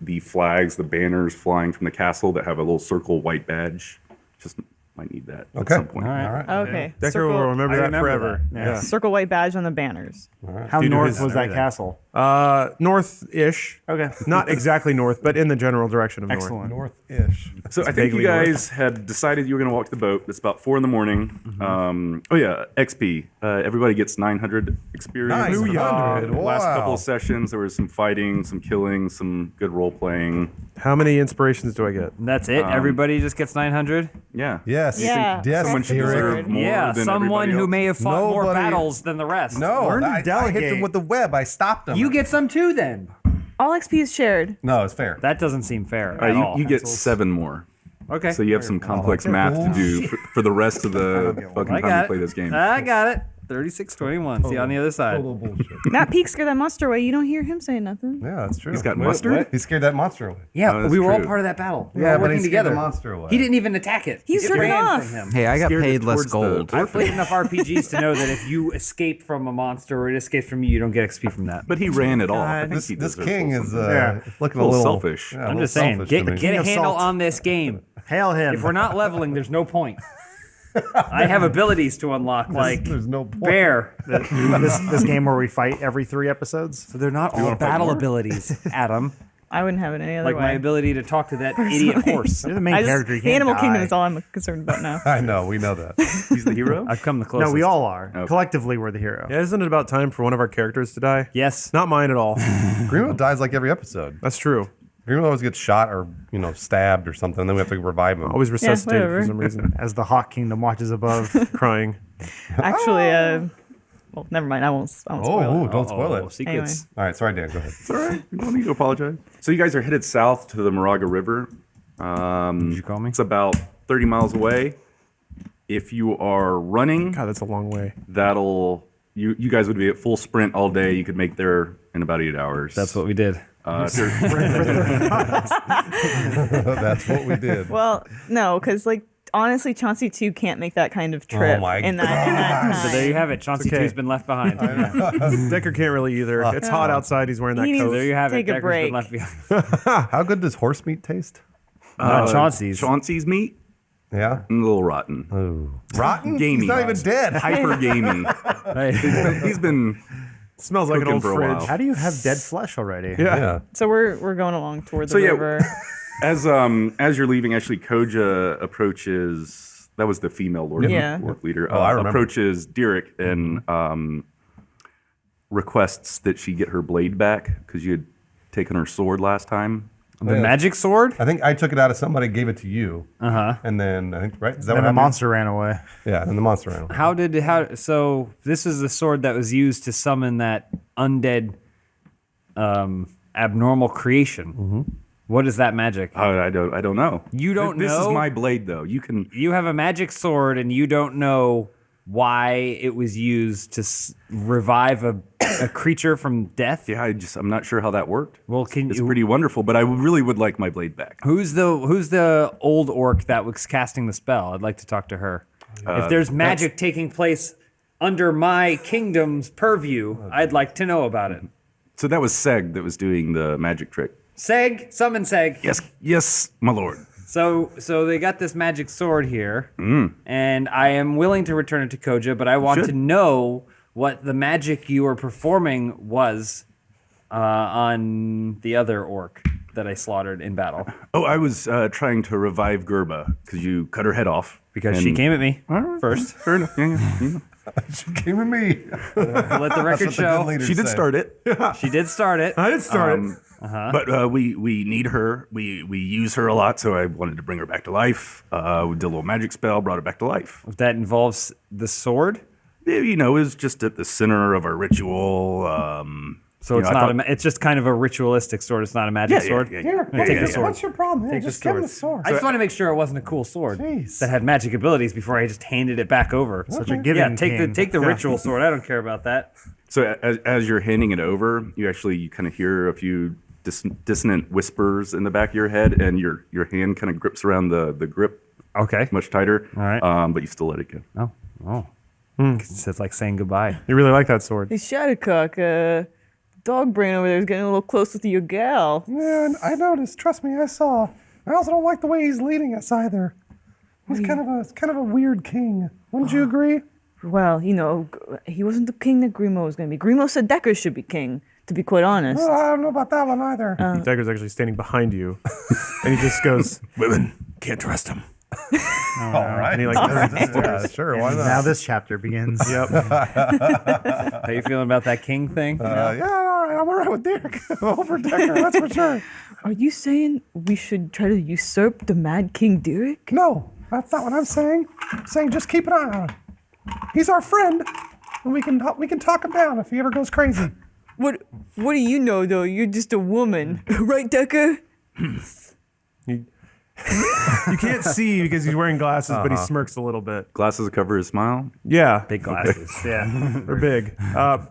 the flags, the banners flying from the castle that have a little circle white badge. Just might need that at Okay. some point. All right. All right. Okay. Decker will remember I that remember forever. that. Yeah. Circle white badge on the banners. How Dude, north his- was that everything. castle? North-ish. Okay. Not exactly north, but in the general direction of north. Excellent. North-ish. So I think you vaguely north. guys had decided you were going to walk to the boat. It's about 4 a.m. Oh yeah, XP. Everybody gets 900 experience. 900, Last couple wow. of sessions, there was some fighting, some killing, some good role playing. How many inspirations do I get? And that's it. Everybody just gets 900. Yeah. Yes. Yeah. Yes. Someone should Eric. deserve more Yeah, than someone everybody who else. may have fought more Nobody- battles than the rest. No, Learn to I hit delegate. them with the web. I stopped them. You get some too then. All XP is shared. No, it's fair. That doesn't seem fair All at right, all. you get 7 more. Okay. So you have some complex math to do for the rest of the fucking I time got you play it. this game. I got it. 3621. See you on the other side. Total bullshit. Matt Peak scared that monster away. You don't hear him say nothing. Yeah, that's true. He's got mustard? He scared that monster away. Yeah, Oh, that's we were all true. part of that battle. We Yeah, were all but he working scared together. the monster away. He didn't even attack it. He's It turning ran off. from him. Hey, I got Scared paid it less towards gold. I've played enough RPGs to know that if you escape from a monster or it escapes from you, you don't get XP from that. But he ran it all. I think This, he this deserves king a is little looking A a little little selfish. Yeah, a I'm little just saying, selfish get to me. a of handle salt. on this game. Hail him. If we're not leveling, there's no point. I have abilities to unlock, like There's no point. bear. this game where we fight every 3 episodes. So they're not all wanna fight battle more? abilities, Adam. I wouldn't have it any other Like way. my ability to talk to that idiot horse. You're the main I just- character. You the can't Animal die. Kingdom is all I'm concerned about now. I know, we know that. He's the hero? I've come the closest. No, we all are. Okay. Collectively, we're the hero. Yeah, isn't it about time for one of our characters to die? Yes. Not mine at all. Greenwood dies like every episode. That's true. Greenwood always gets shot or stabbed or something. Then we have to revive him. Always resuscitated whatever. for some reason. As the Hawk Kingdom watches above. Crying. Actually, well, never mind. I won't spoil Oh, it. don't spoil it. Secrets. All right, sorry, Dan. Go ahead. It's all right. You don't need to apologize. So you guys are headed south to the Moraga River. Did you call me? It's about 30 miles away. If you are running, God, that's a long way. you guys would be at full sprint all day. You could make there in about 8 hours. That's what we did. If you're- That's what we did. Well, no, because honestly, Chauncey 2 can't make that kind of trip my in that time. So there you have it. Chauncey okay. 2's been left behind. Decker can't really either. It's hot outside. He's wearing that He needs- coat. There you have Take it. a Decker's break. been left behind. How good does horse meat taste? Not Chauncey's. Chauncey's meat, Yeah. a little rotten. Ooh. Rotten? Gamey. He's not even dead. Hyper gamey. Hey. He's been Smells like an cooking old for a fridge. while. How do you have dead flesh already? Yeah. So we're going along toward the So, yeah, river. As you're leaving, actually, Koja approaches. That was the female Lord Yeah. Orc leader. I remember. Approaches Derek and requests that she get her blade back because you had taken her sword last time. The magic sword? I think I took it out of somebody, gave it to you. And then, I think, right? Is that And what the happened? monster ran away. Yeah, and the monster ran away. So this is the sword that was used to summon that undead abnormal creation. What is that magic? I don't know. You don't This know? is my blade, though. You can. You have a magic sword and you don't know why it was used to revive a creature from death? Yeah, I'm not sure how that worked. Well, It's pretty wonderful, but I really would like my blade back. Who's the old orc that was casting the spell? I'd like to talk to her. If there's magic taking place under my kingdom's purview, I'd like to know about it. So that was Seg that was doing the magic trick. Seg, summon Seg. Yes, my lord. So they got this magic sword here, and I am willing to return it to Koja, but I want to know what the magic you were performing was on the other orc that I slaughtered in battle. Oh, I was trying to revive Gerba because you cut her head off. Because she came at me first. Fair enough. Yeah. She came at me. Let the record show. She did start it. She did start it. I did start it. But we need her. We use her a lot, so I wanted to bring her back to life. We did a little magic spell, brought her back to life. That involves the sword? You know, it was just at the center of our ritual. So it's not. It's just kind of a ritualistic sword. It's not a magic sword. Here, Take the sword. what's your problem? Here, Take the just give him the sword. sword. I just want to make sure it wasn't a cool sword Jeez. that had magic abilities before I just handed it back over. Such a giving Yeah, king. take the ritual sword. I don't care about that. So as you're handing it over, you kind of hear a few dissonant whispers in the back of your head, and your hand kind of grips around the grip Okay. much tighter. All right. But you still let it go. Oh. It's like saying goodbye. You really like that sword. Hey, Shattercock, dog brain over there is getting a little close with your gal. Yeah, I noticed. Trust me, I saw. I also don't like the way he's leading us either. He's kind of a weird king. Wouldn't you agree? Well, you know, he wasn't the king that Grimo was going to be. Grimo said Decker should be king, to be quite honest. Well, I don't know about that one either. Dagger's actually standing behind you, and he just goes, Women, can't trust him. All right. and he like Yeah, sure. Why not? Now this chapter begins. yep. How you feeling about that king thing? Yeah, all right. I'm all right with Derek over Decker. That's for sure. Are you saying we should try to usurp the Mad King Derek? No, that's not what I'm saying. I'm saying just keep an eye on him. He's our friend, and we can talk him down if he ever goes crazy. What do you know, though? You're just a woman. Right, Decker? You can't see because he's wearing glasses, but he smirks a little bit. Glasses cover his smile. Yeah, Big glasses. yeah, they're big. I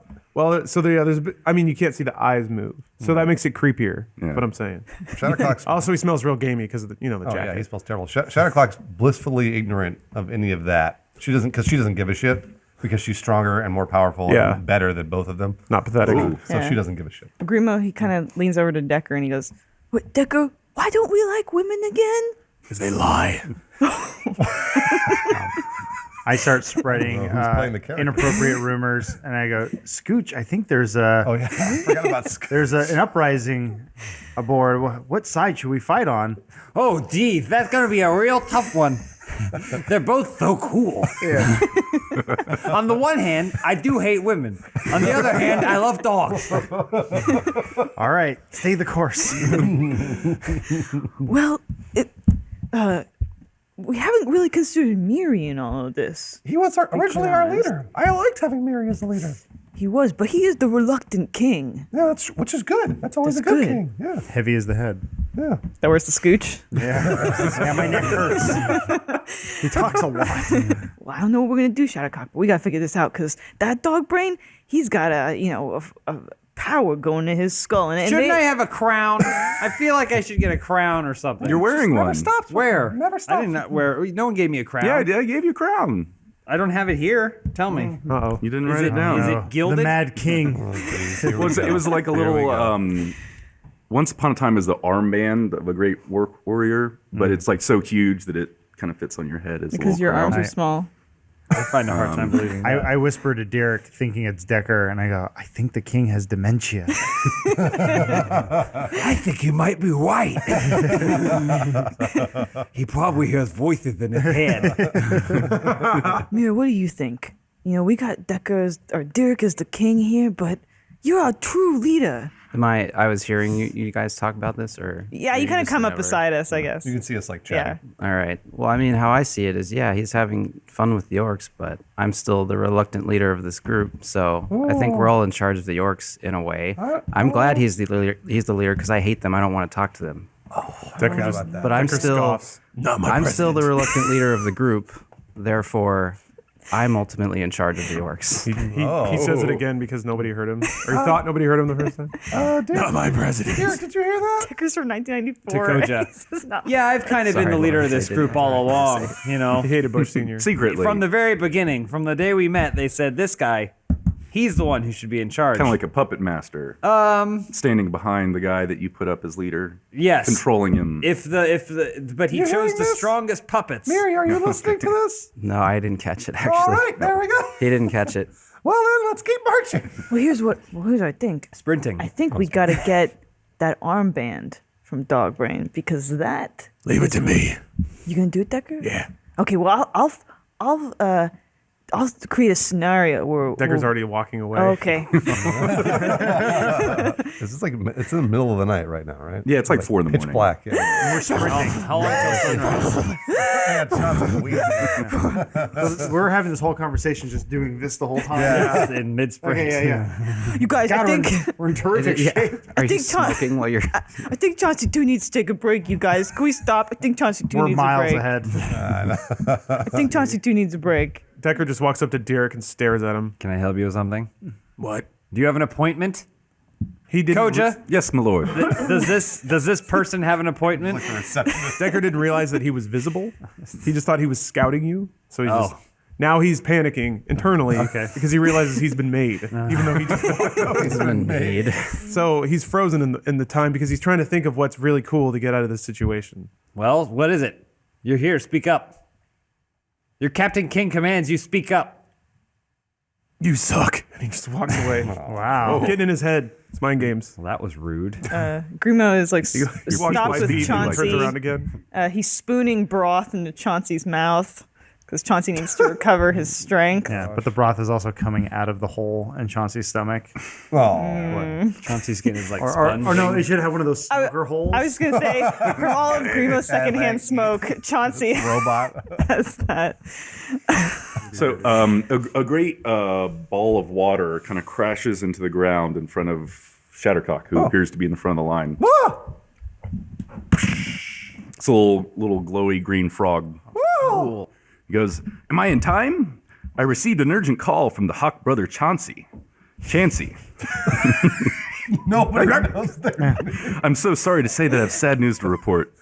mean, you can't see the eyes move, so that makes it creepier. Yeah. What I'm saying. Shatterclock's Also, he smells real gamey because of the Oh jacket. yeah, he smells terrible. Shatterclock's blissfully ignorant of any of that. She doesn't give a shit because she's stronger and more powerful Yeah. and better than both of them. Not pathetic. So Yeah. she doesn't give a shit. Grimo, he kind of leans over to Decker and he goes, "What, Decker? Why don't we like women again?" Because they lie. I start spreading who's playing the character? inappropriate rumors, and I go, Scooch, I think there's a Oh yeah, I forgot about Sc- an uprising aboard. What side should we fight on? Oh, gee, that's gonna be a real tough one. They're both so cool. Yeah. On the one hand, I do hate women. On the other hand, I love dogs. All right, stay the course. Well, we haven't really considered Miri in all of this. He was originally our leader. I liked having Miri as the leader. He was, but he is the reluctant king. Yeah, which is good. That's always That's a good good. king. Yeah, Heavy as the head. yeah. That where's the scooch? Yeah, my neck hurts. He talks a lot. Well, I don't know what we're gonna do, Shattercock, but we gotta figure this out because that dog brain, he's got a power going to his skull, and Shouldn't I have a crown? I feel like I should get a crown or something. You're wearing Never one. stops. Where? Never I stops. did not wear. No one gave me a crown. Yeah, I gave you a crown. I don't have it here. Tell me. Uh-oh. You didn't Is write it down. Is it The gilded? Mad King. It was like a little. Once upon a time, is the armband of a great warrior, but it's like so huge that it kind of fits on your head as a because little your crown. arms are small. I find a hard time believing that. I whisper to Derek, thinking it's Decker, and I go, I think the king has dementia. I think he might be white. He probably hears voices in his head. Mira, what do you think? We got Derek as the king here, but you're our true leader. I was hearing you guys talk about this, or Yeah, you kind of come up beside us, I guess. You can see us like Yeah. chatting. all right. Well, I mean, how I see it is, yeah, he's having fun with the orcs, but I'm still the reluctant leader of this group. So I think we're all in charge of the orcs in a way. I'm glad he's the leader. He's the leader because I hate them. I don't want to talk to them. Decker just, But I'm Decker still, scoffs. I'm still the reluctant leader of the group. Therefore, I'm ultimately in charge of the orcs. He says it again because nobody heard him. Or he thought nobody heard him the first time. Not my president. Derek, did you hear that? Decker's from 1994. Tekoja. This is not- Yeah, I've kind of been Sorry, the leader of Lawrence, this I group didn't all along. He hated Bush Sr. Secretly. From the very beginning, from the day we met, they said this guy, he's the one who should be in charge. Kind of like a puppet master. Standing behind the guy that you put up as leader. Yes. Controlling him. But he You chose hearing the this? strongest puppets. Miri, are you listening to this? No, I didn't catch it actually. All right, there we go. He didn't catch it. Well, then, let's keep marching. Well, here's what I think. Sprinting. I think we got to get that armband from Dogbrain because that. Leave it to me. You gonna do it, Decker? Yeah. Okay. Well, I'll create a scenario where Decker's already walking away. Okay. This is like it's in the middle of the night right now, right? Yeah, it's like 4 in the pitch morning. black. Yeah. We're sprinting. How long till sunrise? We're having this whole conversation just doing this the whole time. Yes, in mid-sprint. Okay, yeah. You guys, God, I think we're in terrific shape. Are you think Tom- smoking while you're? I think Chauncey 2 needs to take a break. You guys, can we stop? I think Chauncey 2 We're needs miles a break. ahead. I think Chauncey 2 needs a break. Decker just walks up to Derek and stares at him. Can I help you with something? What? Do you have an appointment? He didn't. Koja, Yes, my lord. does this person have an appointment? Decker didn't realize that he was visible. He just thought he was scouting you. So he's Oh. just. Now he's panicking internally because he realizes he's been made, even though he just. He's been made. So he's frozen in the time because he's trying to think of what's really cool to get out of this situation. Well, what is it? You're here. Speak up. Your Captain King commands you speak up. You suck. And he just walks away. Wow. Getting in his head. It's mind games. Well, that was rude. Grimo is like He walks stops by with feet and turns around Chauncey. again. He's spooning broth into Chauncey's mouth because Chauncey needs to recover his strength. Yeah, but the broth is also coming out of the hole in Chauncey's stomach. Oh, Chauncey's skin is like Or sponging. no, it should have one of those smoker holes. I was gonna say, from all of Grimo's secondhand smoke, Chauncey robot. has that. So a great ball of water kind of crashes into the ground in front of Shattercock, who appears to be in the front of the line. It's a little glowy green frog. He goes, "Am I in time? I received an urgent call from the Hawk brother Chancey. Nobody knows that. I'm so sorry to say that I have sad news to report.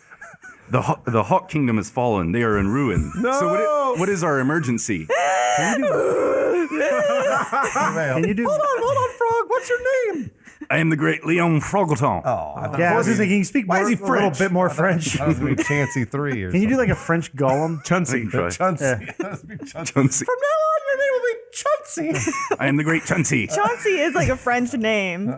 The Hawk Kingdom has fallen. They are in ruin. No! So what is our emergency?" Can you do? Hold on, Frog. What's your name? "I am the great Leon Frogleton." Yeah, I was just thinking, can you speak Why is he a little French? bit more French? That was gonna be Chansey 3 or Can you do like a French Gollum? Chauncey. Chansey. That was gonna be Chansey. Chauncey. From now on, your name will be Chauncey. I am the great Chauncey. Chauncey is like a French name.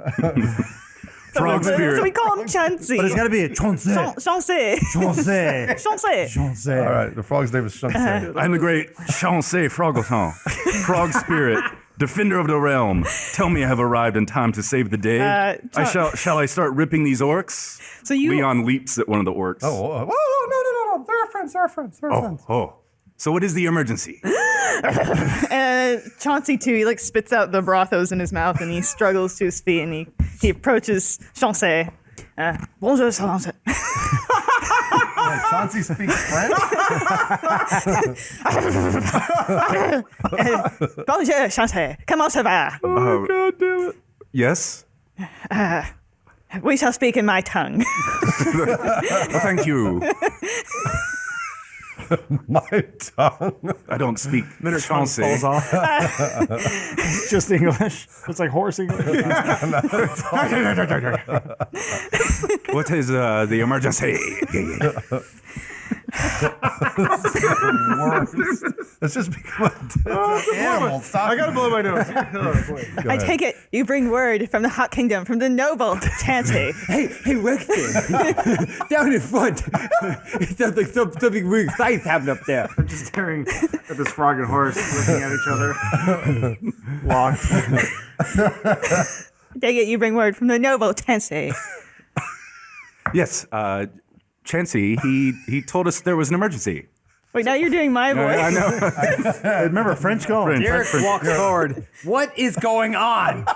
Frog So spirit. we call him Chauncey. But it's got to be a Chauncey. Chauncey. Chauncey. Chauncey. Chauncey. All right, the frog's name is Chansey. I'm the great Chauncey Frogleton. Frog spirit. Defender of the realm. Tell me I have arrived in time to save the day. Shall I start ripping these orcs? So you- Leon leaps at one of the orcs. Oh, Whoa, no. They're our friends. They're our friends. They're our friends. Oh. So what is the emergency? Chauncey too. He like spits out the brothos in his mouth and he struggles to his feet and he approaches Chauncey. Bonjour, Chauncey. Chansey speaks French. Bonjour, Chauncey. Comment ça va? God damn it. Yes? We shall speak in my tongue. Well, thank you. My tongue. I don't speak Chauncey. Falls off. Just English. It's like horse English. What is the emergency? It's just become an animal. Stop. I gotta blow my nose. I take it you bring word from the Hot Kingdom, from the noble Tansy. Hey, Wexton, down in front. It sounds like something really exciting happened up there. I'm just staring at this frog and horse looking at each other. Locked. Take it you bring word from the noble Tansy. Yes, Chansey, he told us there was an emergency. Wait, now you're doing my voice. I know. Hey, remember, French going. Derek walks forward. What is going on?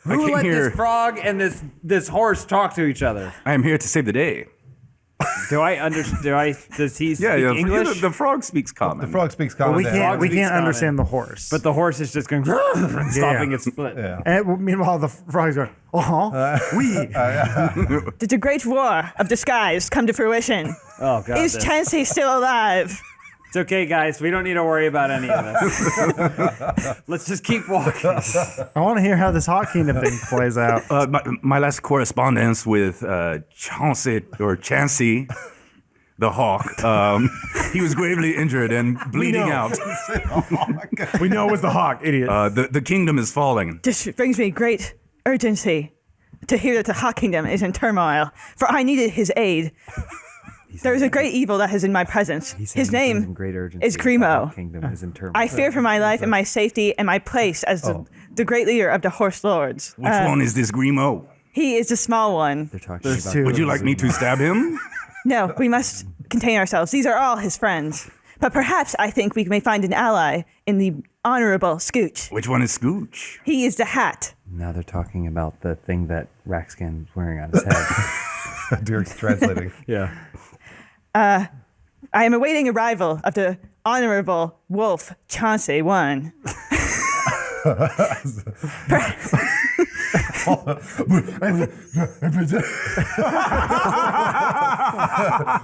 Who came let here- this frog and this horse talk to each other? I am here to save the day. Do I understand? Does he speak Yeah, English? the frog speaks common. The frog speaks common. We to can't. animals. We speaks can't common. understand the horse. But the horse is just going stomping its foot. Yeah. And meanwhile, the frog's going. We. Did the great war of disguise come to fruition? Oh God! Is Chansey still alive? It's okay, guys. We don't need to worry about any of this. Let's just keep walking. I want to hear how this Hot Kingdom thing plays out. My last correspondence with Chansey, the hawk, he was gravely injured and bleeding out. We know it was the hawk, idiot. The kingdom is falling. This brings me great urgency to hear that the Hot Kingdom is in turmoil, for I needed his aid. There is a great evil that is in my presence. His name is Grimo. I fear for my life and my safety and my place as the great leader of the Horse Lords. Which one is this Grimo? He is the small one. There's two. Would you like me to stab him? No, we must contain ourselves. These are all his friends. But perhaps I think we may find an ally in the honorable Scooch. Which one is Scooch? He is the hat. Now they're talking about the thing that Raxkin's wearing on his head. Derek's translating. Yeah. I am awaiting arrival of the honorable Wolf Chauncey I.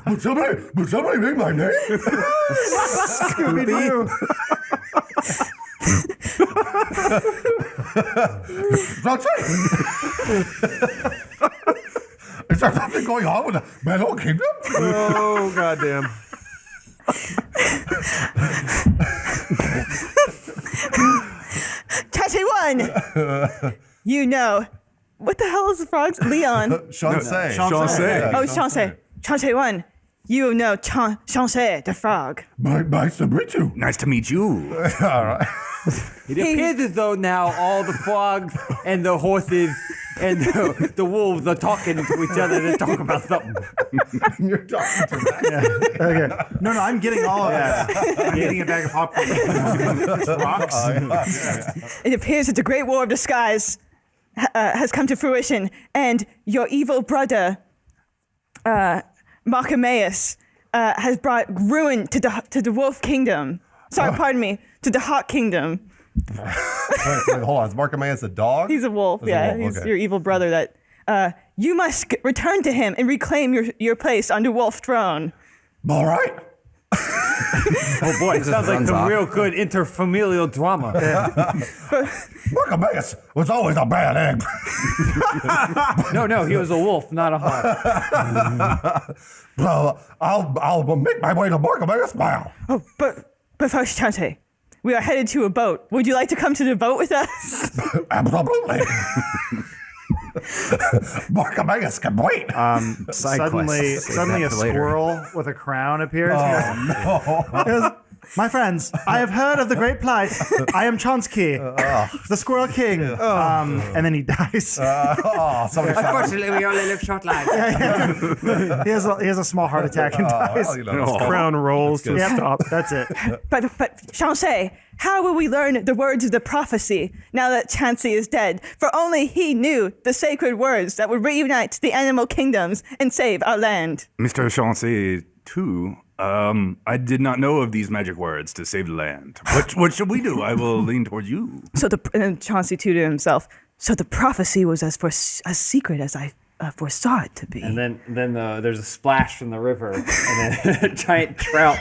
Would somebody make my name? Scooby-Doo. Is there something going on with the Metal Kingdom? Oh, goddamn. Chauncey I! You know. What the hell is the frog's? Leon. Chancey. Oh, Chauncey. Chauncey I. You know Chauncey the frog. Nice to meet you. Nice to meet you. All right. It appears as though now all the frogs and the horses and the wolves are talking to each other to talk about something. You're talking to that. Okay. No, I'm getting all of that. I'm getting a bag of popcorn. Rocks. It appears that the great war of disguise has come to fruition, and your evil brother, Marcomaeus, has brought ruin to the Wolf Kingdom. Sorry, pardon me, to the Hawk Kingdom. Wait, hold on. Is Marcomaeus a dog? He's a wolf. He's a Yeah, wolf, he's okay. your evil brother. That you must return to him and reclaim your place on the Wolf throne. All right. Oh boy, it sounds like runs some off. real good interfamilial drama. Marcomaeus was always a bad egg. No, he was a wolf, not a hawk. Well, I'll make my way to Marcomaeus now. Oh, but first, Chauncey, we are headed to a boat. Would you like to come to the boat with us? Absolutely. Marcomaeus can wait. Suddenly a Back to later. squirrel with a crown appears. no. He goes, my friends, I have heard of the great plight. I am Chonsky, the Squirrel King. And then he dies. Somebody shot him. Unfortunately, we only live short lives. He has a small heart attack and dies. Well, you know, Crown rolls to a Yep, stop. that's it. But Chauncey, how will we learn the words of the prophecy now that Chansey is dead? For only he knew the sacred words that would reunite the animal kingdoms and save our land. Mr. Chancey, too. I did not know of these magic words to save the land. What should we do? I will lean towards you. So and Chauncey too to himself. So the prophecy was as secret as foresaw it to be. And then there's a splash from the river, and then a giant trout.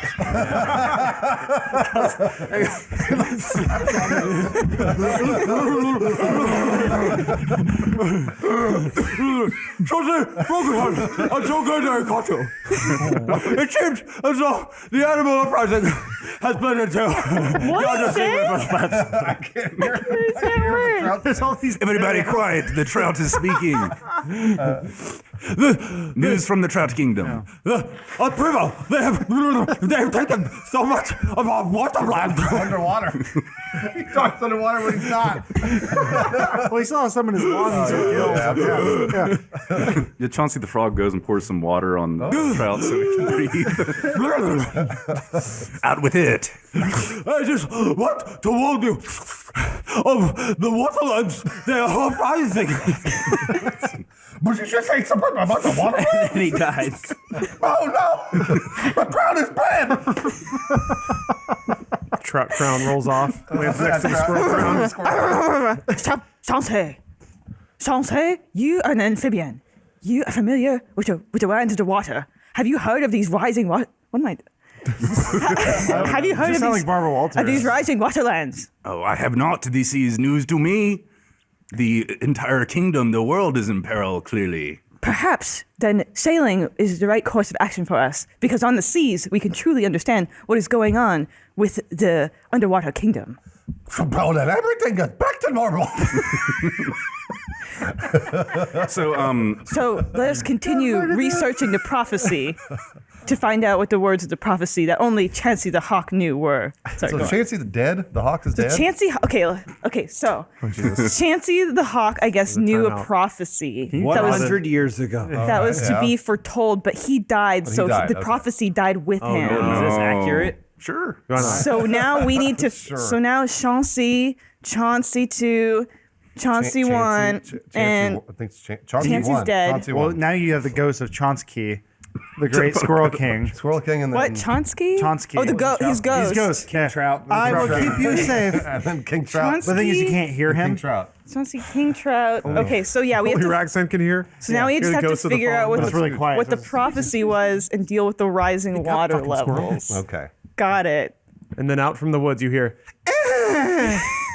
I'm so good at culture. It seems as though the animal uprising has been into. What I can't hear Everybody quiet. The trout is speaking. News from the trout kingdom. Primo, they have taken so much of our waterland. underwater. He talks underwater when he's not. Well, he saw some in his lungs or gills. Yeah, Chauncey the Frog goes and pours some water on the trout so he can breathe. Out with it. I just want to warn you of the waterlands. They are uprising. But you should say something about the water. And he dies. Oh no! The crown is bad. Trout crown rolls off. Lands next to the squirrel crown. Chauncey, you are an amphibian. You are familiar with the lands of the water. Have you heard of these rising water? What am I? Have you heard You of sound these, like Barbara Walters. of these rising waterlands? Oh, I have not. This is news to me. The entire kingdom, the world is in peril, clearly. Perhaps then sailing is the right course of action for us, because on the seas we can truly understand what is going on with the underwater kingdom. Bro, that everything gets back to normal. So let us continue researching the prophecy to find out what the words of the prophecy that only Chansey the Hawk knew were. Sorry, So go on. Chansey the dead? The hawk is dead? Chansey, okay, so Chansey the Hawk, I guess, knew a timeout. prophecy that 100 years ago. that was to be foretold, but he died, he so died, the okay. prophecy died with him. Is this accurate? Sure. So now we need to. So now Chauncey 2, Chauncey 1, and I think it's Chauncey Chansey's 1. dead. Chauncey Well, 1. now you have the ghost of Chauncey, the great Squirrel King. Squirrel King and then what Chauncey? Chauncey. Oh, his ghost. His ghost. Yeah. Trout. I will keep you safe. and then King Trout. But the thing is, you can't hear him. King Trout. Chauncey King Trout. Okay, so yeah, we have Only to. Raxan can hear. So now we You're just the have to ghost of the figure out fallen. what But it's really quiet. what the prophecy was and deal with the rising water fucking squirrel. levels. Okay. Got it. And then out from the woods, you hear.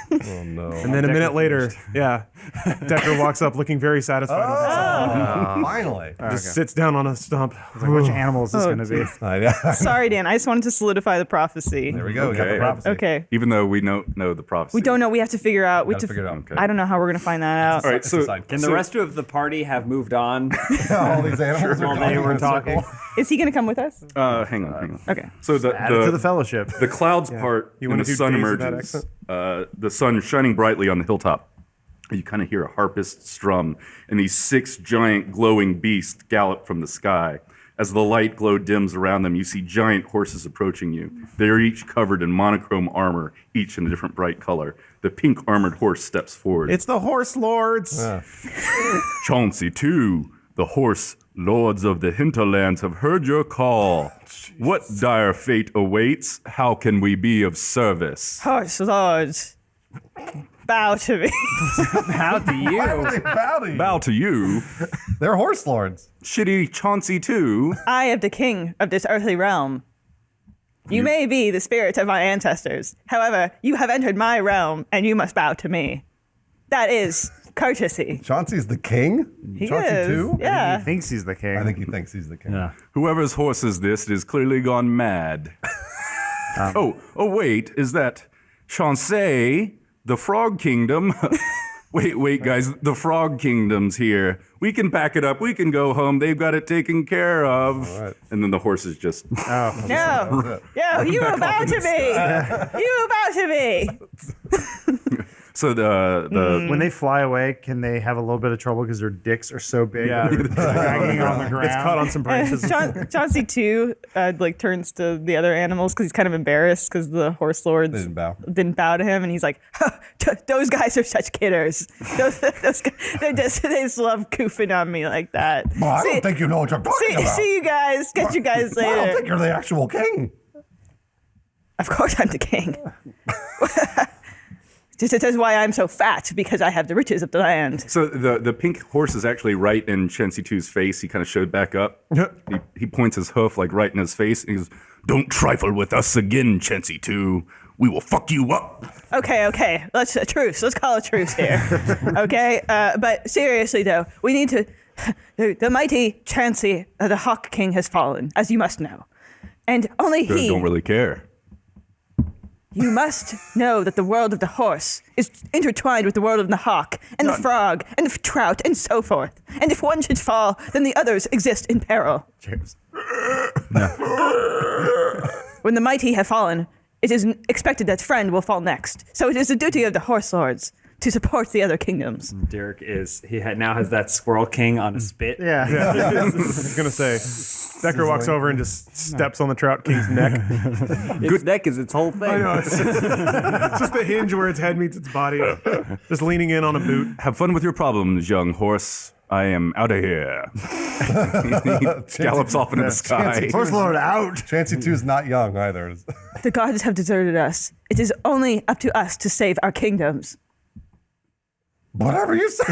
Oh no. And then a minute later, Decker walks up looking very satisfied. Finally. Just sits down on a stump. Like, which animal is this Oh, going to be? Sorry, Dan. I just wanted to solidify the prophecy. There we go. We got the Okay. prophecy. Okay. Even though we know the prophecy. We don't know. We have to figure out. Gotta figure it out. Okay. I don't know how we're gonna find that out. All right, so Can the rest of the party have moved on All these animals are while they going were in a talking? circle. Is he gonna come with us? hang on. Okay. So Add it to the the fellowship. the clouds part You and wanna the do sun days with that emerges. accent? The sun shining brightly on the hilltop. You kind of hear a harpist strum, and these 6 giant glowing beasts gallop from the sky. As the light glow dims around them, you see giant horses approaching you. They are each covered in monochrome armor, each in a different bright color. The pink armored horse steps forward. It's the horse lords. Chauncey, too. The horse lords of the hinterlands have heard your call. What dire fate awaits? How can we be of service? Horse lords, bow to me. How do you? They bow to you. Bow to you. They're horse lords. Shitty Chauncey, too. I am the king of this earthly realm. You may be the spirit of my ancestors. However, you have entered my realm, and you must bow to me. That is courtesy. Chauncey's the king? He Chauncey is. too? Yeah. He thinks he's the king. I think he thinks he's the king. Yeah. Whoever's horse is this, it has clearly gone mad. Oh, wait, is that Chauncey, the Frog Kingdom? Wait, guys, the Frog Kingdom's here. We can pack it up. We can go home. They've got it taken care of. right. And then the horses just. No, you bow to me. You bow to me. So the When they fly away, can they have a little bit of trouble because their dicks are so big? Yeah. They're dragging on the ground. It's caught on some branches. Chauncey too, turns to the other animals because he's kind of embarrassed because the horse lords Didn't bow. to him, and he's like, "Those guys are such kidders. Those guys, they just love goofing on me like that." Well, I don't think you know what you're talking about. See you guys. Catch you guys I don't later. think you're the actual king. Of course, I'm the king. This is why I'm so fat, because I have the riches of the land. So the pink horse is actually right in Chancy 2's face. He kind of showed back up. He points his hoof like right in his face. And he goes, "Don't trifle with us again, Chancy 2. We will fuck you up." Okay. Let's call a truce here. Okay, but seriously though, we need to. The mighty Chancy, the Hawk King, has fallen, as you must know, and only he. Don't really care. You must know that the world of the horse is intertwined with the world of the hawk, and the frog, and the trout, and so forth. And if one should fall, then the others exist in peril. James. When the mighty have fallen, it is expected that friend will fall next. So it is the duty of the horse lords to support the other kingdoms. Derek now has that Squirrel King on a spit. Yeah. I was gonna say, Decker walks over and just steps on the Trout King's neck. Its neck is its whole thing. I know. It's just the hinge where its head meets its body. Just leaning in on a boot. Have fun with your problems, young horse. I am out of here. He gallops off into the sky. Horse Lord out. Chancy 2 is not young either. The gods have deserted us. It is only up to us to save our kingdoms. Whatever you say.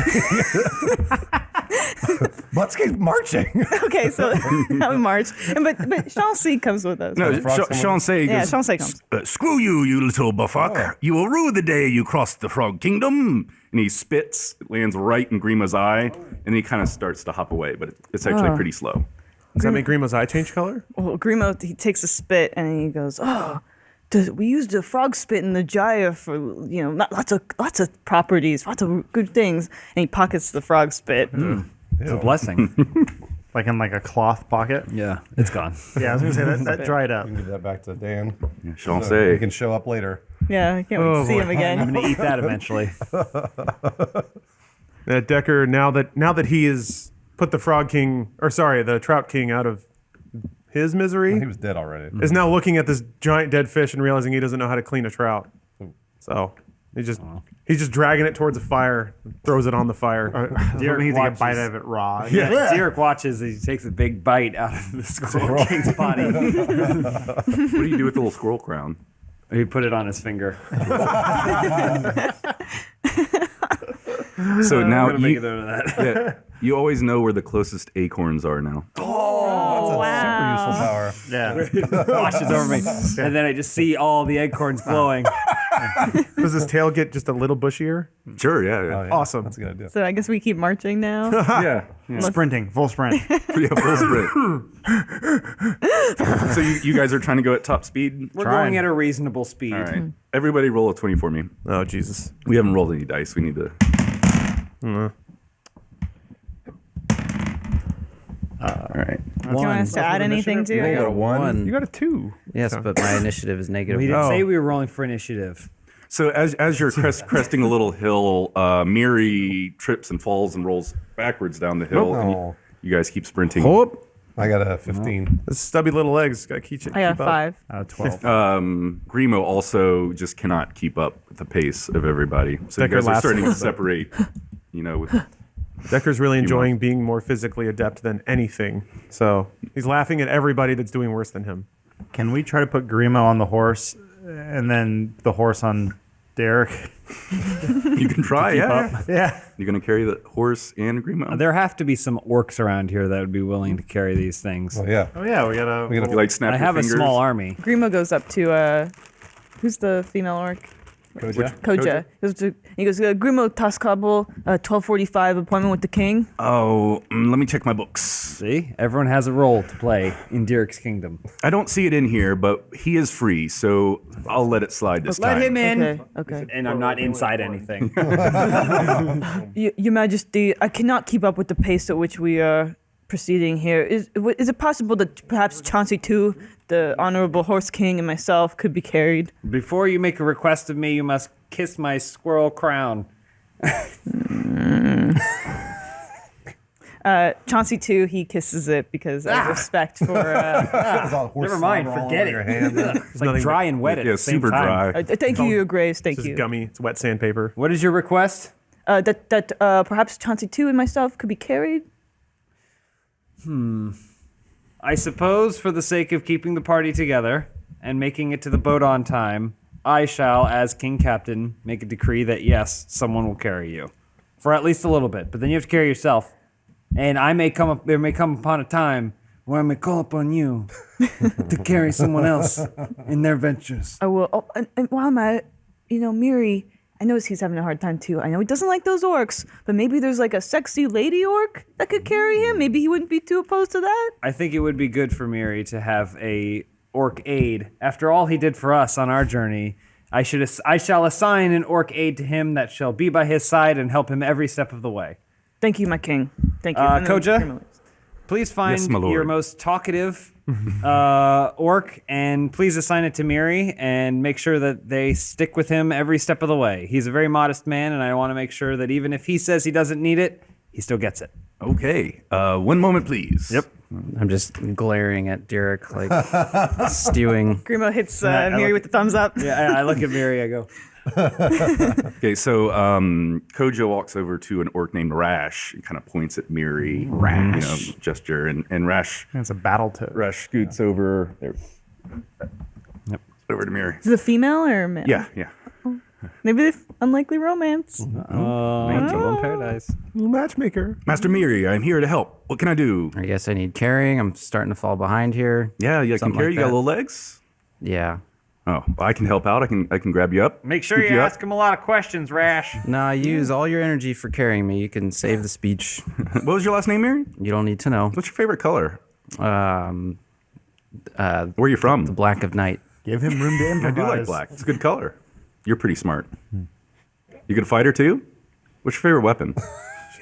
Let's keep marching. Okay, so now we march. But Chancy comes with us. No, Chancey Yeah, goes, Chancey comes. "Screw you, you little buffuck. You will rue the day you cross the Frog Kingdom." And he spits, it lands right in Grima's eye, and he kind of starts to hop away, but it's actually pretty slow. Does that make Grima's eye change color? Well, Grimo, he takes a spit and he goes, we used the frog spit in the gyre for, lots of properties, lots of good things. And he pockets the frog spit. It's a blessing. Like in a cloth pocket. Yeah, it's gone. Yeah, I was gonna say that dried up. You can give that back to Dan. Yeah, So Chancey. he can show up later. Yeah, I can't wait to see him I'm again. gonna eat that eventually. Decker, now that he has put the the Trout King out of his misery, He was dead already. is now looking at this giant dead fish and realizing he doesn't know how to clean a trout. So he's just dragging it towards a fire, throws it on the fire. Derek needs to get a bite out of it raw. Yeah. Derek watches as he takes a big bite out of the Squirrel King's body. What do you do with the little squirrel crown? He put it on his finger. So now I'm gonna make it out of that. yeah, you always know where the closest acorns are now. Super useful power. Yeah. Washes over me, and then I just see all the acorns glowing. Does his tail get just a little bushier? Sure, yeah. Awesome. That's a good idea. So I guess we keep marching now. Yeah. Sprinting, full sprint. Yeah, full sprint. So you guys are trying to go at top speed? We're going at a reasonable speed. All right. Everybody roll a 20 for me. Oh, Jesus. We haven't rolled any dice. We need to... All right. Do you want us to add anything to I it? got a 1. You got a 2. Yes, but my initiative is negative. We didn't Oh. say we were rolling for initiative. So as you're cresting a little hill, Miri trips and falls and rolls backwards down the hill. And Oh. you guys keep sprinting. I got a 15. His stubby little legs got to keep I got a keep up. 5. 12. Grimo also just cannot keep up with the pace of everybody. So Decker you guys are laughs starting a to separate, with Decker's really enjoying being more physically adept than anything. So he's laughing at everybody that's doing worse than him. Can we try to put Grimo on the horse and then the horse on Derek? you can try, yeah. Yeah. You're going to carry the horse and Grimo? There have to be some orcs around here that would be willing to carry these things. Oh, yeah. Oh, yeah, we gotta. You like snap I your have fingers? a small army. Grimo goes up to, who's the female orc? Koja. He goes, Grimo Tascable, 12:45 appointment with the king. Oh, let me check my books. See, everyone has a role to play in Derek's kingdom. I don't see it in here, but he is free, so I'll let it slide this time. Let him in. Okay. And I'm not inside anything. Your Majesty, I cannot keep up with the pace at which we are proceeding here. Is it possible that perhaps Chauncey too, the honorable horse king, and myself could be carried? Before you make a request of me, you must kiss my squirrel crown. Chauncey too, he kisses it because of respect for. Never mind, forget it. It's like dry and wet at the same super time. dry. Thank you, Your Grace. Thank It's you. just gummy. It's wet sandpaper. What is your request? That perhaps Chauncey too and myself could be carried. I suppose for the sake of keeping the party together and making it to the boat on time, I shall, as king captain, make a decree that yes, someone will carry you for at least a little bit. But then you have to carry yourself, and there may come upon a time where I may call upon you to carry someone else in their ventures. I will. Oh, and while I'm at it, Miri, I know he's having a hard time too. I know he doesn't like those orcs, but maybe there's like a sexy lady orc that could carry him. Maybe he wouldn't be too opposed to that. I think it would be good for Miri to have a orc aide. After all he did for us on our journey, I shall assign an orc aide to him that shall be by his side and help him every step of the way. Thank you, my king. Thank you. Koja, please find Yes, my lord. your most talkative orc, and please assign it to Miri, and make sure that they stick with him every step of the way. He's a very modest man, and I want to make sure that even if he says he doesn't need it, he still gets it. Okay. 1 moment, please. Yep. I'm just glaring at Derek, like stewing. Grimo hits I Miri look- with the thumbs up. Yeah, I look at Miri, I go, Okay, so Koja walks over to an orc named Rash and kind of points at Miri. Rash. Gesture. And Rash It's a battle toad. scoots over there. Yep. Over to Miri. Is it a female or a male? Yeah. Maybe they've unlikely romance. Trouble in paradise. Matchmaker. Master Miri, I'm here to help. What can I do? I guess I need carrying. I'm starting to fall behind here. Yeah, you can Something carry. like You got that. little legs? Yeah. Oh, well, I can help out. I can grab you up. Make sure scoop you up. ask him a lot of questions, Rash. Nah, use all your energy for carrying me. You can save the speech. What was your last name, Miri? You don't need to know. What's your favorite color? Um, Where are you from? the black of night. Give him room to I improvise. do like black. It's a good color. You're pretty smart. You good fighter too? What's your favorite weapon?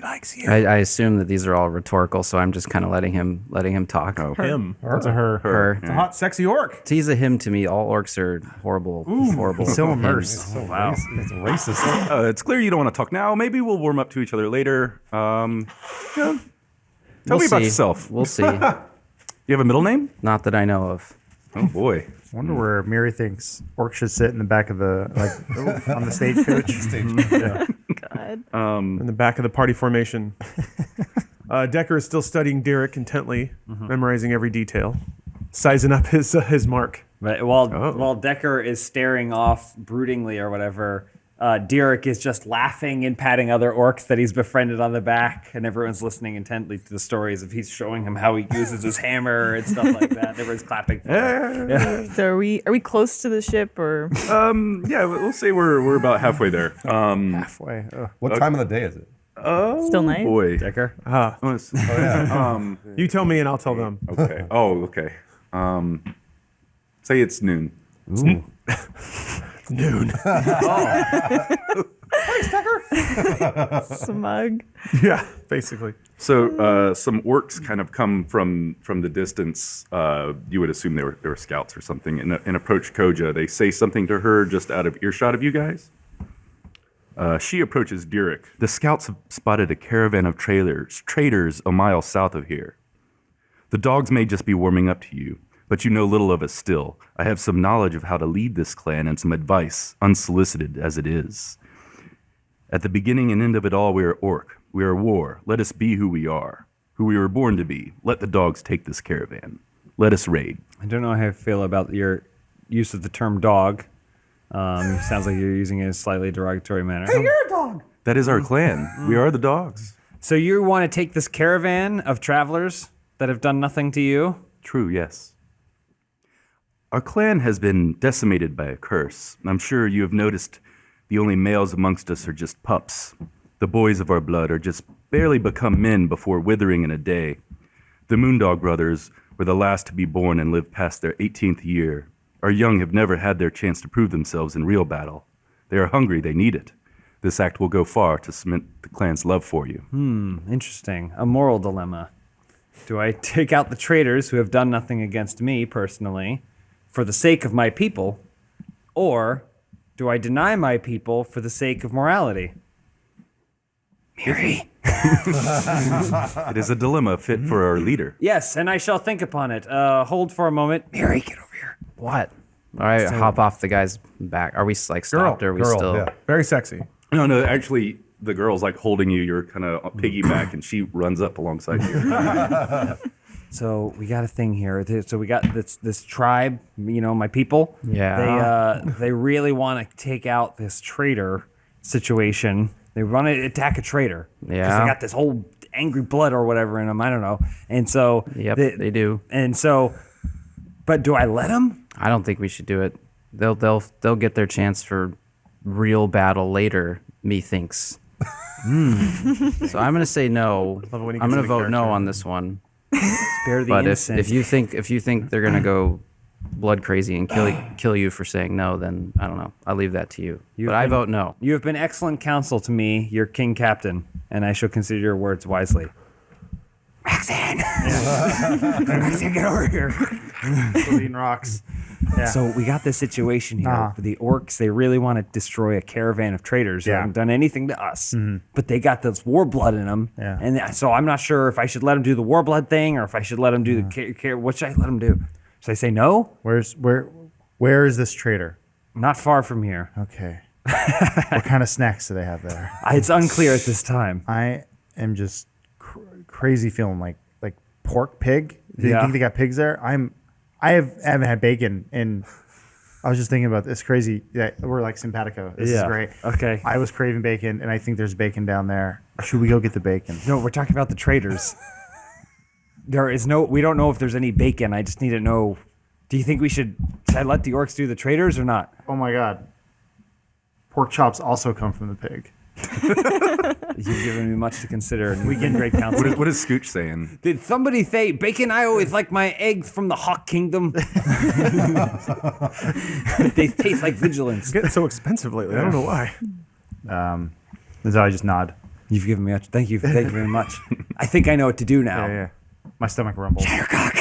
I assume that these are all rhetorical, so I'm just kind of letting him talk. Oh, Him. That's a her. Her. It's a hot, sexy orc. He's a him to me. All orcs are horrible. Horrible. So hims. immersed. Wow. It's racist. it's clear you don't want to talk now. Maybe we'll warm up to each other later. Tell me about see. yourself. We'll see. You have a middle name? Not that I know of. Oh boy. I wonder where Miri thinks orcs should sit in the back of the on the stagecoach. God. In the back of the party formation. Decker is still studying Derek intently, memorizing every detail, sizing up his mark. But while Decker is staring off broodingly or whatever, Derek is just laughing and patting other orcs that he's befriended on the back, and everyone's listening intently to the stories of he's showing him how he uses his hammer and stuff like that. Everyone's clapping. For him. So are we close to the ship or? Yeah, we'll say we're about halfway there. Halfway. Ugh. What time of the day is it? Still night? Boy. Decker. Oh, yeah. You tell me and I'll tell them. Okay. Oh, okay. Say it's noon. Noon. Smug. Yeah, basically. So some orcs kind of come from the distance. You would assume they were scouts or something, and approach Koja. They say something to her just out of earshot of you guys. She approaches Derek. The scouts have spotted a caravan of traders a mile south of here. The dogs may just be warming up to you, but you know little of us still. I have some knowledge of how to lead this clan and some advice, unsolicited as it is. At the beginning and end of it all, we are orc. We are war. Let us be who we are, who we were born to be. Let the dogs take this caravan. Let us raid. I don't know how I feel about your use of the term dog. Sounds like you're using it in a slightly derogatory manner. Hey, you're a dog. That is our clan. We are the dogs. So you want to take this caravan of travelers that have done nothing to you? True, yes. Our clan has been decimated by a curse. I'm sure you have noticed the only males amongst us are just pups. The boys of our blood are just barely become men before withering in a day. The Moondog brothers were the last to be born and live past their 18th year. Our young have never had their chance to prove themselves in real battle. They are hungry, they need it. This act will go far to cement the clan's love for you. Interesting. A moral dilemma. Do I take out the traitors who have done nothing against me personally for the sake of my people, or do I deny my people for the sake of morality? Miri. It is a dilemma fit for our leader. Yes, and I shall think upon it. Hold for a moment. Miri, get over here. What? All right, hop off the guy's back. Are we like stopped? Or are we still? yeah. Very sexy. No, actually, the girl's like holding you. You're kind of piggyback, and she runs up alongside you. So we got a thing here. So we got this tribe, my people. Yeah. They really want to take out this traitor situation. They want to attack a traitor. Yeah. Because they got this whole angry blood or whatever in them. I don't know. And so. Yep, they do. And so, but do I let them? I don't think we should do it. They'll get their chance for real battle later, methinks. So I'm gonna say no. Love it when you I'm get gonna to the vote no character. on this one. Spare the But innocent. if you think they're gonna go blood crazy and kill you for saying no, then I don't know. I'll leave that to you. But I vote no. You have been excellent counsel to me, your king captain, and I shall consider your words wisely. Roxanne! Roxanne, get over here. Still eating rocks. Yeah. So we got this situation here. Uh-huh. The orcs, they really want to destroy a caravan of traitors. They Yeah. haven't done anything to us, but they got this war blood in them. Yeah. And so I'm not sure if I should let them do the war blood thing or if I should let them do the what should I let them do? Should I say no? Where is this trader? Not far from here. Okay. What kind of snacks do they have there? It's unclear at this time. I am just crazy feeling like pork pig. Do you Yeah. think they got pigs there? haven't had bacon in. I was just thinking about this. Crazy. Yeah, we're like simpatico. This is Yeah. great. Okay. I was craving bacon, and I think there's bacon down there. Should we go get the bacon? No, we're talking about the traitors. We don't know if there's any bacon. I just need to know. Do you think should I let the orcs do the traitors or not? Oh my god. Pork chops also come from the pig. You've given me much to consider, and we get great counsel. What is Scooch saying? Did somebody say bacon? I always like my eggs from the Hawk Kingdom. They taste like vigilance. It's getting so expensive lately. I don't know why. So I just nod. You've given me much. Thank you very much. I think I know what to do now. Yeah. My stomach rumbles. Shattercock,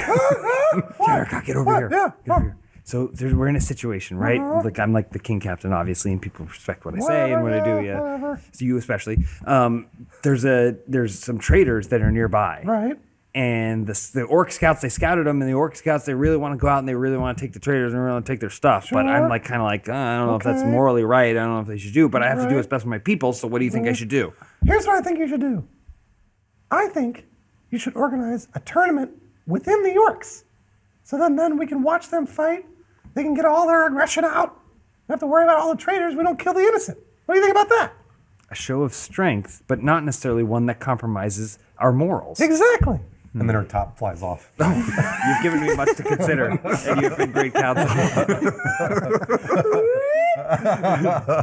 get over here. Yeah. Get over here. So we're in a situation, right? Like I'm like the king captain, obviously, and people respect what I say and what I do. Yeah. Whatever. So you especially. There's some traitors that are nearby. Right. And the orc scouts, they scouted them, and the orc scouts, they really want to go out and they really want to take the traitors and really want to take their stuff. But I'm like, kind of like, I don't know if that's Okay. morally right. I don't know if they should do, but I have to do Right. what's best for my people. So what do you think I should do? Here's what I think you should do. I think you should organize a tournament within the orcs. So then we can watch them fight. They can get all their aggression out. We don't have to worry about all the traitors. We don't kill the innocent. What do you think about that? A show of strength, but not necessarily one that compromises our morals. Exactly. And then her top flies off. You've given me much to consider, and you've been great counsel.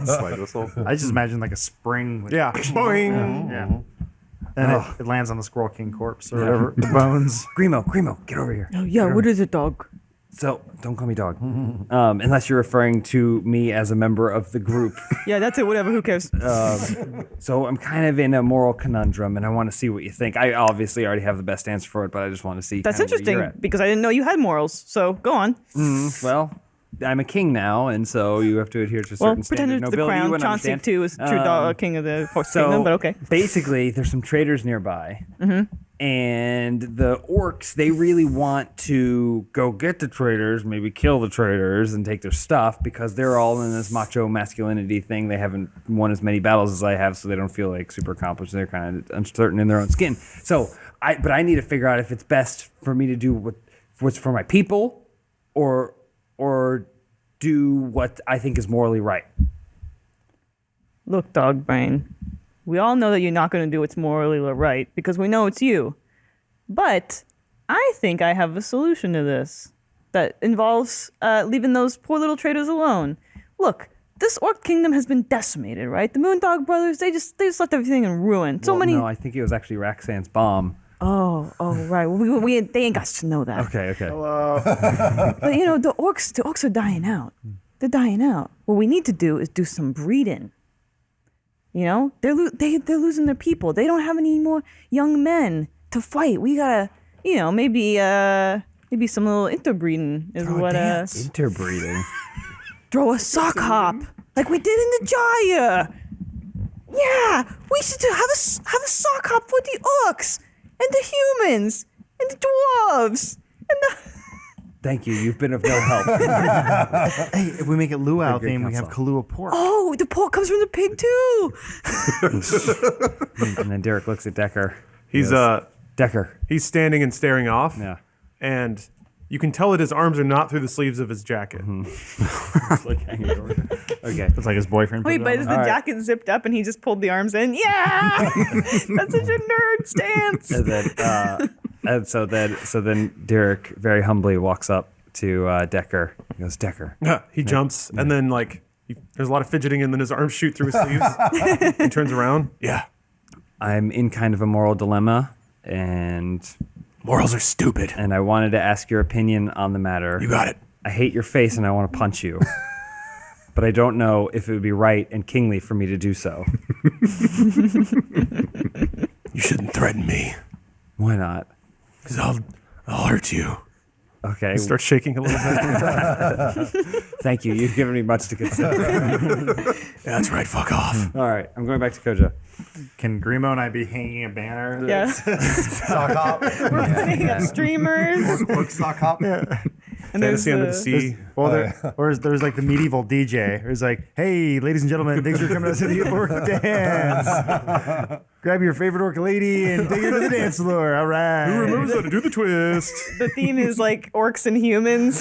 Slide whistle. I just imagine like a spring. With Yeah. Boing. Yeah. And it lands on the Squirrel King corpse or whatever. The bones. Grimo, get over here. Oh yeah, what is it, dog? So, don't call me dog. Unless you're referring to me as a member of the group. Yeah, that's it. Whatever. Who cares? So, I'm kind of in a moral conundrum, and I want to see what you think. I obviously already have the best answer for it, but I just want to see. That's kinda where you're interesting at. because I didn't know you had morals. So go on. Well, I'm a king now, and so you have to adhere to a Well, certain pretend standard it's of the nobility. You crown. wouldn't Chauncey understand. too is true king of the Horse So Kingdom, but okay. basically, there's some traitors nearby, and the orcs, they really want to go get the traitors, maybe kill the traitors and take their stuff because they're all in this macho masculinity thing. They haven't won as many battles as I have, so they don't feel like super accomplished. They're kind of uncertain in their own skin. So I need to figure out if it's best for me to do what's for my people, or do what I think is morally right. Look, dog brain. We all know that you're not going to do what's morally right because we know it's you. But I think I have a solution to this that involves leaving those poor little traitors alone. Look, this orc kingdom has been decimated, right? The Moondog brothers, they just left everything in ruin. No, I think it was actually Roxanne's bomb. Oh, right. Well, they ain't got to know that. Okay. But the orcs are dying out. They're dying out. What we need to do is do some breeding. They're losing their people. They don't have any more young men to fight. We gotta, maybe some little interbreeding is what. Interbreeding. Throw a sock hop like we did in the Jaya. Yeah, we should have a sock hop for the orcs and the humans and the dwarves and the. Thank you. You've been of no help. Hey, if we make it luau Great theme, we have counsel. Kahlua pork. Oh, the pork comes from the pig too. And then Derek looks at Decker. He's Decker. He's standing and staring off. Yeah. And you can tell that his arms are not through the sleeves of his jacket. It's like hanging over. Okay. It's like his boyfriend. Wait, put it but on is him. the jacket zipped up and he just pulled the arms in? Yeah, that's such a nerd stance. So then Derek very humbly walks up to Decker. He goes, Decker. Yeah, he jumps, and then there's a lot of fidgeting, and then his arms shoot through his sleeves. He turns around. Yeah. I'm in kind of a moral dilemma, and Morals are stupid. I wanted to ask your opinion on the matter. You got it. I hate your face, and I want to punch you. But I don't know if it would be right and kingly for me to do so. You shouldn't threaten me, Why not? because I'll hurt you. Okay. He starts shaking a little bit. Thank you. You've given me much to consider. That's right. Fuck off. All right. I'm going back to Koja. Can Grimo and I be hanging a banner? Yeah, Sock hop. we're putting up streamers. Orc sock hop. And there's Fantasy under the sea. Well, there's like the medieval DJ who's like, "Hey, ladies and gentlemen, thanks for coming out to the orc dance. Grab your favorite orc lady and take her to the dance floor. All right." Who remembers how to do the twist? The theme is like orcs and humans.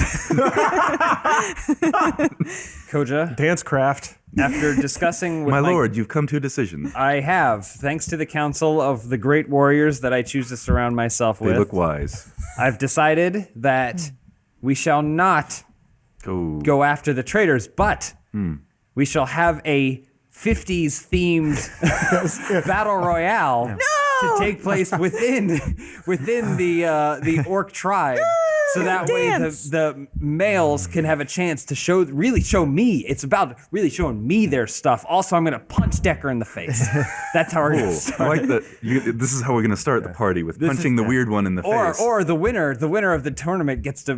Koja, Dance craft. after discussing with My lord, you've come to a decision. I have, thanks to the counsel of the great warriors that I choose to surround myself They with. look wise. I've decided that we shall not Oh. go after the traitors, but we shall have a 50s themed battle royale to take place within the orc tribe. So that way the males can have a chance to really show me. It's about really showing me their stuff. Also, I'm going to punch Decker in the face. That's how we're going to Cool. start. I like that. This is how we're going to start the party with punching the weird one in the face. Or the winner of the tournament gets to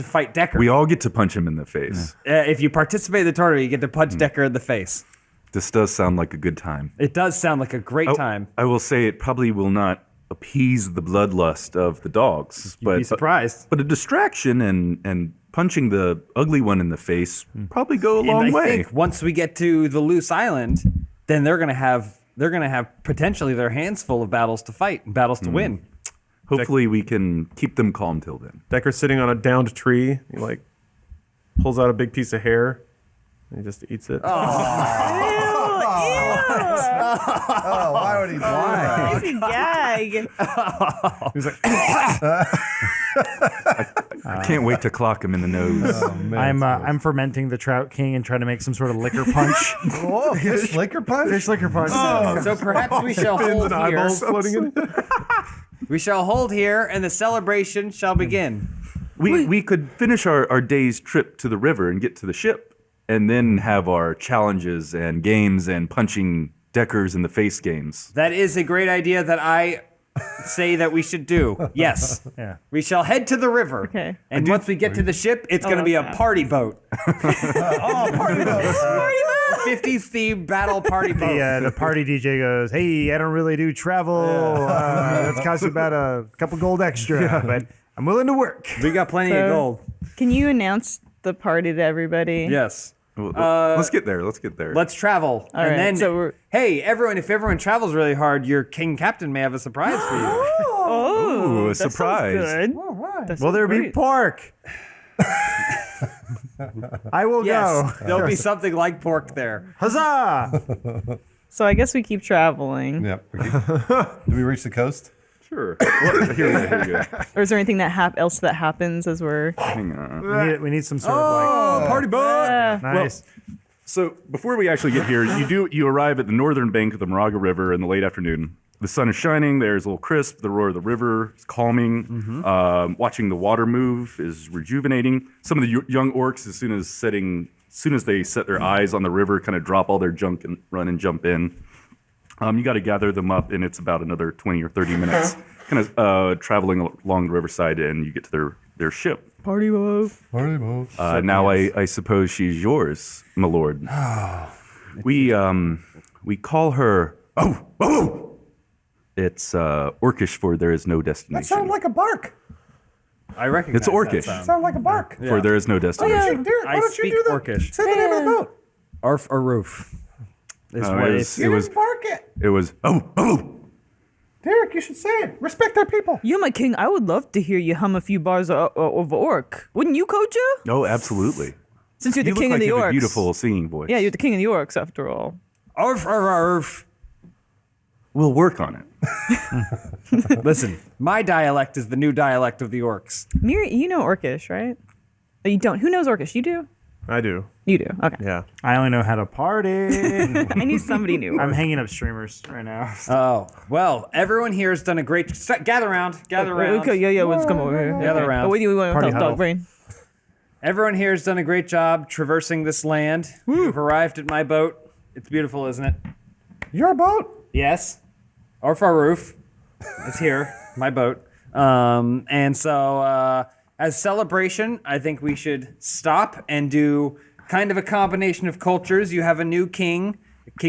fight Decker. We all get to punch him in the face. If you participate in the tournament, you get to punch Decker in the face. This does sound like a good time. It does sound like a great time. I will say it probably will not appease the bloodlust of the dogs, You'd be surprised. But a distraction and punching the ugly one in the face probably go a long And I way. think once we get to the loose island, then they're gonna have potentially their hands full of battles to fight, and battles to win. Hopefully, we can keep them calm till then. Decker's sitting on a downed tree. He pulls out a big piece of hair and he just eats it. Oh, why would he do that? Crazy gag. He's like, I can't wait to clock him in the nose. I'm fermenting the Trout King and trying to make some sort of liquor punch. Oh, fish liquor punch? Fish liquor punch. So perhaps we shall fins hold and here. eyeballs floating in it. We shall hold here, and the celebration shall begin. We could finish our day's trip to the river and get to the ship, and then have our challenges and games and punching Deckers in the face games. That is a great idea that I say that we should do. Yes. Yeah. We shall head to the river. Okay. And once we get to the ship, it's going to be a that's party boat. Party mode. 50s themed battle party boat. The party DJ goes, "Hey, I don't really do travel. That's cost you about a couple gold extra, but I'm willing to work." We got plenty of gold. Can you announce the party to everybody? Yes. Let's get there. Let's travel. All and right, then, so we're- hey, if everyone travels really hard, your king captain may have a surprise for you. Oh, Ooh, a that sounds surprise. good. All right. That Will sounds there be great. pork? I will Yes, go. there'll be something like pork there. Huzzah! So I guess we keep traveling. Yeah. Do we reach the coast? Sure. Well, here we go. Or is there anything else that happens as we're? Hang on. We need some sort of Party boat! nice. So before we actually get here, you arrive at the northern bank of the Moraga River in the late afternoon. The sun is shining. There's a little crisp. The roar of the river is calming. Watching the water move is rejuvenating. Some of the young orcs, as soon as they set their eyes on the river, kind of drop all their junk and run and jump in. You got to gather them up, and it's about another 20 or 30 minutes, kind of traveling along the riverside, and you get to their ship. Party mode. Now I suppose she's yours, my lord. We call her. Oh! It's Orcish for there is no destination. That sounded like a bark. I recognize It's Orcish. that sound. Sounded like a bark. For there is no destination. Derek, why I don't you speak do the Orcish. Say the name of the boat. Arf or roof. Is No, what it it was- is. You didn't bark it. It was. Oh! Derek, you should say it. Respect our people. You're my king. I would love to hear you hum a few bars of orc. Wouldn't you, Koja? Oh, absolutely. Since you're the You look king like of the you have orcs. a beautiful singing voice. Yeah, you're the king of the orcs after all. Arf, arf, arf. We'll work on it. Listen, my dialect is the new dialect of the orcs. Miri, you know Orcish, right? Oh, you don't. Who knows Orcish? You do? I do. You do. Okay. Yeah. I only know how to party. I knew somebody knew. I'm hanging up streamers right now. Oh, well, everyone here has done a great... Gather around. Gather around. Okay, yeah, let's come over here. Gather around. Oh, what do you want to Party talk, huddle. dog brain? Everyone here has done a great job traversing this land. You've arrived at my boat. It's beautiful, isn't it? Your boat? Yes. Orf our roof. It's here. My boat. And so, as celebration, I think we should stop and do kind of a combination of cultures. You have a new king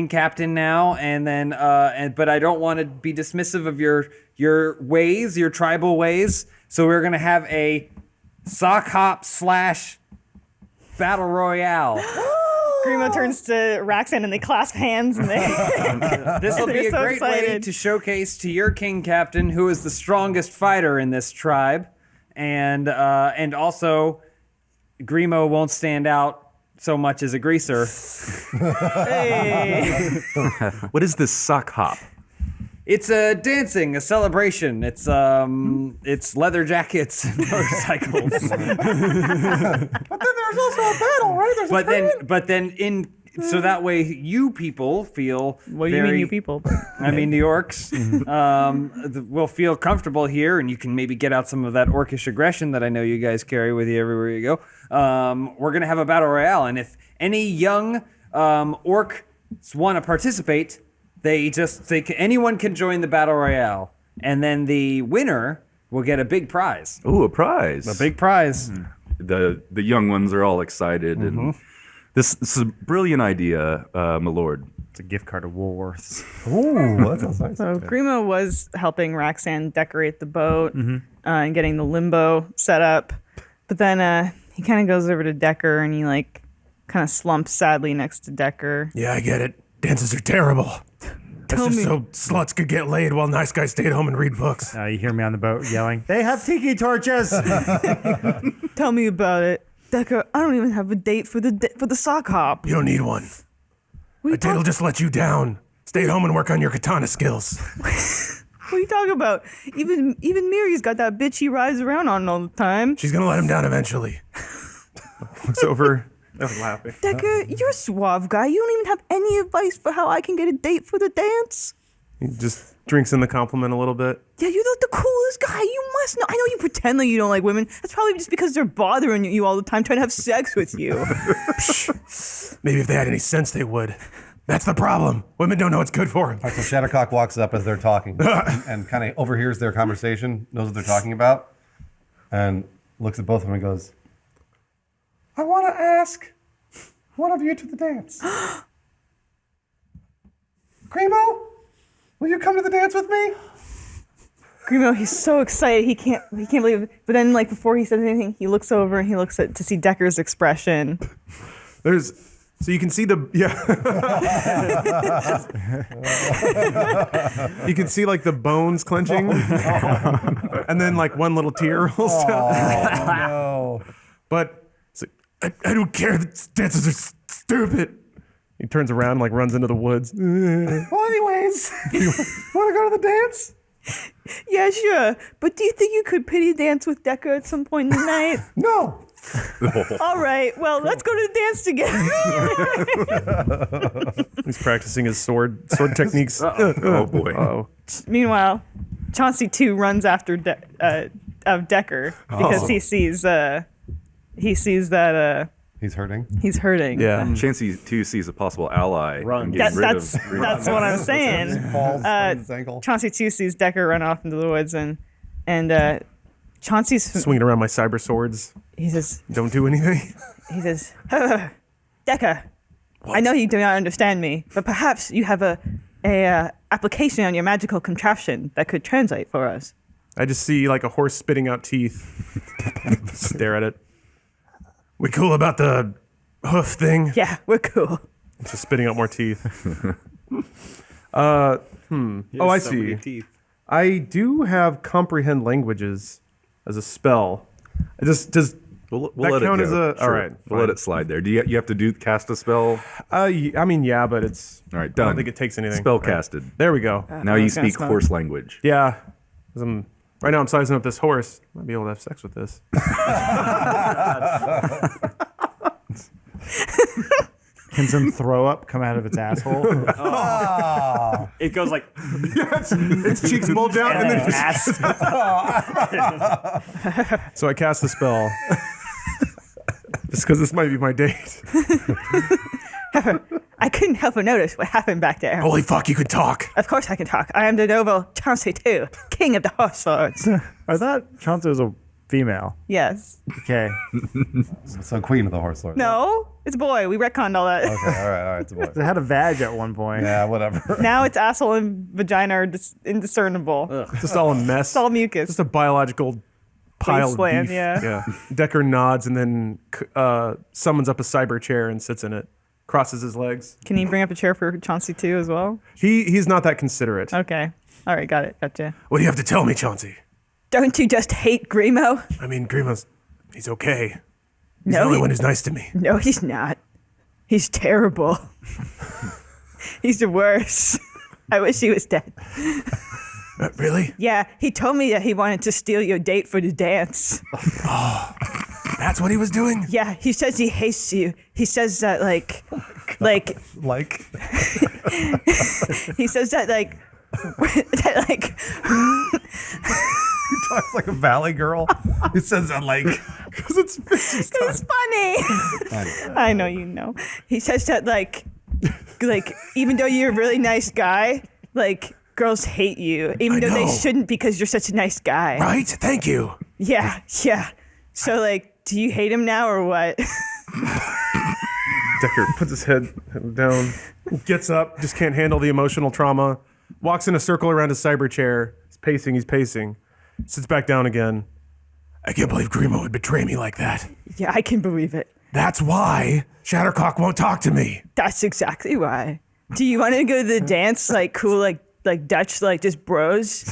captain now, and then, but I don't want to be dismissive of your ways, your tribal ways. So we're gonna have a sock hop / battle royale. Grimo turns to Roxanne and they clasp hands and they. This will be They're a so great way excited. to showcase to your king captain who is the strongest fighter in this tribe, and also Grimo won't stand out so much as a greaser. Hey. What is this sock hop? It's a dancing, a celebration. It's leather jackets and motorcycles. But then there's also a battle, right? There's a tournament. but then so that way you people feel What do you mean, you people? I mean, the orcs will feel comfortable here, and you can maybe get out some of that orcish aggression that I know you guys carry with you everywhere you go. We're going to have a battle royale, and if any young orcs want to participate, anyone can join the battle royale, and then the winner will get a big prize. Ooh, a prize. A big prize. The young ones are all excited, and this is a brilliant idea, my lord. It's a gift card to Woolworths. Ooh, that sounds nice. So Grimo was helping Roxanne decorate the boat and getting the limbo set up. But then he kind of goes over to Decker and he kind of slumps sadly next to Decker. Yeah, I get it. Dances are terrible. That's just me. so sluts could get laid while nice guys stay at home and read books. You hear me on the boat yelling, "They have tiki torches!" Tell me about it. Decker, I don't even have a date for the sock hop. You don't need one. What are A you date will talk- just let you down. Stay at home and work on your katana skills. What are you talking about? Even Miri's got that bitch he rides around on all the time. She's gonna let him down eventually. Looks over. They're laughing. Decker, you're a suave guy. You don't even have any advice for how I can get a date for the dance? He just drinks in the compliment a little bit. Yeah, you're the coolest guy. You must know. I know you pretend like you don't like women. That's probably just because they're bothering you all the time trying to have sex with you. Maybe if they had any sense, they would. That's the problem. Women don't know what's good for them. All right, so Shattercock walks up as they're talking and kind of overhears their conversation, knows what they're talking about, and looks at both of them and goes, I want to ask one of you to the dance. Grimo, will you come to the dance with me? Grimo, he's so excited. He can't believe it. But then, before he says anything, he looks over and he looks to see Decker's expression. So you can see you can see the bones clenching, and then one little tear rolls down. no. But I don't care. The dances are stupid. he turns around, and runs into the woods. Well, anyways, you want to go to the dance? Yeah, sure. But do you think you could pity dance with Decker at some point in the night? No. All right. Well, let's go to the dance together. He's practicing his sword techniques. Oh boy. Oh, Meanwhile, Chauncey too runs after Decker because he sees that He's hurting. he's hurting. yeah. Chancey too sees a possible ally. Run. in getting rid That's of- that's what I'm saying. Falls on his ankle. Chauncey too sees Decker run off into the woods and Chauncey's Swinging around my cyber swords. he says Don't do anything. Decker, I know you do not understand me, but perhaps you have a application on your magical contraption that could translate for us. I just see a horse spitting out teeth. Stare at it. We cool about the hoof thing? Yeah, we're cool. It's just spitting out more teeth. Oh, I see. I do have comprehend languages as a spell. Does We'll that let count it as go. a? Sure. All right, We'll let fine. it slide there. Do you have to cast a spell? I mean, yeah, but it's. All right, I done. don't think it takes anything. Spell All right. casted. There we go. Now you it's gonna speak smell. horse language. Yeah. 'Cause right now I'm sizing up this horse. Might be able to have sex with this. Can some throw up come out of its asshole? It goes like Its cheeks bulge out and then So I cast the spell. Just because this might be my date. I couldn't help but notice what happened back there. Holy fuck, you could talk. Of course I can talk. I am the noble Chauncey II, king of the horse swords. I thought Chauncey was a female. Yes. Okay. So queen of the horse lord. No, it's a boy. We retconned all that. Okay, all right, it's a boy. It had a vag at one point. Yeah, whatever. Now it's asshole and vagina are indiscernible. Just all a mess. It's all mucus. Just a biological pile Wasteland, of beef. yeah. Decker nods and then summons up a cyber chair and sits in it. Crosses his legs. Can you bring up a chair for Chauncey II as well? He's not that considerate. Okay. All right, got it. Gotcha. What do you have to tell me, Chauncey? Don't you just hate Grimo? I mean, he's okay. He's No, the only he- one who's nice to me. No, he's not. He's terrible. He's the worst. I wish he was dead. Really? Yeah, he told me that he wanted to steal your date for the dance. That's what he was doing? Yeah, he says he hates you. He says that like Like, he says that like that like he talks like a valley girl. He says that like, Because it's it's funny. I know you know. He says that like even though you're a really nice guy, like girls hate you, even I though they know. shouldn't because you're such a nice guy. right. Thank you. Yeah, yeah. So like, do you hate him now or what? Decker puts his head down, gets up, just can't handle the emotional trauma, walks in a circle around his cyber chair. He's pacing, sits back down again. I can't believe Grimo would betray me like that. Yeah, I can believe it. That's why Shattercock won't talk to me. That's exactly why. Do you want to go to the dance like cool like Dutch like just bros?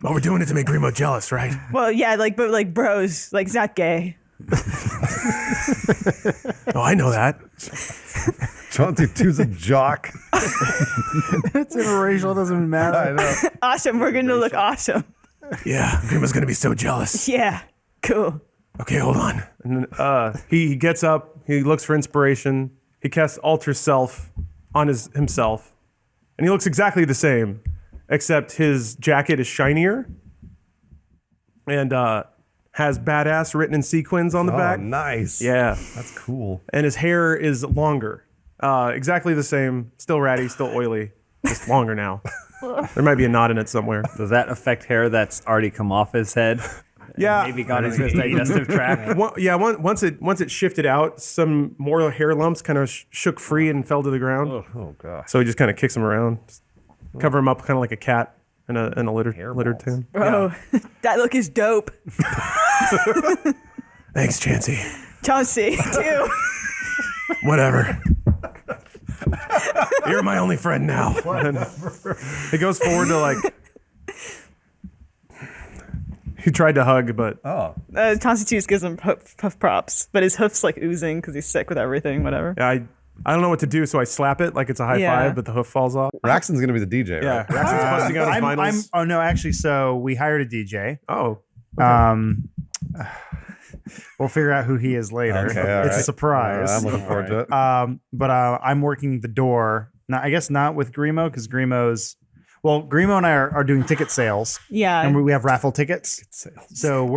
Oh, we're doing it to make Grimo jealous, right? Well, yeah, but like bros, like it's not gay. Oh, I know that. Chauncey II's a jock. It's interracial. It doesn't matter. I know. Awesome, we're gonna look awesome. Yeah, Grimo's gonna be so jealous. Yeah, cool. Okay, hold on. And then, he gets up. He looks for inspiration. He casts Alter Self on himself, and he looks exactly the same, except his jacket is shinier and has badass written in sequins on the back. Nice. Yeah, That's cool. and his hair is longer. Exactly the same. Still ratty, still oily, just longer now. There might be a knot in it somewhere. Does that affect hair that's already come off his head? Yeah. Maybe got into his digestive tract. Once it shifted out, some more hair lumps kind of shook free and fell to the ground. Oh gosh. So he just kind of kicks him around, just cover him up kind of like a cat in a littered tin. Bro, that look is dope. Thanks, Chancey. Chauncey, too. Whatever. You're my only friend now. He goes forward to like. He tried to hug, but Chauncey too gives him puff props, but his hoof's like oozing because he's sick with everything. Whatever. I don't know what to do, so I slap it like it's a high Yeah. five, but the hoof falls off. Raxton's gonna be the DJ, Yeah, right? Braxton's busting out his vinyls. Oh no, actually, so we hired a DJ. Oh, We'll figure out who he is later. Okay, all It's a right. surprise. I'm looking forward to it. But I'm working the door. Now, I guess not with Grimo because Grimo and I are doing ticket sales. Yeah. And we have raffle tickets. So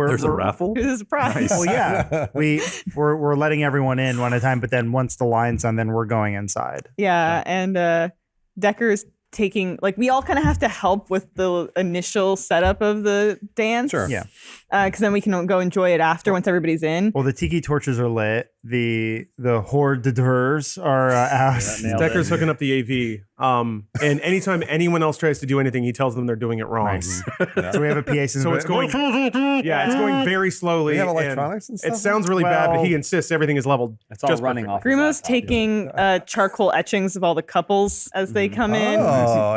There's a raffle? It was a surprise. Well, yeah, we're letting everyone in one at a time, but then once the line's on, then we're going inside. Yeah, and Decker's taking we all kind of have to help with the initial setup of the dance. Sure. Yeah. because then we can go enjoy it after once everybody's in. Well, the tiki torches are lit. The hors d'oeuvres are out. Decker's hooking up the AV. And anytime anyone else tries to do anything, he tells them they're doing it wrong. Nice. So we have a PA system. So it's going, it's going very slowly. We have electronics and stuff? It sounds really bad, but he insists everything is leveled. It's all running off. Grimo's taking charcoal etchings of all the couples as they come in.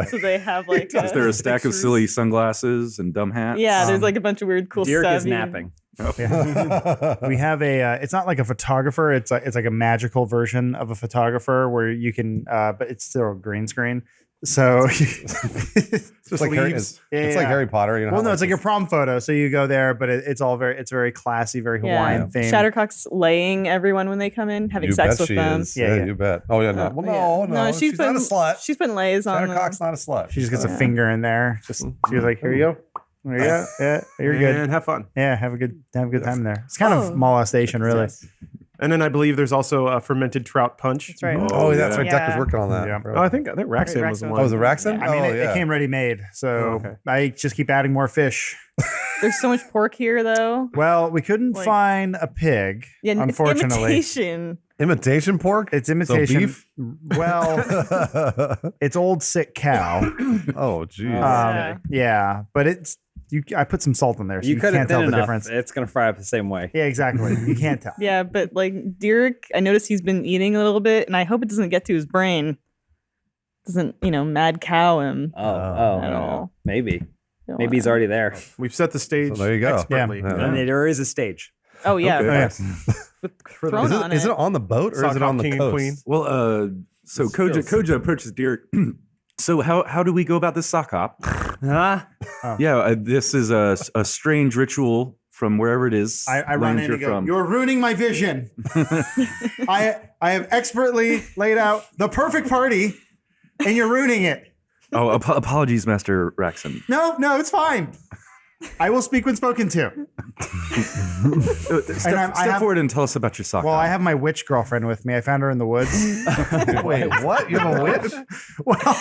So they have like. Is there a stack of silly sunglasses and dumb hats? Yeah, there's like a bunch of weird cool Dirk stuff. is napping. We have a. It's not like a photographer. It's like a magical version of a photographer where you can, but it's still a green screen. So it's like Harry Potter. You know. Well, no, it's like your prom photo. So you go there, but it's very classy, very Hawaiian themed. Shattercock's laying everyone when they come in, having sex with them. Yeah, you bet. Oh yeah, no. Well, no. She's not a slut. She's putting lays on. Shattercock's not a slut. She just gets a finger in there. She's like, here you go. There you go. Yeah, you're good. And have fun. Yeah, have a good time there. It's kind of molestation, really. And then I believe there's also a fermented trout punch. That's right. Oh, that's right. Deck was working on that. Yeah. Oh, I think Raxan was the one. Oh, was it Raxan? I mean, it came ready made, so I just keep adding more fish. There's so much pork here, though. Well, we couldn't find a pig, unfortunately. It's imitation. Imitation pork? It's imitation. So beef? Well, it's old sick cow. Oh, geez. Yeah, but it's. I put some salt in there, so you cut can't it thin tell the enough. difference. It's gonna fry up the same way. Yeah, exactly. You can't tell. Yeah, but like Dirk, I noticed he's been eating a little bit, and I hope it doesn't get to his brain. Doesn't mad cow him at all? Maybe he's already there. We've set the stage. So there you go. Expertly. Yeah. And there is a stage. Oh yeah, Okay. with throne on Is it on the boat or is it on the King coast? and Queen. Well, so Koja approaches Dirk. So how do we go about this sock hop? Huh? Yeah, this is a strange ritual from wherever it is. I run in and go, you're ruining my vision. I have expertly laid out the perfect party, and you're ruining it. Oh, apologies, Master Raxan. No, it's fine. I will speak when spoken to. Step forward and tell us about your sock Well, hop. I have my witch girlfriend with me. I found her in the woods. Wait, what? You have a witch? Well,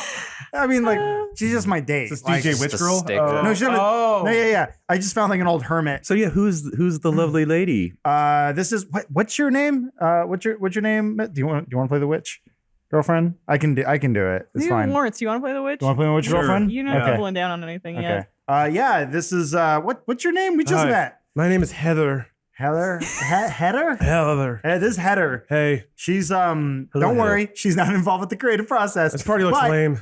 I mean, like, she's just my date. Is this Like, DJ Witch Girl? no, she's not. No, yeah. I just found like an old hermit. So yeah, who's the lovely lady? This is what's your name? What's your name? Do you want to play the witch, girlfriend? I can do it. It's fine. Lawrence, you want to play the witch? You want to play the witch, girlfriend? You're not doubling down on anything yet. Yeah. This is what's your name? We just met. My name is Heather. Heather. Heather. Heather. This is Heather. Hey. She's don't worry, she's not involved with the creative process. This party looks lame.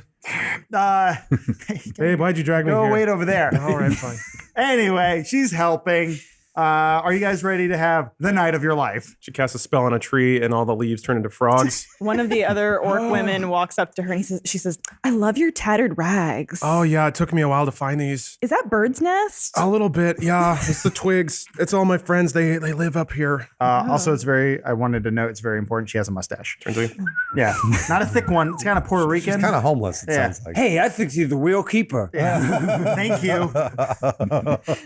Babe, why'd you drag me Go here? wait over there. All right, fine. Anyway, she's helping. Are you guys ready to have the night of your life? She casts a spell on a tree, and all the leaves turn into frogs. One of the other orc women walks up to her and she says, I love your tattered rags. Oh, yeah, it took me a while to find these. Is that bird's nest? A little bit, yeah. It's the twigs. It's all my friends. They live up here. Also, I wanted to note it's very important. She has a mustache. Turns Yeah, not a thick one. It's kind of Puerto Rican. She's kind of homeless, it sounds like. Hey, I think you're the real keeper. Yeah. Thank you.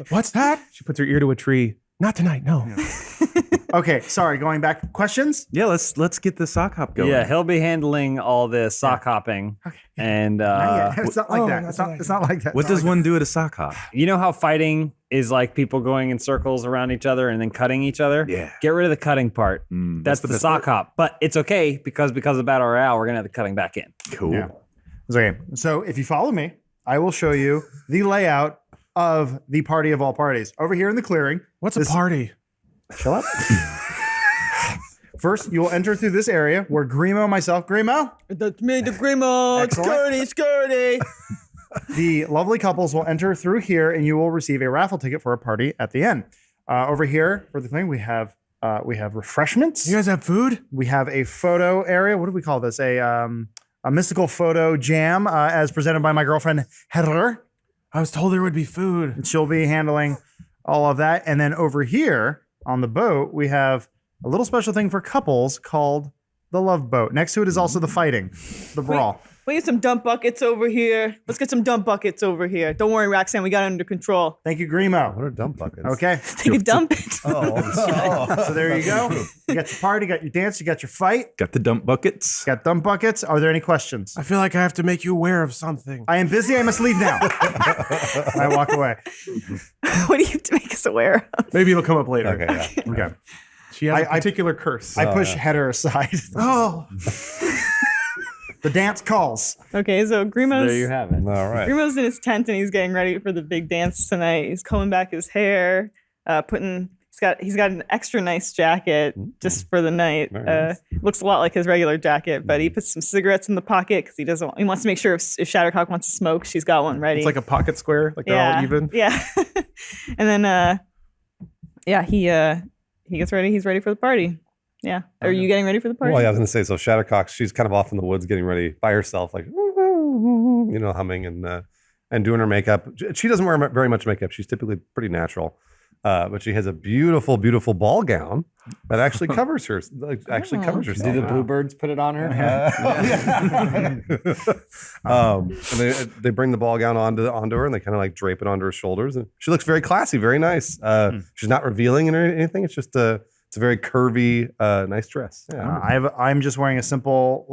What's that? She puts her ear to a tree. Not tonight, no. Okay, sorry. Going back. Questions? Yeah, let's get the sock hop going. Yeah, he'll be handling all the sock hopping. Okay. And it's not like that. It's not like that. What does one do at a sock hop? You know how fighting is like people going in circles around each other and then cutting each other? Yeah. Get rid of the cutting part. That's the sock hop. But it's okay because of Battle Royale, we're gonna have the cutting back in. Cool. Yeah. Okay. So if you follow me, I will show you the layout of the party of all parties. Over here in the clearing. What's a party? Chill up. First, you will enter through this area where Grimo. That's me, the Grimo. Skirty. The lovely couples will enter through here, and you will receive a raffle ticket for a party at the end. Over here for the thing, we have refreshments. You guys have food? We have a photo area. What do we call this? A mystical photo jam, as presented by my girlfriend Heather. I was told there would be food. And she'll be handling all of that. And then over here on the boat, we have a little special thing for couples called the love boat. Next to it is also the fighting, the brawl. We need some dump buckets over here. Let's get some dump buckets over here. Don't worry, Roxanne, we got it under control. Thank you, Grimo. What are dump buckets? Okay. Take a dump. So there you go. You got your party, you got your dance, you got your fight. Got the dump buckets. Got dump buckets. Are there any questions? I feel like I have to make you aware of something. I am busy. I must leave now. I walk away. What do you have to make us aware of? Maybe it'll come up later. Okay. Yeah. Okay. She has a particular curse. I push Header aside. Oh. The dance calls. Okay, so Grimo's, There you have it. All right. Grimo's in his tent and he's getting ready for the big dance tonight. He's combing back his hair, he's got an extra nice jacket just for the night. Nice. Looks a lot like his regular jacket, but he puts some cigarettes in the pocket because he wants to make sure if Shattercock wants to smoke, she's got one ready. It's like a pocket square, like they're all even. Yeah. And then he gets ready. He's ready for the party. Yeah. Are you getting ready for the party? Well, yeah, I was going to say, so Shattercock, she's kind of off in the woods getting ready by herself, like, humming and doing her makeup. She doesn't wear very much makeup. She's typically pretty natural. But she has a beautiful, beautiful ball gown that actually covers her. Covers herself. Do the bluebirds put it on her? And they bring the ball gown onto her, and they kind of like drape it onto her shoulders. And she looks very classy, very nice. She's not revealing or anything. It's just it's a very curvy, nice dress. Yeah. I'm just wearing a simple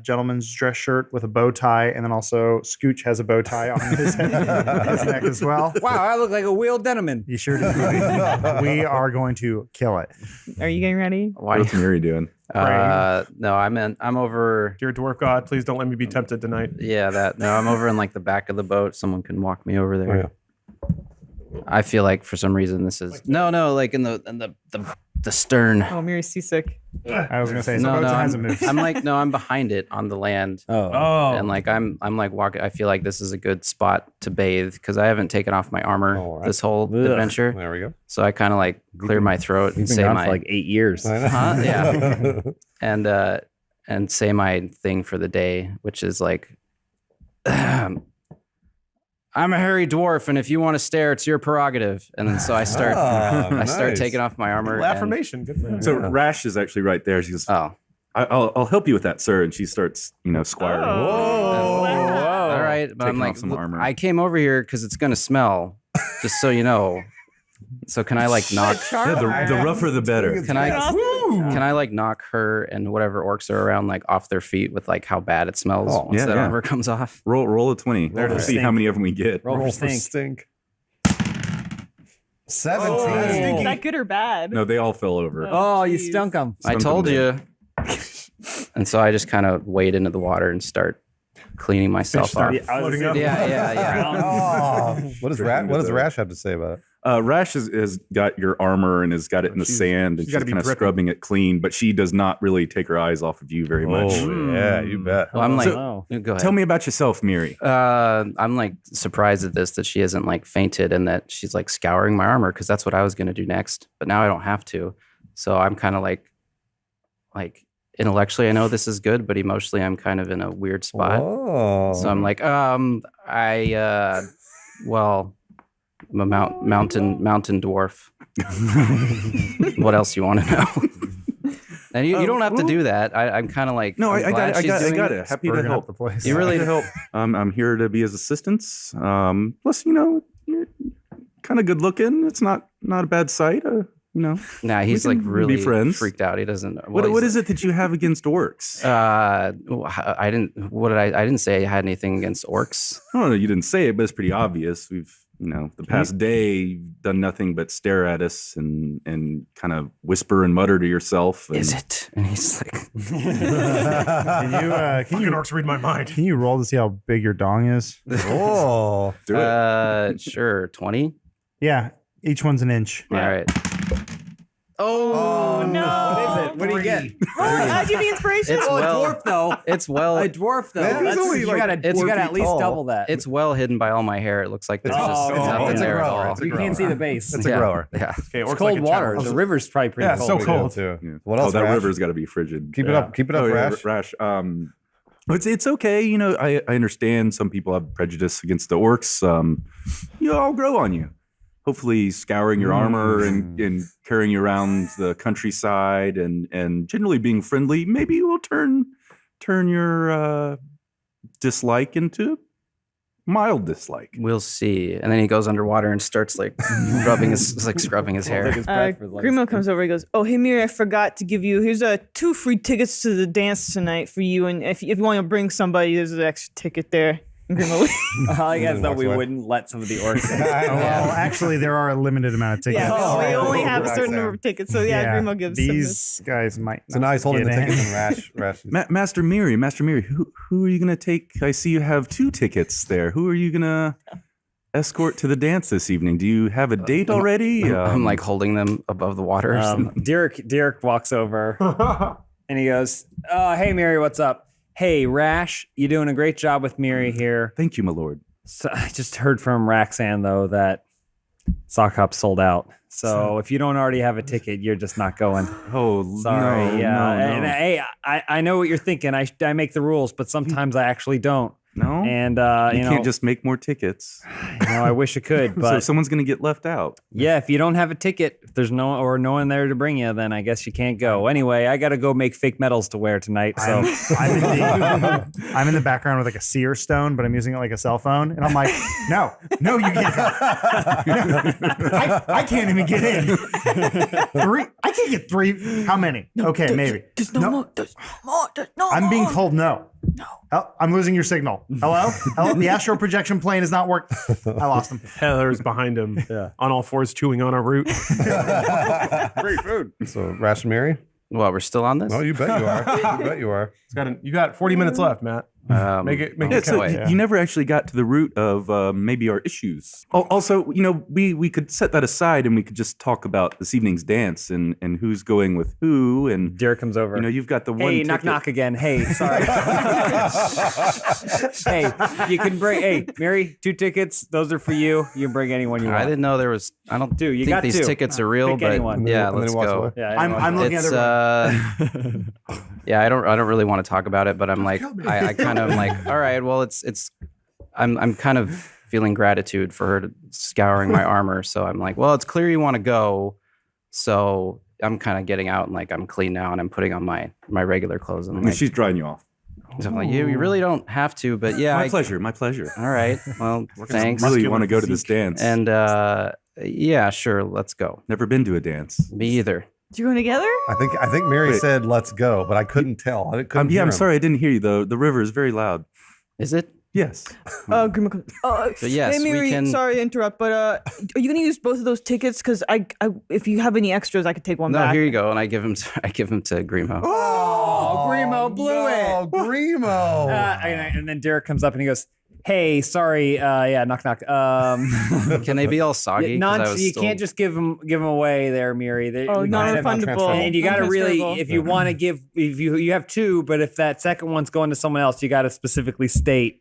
gentleman's dress shirt with a bow tie, and then also Scooch has a bow tie on his neck as well. Wow, I look like a wheeled Denman. You sure do. We are going to kill it. Are you getting ready? What's Miri doing? No, I'm over. Dear dwarf god, please don't let me be tempted tonight. Yeah, I'm over in like the back of the boat. Someone can walk me over there. Oh, yeah. I feel like for some reason this is like in the stern. Oh, Miri's seasick. I was gonna say No, hasn't moved. I'm behind it on the land. And like I'm like walking. I feel like this is a good spot to bathe because I haven't taken off my armor this whole adventure. There we go. So I kind of like clear my throat and You've been say gone my for like 8 years. yeah, and say my thing for the day, which is like. I'm a hairy dwarf, and if you want to stare, it's your prerogative. And then so I start, start taking off my armor. Affirmation. Good for you. So Rash is actually right there. She goes, Oh, I'll help you with that, sir. And she starts, squiring. all right. But I'm Taking like, off some armor. I came over here because it's gonna smell, just so you know. So can I like knock? Yeah, the rougher the better. Can I like knock her and whatever orcs are around like off their feet with like how bad it smells once that armor comes off? Roll a 20. We'll see how many of them we get. Roll for For stink. stink. 17. Is that good or bad? No, they all fell over. Oh, you Jeez. stunk them. I told you. And so I just kind of wade into the water and start cleaning myself off. Floating up. Yeah. What does Rash have to say about it? Rash has got your armor and has got it in the sand, and she's she's gotta be kind of dripping. scrubbing it clean, but she does not really take her eyes off of you very much. Oh, yeah, you bet. Well, I'm like, Wow. go ahead. Tell me about yourself, Miri. I'm like surprised at this that she hasn't like fainted and that she's like scouring my armor because that's what I was gonna do next, but now I don't have to. So I'm kind of like intellectually I know this is good, but emotionally I'm kind of in a weird spot. Oh. So I'm like, I'm a mountain dwarf. What else you want to know? And you don't have to do that. I'm kind of like, No, I'm I glad got she's doing it. Happy to Spurring up help. the place. You really Happy to help. I'm here to be as assistance. Plus, you're kind of good looking. It's not a bad sight. Nah, he's We like can really be friends. freaked out. He doesn't. What is it that you have against orcs? I didn't. What did I didn't say I had anything against orcs. I don't know. You didn't say it, but it's pretty obvious. We've, the past day, you've done nothing but stare at us and kind of whisper and mutter to yourself. And Is it? And he's like, Can you orcs read my mind. Can you roll to see how big your dong is? Oh. do it. Sure, 20. Yeah, each one's an inch. All right. Oh, no. What is it? What do you get? I'll give you inspiration. It's Oh, well. a dwarf though. It's well. A dwarf though. Yeah, That's, only you like gotta, it's you gotta feet at least tall. double that. It's well hidden by all my hair. It looks like there's just nothing it's a there at grower. all. It's a you can't see the base. It's a grower. Yeah. Okay, It's orcs cold like a water. challenge. The river's probably pretty Yeah, cold. so We do cold. too. Yeah. What else, that Rash? river's got to be frigid. Keep it up. Keep it up, Rash. Rash. It's okay. I understand some people have prejudice against the orcs. I'll grow on you. Hopefully, scouring your armor and carrying you around the countryside and generally being friendly. Maybe we'll turn your dislike into mild dislike. We'll see. And then he goes underwater and starts like scrubbing his hair. Grimo comes over. He goes, "Oh, hey Miri, I forgot to give you. Here's 2 free tickets to the dance tonight for you. And if you want to bring somebody, there's an extra ticket there." And Grimo, I guess that we wouldn't let some of the orcs in. Well, actually, there are a limited amount of tickets. we only have a certain number of tickets. So Grimo gives these guys might. So now he's holding the get in. tickets and Rash. Master Miri, who are you gonna take? I see you have 2 tickets there. Who are you gonna escort to the dance this evening? Do you have a date already? I'm like holding them above the water. Derek walks over and he goes, "Hey Miri, what's up? Hey Rash, you're doing a great job with Miri here. Thank you, my lord." So I just heard from Roxanne though that Sock Hop sold out. So if you don't already have a ticket, you're just not going. Oh, sorry. No, yeah. no, no. And hey, I know what you're thinking. I make the rules, but sometimes I actually don't. No, and you can't just make more tickets. I wish I could, but so someone's gonna get left out. Yeah, if you don't have a ticket, if there's no one there to bring you, then I guess you can't go. Anyway, I gotta go make fake medals to wear tonight. So I'm in the background with like a seer stone, but I'm using it like a cell phone, and I'm like, no, you can't go. I can't even get in. 3. I can't get 3. How many? Okay, maybe. There's no more. There's no more. I'm being told no. No. Oh, I'm losing your signal. Hello? The astral projection plane is not working. I lost him. Heather's behind him on all 4s chewing on a root. Great food. So, Rash and Mary? Well, we're still on this? Oh, you bet you are. You bet you are. You got 40 minutes left, Matt. Make it so you never actually got to the root of maybe our issues. Also, we could set that aside and we could just talk about this evening's dance and who's going with who. And Derek comes over. You've got the one. Hey, knock again. Hey, sorry. Hey, you can bring. Hey, Mary, 2 tickets. Those are for you. You can bring anyone you want. I didn't know there was. I don't think these tickets are real, but anyone. Yeah, let's go. Yeah, I'm looking at the. Yeah, I don't really want to talk about it, but I'm like, I kind of like, all right, well, I'm kind of feeling gratitude for her scouring my armor. So I'm like, well, it's clear you want to go. So I'm kind of getting out and like, I'm clean now and I'm putting on my regular clothes. And like, she's drying you off. So I'm like, you really don't have to, but yeah. My pleasure. All right. Well, thanks. Really want to go to this dance. And yeah, sure. Let's go. Never been to a dance. Me either. You going together? I think Mary said let's go, but I couldn't tell. I'm sorry, I didn't hear you though. The river is very loud. Is it? Yes. Grimo. So yes, hey, Miri, we can. sorry to interrupt, but are you going to use both of those tickets? Because if you have any extras, I could take one back. No, here you go, and I give him to Grimo. Oh, Grimo blew it. Oh, Grimo. And then Derek comes up and he goes, "Hey, sorry, knock. Can they be all soggy? You can't just give them away there, Miri. Non-refundable. And you got to really, if you want to give, if you have 2, but if that second one's going to someone else, you got to specifically state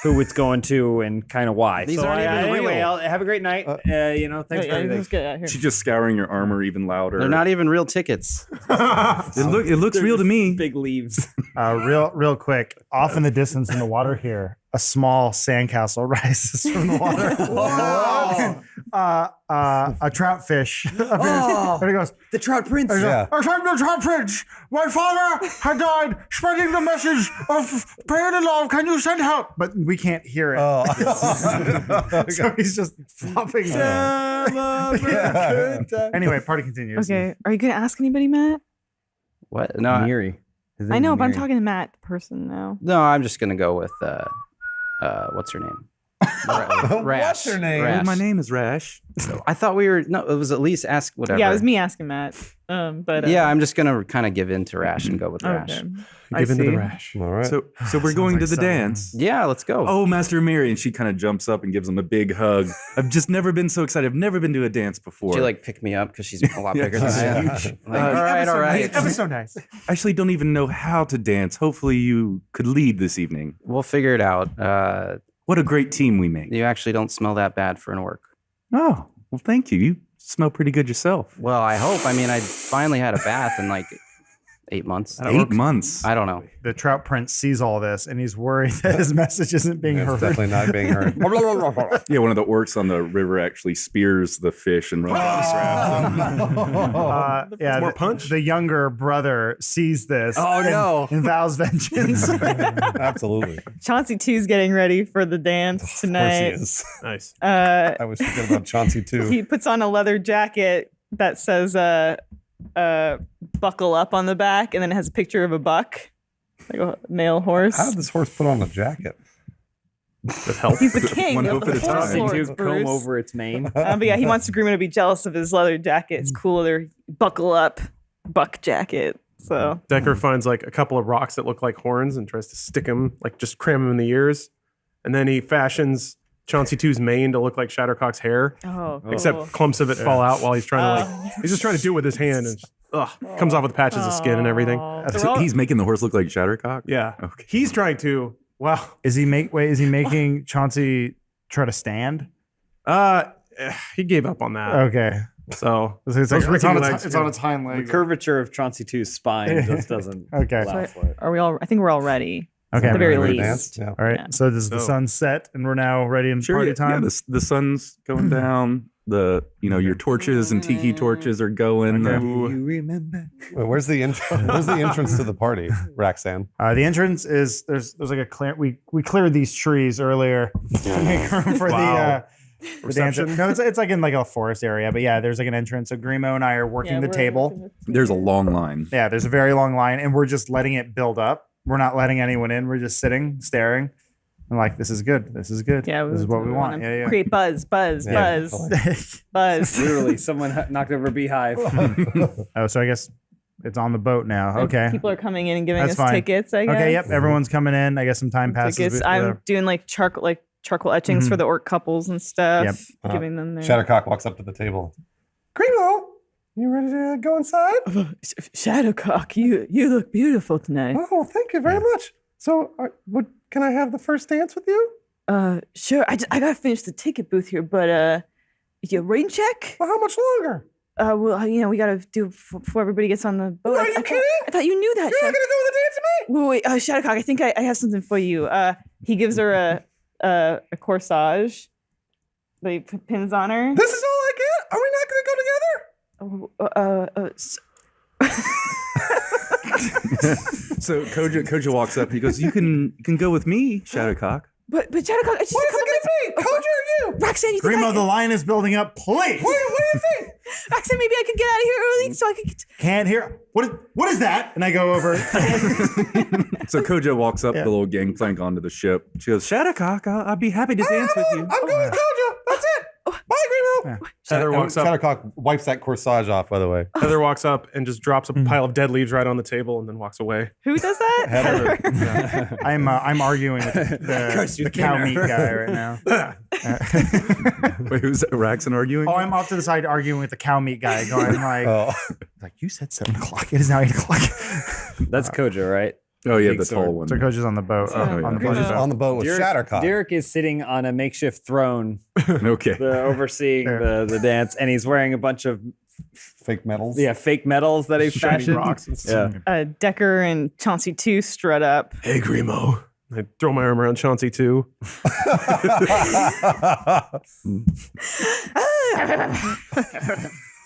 who it's going to and kind of why. These aren't even anyway, real. have a great night. Thanks for everything. Let's get out here. She's just scouring your armor even louder. They're not even real tickets. It looks real to me. Big leaves. Real quick, off in the distance in the water here, a small sandcastle rises from the water. A trout fish. And he goes, the trout prince. I'm the trout prince. My father had died, spreading the message of pain and love. Can you send help? But we can't hear it. So he's just flopping. Anyway, party continues. Okay. Are you going to ask anybody, Matt? What? No, Miri. I know, but I'm talking to Matt, the person now. No, I'm just gonna go with what's her name? Rash. What's her name? Rash. My name is Rash. I thought we were. No, it was at least ask whatever. Yeah, it was me asking Matt. But yeah, I'm just gonna kind of give in to Rash and go with Rash. Okay. Give in to the Rash. All right. So we're going to the dance. Yeah, let's go. Oh, Master Miri, and she kind of jumps up and gives him a big hug. I've just never been so excited. I've never been to a dance before. She like pick me up because she's a lot bigger than I am. Like, all right. Ever so nice. I actually don't even know how to dance. Hopefully you could lead this evening. We'll figure it out. What a great team we make. You actually don't smell that bad for an orc. Oh, well, thank you. You smell pretty good yourself. Well, I hope. I mean, I finally had a bath and like 8 months. 8 months. I don't know. The trout prince sees all this and he's worried that his message isn't being It's heard. definitely not being heard. Yeah, one of the orcs on the river actually spears the fish and runs Yeah, More punch? The younger brother sees this. Oh, no. And vows vengeance. Absolutely. Chauncey 2's getting ready for the dance Of course tonight. he is. Nice. I was thinking about Chauncey too. He puts on a leather jacket that says buckle up on the back, and then it has a picture of a buck, like a male horse. How did this horse put on a jacket? With help. He's the king One of hoof the at a horse time. lords, To comb Bruce. over its mane. But yeah, he wants Grima to be jealous of his leather jacket. It's cooler. Buckle up, buck jacket. So Decker finds like a couple of rocks that look like horns and tries to stick them, like just cram them in the ears. And then he fashions Chauncey 2's mane to look like Shattercock's hair, except cool. clumps of it fall out while he's trying to he's just trying to do it with his hand and comes off with patches of skin and everything. So he's making the horse look like Shattercock? Yeah. Okay. He's trying to. Wow. Is he making Chauncey try to stand? He gave up on that. Okay. So It's, those like, rickety legs, it's on its hind The legs. curvature of Chauncey 2's spine just doesn't Okay. allow for it. are we all? I think we're all ready. Okay. At the very Ready to least. dance? Yeah. All right. Yeah. So does the So- sun set and we're now ready in Sure, party yeah, time? the sun's going down. Your torches and tiki torches are going. You remember? Wait, where's the entrance to the party, Roxanne? The entrance is there's like a clear. We cleared these trees earlier to make room for Wow. for the entrance. No, it's like in like a forest area, but yeah, there's like an entrance. So Grimo and I are working the table. There's a long line. Yeah, there's a very long line, and we're just letting it build up. We're not letting anyone in. We're just sitting, staring. I'm like, this is good. This is good. Yeah, this is what we want. wanna Yeah, Create buzz, buzz, Yeah, buzz, totally. buzz. Literally, someone knocked over a beehive. Oh, so I guess it's on the boat now. Okay. People are coming in and giving That's us fine. tickets. I guess. Okay. Yep. Everyone's coming in. I guess some time passes. Tickets. but I'm whatever. doing like charcoal etchings for the orc couples and stuff. Yep. Giving them their Shattercock walks up to the table. Grimo, you ready to go inside? Shadowcock. You look beautiful tonight. Oh, thank you very much. So, can I have the first dance with you? Sure. I gotta finish the ticket booth here, but your rain check. Well, how much longer? Well, we gotta do before everybody gets on the boat. Are you kidding? I thought you knew that. You're not gonna go with the dance with me? Wait, Shadowcock, I think I have something for you. He gives her a corsage. He pins on her. This is all I get? Are we not gonna go together? So Koja walks up and he goes, "You can go with me, Shadowcock." But Shadowcock, it's just What a is couple it gonna be? Koja or you? Roxanne, you think Grimo, the line is building up. Please. What do you think? Roxanne, maybe I could get out of here early so I could get Can't hear. What is that? And I go over. So Koja walks up the little gangplank onto the ship. She goes, "Shadowcock, I'd be happy to dance with you." I'm going with Koja. That's it. Bye, Grimo. Heather walks up. Shattercock wipes that corsage off, by the way. Heather walks up and just drops a pile of dead leaves right on the table and then walks away. Who does that? Heather. I'm arguing with the cow meat guy right now. Wait, who's Raxon arguing? Oh, I'm off to the side arguing with the cow meat guy, going like, Oh. like you said 7 o'clock. It is now 8 o'clock. That's Koja, right? Oh yeah, Big the sword. tall one. So Coach is on the boat. yeah. On the He's boat. on the boat with Shattercock. Derek is sitting on a makeshift throne, Okay. overseeing the dance, and he's wearing a bunch of Fake medals. fake medals that he Shiny fashioned. rocks and stuff. Yeah. Decker and Chauncey 2 strut up. Hey, Grimo. I throw my arm around Chauncey too.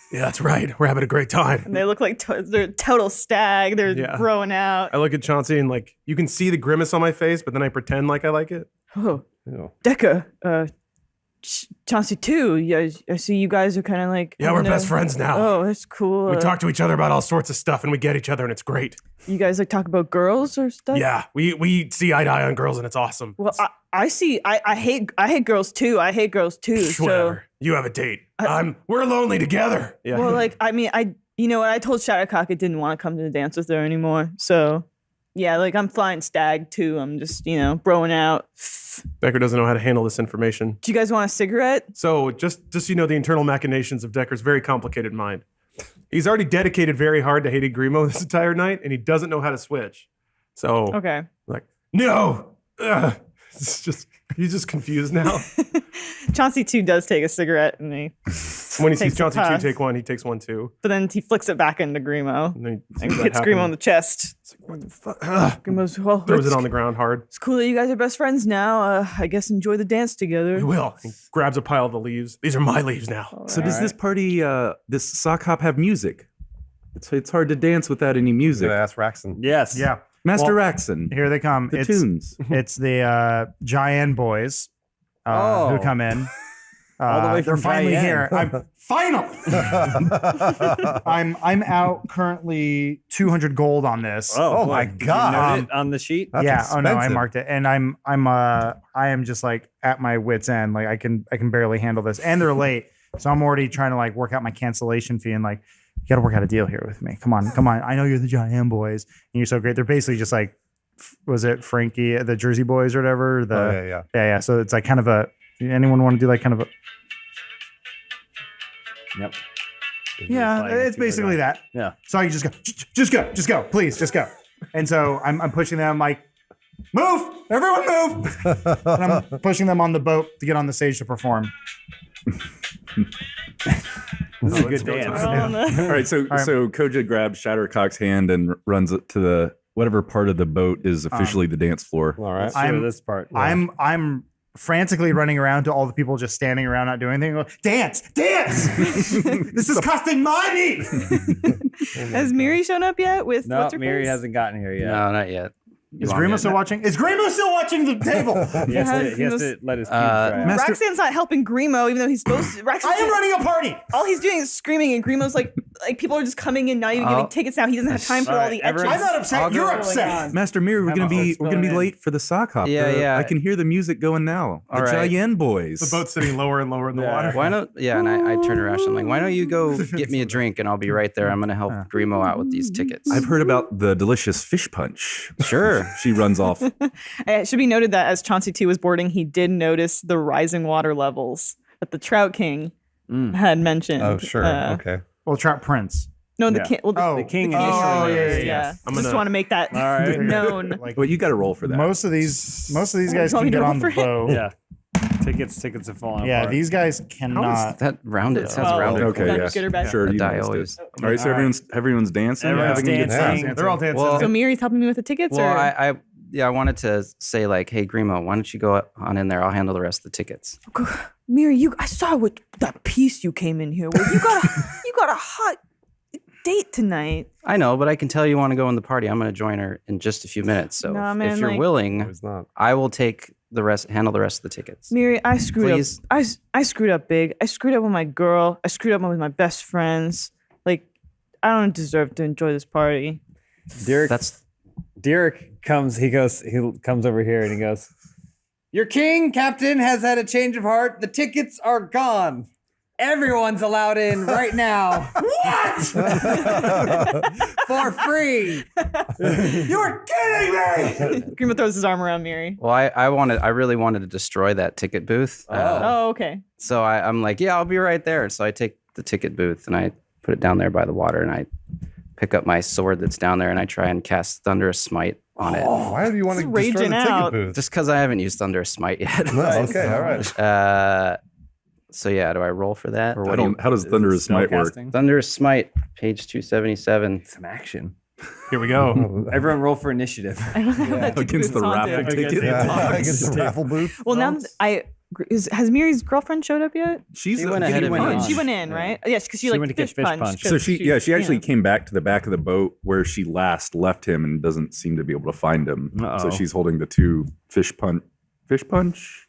Yeah, that's right. We're having a great time. And they look like they're total stag. They're Yeah. growing out. I look at Chauncey and like you can see the grimace on my face, but then I pretend like I like it. Oh, Yeah. Decker, Chauncey 2. Yeah, I see you guys are kind of like. Yeah, we're having a- best friends now. Oh, that's cool. We talk to each other about all sorts of stuff and we get each other and it's great. You guys like talk about girls or stuff? Yeah, we see eye to eye on girls and it's awesome. Well, I see. I hate girls too. I hate girls too. So, Whatever. You have a date. We're lonely together. Yeah. well, like I mean, you know what? I told Shattercock I didn't want to come to the dance with her anymore. So, yeah, like I'm flying stag too. I'm just broing out. Decker doesn't know how to handle this information. Do you guys want a cigarette? So just so you know, the internal machinations of Decker's very complicated mind. He's already dedicated very hard to hating Grimo this entire night, and he doesn't know how to switch. So, Okay. like, no! Ugh. He's just confused now. Chauncey 2 does take a cigarette and he When he sees Takes a Chauncey 2 puff. take one, he takes one too. But then he flicks it back into Grimo And then he and sees that hits Grimo happen. on the chest. What the fuck? Grimo's, well, Throws it's, it on the ground hard. it's cool that you guys are best friends now. I guess enjoy the dance together. He will. He grabs a pile of the leaves. These are my leaves now. So does this party, this sock hop have music? It's hard to dance without any music. Ask Raxon. Yes. Yeah. Master Well, Raxon, Here they come. the it's tunes. it's the Giant boys who Oh. come in. All the way they're from finally Cayenne. here. I'm I'm out currently 200 gold on this. Oh boy. my Did you God. note it on the sheet? That's yeah. Oh no, I expensive. marked it, and I am just like at my wits end. Like I can barely handle this, and they're late, so I'm already trying to like work out my cancellation fee and like you got to work out a deal here with me. Come on. I know you're the Giant boys, and you're so great. They're basically just like, was it Frankie, the Jersey Boys or whatever? Yeah. So it's like kind of a. Anyone want to do like kind of a? Yep. Yeah, Like, it's basically that. Yeah. So I just go, please, just go. And so I'm pushing them like, move, everyone move. And I'm pushing them on the boat to get on the stage to perform. This is a good dance. We're all on the- All right, so Koja grabs Shattercock's hand and runs it to the whatever part of the boat is officially the dance floor. All right. I'm- this part. I'm frantically running around to all the people just standing around not doing anything. Go, dance. This is costing money. Has Miri shown up yet? With No, what's her Miri face? hasn't gotten here yet. No, not yet. Is Grimo still watching? Is Grimo still watching the table? He has to let his cubes dry out. Master- Roxanne's not helping Grimo, even though he's supposed to. I am running a party. All he's doing is screaming, and Grimo's like people are just coming in, not even giving tickets now. He doesn't have time for all the etchings. I'm not upset. You're upset. Master Mirror, we're gonna be in. late for the sock hop. Yeah. I can hear the music going now. All the right. Giant boys. The boat's sitting lower and lower in the water. Why not? Yeah, and I turn around. I'm like, why don't you go get me a drink and I'll be right there. I'm gonna help Grimo out with these tickets. I've heard about the delicious fish punch. Sure. She runs off. It should be noted that as Chauncey 2 was boarding, he did notice the rising water levels that the Trout King had mentioned. Oh, sure. Okay. Well, Trout Prince. No, the Yeah. king. Well, The king initially. yeah. I'm Just gonna- want to make that All right. known. Like Well, you got to roll for that. most of these guys want can me to get roll on the for it? boat. Yeah. Tickets have fallen Yeah, apart. these guys cannot. That rounded. It says Well, rounded. Okay, Is that yeah. good or bad? Sure, The you die missed always. it. All right, so everyone's dancing. Everyone's having a good time? dancing. They're all dancing. Well, So Miri's helping me with the tickets, Well, or I wanted to say like, hey Grimo, why don't you go on in there? I'll handle the rest of the tickets. Miri, I saw what that piece you came in here with. You got a hot date tonight. I know, but I can tell you want to go in the party. I'm going to join her in just a few minutes. So Nah, if man, you're like- willing, It's not. I will handle the rest of the tickets. Miri, I screwed Please. up. I screwed up big. I screwed up with my girl. I screwed up with my best friends. Like, I don't deserve to enjoy this party. Derek comes over here and he goes, "Your king, Captain, has had a change of heart. The tickets are gone. Everyone's allowed in right now." What? For free. You're kidding me! Grima throws his arm around Miri. Well, I really wanted to destroy that ticket booth. Oh, okay. So I'm like, yeah, I'll be right there. So I take the ticket booth and I put it down there by the water and I pick up my sword that's down there and I try and cast Thunderous Smite on it. Why do you want to Just destroy raging the ticket out. booth? Just because I haven't used Thunderous Smite yet. No, okay, all right. So yeah, do I roll for that? I don't. How does Thunderous Smite work? Thunderous Smite, page 277. Some action. Here we go. Everyone roll for initiative. Against the raffle ticket. Yeah, against the raffle booth. Well, now that has Miri's girlfriend showed up yet? She's She went ahead of me. She went in, right? Yes, because she like went to get fish fish punched. punched. So she actually came back to the back of the boat where she last left him and doesn't seem to be able to find him. Uh-oh. So she's holding the two fish punch Fish punch.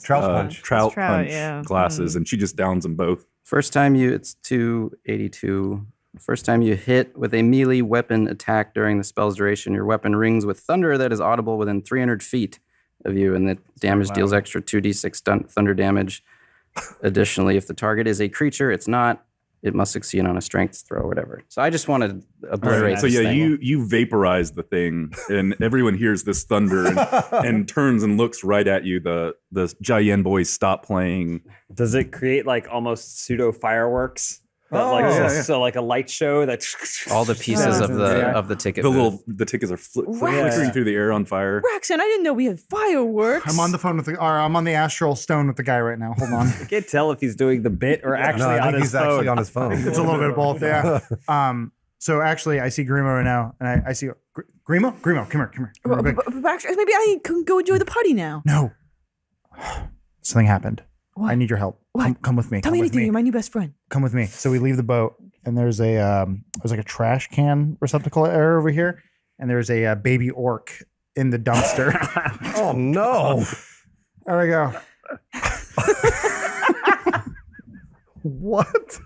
Trout punch. trout Trout, punch yeah. glasses, and she just downs them both. First time it's 282. First time you hit with a melee weapon attack during the spell's duration, your weapon rings with thunder that is audible within 300 feet of you, and the damage deals extra 2d6 thunder damage. Additionally, if the target is a creature, it's not. It must succeed on a strength throw or whatever. So I just wanted to obliterate So this yeah, thing. you vaporize the thing, and everyone hears this thunder and turns and looks right at you. The Giant boys stop playing. Does it create like almost pseudo fireworks? So like a light show that All the pieces of the ticket. The tickets are flickering through the air on fire. Roxanne, I didn't know we had fireworks. I'm on the phone I'm on the astral stone with the guy right now. Hold on. I can't tell if he's doing the bit or actually on his phone. Actually on his phone. It's a little bit of both, yeah. So actually, I see Grimo right now, and I see Grimo, come here. Real quick. Maybe I can go enjoy the party now. No, something happened. What? I need your help. What? Come with me. Tell me anything. You're my new best friend. Come with me. So we leave the boat, and there's like a trash can receptacle area over here, and there's a baby orc in the dumpster. Oh no! There we go. What?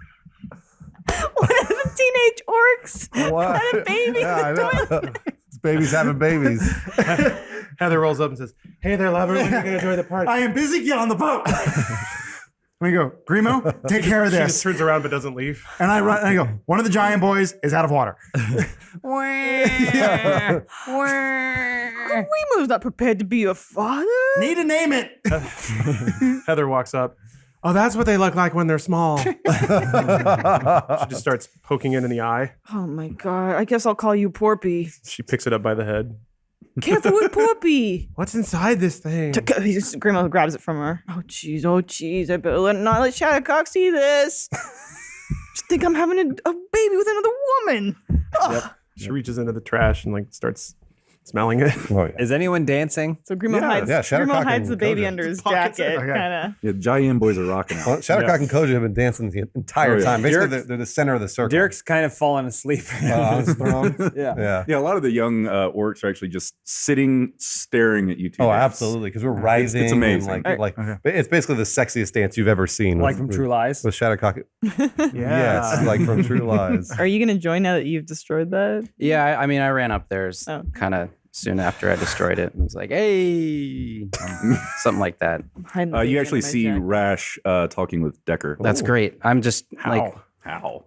One of the teenage orcs What? had a baby Yeah, I in the know. toilet. It's babies having babies. Heather rolls up and says, "Hey there, lover. When are you going to enjoy the party?" I am busy. Get on the boat. We go, Grimo, take care of She this. just turns around but doesn't leave. And I run. And I go. One of the giant boys is out of water. Grimo's not prepared to be a father. Need to name it. Heather walks up. Oh, that's what they look like when they're small. She just starts poking it in the eye. Oh my god! I guess I'll call you Porpy. She picks it up by the head. Careful with Porpy. What's inside this thing? Grimo grabs it from her. Oh jeez! I better not let Shattercock see this. Just think I'm having a baby with another woman. Yep. She reaches into the trash and smelling it. Oh yeah. Is anyone dancing? So Grimo hides Shattercock the and baby Kojo. under his Pockets it. jacket, Okay. kind of. Yeah, Giant boys are rocking out. Well, Shattercock and Kojo have been dancing the entire time. Basically, they're the center of the circle. Derek's kind of fallen asleep. on his throne. Yeah. Yeah, a lot of the young orcs are actually just sitting, staring at you two. Oh, guys. absolutely. Because we're rising. It's amazing. And it's basically the sexiest dance you've ever seen. Like from True Lies. With Shattercock. Yes, like from True Lies. Are you gonna join now that you've destroyed that? Yeah, I mean, I ran up there Oh. kind of soon after I destroyed it and was like, hey, something like that. You actually see Rash talking with Decker. That's great. I'm just How?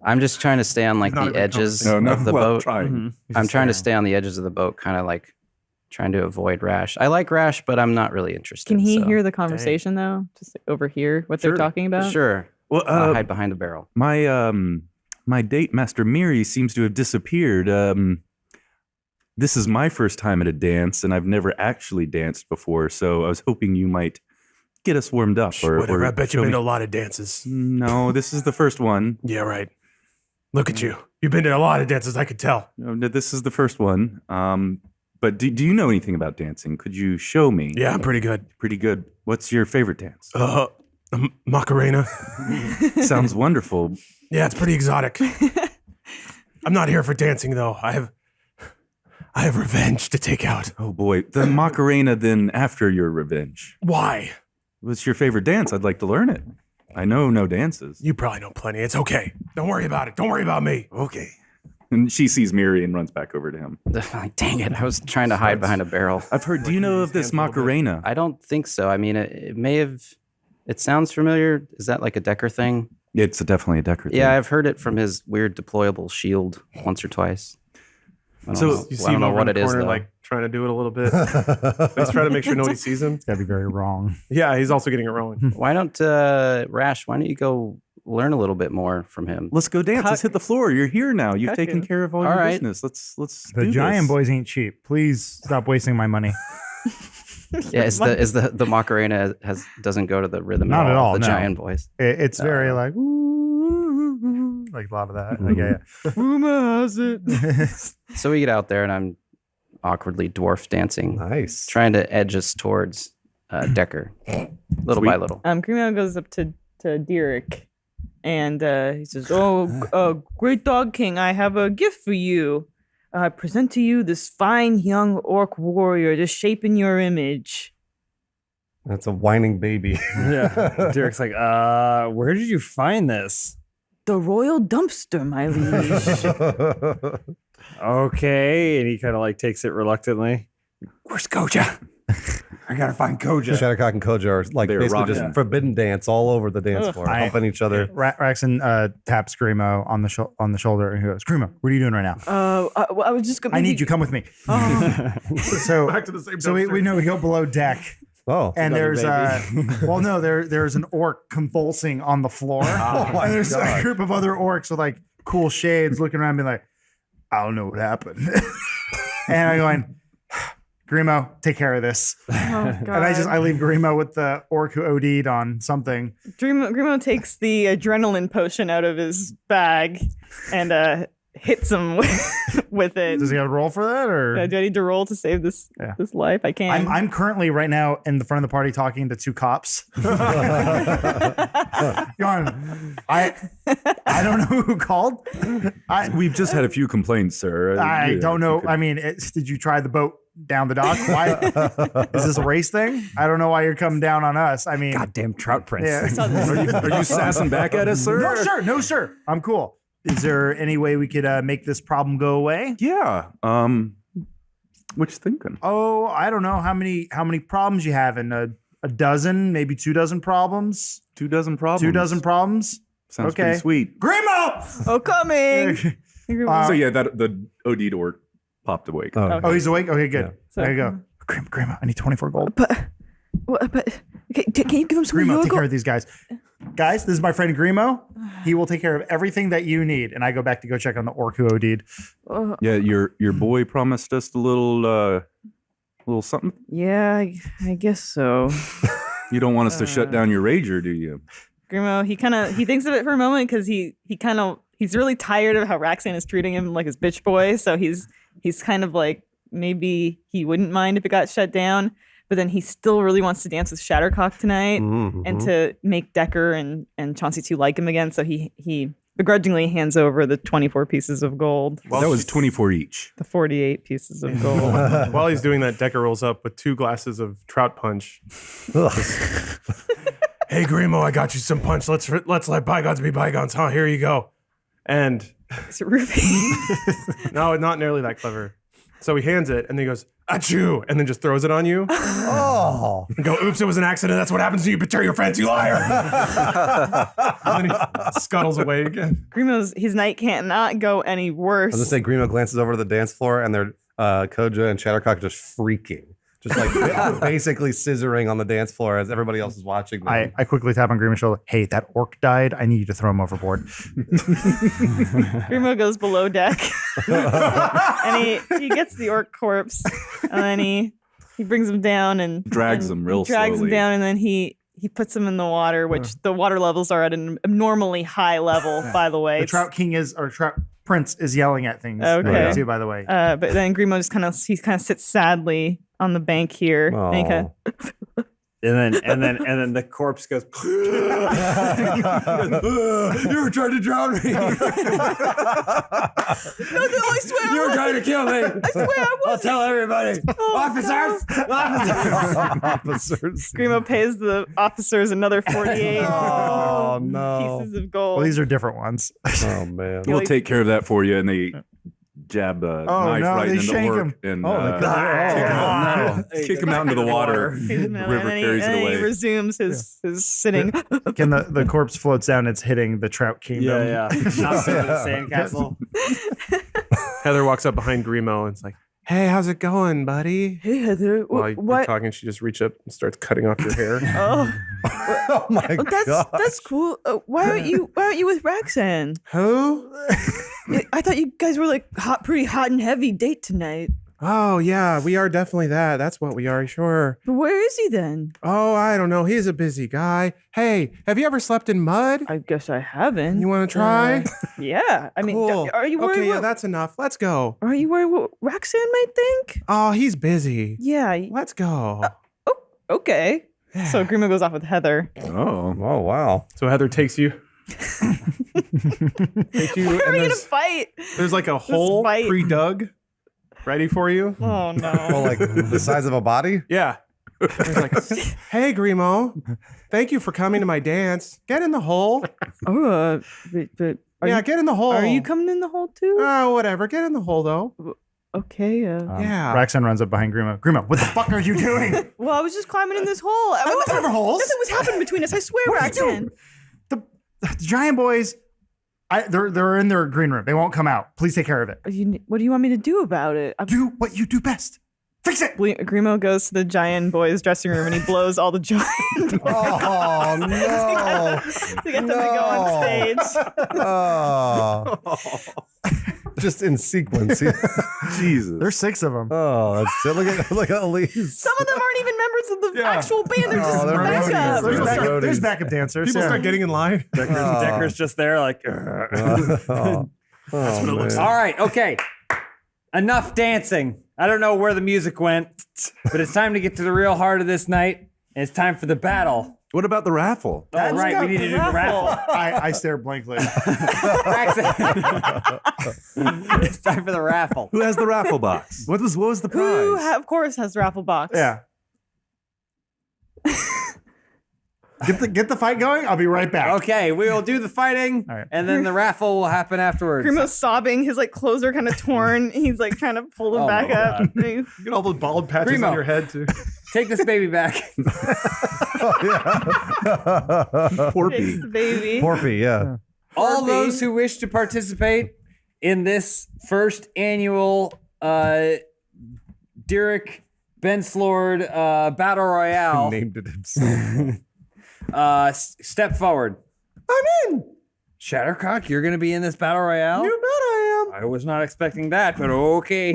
I'm just trying to stay on like Not a the good edges No, of the well, boat. trying. I'm trying to stay on the edges of the boat, kind of like trying to avoid Rash. I like Rash, but I'm not really interested. Can he so- hear the conversation though? Just overhear what they're talking about? Sure. Well, I'll hide behind a barrel. My date, Master Miri, seems to have disappeared. This is my first time at a dance, and I've never actually danced before, so I was hoping you might get us warmed up. Whatever. I bet show you've been me- to a lot of dances. No, this is the first one. Yeah, right. Look at you. You've been to a lot of dances, I could tell. No, this is the first one. But do you know anything about dancing? Could you show me? Yeah, I'm pretty good. Pretty good. What's your favorite dance? Macarena. Sounds wonderful. Yeah, it's pretty exotic. I'm not here for dancing, though. I have revenge to take out. Oh boy, the Macarena then after your revenge. Why? What's your favorite dance? I'd like to learn it. I know no dances. You probably know plenty. It's okay. Don't worry about it. Don't worry about me. Okay. And she sees Miri and runs back over to him. Like, dang it, I was trying to hide behind a barrel. I've heard, do you know of this Macarena? I don't think so. I mean, it may have, it sounds familiar. Is that like a Decker thing? It's definitely a Decker thing. Yeah, I've heard it from his weird deployable shield once or twice. I don't You see know him over what in the it is, corner, though. like trying to do it a little bit. He's trying to make sure nobody sees him. It's gotta be very wrong. Yeah, he's also getting it wrong. Why don't, Rash, why don't you go learn a little bit more from him? Let's go dance. Let's hit the floor. You're here now. You've taken care of all your right. business. Let's The do giant this. boys ain't cheap. Please stop wasting my money. Yeah, is the Macarena doesn't go to the rhythm Not at all, The no. giant voice. It's very like, ooh, like a lot of that. Like, yeah. Rumor has it. So we get out there and I'm awkwardly dwarf dancing, Nice. trying to edge us towards Decker, little by little. Grimo goes up to Derek and he says, great dog king, I have a gift for you. I present to you this fine young orc warrior to shape in your image. That's a whining baby. Yeah. Derek's like, where did you find this? The royal dumpster, my liege. Okay. And he kind of like takes it reluctantly. Where's Koja? I gotta find Koja. Shattercock and Kojo are like They're basically rocking. just forbidden dance all over the dance floor, helping each other. Raxon taps Grimo on the shoulder and he goes, Grimo, what are you doing right now? I was just gonna. I need you. Come with me. So Back to the same So we dumpster. know we go below deck Oh, And there's there's an orc convulsing on the floor. And there's a group of other orcs with like cool shades looking around, being like, I don't know what happened. And I'm going, Grimo, take care of this. Oh, God. And I leave Grimo with the orc who OD'd on something. Grimo takes the adrenaline potion out of his bag and hits him with it. Does he have a roll for that, or do I need to roll to save this life? I can't. I'm currently right now in the front of the party talking to 2 cops. Going, I don't know who called. We've just had a few complaints, sir. I don't know. I mean, did you try the boat down the dock? Why is this a race thing? I don't know why you're coming down on us. I mean, Goddamn trout prince. Yeah. Are you sassing back at us, sir? No, sir. I'm cool. Is there any way we could make this problem go away? Yeah. What you thinking? Oh, I don't know how many problems you have in a dozen, maybe 2 dozen problems. 2 dozen problems. 2 dozen problems. Sounds Okay. pretty sweet. Grimo! Oh, coming. So yeah, the OD door popped awake. Oh, he's awake? Okay, good. So- There you go. Grimo, I need 24 gold. But can you give him some of Grimo, your take care gold? of these guys. Guys, this is my friend Grimo. He will take care of everything that you need. And I go back to go check on the orc who OD'd. Yeah, your boy promised us a little something. Yeah, I guess so. You don't want us to shut down your rager, do you? Grimo, he thinks of it for a moment because he's really tired of how Roxanne is treating him like his bitch boy. So he's kind of like, maybe he wouldn't mind if it got shut down, but then he still really wants to dance with Shattercock tonight and to make Decker and Chauncey 2 like him again. So he begrudgingly hands over the 24 pieces of gold. Well, that was 24 each. The 48 pieces of gold. While he's doing that, Decker rolls up with 2 glasses of trout punch. Hey, Grimo, I got you some punch. Let's let bygones be bygones, huh? Here you go. And Is it roofie? no, not nearly that clever. So he hands it, and then he goes, achoo, and then just throws it on you. Oh. And go, oops, it was an accident. That's what happens when you betray your friends, you liar. And then he scuttles away again. Grimo's his night can't not go any worse. I was gonna say, Grimo glances over to the dance floor, and they're Koja and Shattercock just freaking, just like basically scissoring on the dance floor as everybody else is watching them. I quickly tap on Grimo's shoulder. Hey, that orc died. I need you to throw him overboard. Grimo goes below deck. And he gets the orc corpse. And then he brings him down and Drags him real drags slowly. him down, and then he puts him in the water, which the water levels are at an abnormally high level, by the way. The Trout King Trout Prince is yelling at things. Okay. Too, by the way. But then Grimo just kind of sits sadly on the bank here. And he kinda, And then the corpse goes. You were trying to drown me. no, I swear. You were trying to kill me. I swear I I'll was. tell everybody. Officers! Officers. Grimo pays the officers another 48 Oh no. pieces of gold. Well, these are different ones. Oh man. We'll take care of that for you. And they jab a knife no, right they into shank Orc him. and Kick kick him out into the water. and River then carries it he away. resumes his sitting. Can the corpse floats down? It's hitting the Trout Kingdom. Not sitting in the sandcastle. Heather walks up behind Grimo and it's like, hey, how's it going, buddy? Hey Heather, While you're what? talking, she just reaches up and starts cutting off your hair. Oh, Oh my that's cool. Why aren't you with Roxanne? Who? I thought you guys were like pretty hot and heavy date tonight. Oh, yeah, we are definitely that. That's what we are, sure. But where is he then? Oh, I don't know. He's a busy guy. Hey, have you ever slept in mud? I guess I haven't. You want to try? Yeah. I mean, Cool. are you worried? Okay, yeah, that's enough. Let's go. Are you worried what Roxanne might think? Oh, he's busy. Yeah. Let's go. Okay. So Grimo goes off with Heather. Oh. Oh wow. So Heather takes you. Takes you, Why are and we gonna there's, fight? there's like a hole fight. pre-dug ready for you. Oh no. Well, like the size of a body. Yeah. He's like, hey, Grimo, thank you for coming to my dance. Get in the hole. Oh, but Get in the hole. are you coming in the hole too? Oh, whatever. Get in the hole, though. Okay. Yeah. Roxanne runs up behind Grimo. Grimo, what the fuck are you doing? Well, I was just climbing in this hole. There were holes. Nothing was happening between us. I swear, What are you Roxanne. The giant boys, they're in their green room. They won't come out. Please take care of it. What do you want me to do about it? Do what you do best. Fix it. Grimo goes to the giant boys' dressing room and he blows all the giant boys Oh no! to get them to go on stage. Oh. Just in sequence. Jesus. There's 6 of them. Oh, that's it. Look at Elise. Some of them aren't even members of the actual band. They're just they're backup. roadies. There's backup dancers. People yeah. start getting in line. Decker's just there, like. That's what it looks All right, okay. Enough dancing. I don't know where the music went, but it's time to get to the real heart of this night. And it's time for the battle. What about the raffle? Oh, right, we need to do the raffle. I stare blankly. It's time for the raffle. Who has the raffle box? What was the prize? Who, of course, has raffle box? Yeah. Get the fight going. I'll be right back. Okay, we will do the fighting, All right. and then the raffle will happen afterwards. Grimo's sobbing. His clothes are kind of torn. He's trying to pull them Oh, back my up. God. You get all those bald patches Primo. on your head too. Take this baby back. Porpy. Fix the baby. Porpy, yeah. All those who wish to participate in this first annual Derek Benslord Battle Royale, Named it himself. step forward. I'm in. Shattercock, you're going to be in this Battle Royale? You bet I am. I was not expecting that, but okay.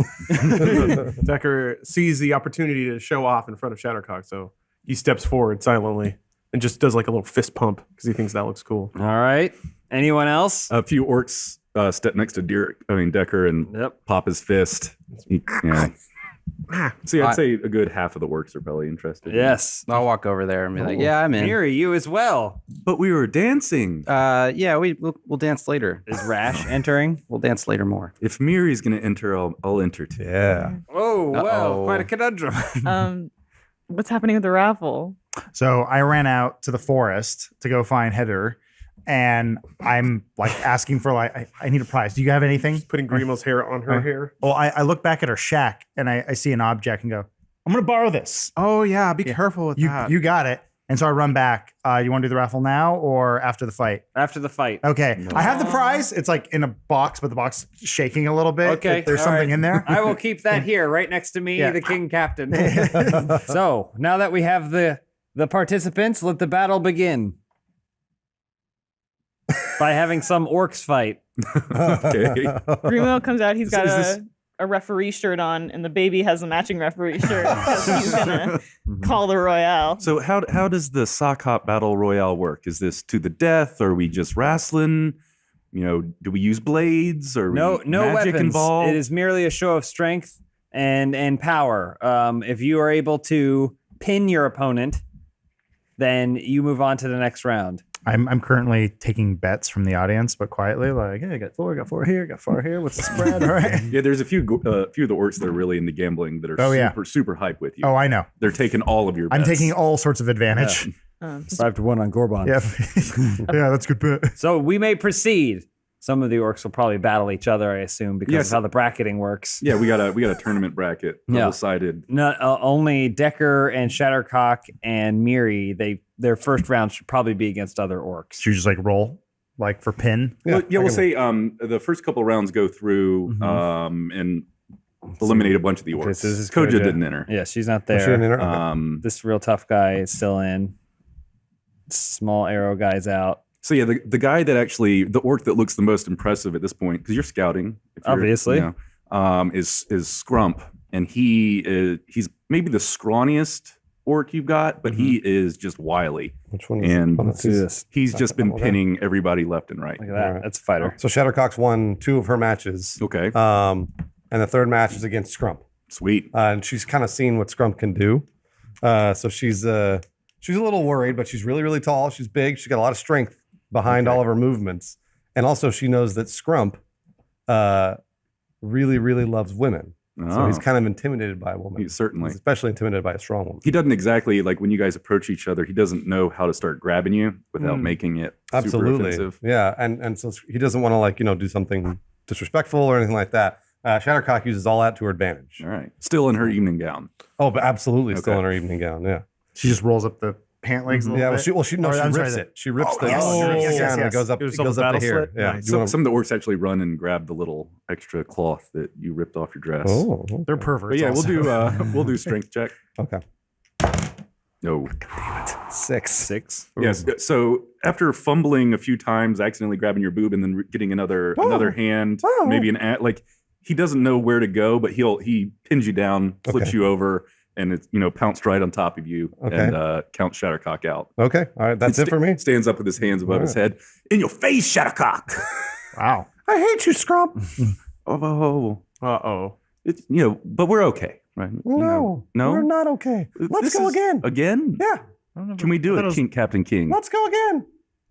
Decker sees the opportunity to show off in front of Shattercock, so he steps forward silently and just does like a little fist pump because he thinks that looks cool. All right. Anyone else? A few orcs step next to Decker and Yep. pop his fist. See, I'd say a good half of the orcs are probably interested. Yes. I'll walk over there and be like, yeah, I'm in. Miri, you as well. But we were dancing. Yeah, we'll dance later. Is Rash entering? We'll dance later more. If Miri's going to enter, I'll enter too. Yeah. Oh, well, Uh-oh. quite a conundrum. What's happening with the raffle? So I ran out to the forest to go find Heather, and I'm asking for I need a prize. Do you have anything? Putting Grimo's hair on her hair. Well, I look back at her shack and I see an object and go, I'm gonna borrow this. Oh yeah, be careful with that. You got it. And so I run back. You want to do the raffle now or after the fight? After the fight. Okay. I have the prize. It's in a box, but the box is shaking a little bit. Okay. There's all something right. in there. I will keep that here, right next to me, Yeah. the king captain. So now that we have the participants, let the battle begin. By having some orcs fight. Okay. Grimo comes out. He's got Is this- a referee shirt on, and the baby has a matching referee shirt. because he's gonna call the royale. So how does the sock hop battle royale work? Is this to the death? Or are we just wrestling? Do we use blades or No magic weapons. involved? It is merely a show of strength and power. If you are able to pin your opponent, then you move on to the next round. I'm currently taking bets from the audience, but quietly, hey, I got four here, got four here. What's the spread? All right. Yeah, there's a few of the orcs that are really into gambling that are super hype with you. Oh, I know. They're taking all of your bets. I'm taking all sorts of advantage. 5-1 on Gorbon. Yeah, that's a good bet. So we may proceed. Some of the orcs will probably battle each other, I assume, because of how the bracketing works. Yeah, we got a tournament bracket double-sided. Not only Decker and Shattercock and Miri, their first round should probably be against other orcs. Should you just roll for pin? We'll say the first couple rounds go through and eliminate a bunch of the orcs. So this is Koja didn't enter. Yeah, she's not Was she there. in there? Okay. This real tough guy is still in. Small arrow guy's out. So yeah, the guy that actually the orc that looks the most impressive at this point, because you're scouting, Obviously. is Scrump, and he's maybe the scrawniest orc you've got, but he is just wily. Which one is And let's see this. he's just been pinning everybody left and right. Look at that. Right. That's a fighter. So Shattercock's won 2 of her matches. Okay, And the third match is against Scrump. sweet. And she's kind of seen what Scrump can do. So she's a little worried, but she's really, really tall. She's big. She's got a lot of strength behind all of her movements. And also she knows that Scrump really, really loves women. So he's kind of intimidated by a woman. Certainly. He's especially intimidated by a strong woman. He doesn't exactly when you guys approach each other. He doesn't know how to start grabbing you without making it super Absolutely. offensive. Yeah. And so he doesn't want to do something disrespectful or anything like that. Shattercock uses all that to her advantage. All right, still in her evening gown. Oh, but absolutely still Okay. in her evening gown. Yeah. She just rolls up the pant legs a little Yeah, bit. she rips it. She rips the yes. and it goes up. It Gives us goes a up to battle here. slit? Yeah. Nice. You wanna- Some of the orcs actually run and grab the little extra cloth that you ripped off your dress. Oh, They're perverts. But yeah, also. we'll do strength check. okay. No. 6. Yes. So after fumbling a few times, accidentally grabbing your boob and then getting another hand, maybe like he doesn't know where to go, but he pins you down, flips you over, and it's pounced right on top of you and counts Shattercock out. Okay. All right. That's it for me. Stands up with his hands above his head. In your face, Shattercock. Wow. I hate you, Scrump. Oh. Uh-oh. It's, but we're okay, right? No, No? we're not okay. Let's This go is- again. Again? Yeah, Can we do it, King Captain King? let's go again.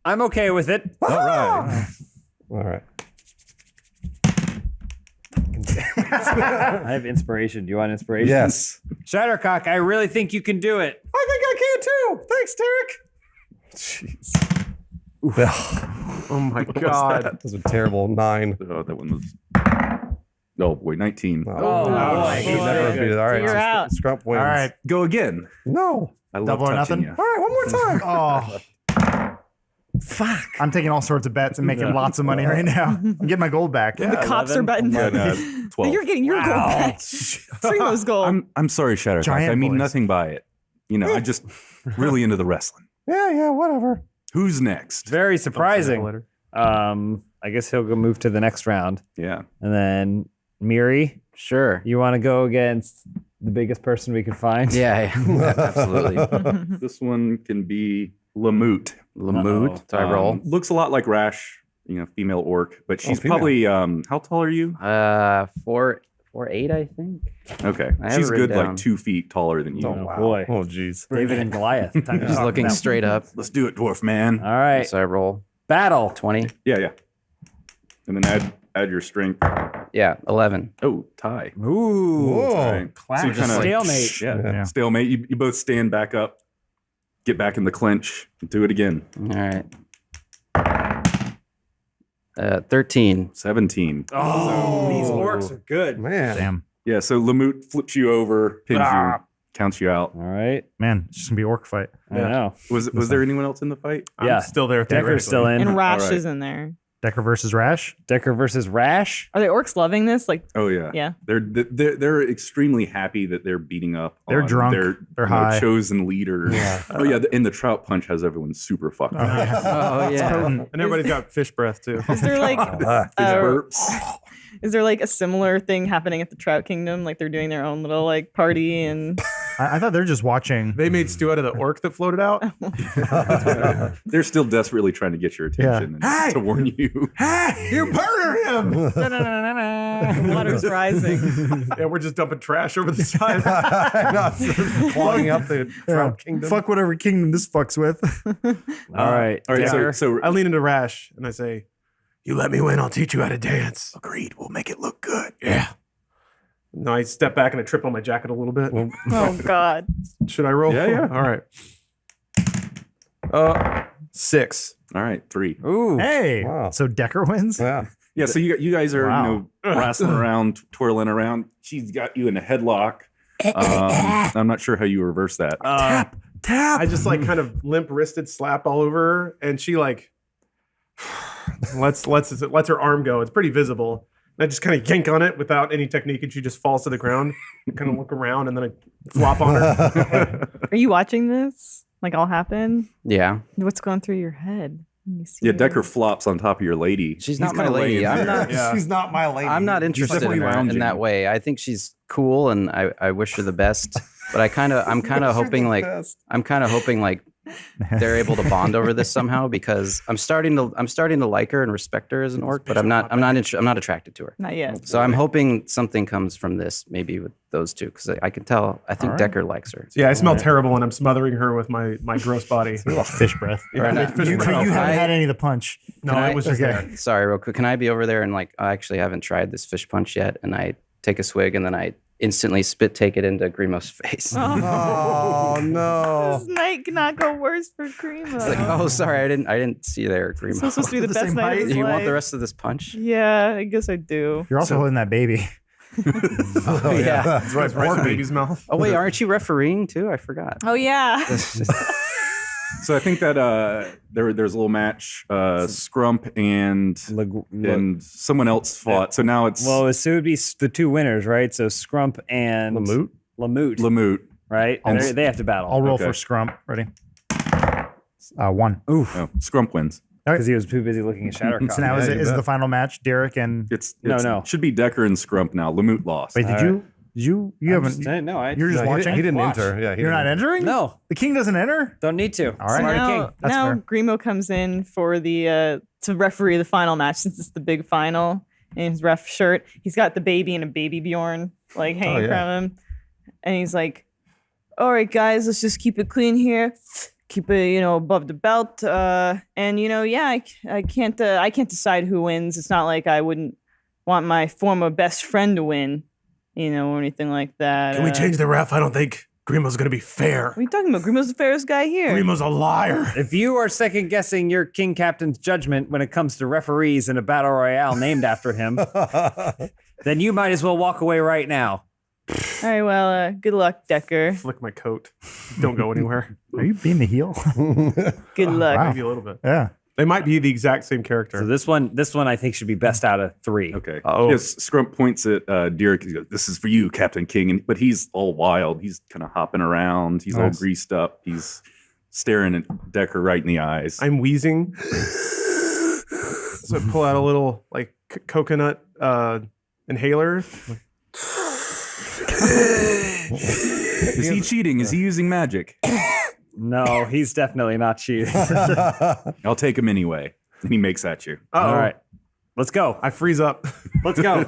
I'm okay with it. All right. All right. I have inspiration. Do you want inspiration? Yes. Shattercock, I really think you can do it. I think I can too. Thanks, Derek. Oh my god. That was a terrible 9. Oh, that one was. Oh boy, 19. boy. He's never beat it. All right. You're out. Scrump wins. All right. Go again. No. I love Double or touching nothing? you. All right, one more time. Oh. Fuck. I'm taking all sorts of bets and making lots of money right now. I'm getting my gold back. The cops are betting. Yeah, 12. You're getting your gold back. Primo's gold. I'm sorry, Shattercock. Giant I mean boys. nothing by it. I just really into the wrestling. Yeah, whatever. Who's next? Very surprising. I guess he'll go move to the next round. Yeah. And then Miri, Sure. you want to go against the biggest person we can find? Yeah, absolutely. This one can be Lamute. Lamute. Do I roll? Looks a lot like Rash, female orc, but she's female. probably how tall are you? 4'8", I think. Okay. I have She's it written good, like down. 2 feet taller than you. Oh, boy. Oh, jeez. David and Goliath. Time to Just talk looking about- straight up. Let's do it, dwarf man. All right. So I roll Battle. 20. Yeah. And then add your strength. Yeah, 11. Oh, tie. Ooh. Whoa. All right. Clash. So you kinda- Stalemate. Yeah. Stalemate. You both stand back up, get back in the clinch, and do it again. All right. 13. 17. Oh, these orcs are good. Man. Damn. Yeah, so Lamute flips you over, pins you, counts you out. All right. Man, it's just going to be orc fight. I know. Was there anyone else in the fight? I'm Yeah. still there. Decker's still in. And Rash All right. is in there. Decker versus Rash. Decker versus Rash. Are the orcs loving this? Like, Oh yeah. yeah. They're extremely happy that they're beating up. They're on drunk. Their They're high. chosen leader. Oh yeah, and the trout punch has everyone super fucked up. Oh, yeah. And everybody's got fish breath too. Is there like Burps. is there like a similar thing happening at the Trout Kingdom? Like they're doing their own little like party and I thought they're just watching. They made stew out of the orc that floated out. They're still desperately trying to get your attention and to warn you. Hey, you murder him! the water's rising. Yeah, we're just dumping trash over the side. Clogging up the Trout Kingdom. Fuck whatever kingdom this fucks with. All right. All right, Decker. so I lean into Rash and I say, You let me win, I'll teach you how to dance. Agreed, we'll make it look good. Yeah. no, I step back and I trip on my jacket a little bit. Oh God. Should I roll? Yeah. All right. 6. all right, 3. Ooh. Hey. Wow. So Decker wins? Yeah. Yeah, so you guys are Wow. wrestling around, twirling around. She's got you in a headlock. I'm not sure how you reverse that. Tap. I just like kind of limp wristed slap all over her, and she like lets her arm go. It's pretty visible. And I just kind of yank on it without any technique, and she just falls to the ground. Kind of look around, and then I flop on her. Are you watching this? Like all happen? Yeah. What's going through your head? when you see Yeah, her? Decker flops on top of your lady. She's He's not my kinda lady. laying I'm there. not. She's not my lady. I'm not interested simply in her in lounging. that way. I think she's cool, and I wish her the best. But I'm kind of hoping like they're able to bond over this somehow, because I'm starting to like her and respect her as an orc, but I'm not attracted to her. Not yet. So I'm hoping something comes from this, maybe with those two, because I can tell. I think Decker likes her. Yeah, I smell terrible, and I'm smothering her with my gross body. Fish breath. Yeah, Or fish You breath. haven't had any of the punch. No, Can it I- was just there. Sorry, real quick. Can I be over there and like, I actually haven't tried this fish punch yet, and I take a swig and then I instantly take it into Grimo's face. Oh no! This night cannot go worse for Grimo. It's like, oh, sorry, I didn't see there, Grimo. This was supposed to be the The best same night of height? his Do you want the life. rest of this punch? Yeah, I guess I do. You're also holding that baby. Oh yeah, that's right. Right in the Porky. baby's mouth. Oh wait, aren't you refereeing too? I forgot. Oh yeah. So I think that there's a little match. Scrump and someone else fought. So now it's Well, so it would be the two winners, right? So Scrump and Lamute, right? And they have to battle. I'll roll for Scrump. Ready? 1. Oof. Oh, Scrump wins. Because he was too busy looking at Shattercock. So now is it the final match? Derek and It's No. Should be Decker and Scrump now. Lamute lost. wait, you haven't? You're just watching. He didn't enter. Yeah, You're not entering. No, the king doesn't enter. don't need to. All right. Smarty now, King. That's now fair. Grimo comes in for the to referee the final match since it's the big final in his ref shirt. He's got the baby and a baby Bjorn like hanging from him, and he's like, "All right, guys, let's just keep it clean here. Keep it, above the belt. And I can't decide who wins. It's not like I wouldn't want my former best friend to win, or anything like that. Can we change the ref? I don't think Grimo's going to be fair. What are you talking about? Grimo's the fairest guy here. Grimo's a liar. If you are second guessing your King Captain's judgment when it comes to referees in a battle royale named after him, then you might as well walk away right now. All right, well, good luck, Decker. Flick my coat. Don't go anywhere. Are you being the heel? Good luck. Maybe a little bit. Yeah. They might be the exact same character. So this one I think should be best out of 3. Okay. Oh. Yes, Scrump points at Derek. He goes, "This is for you, Captain King." But he's all wild. He's kind of hopping around. He's all greased up. He's staring at Decker right in the eyes. I'm wheezing. So I pull out a little coconut inhaler. Is he cheating? Is he using magic? No, he's definitely not cheating. I'll take him anyway. And he makes at you. Uh-oh. All right, let's go. I freeze up. Let's go.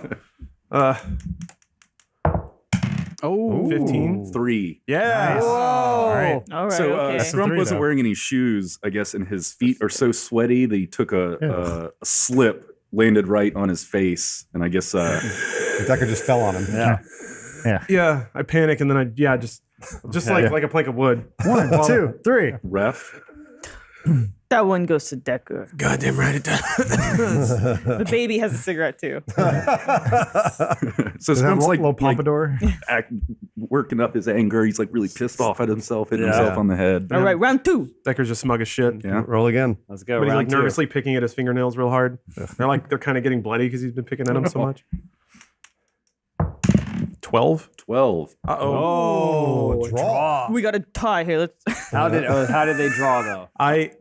15. 3. Yeah. Nice. All right. All right, So okay. Scrump 3, wasn't though. wearing any shoes, I guess, and his feet are so sweaty that he took a slip, landed right on his face, and I guess Decker just fell on him. Yeah. Yeah. I panic and then I just like a plank of wood. 1, 2, 3. ref. That one goes to Decker. Goddamn right it does. The baby has a cigarette too. So Scrump's little pompadour. working up his anger. He's like really pissed off at himself, hitting himself on the head. All right, round 2. Decker's just smug as shit. Yeah. Roll again. Let's go. But he's round like 2. nervously picking at his fingernails real hard. They're kind of getting bloody because he's been picking at them so much. 12. 12. Uh-oh. Draw. We got a tie here. Let's. How did they draw though?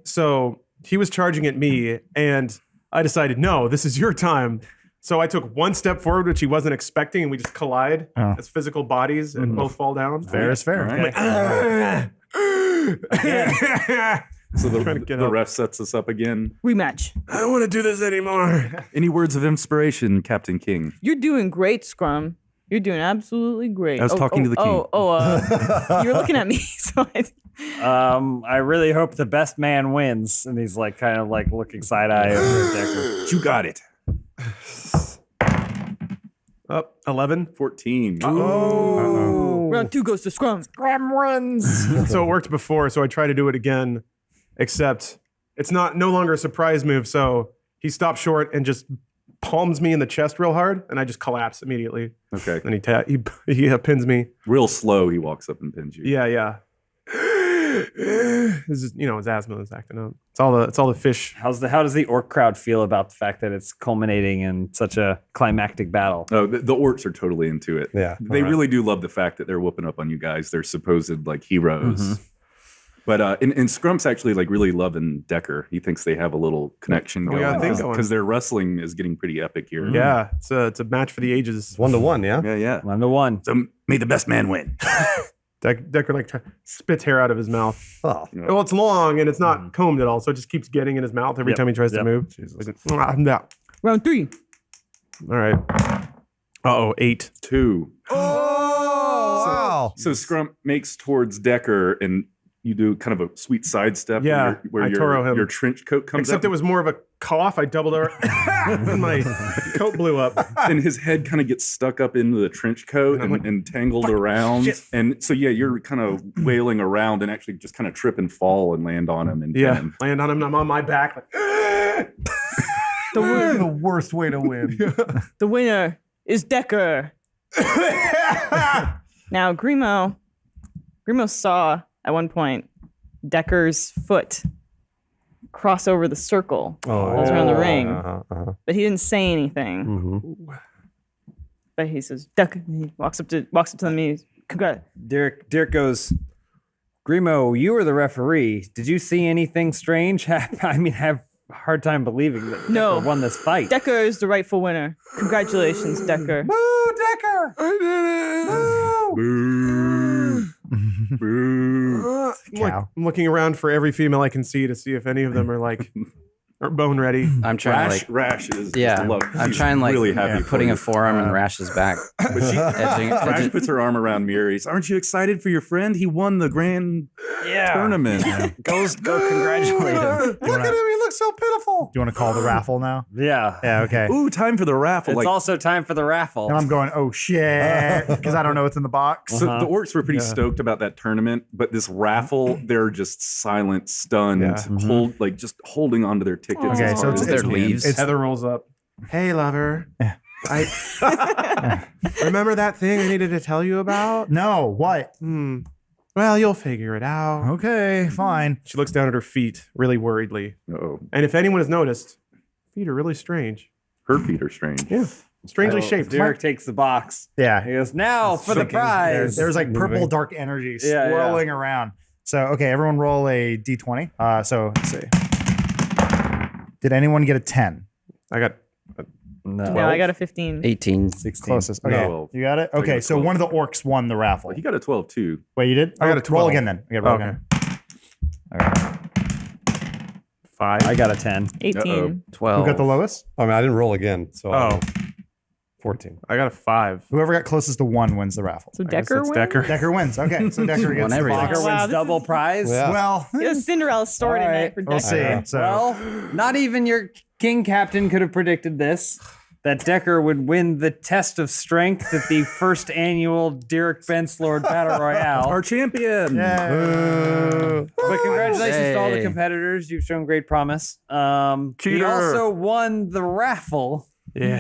So he was charging at me, and I decided, no, this is your time. So I took one step forward, which he wasn't expecting, and we just collide as physical bodies and both fall down. Fair is fair. All right. So the ref sets us up again. Rematch. I don't want to do this anymore. Any words of inspiration, Captain King? You're doing great, Scrum. You're doing absolutely great. I was talking to the king. You're looking at me. So I really hope the best man wins. And he's like kind of like looking side eye over at Decker. You got it. Up 11. 14. round 2 goes to Scrum. So it worked before, so I try to do it again, except it's no longer a surprise move. So he stops short and just palms me in the chest real hard, and I just collapse immediately. Okay. And he pins me. Real slow, he walks up and pins you. Yeah. This is, his asthma is acting up. It's all the fish. How does the orc crowd feel about the fact that it's culminating in such a climactic battle? Oh, the orcs are totally into it. Yeah. They really do love the fact that they're whooping up on you guys. They're supposed heroes. Mm-hmm. Mm-hmm. But and Scrump's actually really loving Decker. He thinks they have a little connection We got a thing going. because their wrestling is getting pretty epic here. Yeah, it's a match for the ages. 1-1, yeah? Yeah. 1-1. So may the best man win. Decker spits hair out of his mouth. Oh. Well, it's long and it's not combed at all, so it just keeps getting in his mouth every time he tries to move. Round 3. All right. 8. 2. Wow. So Scrump makes towards Decker and you do kind of a sweet sidestep where I Toro him. your trench coat comes Except up. it was more of a cough. I doubled over and my coat blew up. And his head kind of gets stuck up into the trench coat and tangled around. Shit. And so, you're kind of wailing around and actually just kind of trip and fall and land on him. And pin him. Land on him. I'm on my back. The worst way to win. The winner is Decker. Now, Grimo saw at one point Decker's foot cross over the circle that was around the ring. But he didn't say anything. But he says, Decker. He walks up to them. He congrats. Dirk goes, Grimo, you were the referee. Did you see anything strange? I mean, I have a hard time believing that Decker won this fight. Decker is the rightful winner. Congratulations, Decker. Boo, Decker! I did it! Boo. I'm looking around for every female I can see to see if any of them are like are bone ready. I'm trying Rash is I'm trying really happy putting a forearm in Rash's back. But Rash puts her arm around Miri. Aren't you excited for your friend? He won the grand tournament. Go congratulate him. Look at him. He looks so pitiful. Do you want to call the raffle now? Yeah. Yeah, okay. Ooh, time for the raffle. It's also time for the raffle. And I'm going, oh shit, because I don't know what's in the box. So the orcs were pretty stoked about that tournament, but this raffle, they're just silent, stunned, just holding on to their tickets. Okay, so it's their leaves. Heather rolls up. Hey, lover. I remember that thing I needed to tell you about? No, what? Well, you'll figure it out. Okay, fine. She looks down at her feet really worriedly. Uh-oh. And if anyone has noticed, feet are really strange. Her feet are strange. Yeah. Strangely shaped. Dirk takes the box. Yeah. He goes, now for the prize. There's like purple dark energy swirling around. So, okay, everyone roll a d20. So, let's see. Did anyone get a 10? I got No, I got a 15. 18. 16. Closest. Okay, No. you got it? got Okay, a so 12. one of the orcs won the raffle. He got a 12 too. Wait, you did? I got a 12. Roll again then. I got roll again. Okay. 5. I got a 10. 18. 12. Who got the lowest? I mean, I didn't roll again, so 14. I got a 5. Whoever got closest to 1 wins the raffle. So Decker wins? Decker wins. Okay, so Decker gets the everything. box. Decker Wow, wins this double prize. Yeah. Well, It was Cinderella's story tonight for Decker. we'll see. So, Well, not even your king captain could have predicted this. That Decker would win the test of strength at the first annual Dirk Benslord Battle Royale. Our champion. But congratulations to all the Yay. competitors. You've shown great promise. He Cheater. also won the raffle. Yeah.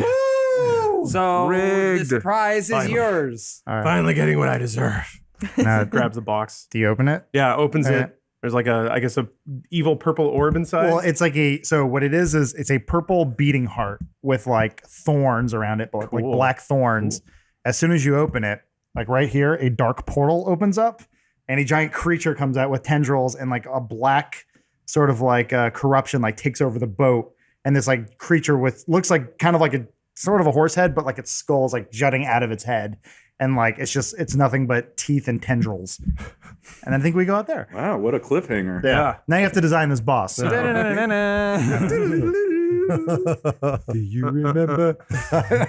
So Rigged. this prize is yours. all right. Finally getting what I deserve. Now, Grabs the box. do you open it? Yeah, opens Okay. it. There's like I guess a evil purple orb inside. Well, it's like so what it is it's a purple beating heart with like thorns around it, but like Cool. black thorns. As soon as you open it, like right here, a dark portal opens up and a giant creature comes out with tendrils and like a black sort of like corruption like takes over the boat. And this like creature with looks like kind of like a sort of a horse head, but like its skull's like jutting out of its head. And like it's nothing but teeth and tendrils. And I think we go out there. Wow, what a cliffhanger. yeah. Now you have to design this boss. So. Do you remember?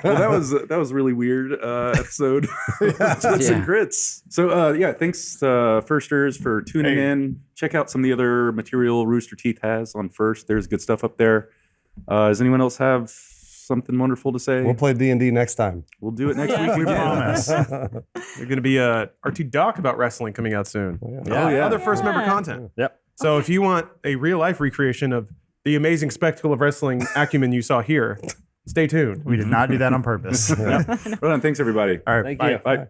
Well, that was really weird episode. Twits and grits. So thanks Firsters for tuning in. Check out some of the other material Rooster Teeth has on First. There's good stuff up there. Does anyone else have something wonderful to say? We'll play D&D next time. We'll do it next Yeah. week. We again. promise. There's going to be a RT doc about wrestling coming out soon. Oh, yeah. Other first member content. Yep. So if you want a real life recreation of the amazing spectacle of wrestling acumen you saw here, stay tuned. We did not do that on purpose. Well done. Thanks everybody. All right. Thank bye. you. Bye.